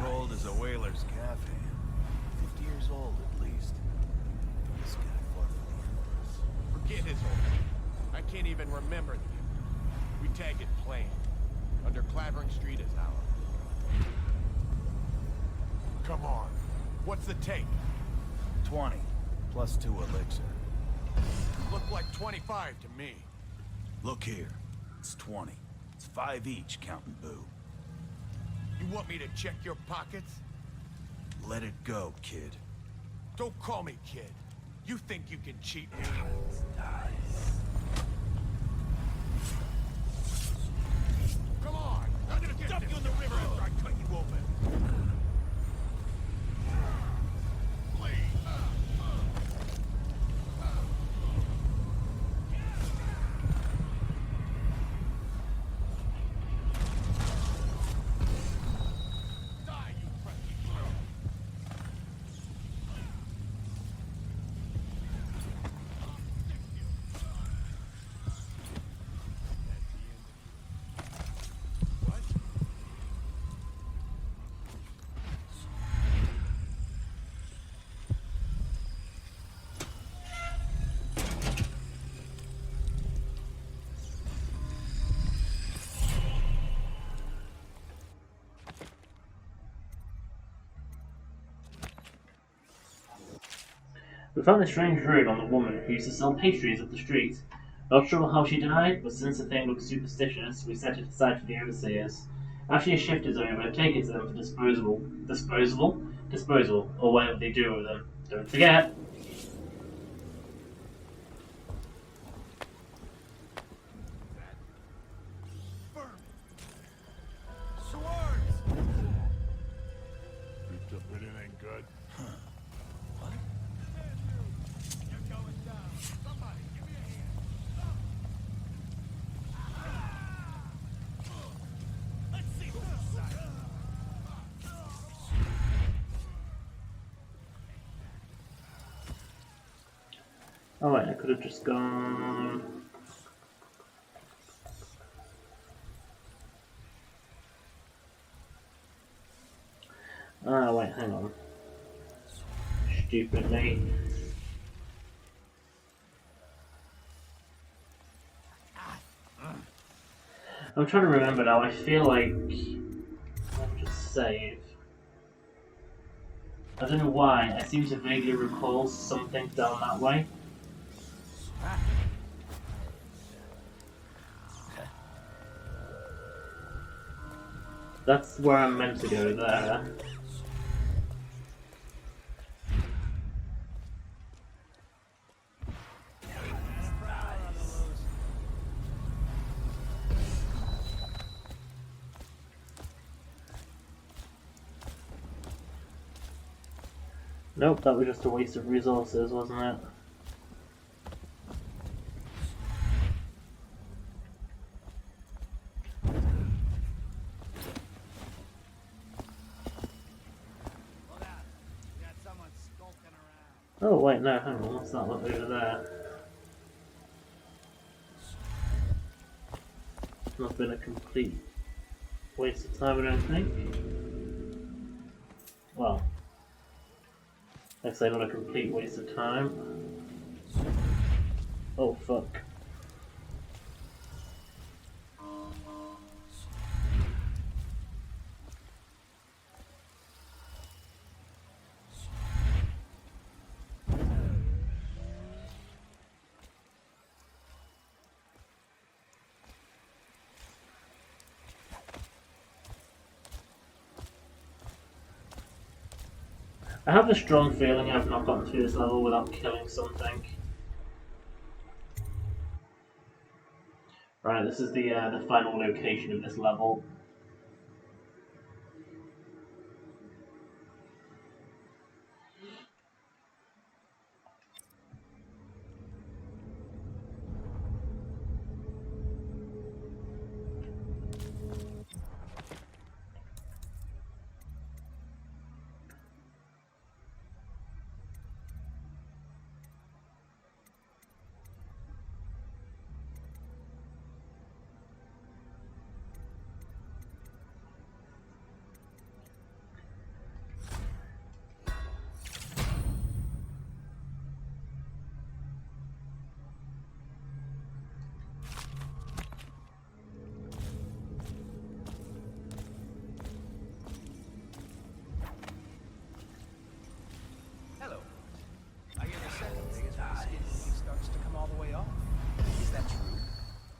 Cold as a whaler's cafe. 50 years old at least. This guy fought for the Empress. Forget his old. I can't even remember the Emperor. We tagged it plain. Under Clavering Street is our. Come on. What's the take? 20, plus 2 elixir. Looked like 25 to me. Look here, it's 20. It's 5 each, counting boo. You want me to check your pockets? Let it go, kid. Don't call me kid. You think you can cheat me? Come on! I'm gonna dump you in the river after I cut you open! We found a strange ruin on the woman who used to sell pastries at the street. Not sure how she died, but since the thing looks superstitious, we set it aside for the overseers. After your shift is over, take it to them for disposal, or whatever they do with them. Don't forget! Oh wait, I could have just gone... Ah, wait, hang on. Stupid me. I'm trying to remember now, I feel like... I'll just save. I don't know why, I seem to vaguely recall something down that way. That's where I'm meant to go, there. Nope, that was just a waste of resources, wasn't it? Oh wait, no, hang on, what's that look over there? It's not been a complete waste of time, I don't think. Well, I'd say not a complete waste of time. Oh fuck. I have a strong feeling I've not gotten through this level without killing something. Right, this is the final location of this level.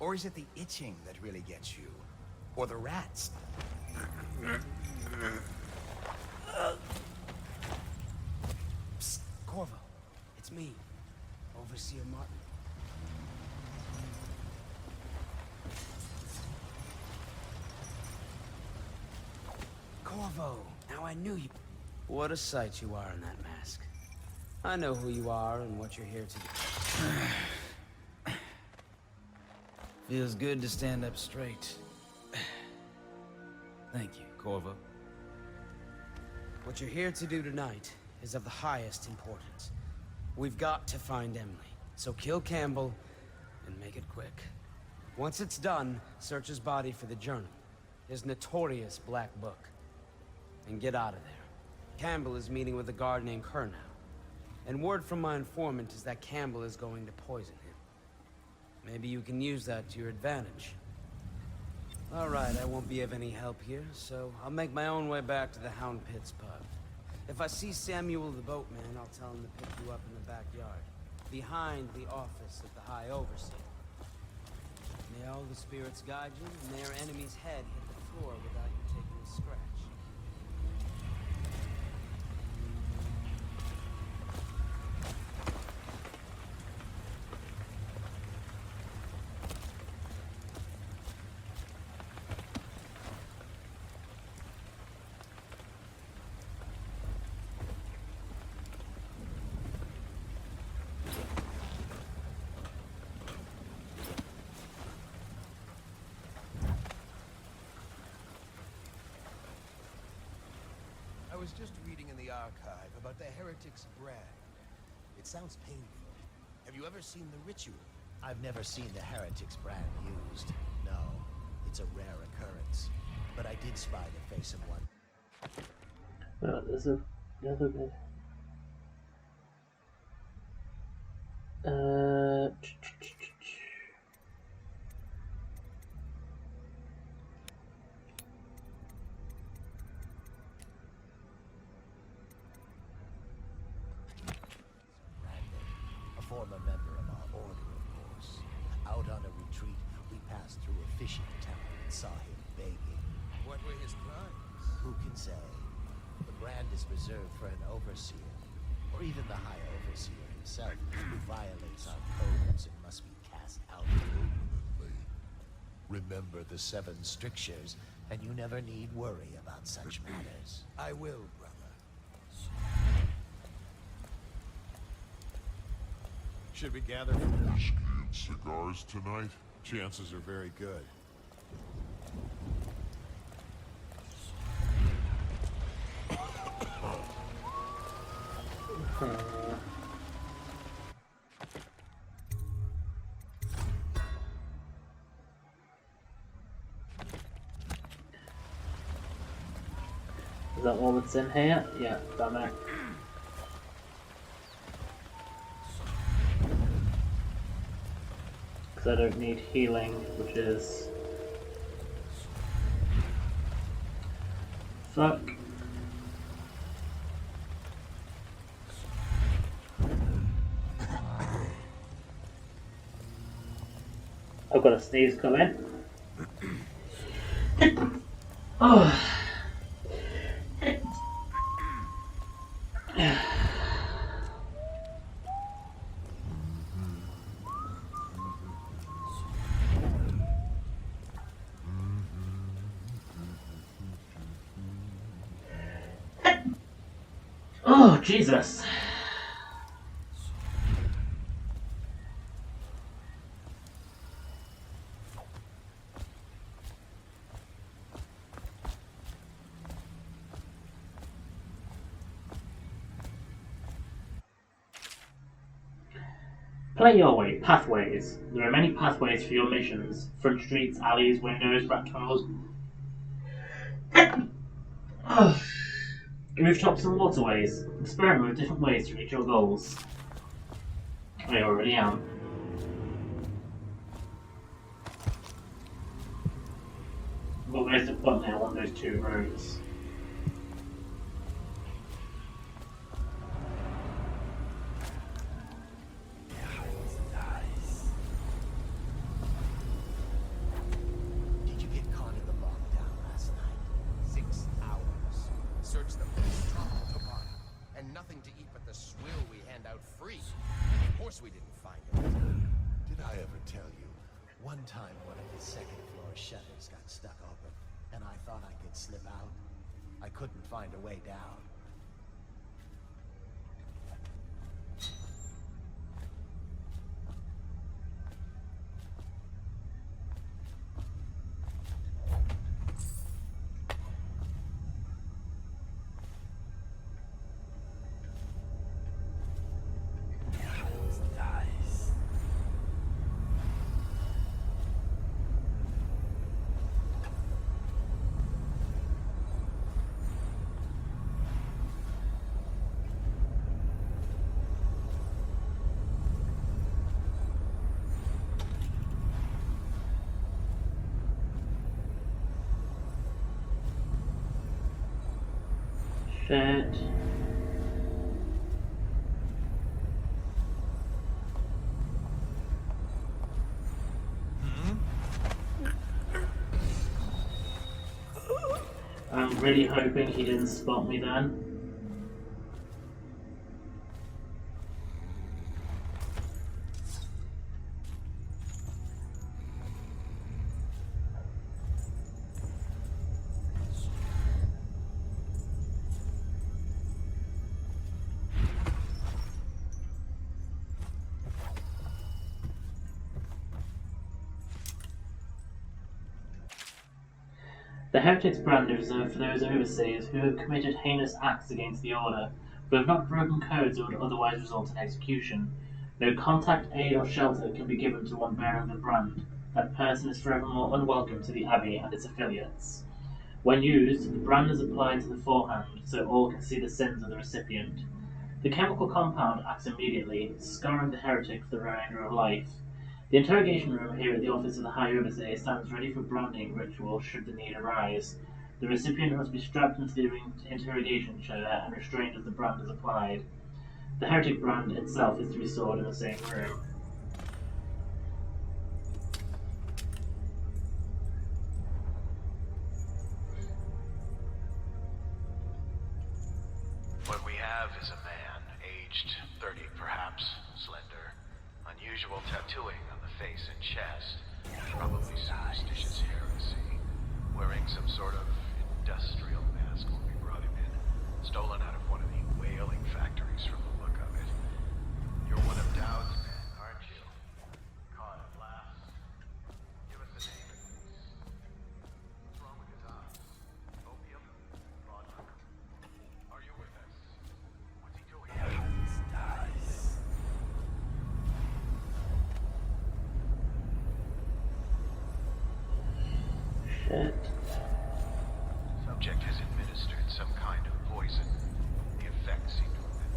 Or is it the itching that really gets you? Or the rats? Psst, Corvo. It's me, Overseer Martin. Corvo, now I knew you. What a sight you are in that mask. I know who you are and what you're here to do. Feels good to stand up straight. Thank you, Corvo. What you're here to do tonight is of the highest importance. We've got to find Emily, so kill Campbell and make it quick. Once it's done, search his body for the journal, his notorious black book, and get out of there. Campbell is meeting with a guard named Kernow, and word from my informant is that Campbell is going to poison him. Maybe you can use that to your advantage. All right, I won't be of any help here, so I'll make my own way back to the Hound Pits pub. If I see Samuel the boatman, I'll tell him to pick you up in the backyard, behind the office of the High Overseer. May all the spirits guide you, and may your enemy's head hit the floor without you taking a scratch. I was just reading in the archive about the heretic's brand. It sounds painful. Have you ever seen the ritual? I've never seen the heretic's brand used. No, it's a rare occurrence. But I did spy the face of one. Well, there's a little bit. A former member of our order, of course. Out on a retreat, we passed through a fishing town and saw him begging. What were his crimes? Who can say? The brand is reserved for an overseer, or even the High Overseer himself, who violates our codes and must be cast out permanently. Remember the 7 strictures, and you never need worry about such matters. I will, brother. Should we gather for whiskey and cigars tonight? Chances are very good. Is that all that's in here? Yeah, damn it. Because I don't need healing, which is... fuck. I've got a sneeze coming. Oh. Oh, Jesus. Play your way, pathways. There are many pathways for your missions. Front streets, alleys, windows, rat tunnels. Oh. Rooftops and waterways. Experiment with different ways to reach your goals. I already am. But where's the point now on those 2 roads? tell you. One time one of the second floor shutters got stuck open, and I thought I could slip out. I couldn't find a way down. Shit. I'm really hoping he didn't spot me then. The Heretics brand is reserved for those overseers who have committed heinous acts against the Order, but have not broken codes that would otherwise result in execution. No contact, aid, or shelter can be given to one bearing the brand. That person is forevermore unwelcome to the Abbey and its affiliates. When used, the brand is applied to the forehand so all can see the sins of the recipient. The chemical compound acts immediately, scarring the heretic for the remainder of life. The interrogation room here at the office of the High Overseer stands ready for branding ritual should the need arise. The recipient must be strapped into the interrogation chair and restrained as the brand is applied. The heretic brand itself is to be stored in the same room. What we have is a man, aged 30 perhaps, slender, unusual tattooing on the face and chest, probably superstitious heresy, wearing some sort of industrial mask when we brought him in, stolen out of one of the whaling factories from the look of it. You're one of Dowd's men, aren't you? Caught at last. Give us a name at least. What's wrong with his eyes? Opium? Vodka? Are you with us? What's he doing? Shit. Subject has administered some kind of poison. The effects seem to have been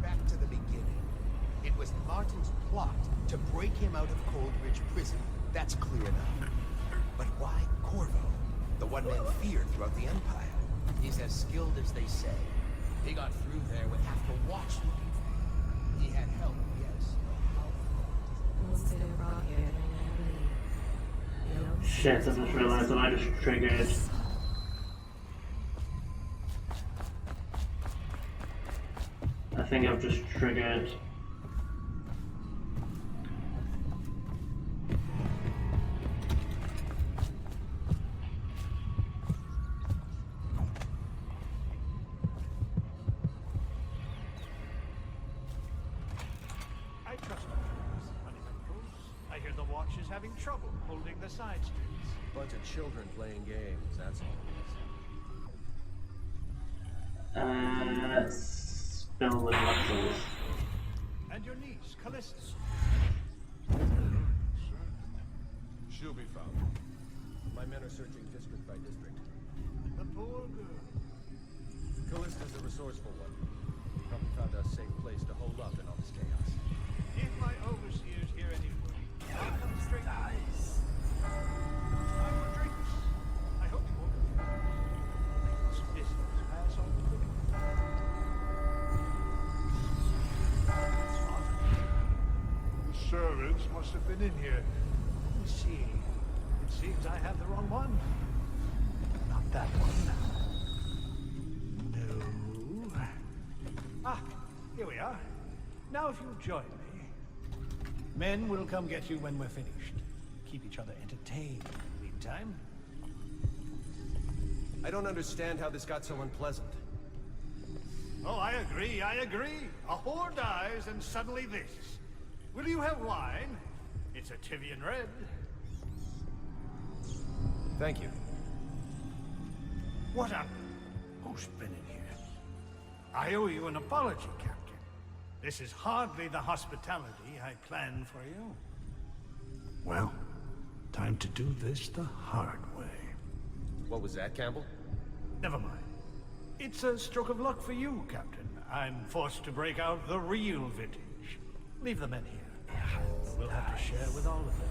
Back to the beginning. It was Martin's plot to break him out of Coldridge Prison. That's clear enough. But why Corvo? The one man feared throughout the Empire. He's as skilled as they say. He got through there with half the watch looking for him. He had help, yes. Shit, I just realised that I just triggered. I think I've just triggered. I trust you. I hear the watch is having trouble holding the side streets. Bunch of children playing games, that's all. Spill with muscles. And your niece, Callista. She'll be found. My men are searching district by district. The poor girl. Callista's a resourceful one. Probably found a safe place to hold up in all this chaos. If my overseers hear any word, I'll come straight to you. Time for drinks. I hope you won't make this business pass on quickly. The servants must have been in here. Let me see. It seems I have the wrong one. Not that one. No. Ah, here we are. Now if you'll join me. Men will come get you when we're finished. Keep each other entertained in the meantime. I don't understand how this got so unpleasant. Oh, I agree. A whore dies and suddenly this. Will you have wine? It's a Tivian red. Thank you. What up? Who's been in here? I owe you an apology, Captain. This is hardly the hospitality I planned for you. Well, time to do this the hard way. What was that, Campbell? Never mind. It's a stroke of luck for you, Captain. I'm forced to break out the real vintage. Leave the men here. We'll have to share with all of them.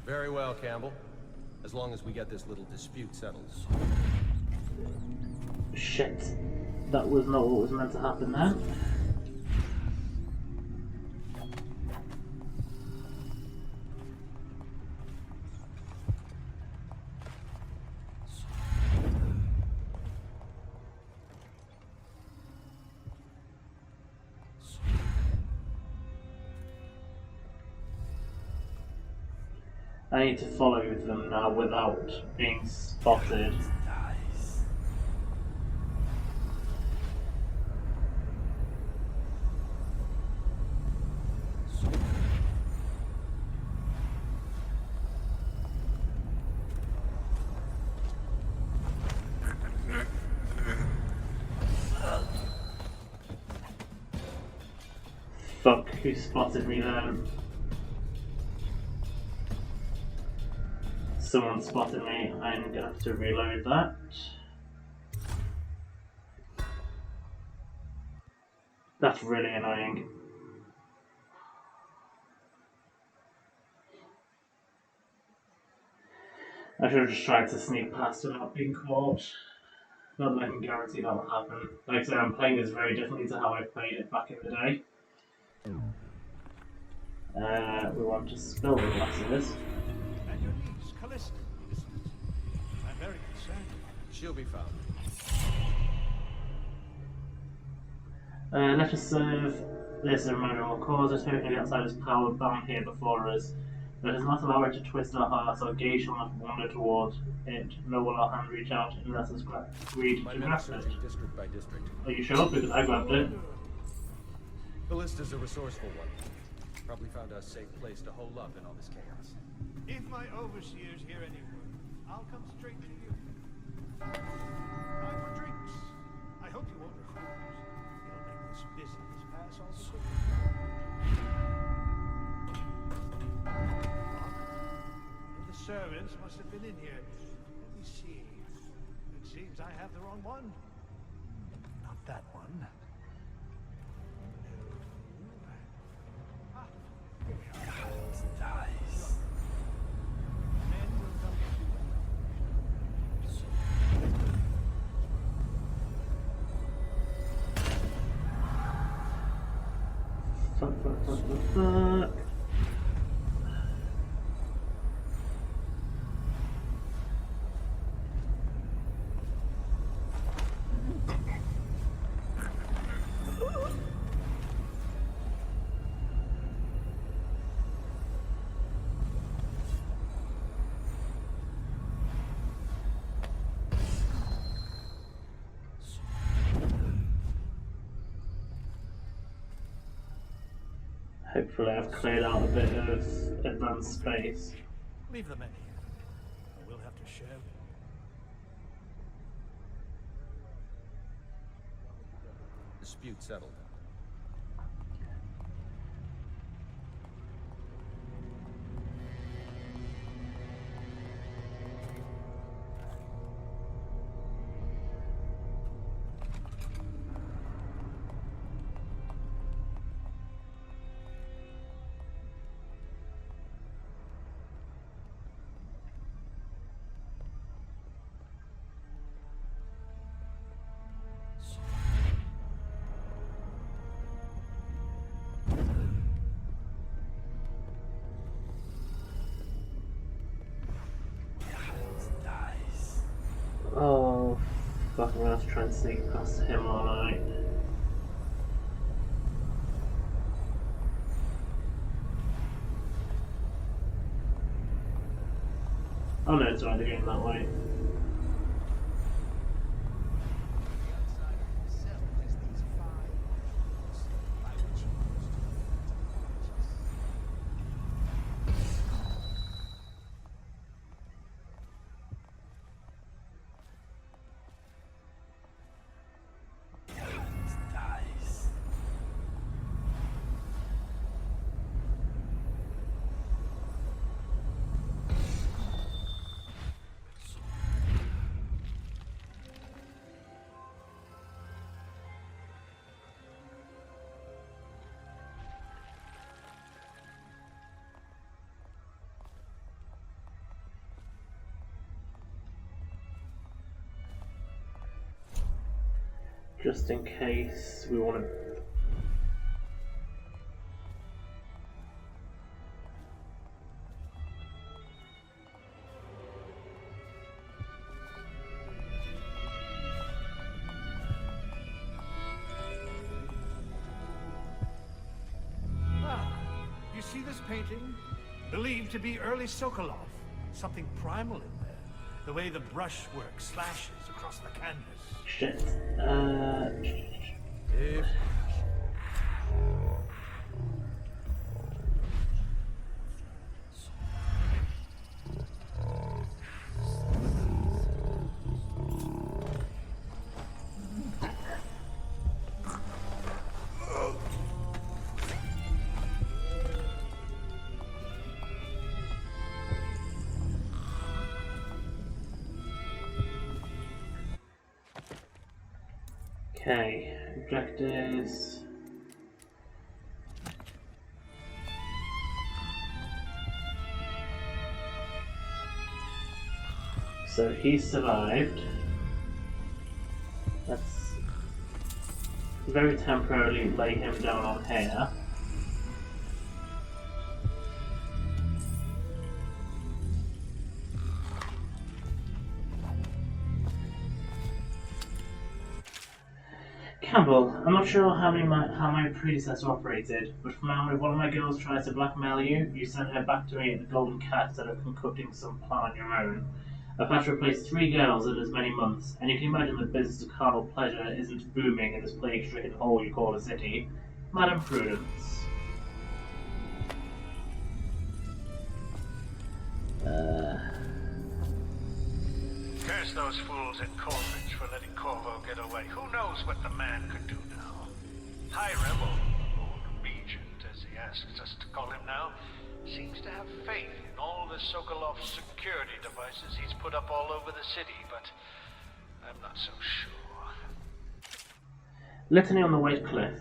Very well, Campbell. As long as we get this little dispute settled. Shit. That was not what was meant to happen there. I need to follow them now without being spotted. Fuck, who spotted me then? Someone spotted me. I'm gonna have to reload that. That's really annoying. I should have just tried to sneak past without being caught. Not that I can guarantee that will happen. Like I said, I'm playing this very differently to how I played it back in the day. We want to spill the glasses. And your niece, Callista. I'm very concerned. She'll be found. Let us serve this a reminder of cause. A token of the outsider's power bound here before us. Let us not allow it to twist our hearts. Our gaze shall not wander towards it, nor will our hand reach out unless us agreed to grasp it. District by district. Are you sure? Because I grabbed it. Callista's a resourceful one. Probably found a safe place to hold up in all this chaos. If my overseers hear any word, I'll come straight to you. Time for drinks. I hope you won't refuse. It'll make this business pass all the quicker. The servants must have been in here. Let me see. It seems I have the wrong one. Not that one. Fuck. Hopefully I've cleared out a bit of advanced space. Leave the men here. We'll have to share. Dispute settled. Fuck, I'm gonna have to try and sneak past him all night. Oh no, it's already going that way. Just in case we want to. You see this painting? Believed to be early Sokolov. Something primal in there. The way the brushwork slashes across the canvas. Shit. Okay, objectives. So he survived. Let's very temporarily lay him down on here. Campbell, I'm not sure how my predecessor operated, but from now if one of my girls tries to blackmail you, you send her back to me at the Golden Cat instead of concocting some plan on your own. I've had to replace 3 girls in as many months, and you can imagine the business of carnal pleasure isn't booming in this plague-stricken hole you call a city. Madam Prudence. Curse those fools in Corbridge for letting Corvo get away. Who knows what the man could do now? High Rebel, Lord Regent, as he asks us to call him now, seems to have faith in all the Sokolov security devices he's put up all over the city, but I'm not so sure. Litany on the White Cliff.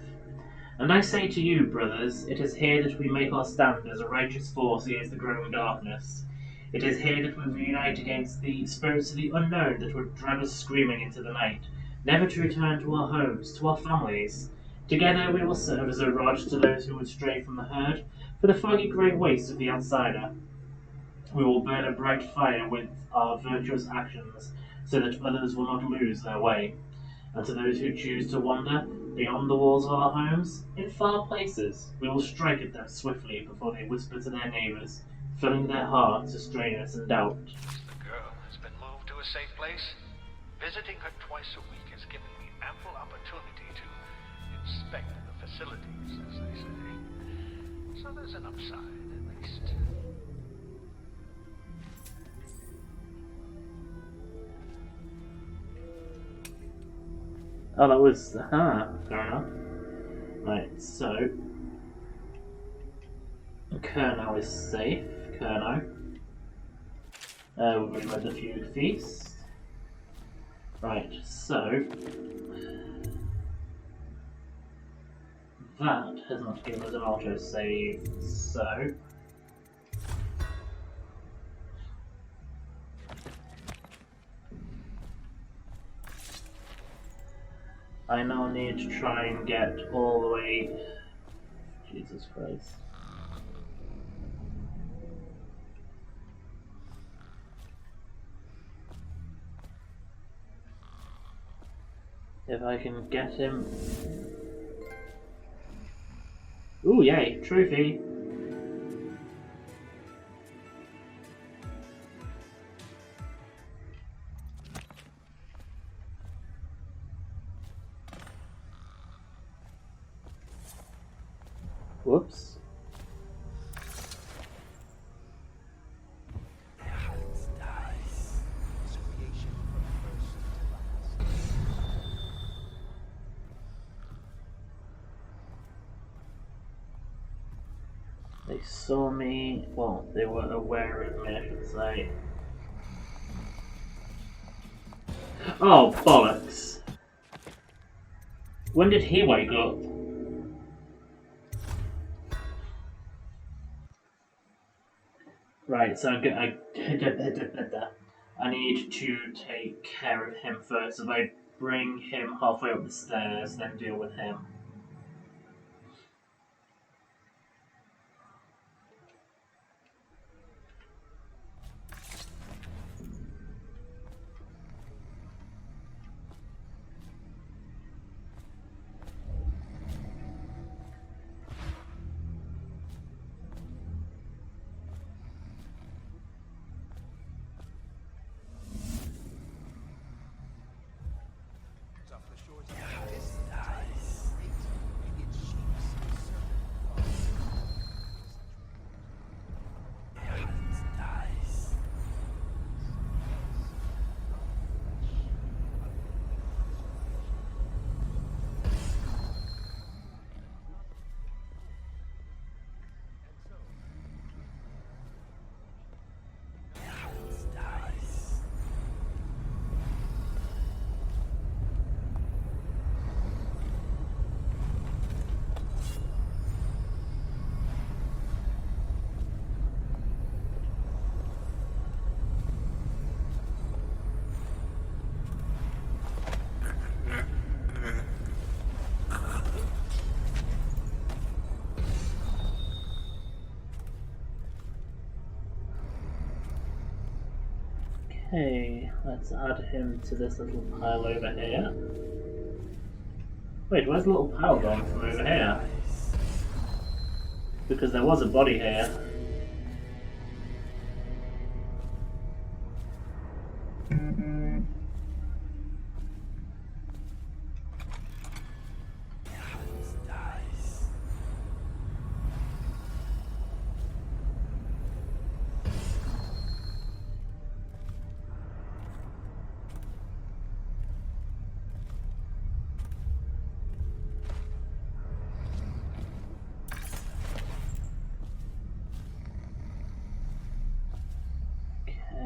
And I say to you, brothers, it is here that we make our stand as a righteous force against the growing darkness. It is here that we unite against the spirits of the unknown that would drag us screaming into the night, never to return to our homes, to our families. Together we will serve as a rod to those who would stray from the herd, for the foggy grey waste of the outsider. We will burn a bright fire with our virtuous actions, so that others will not lose their way. And to those who choose to wander beyond the walls of our homes, in far places, we will strike at them swiftly before they whisper to their neighbours, filling their hearts with strangeness and doubt. The girl has been moved to a safe place. Visiting her twice a week has given me ample opportunity to inspect the facilities, as they say. So there's an upside, at least. Oh, that was... fair enough. Right, so... Kernow is safe. Kernow. We've read the Feud Feast. Right, so... That has not given us an auto-save, so... I now need to try and get all the way... Jesus Christ. If I can get him. Ooh, yay, trophy. Whoops. They saw me, well, they were aware of me, I should say. Oh, bollocks. When did he wake up? Right, so I need to take care of him first. So if I bring him halfway up the stairs, then deal with him. Okay, let's add him to this little pile over here. Wait, where's the little pile gone from over here? Because there was a body here.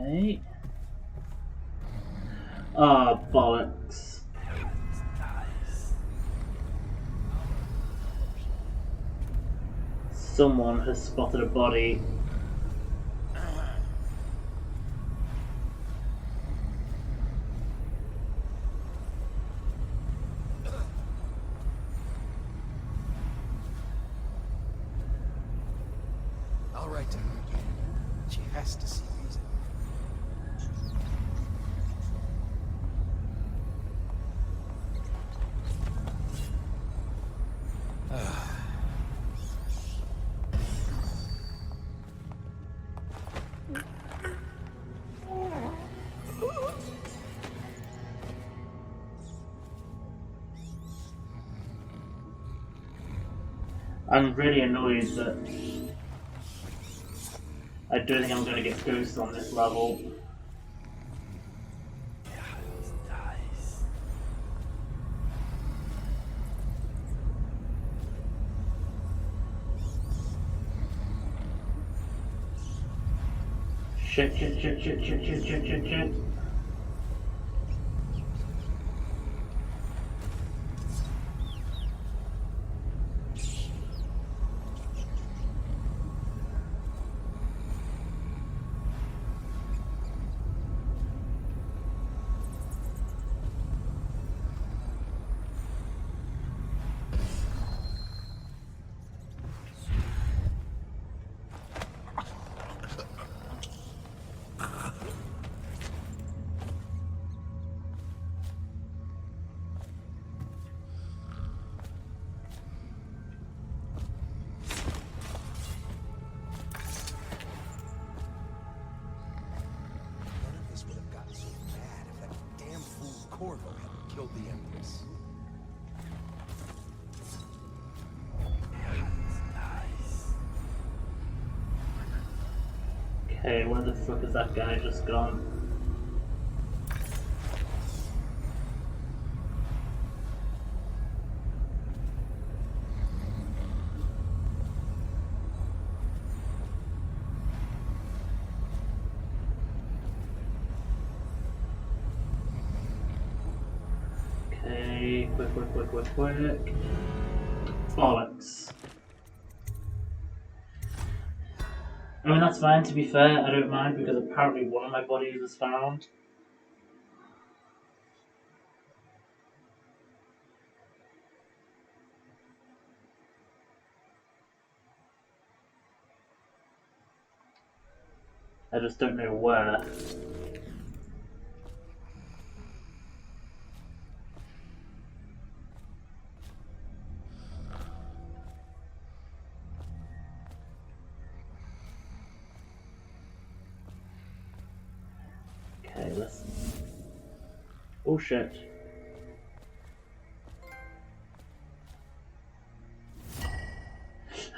Okay. Ah, bollocks. Someone has spotted a body. All right, she has to see reason. I'm really annoyed that I don't think I'm going to get ghosts on this level. Shit. Corvo had killed the Empress. Okay, where the fuck is that guy just gone? Okay, quick. Bollocks. I mean, that's fine, to be fair, I don't mind, because apparently one of my bodies was found. I just don't know where. Okay, listen. Oh shit.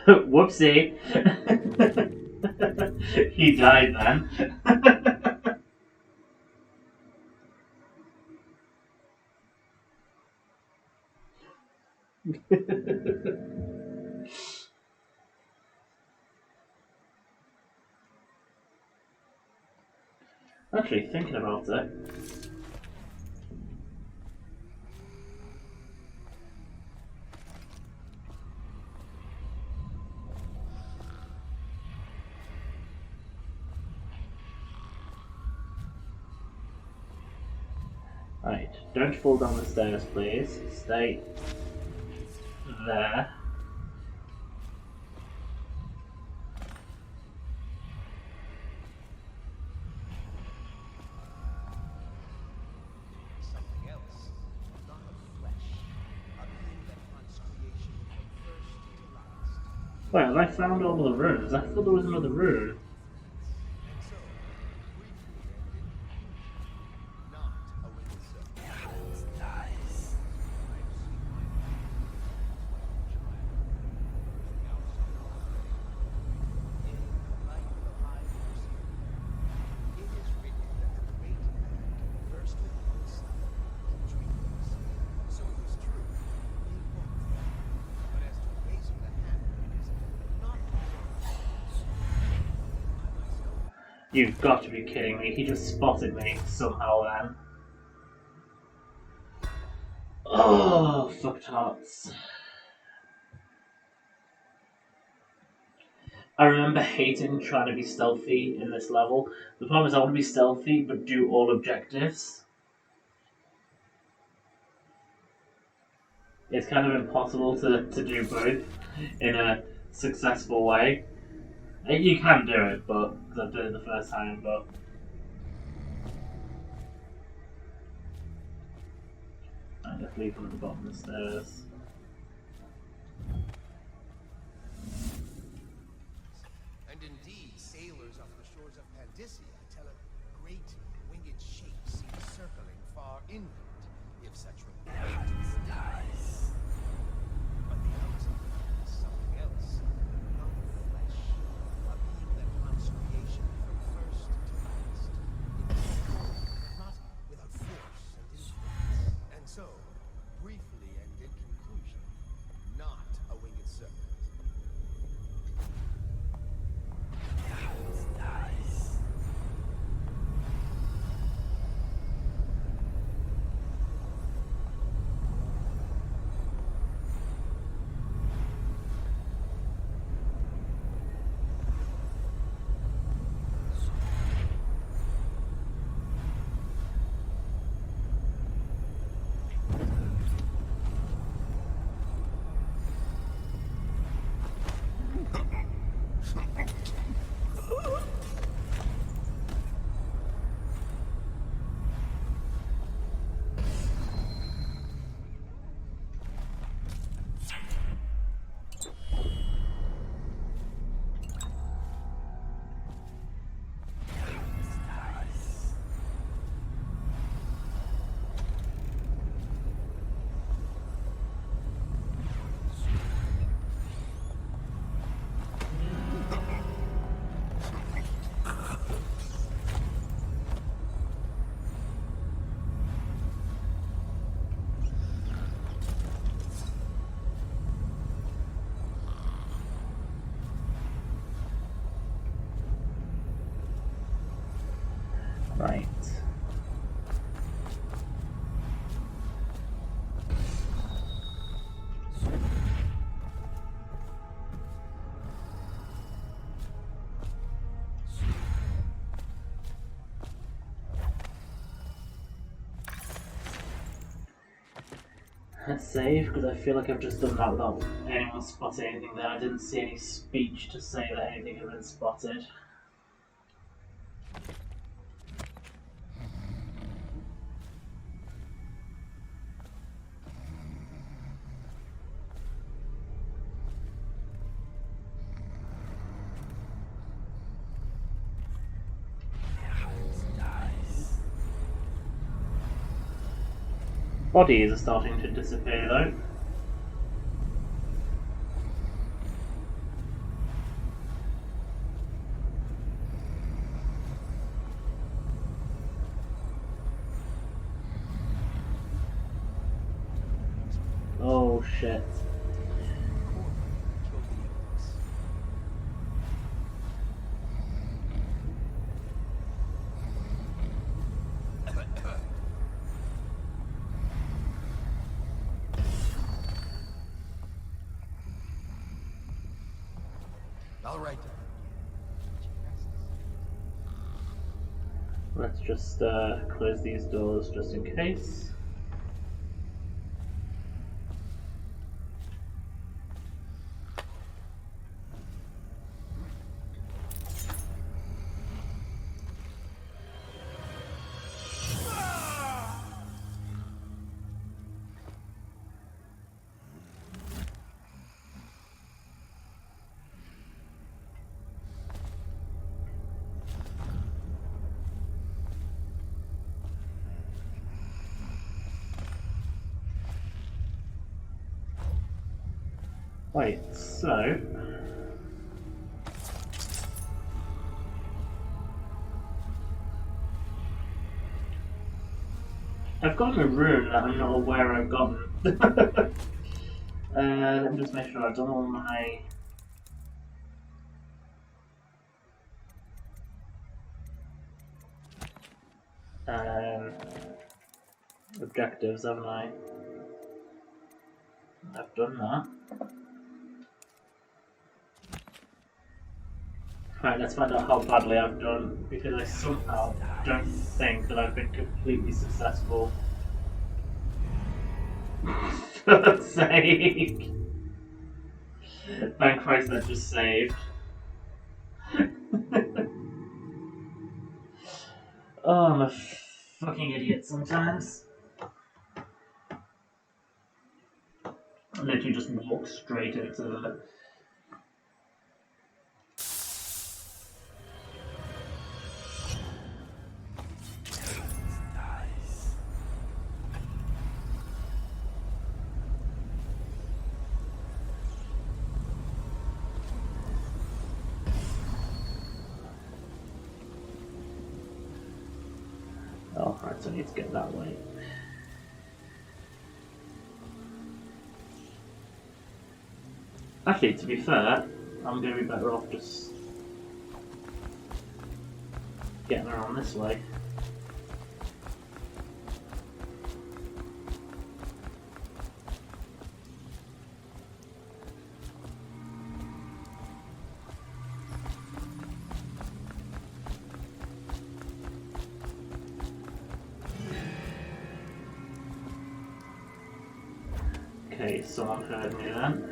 Whoopsie! He died then. Actually, thinking about it. Right, don't fall down the stairs, please. Stay there. Something else, not of flesh, a being that hunts creation from first to last. Wait, have I found all of the runes? I thought there was another rune. You've got to be kidding me, he just spotted me somehow then. Oh, fuck tarts. I remember hating trying to be stealthy in this level. The problem is I want to be stealthy but do all objectives. It's kind of impossible to do both in a successful way. You can do it, but I've done it the first time, but I definitely leave them at the bottom of the stairs. And indeed, sailors off the shores of Pandysia tell a great winged shape seen circling far inland, if such dies. But the outside is something else, not flesh, a being that hunts creation from first to last, but not without force and influence. And so, briefly and in conclusion, not a winged serpent. Right. Let's save, because I feel like I've just done that without anyone spotting anything there. I didn't see any speech to say that anything had been spotted. Bodies are starting to disappear though. Oh shit. All right. Let's just close these doors just in case. Wait, so... I've gotten a rune that I'm not aware I've gotten. Let me just make sure I've done all my... objectives, haven't I? I've done that. Right, let's find out how badly I've done, because I somehow don't think that I've been completely successful. For God's sake! Thank Christ that just saved. Oh, I'm a fucking idiot sometimes. I literally just walk straight into the... Oh, right, so I need to get that way. Actually, to be fair, I'm going to be better off just getting around this way. Okay, someone heard me then.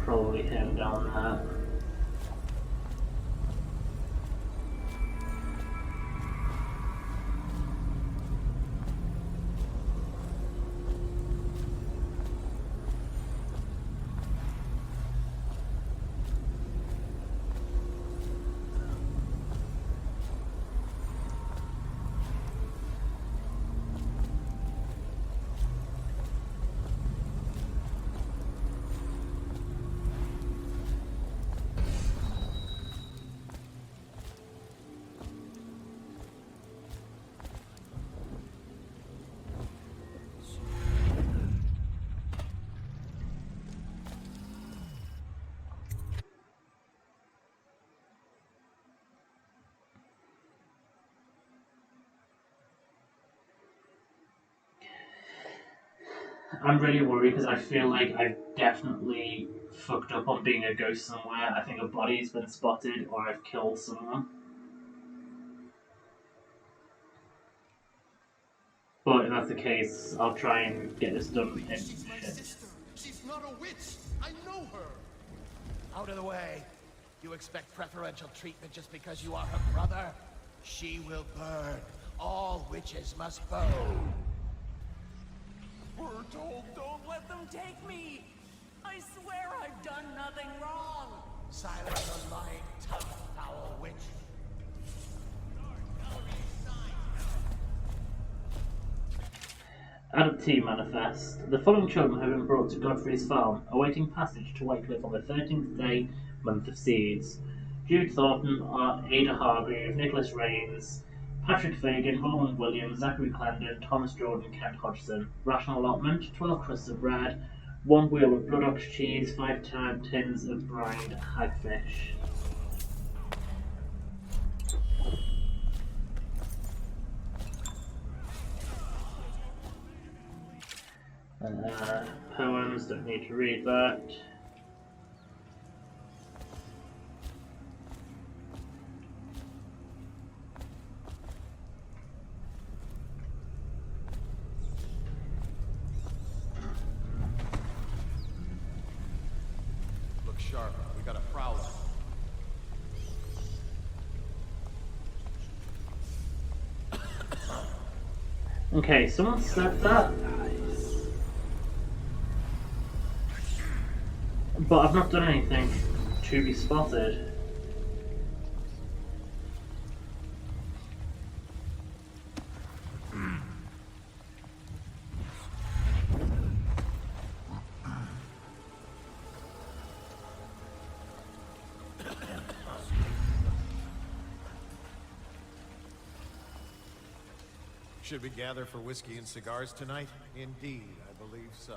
Probably him down there. I'm really worried because I feel like I've definitely fucked up on being a ghost somewhere. I think a body's been spotted or I've killed someone. But if that's the case, I'll try and get this done in She's my sister. She's not a witch. I know her. Out of the way. You expect preferential treatment just because you are her brother? She will burn. All witches must burn. We're told don't let them take me. I swear I've done nothing wrong. Silence the lying tongue, foul witch. Adoptee Manifest. The following children have been brought to Godfrey's farm, awaiting passage to Whitecliff on the 13th day, month of Seeds. Jude Thornton, Ada Hargreave, Nicholas Rains, Patrick Fagan, Roland Williams, Zachary Clandon, Thomas Jordan, Kent Hodgson. Rational allotment, 12 crusts of bread, 1 wheel of blood ox cheese, 5 tins of brined hagfish. Poems, don't need to read that. Look sharp. We got a prowler. Okay, someone said that. But I've not done anything to be spotted. Should we gather for whiskey and cigars tonight? Indeed, I believe so.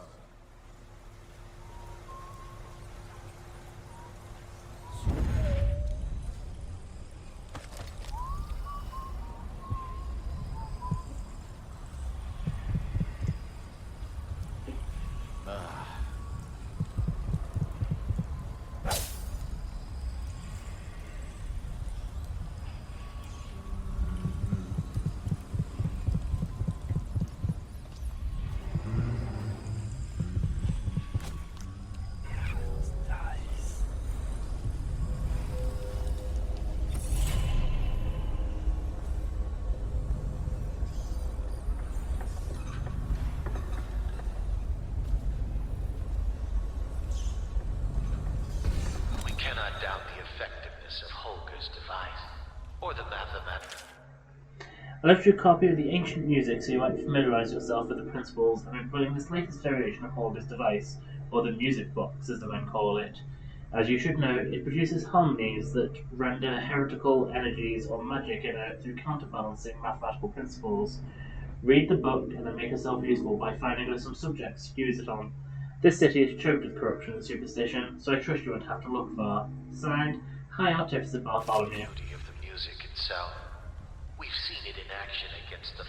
I left you a copy of the ancient music so you might familiarise yourself with the principles of employing this latest variation of Holger's device, or the music box as the men call it. As you should know, it produces harmonies that render heretical energies or magic inert through counterbalancing mathematical principles. Read the book and then make yourself useful by finding us some subjects to use it on. This city is choked with corruption and superstition, so I trust you won't have to look far. Signed, High Artificer Bartholomew. Beauty of the music itself. We've seen it in action against the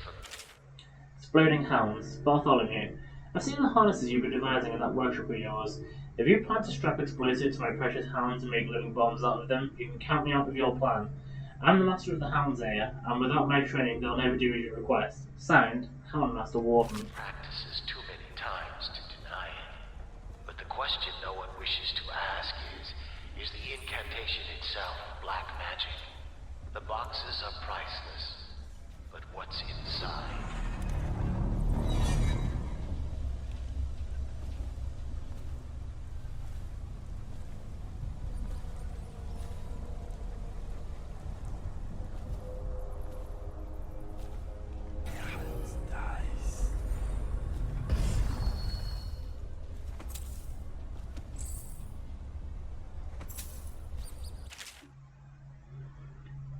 Exploding Hounds, Bartholomew. I've seen the harnesses you've been devising in that workshop of yours. If you plan to strap explosives to my precious hounds and make living bombs out of them, you can count me out of your plan. I'm the master of the hounds here, and without my training they'll never do as you request. Signed, Houndmaster Warden. practices too many times to deny it. But the question no one wishes to ask is the incantation itself black magic? The boxes are priceless, but what's inside?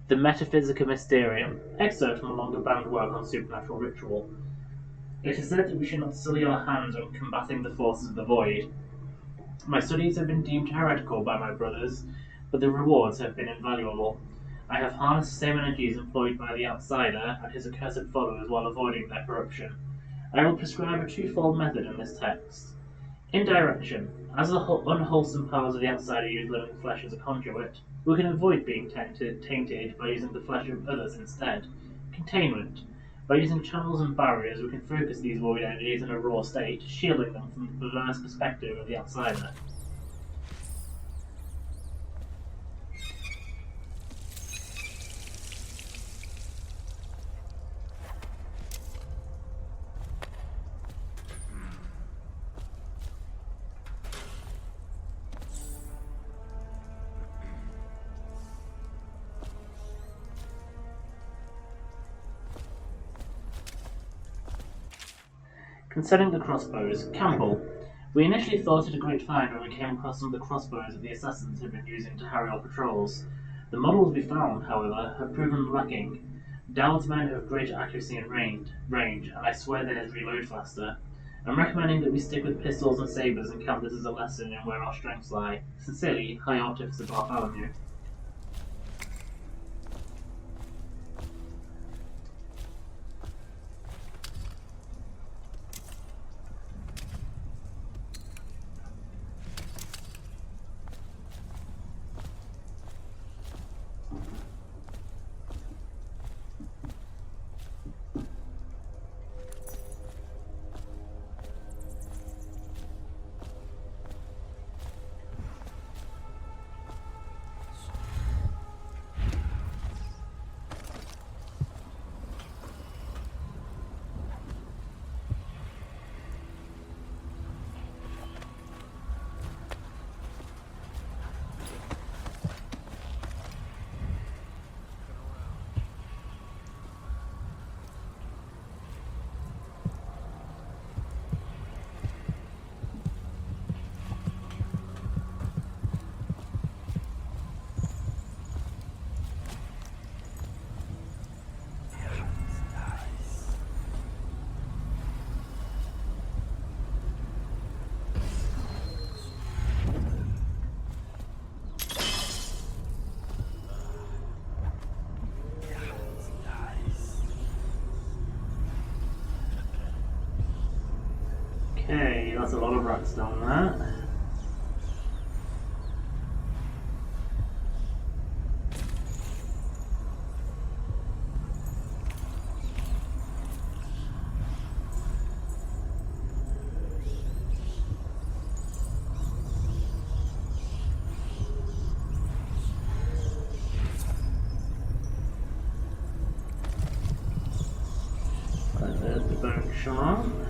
The Metaphysica Mysterium, excerpt from a longer banned work on supernatural ritual. It is said that we should not sully our hands on combating the forces of the void. My studies have been deemed heretical by my brothers, but the rewards have been invaluable. I have harnessed the same energies employed by the outsider and his accursed followers while avoiding their corruption. I will prescribe a twofold method in this text. Indirection. As the unwholesome powers of the outsider use living flesh as a conduit, we can avoid being tainted by using the flesh of others instead. Containment. By using channels and barriers, we can focus these void energies in a raw state, shielding them from the perverse perspective of the outsider. Concerning the crossbows, Campbell. We initially thought it a great find when we came across some of the crossbows that the assassins had been using to harry our patrols. The models we found, however, have proven lacking. Dowd's men have greater accuracy and range, and I swear theirs reload faster. I'm recommending that we stick with pistols and sabres and count this as a lesson in where our strengths lie. Sincerely, High Artificer Bartholomew. Okay, that's a lot of rats down there. Right, there's the bone charm.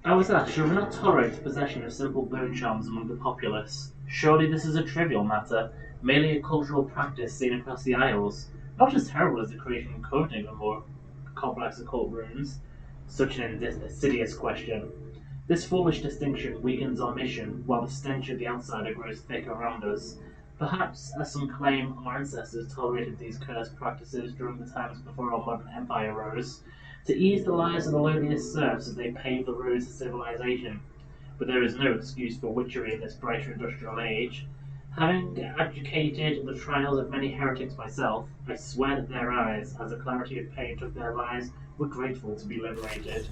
I was asked, should we not tolerate the possession of simple bone charms among the populace? Surely this is a trivial matter, merely a cultural practice seen across the Isles, not as terrible as the creation and coding of more complex occult runes. Such an insidious question. This foolish distinction weakens our mission, while the stench of the outsider grows thick around us. Perhaps, as some claim, our ancestors tolerated these cursed practices during the times before our modern empire rose, to ease the lives of the lowliest serfs as they paved the roads to civilization. But there is no excuse for witchery in this brighter industrial age. Having educated the trials of many heretics myself, I swear that their eyes, as the clarity of pain took their lives, were grateful to be liberated.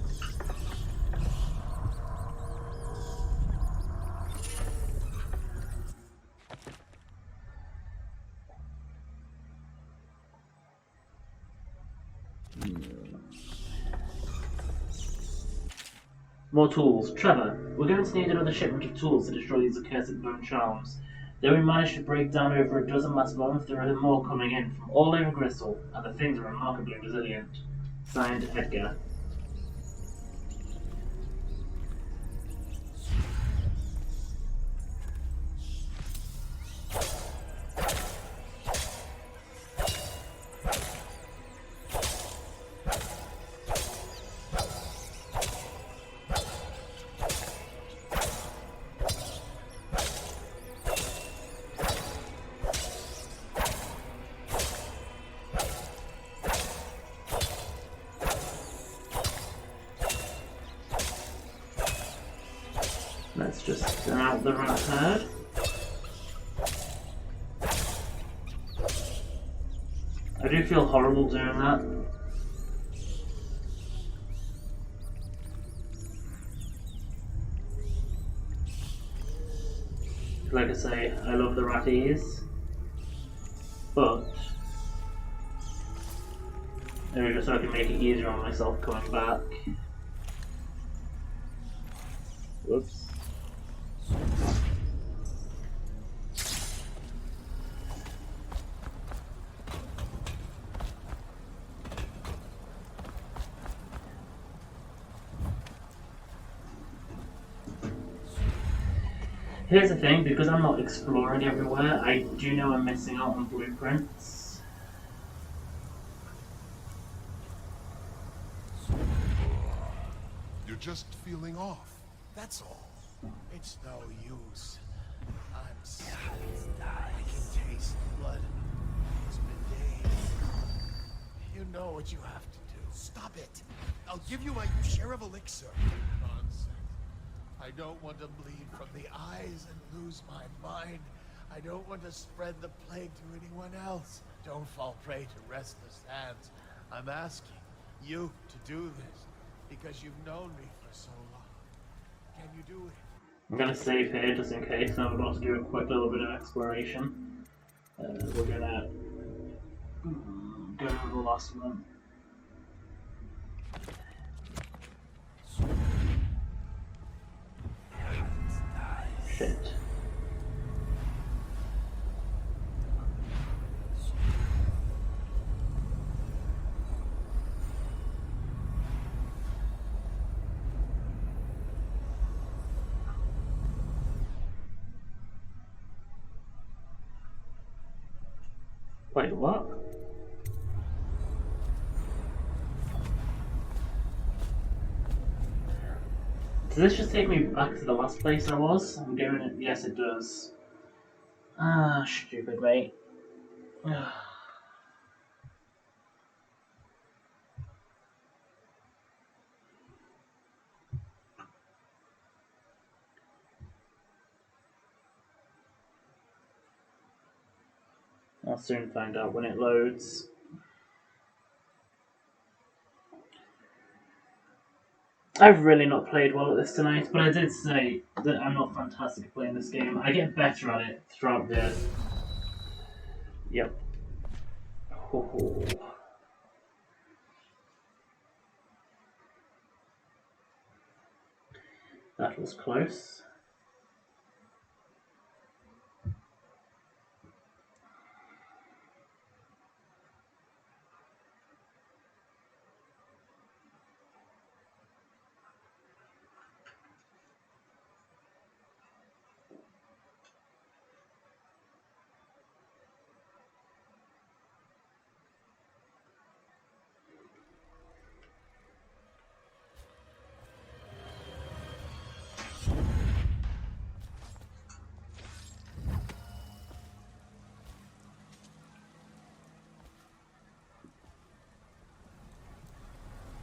More tools. Trevor, we're going to need another shipment of tools to destroy these accursed bone charms. Though we managed to break down over a dozen last month, there are more coming in from all over Gristle, and the things are remarkably resilient. Signed, Edgar. Out the rat herd. I do feel horrible doing that. Like I say, I love the ratties, but maybe just so I can make it easier on myself coming back. Whoops. Here's the thing, because I'm not exploring everywhere, I do know I'm missing out on blueprints. You're just feeling off, that's all. It's no use. I'm sick. I can taste blood. It's been days. You know what you have to do. Stop it. I'll give you my share of elixir. Nonsense. I don't want to bleed from the eyes and lose my mind. I don't want to spread the plague to anyone else. Don't fall prey to restless hands. I'm asking you to do this because you've known me for so long. Can you do it? I'm gonna save here just in case. I'm about to do a quick little bit of exploration. We're gonna go over the last one. Shit. Wait, what? Does this just take me back to the last place I was? I'm doing it. Yes, it does. Ah, stupid, mate. I'll soon find out when it loads. I've really not played well at this tonight, but I did say that I'm not fantastic at playing this game. I get better at it throughout the... Yep. Ho-ho. That was close.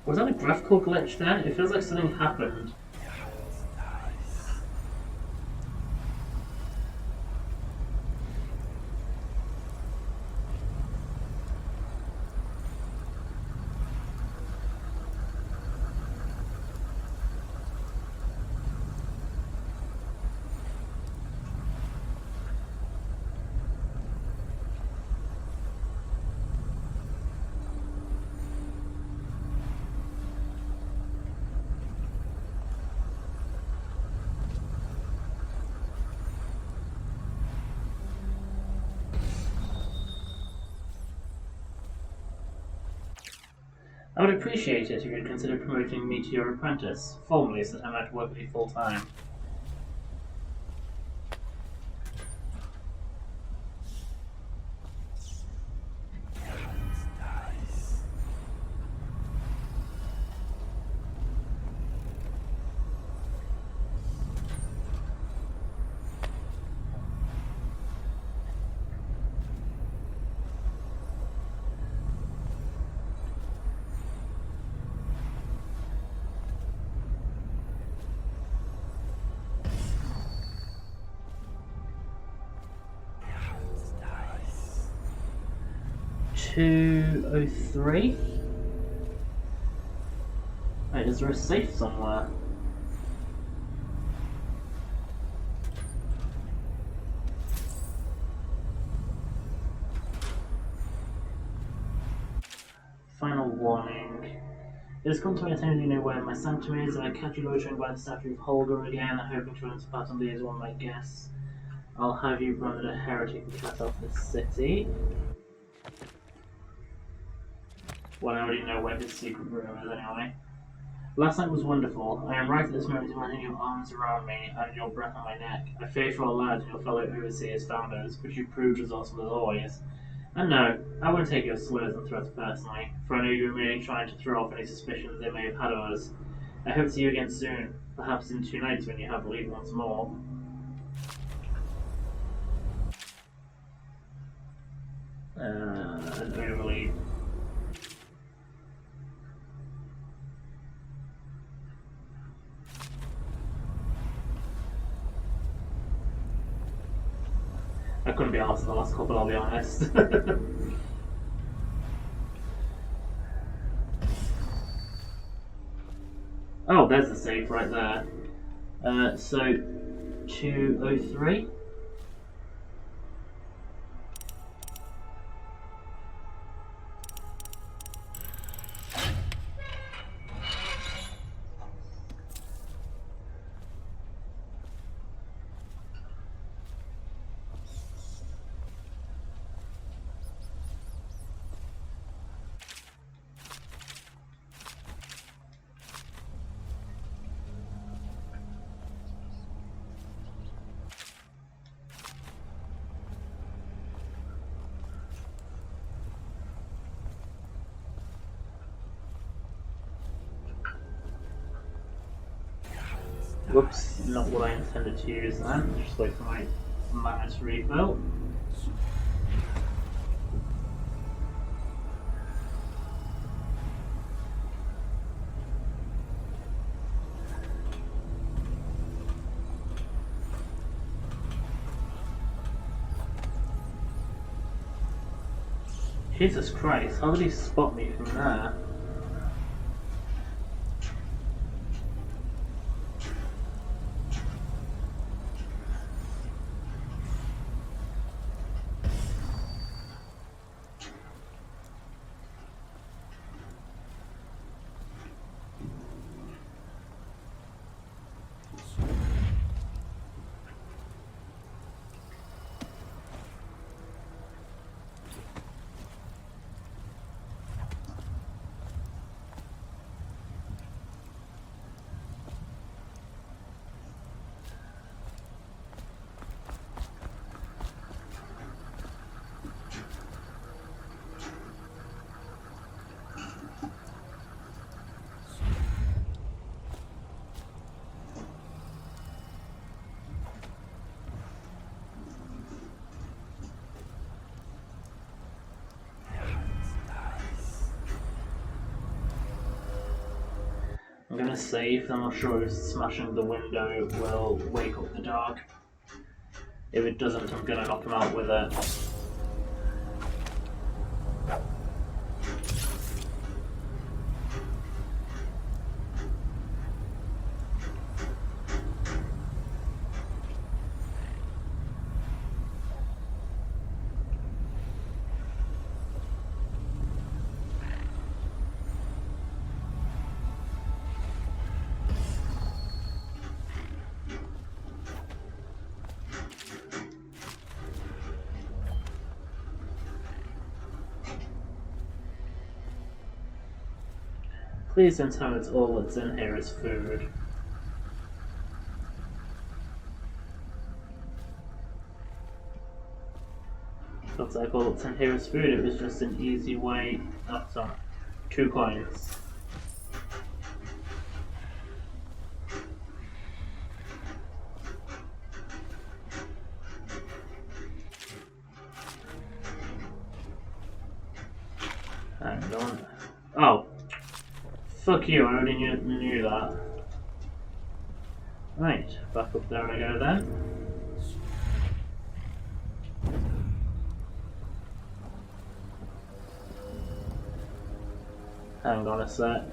Was that a graphical glitch there? It feels like something happened. I would appreciate it if you'd consider promoting me to your apprentice, formally so that I might work with you full time. 203. Wait, is there a safe somewhere? Final warning. It has come to my attention you know where my sanctum is, and I catch you loitering by the statue of Holger again, hoping to run past on these one of my guests. I'll have you branded a heretic and cast off the city. Well, I already know where his secret room is anyway. Last night was wonderful. I am right at this moment imagining your arms around me and your breath on my neck. A faithful lad and your fellow overseers found us, but you proved resourceful as always. And no, I won't take your slurs and threats personally, for I know you were merely trying to throw off any suspicions they may have had of us. I hope to see you again soon, perhaps in 2 nights when you have leave once more. Overly. I couldn't be asked in the last couple, I'll be honest. Oh, there's the safe right there. So, 203. Whoops, not what I intended to use then. Just wait for my mana to refill. Jesus Christ, how did he spot me from there? I'm gonna save, I'm not sure if smashing the window will wake up the dog. If it doesn't, I'm gonna knock him out with it. Please don't tell me it's all that's in here is food. Looks like all that's in here is food. It was just an easy way. Oh, sorry. 2 coins. Hang on. Oh. Fuck you, I already knew that. Right, back up there I go then. Hang on a sec.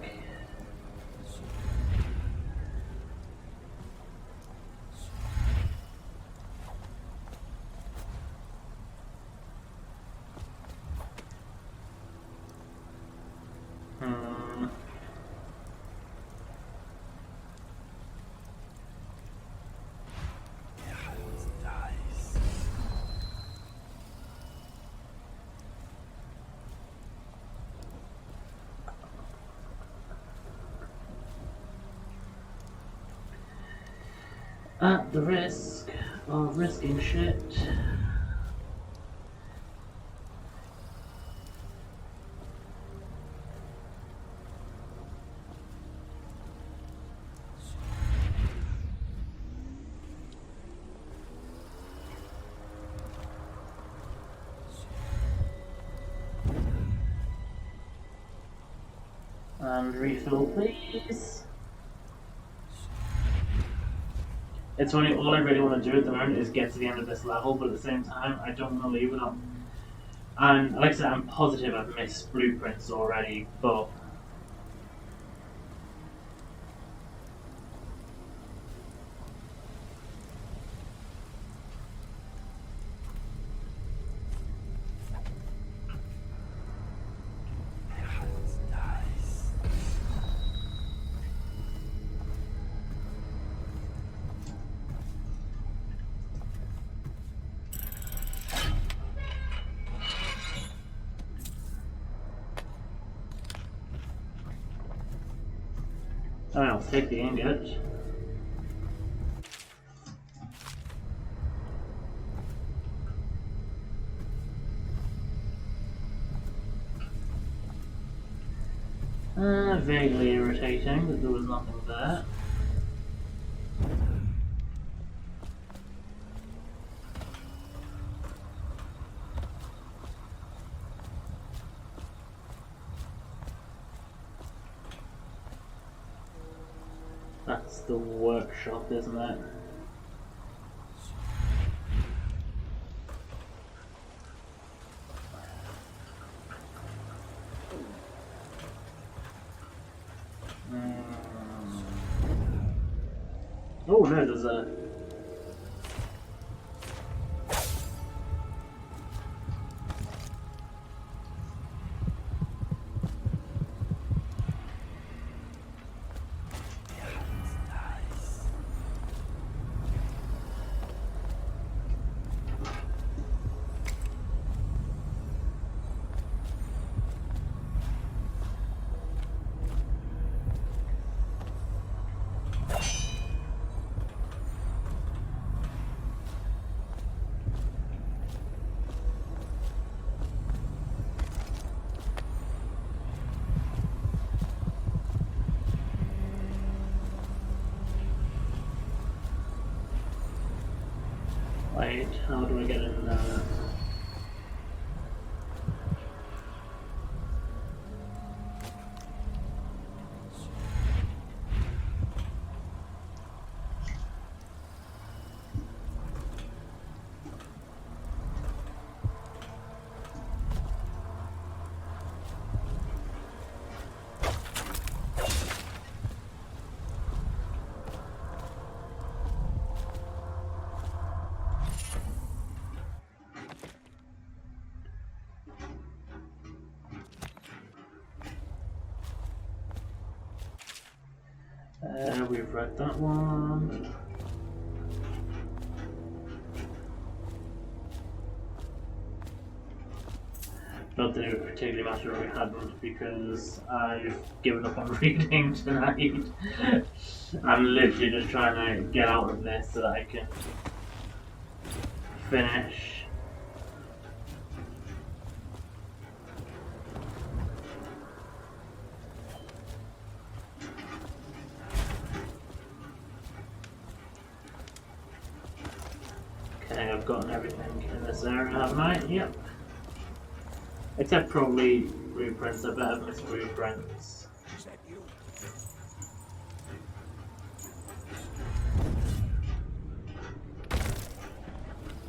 At the risk of risking shit. And refill, please. It's funny, all I really want to do at the moment is get to the end of this level, but at the same time, I don't want to leave without. And like I said, I'm positive I've missed blueprints already, but. I'll take the ingot. Vaguely irritating that there was nothing there. That's the workshop, isn't it? Oh no, there's a... Wait, how do I get in there? We've read that one. Not that it would particularly matter if we hadn't, because I've given up on reading tonight. I'm literally just trying to get out of this so that I can finish. Okay, I've gotten everything in this area, haven't I? Yep. Except probably blueprints. I bet I've missed blueprints.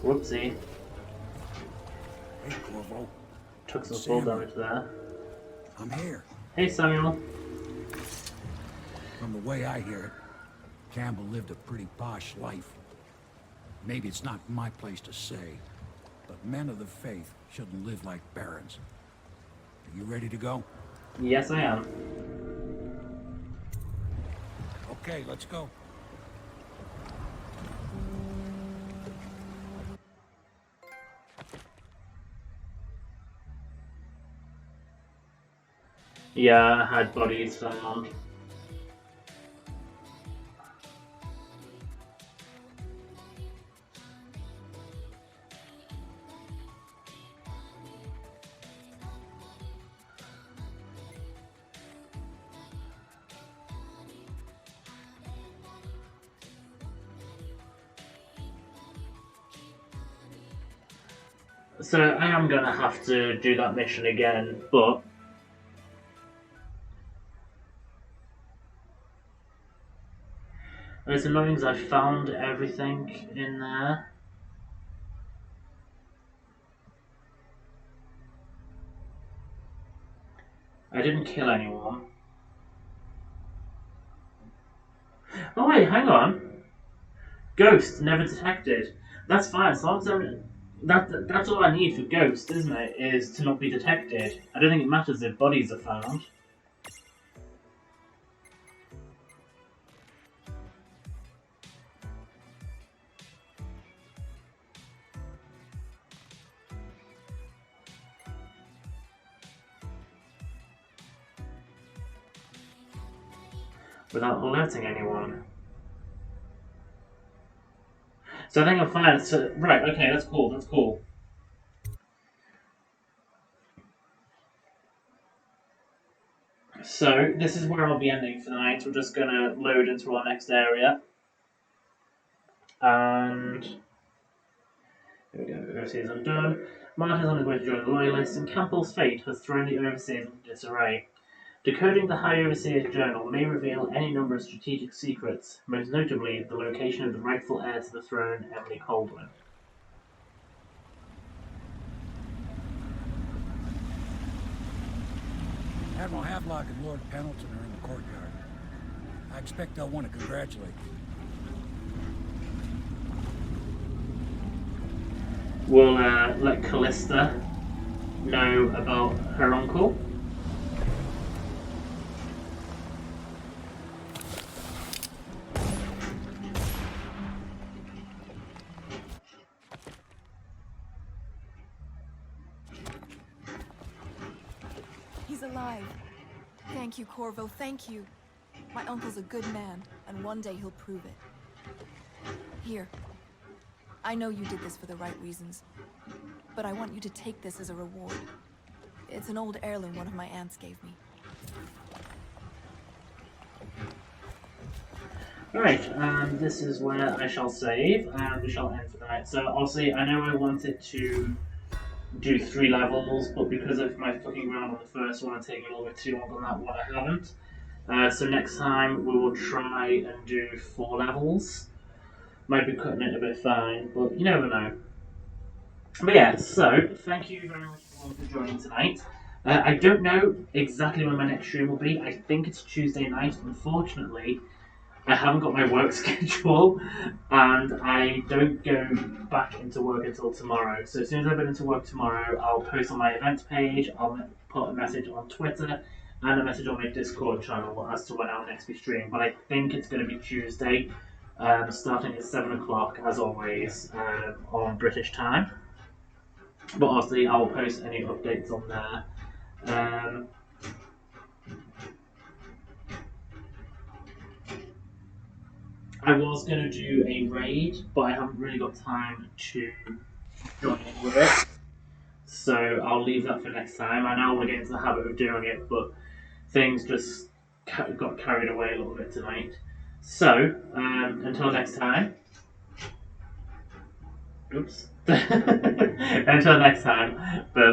Whoopsie. Hey, Corvo. Took some fall damage there. I'm here. Hey, Samuel. From the way I hear it, Campbell lived a pretty posh life. Maybe it's not my place to say, but men of the faith shouldn't live like barons. Are you ready to go? Yes, I am. Okay, let's go. Yeah, I had bodies found. So I am gonna have to do that mission again, but it's annoying because I found everything in there. I didn't kill anyone. Oh wait, hang on. Ghost never detected. That's fine. As long as that's all I need for Ghost, isn't it? Is to not be detected. I don't think it matters if bodies are found. Without alerting anyone. So I think I'm fine. So, right, okay, that's cool, that's cool. So, this is where I'll be ending for the night. We're just going to load into our next area. And here we go, Overseers undone. Martin is on his way to join the Loyalists, and Campbell's fate has thrown the Overseers into disarray. Decoding the High Overseer's journal may reveal any number of strategic secrets, most notably the location of the rightful heir to the throne, Emily Coldwell. Admiral Havelock and Lord Pendleton are in the courtyard. I expect they'll want to congratulate you. We'll let Callista know about her uncle. He's alive. Thank you, Corvo, thank you. My uncle's a good man, and one day he'll prove it. Here. I know you did this for the right reasons, but I want you to take this as a reward. It's an old heirloom one of my aunts gave me. Right, this is where I shall save, and we shall end for the night. So, obviously, I know I wanted to do 3 levels, but because of my fucking around on the first one, I'm taking a little bit too long on that one, I haven't. So next time, we will try and do 4 levels. Might be cutting it a bit fine, but you never know. But yeah, so, thank you very much for joining tonight. I don't know exactly when my next stream will be. I think it's Tuesday night. Unfortunately, I haven't got my work schedule, and I don't go back into work until tomorrow. So as soon as I've been into work tomorrow, I'll post on my events page, I'll put a message on Twitter, and a message on my Discord channel as to when I'll next be streaming. But I think it's going to be Tuesday, starting at 7 o'clock, as always, on British time. But obviously, I will post any updates on there. I was going to do a raid, but I haven't really got time to join in with it. So I'll leave that for next time. I now want to get into the habit of doing it, but things just got carried away a little bit tonight. So, until next time. Oops. Until next time. Bye-bye.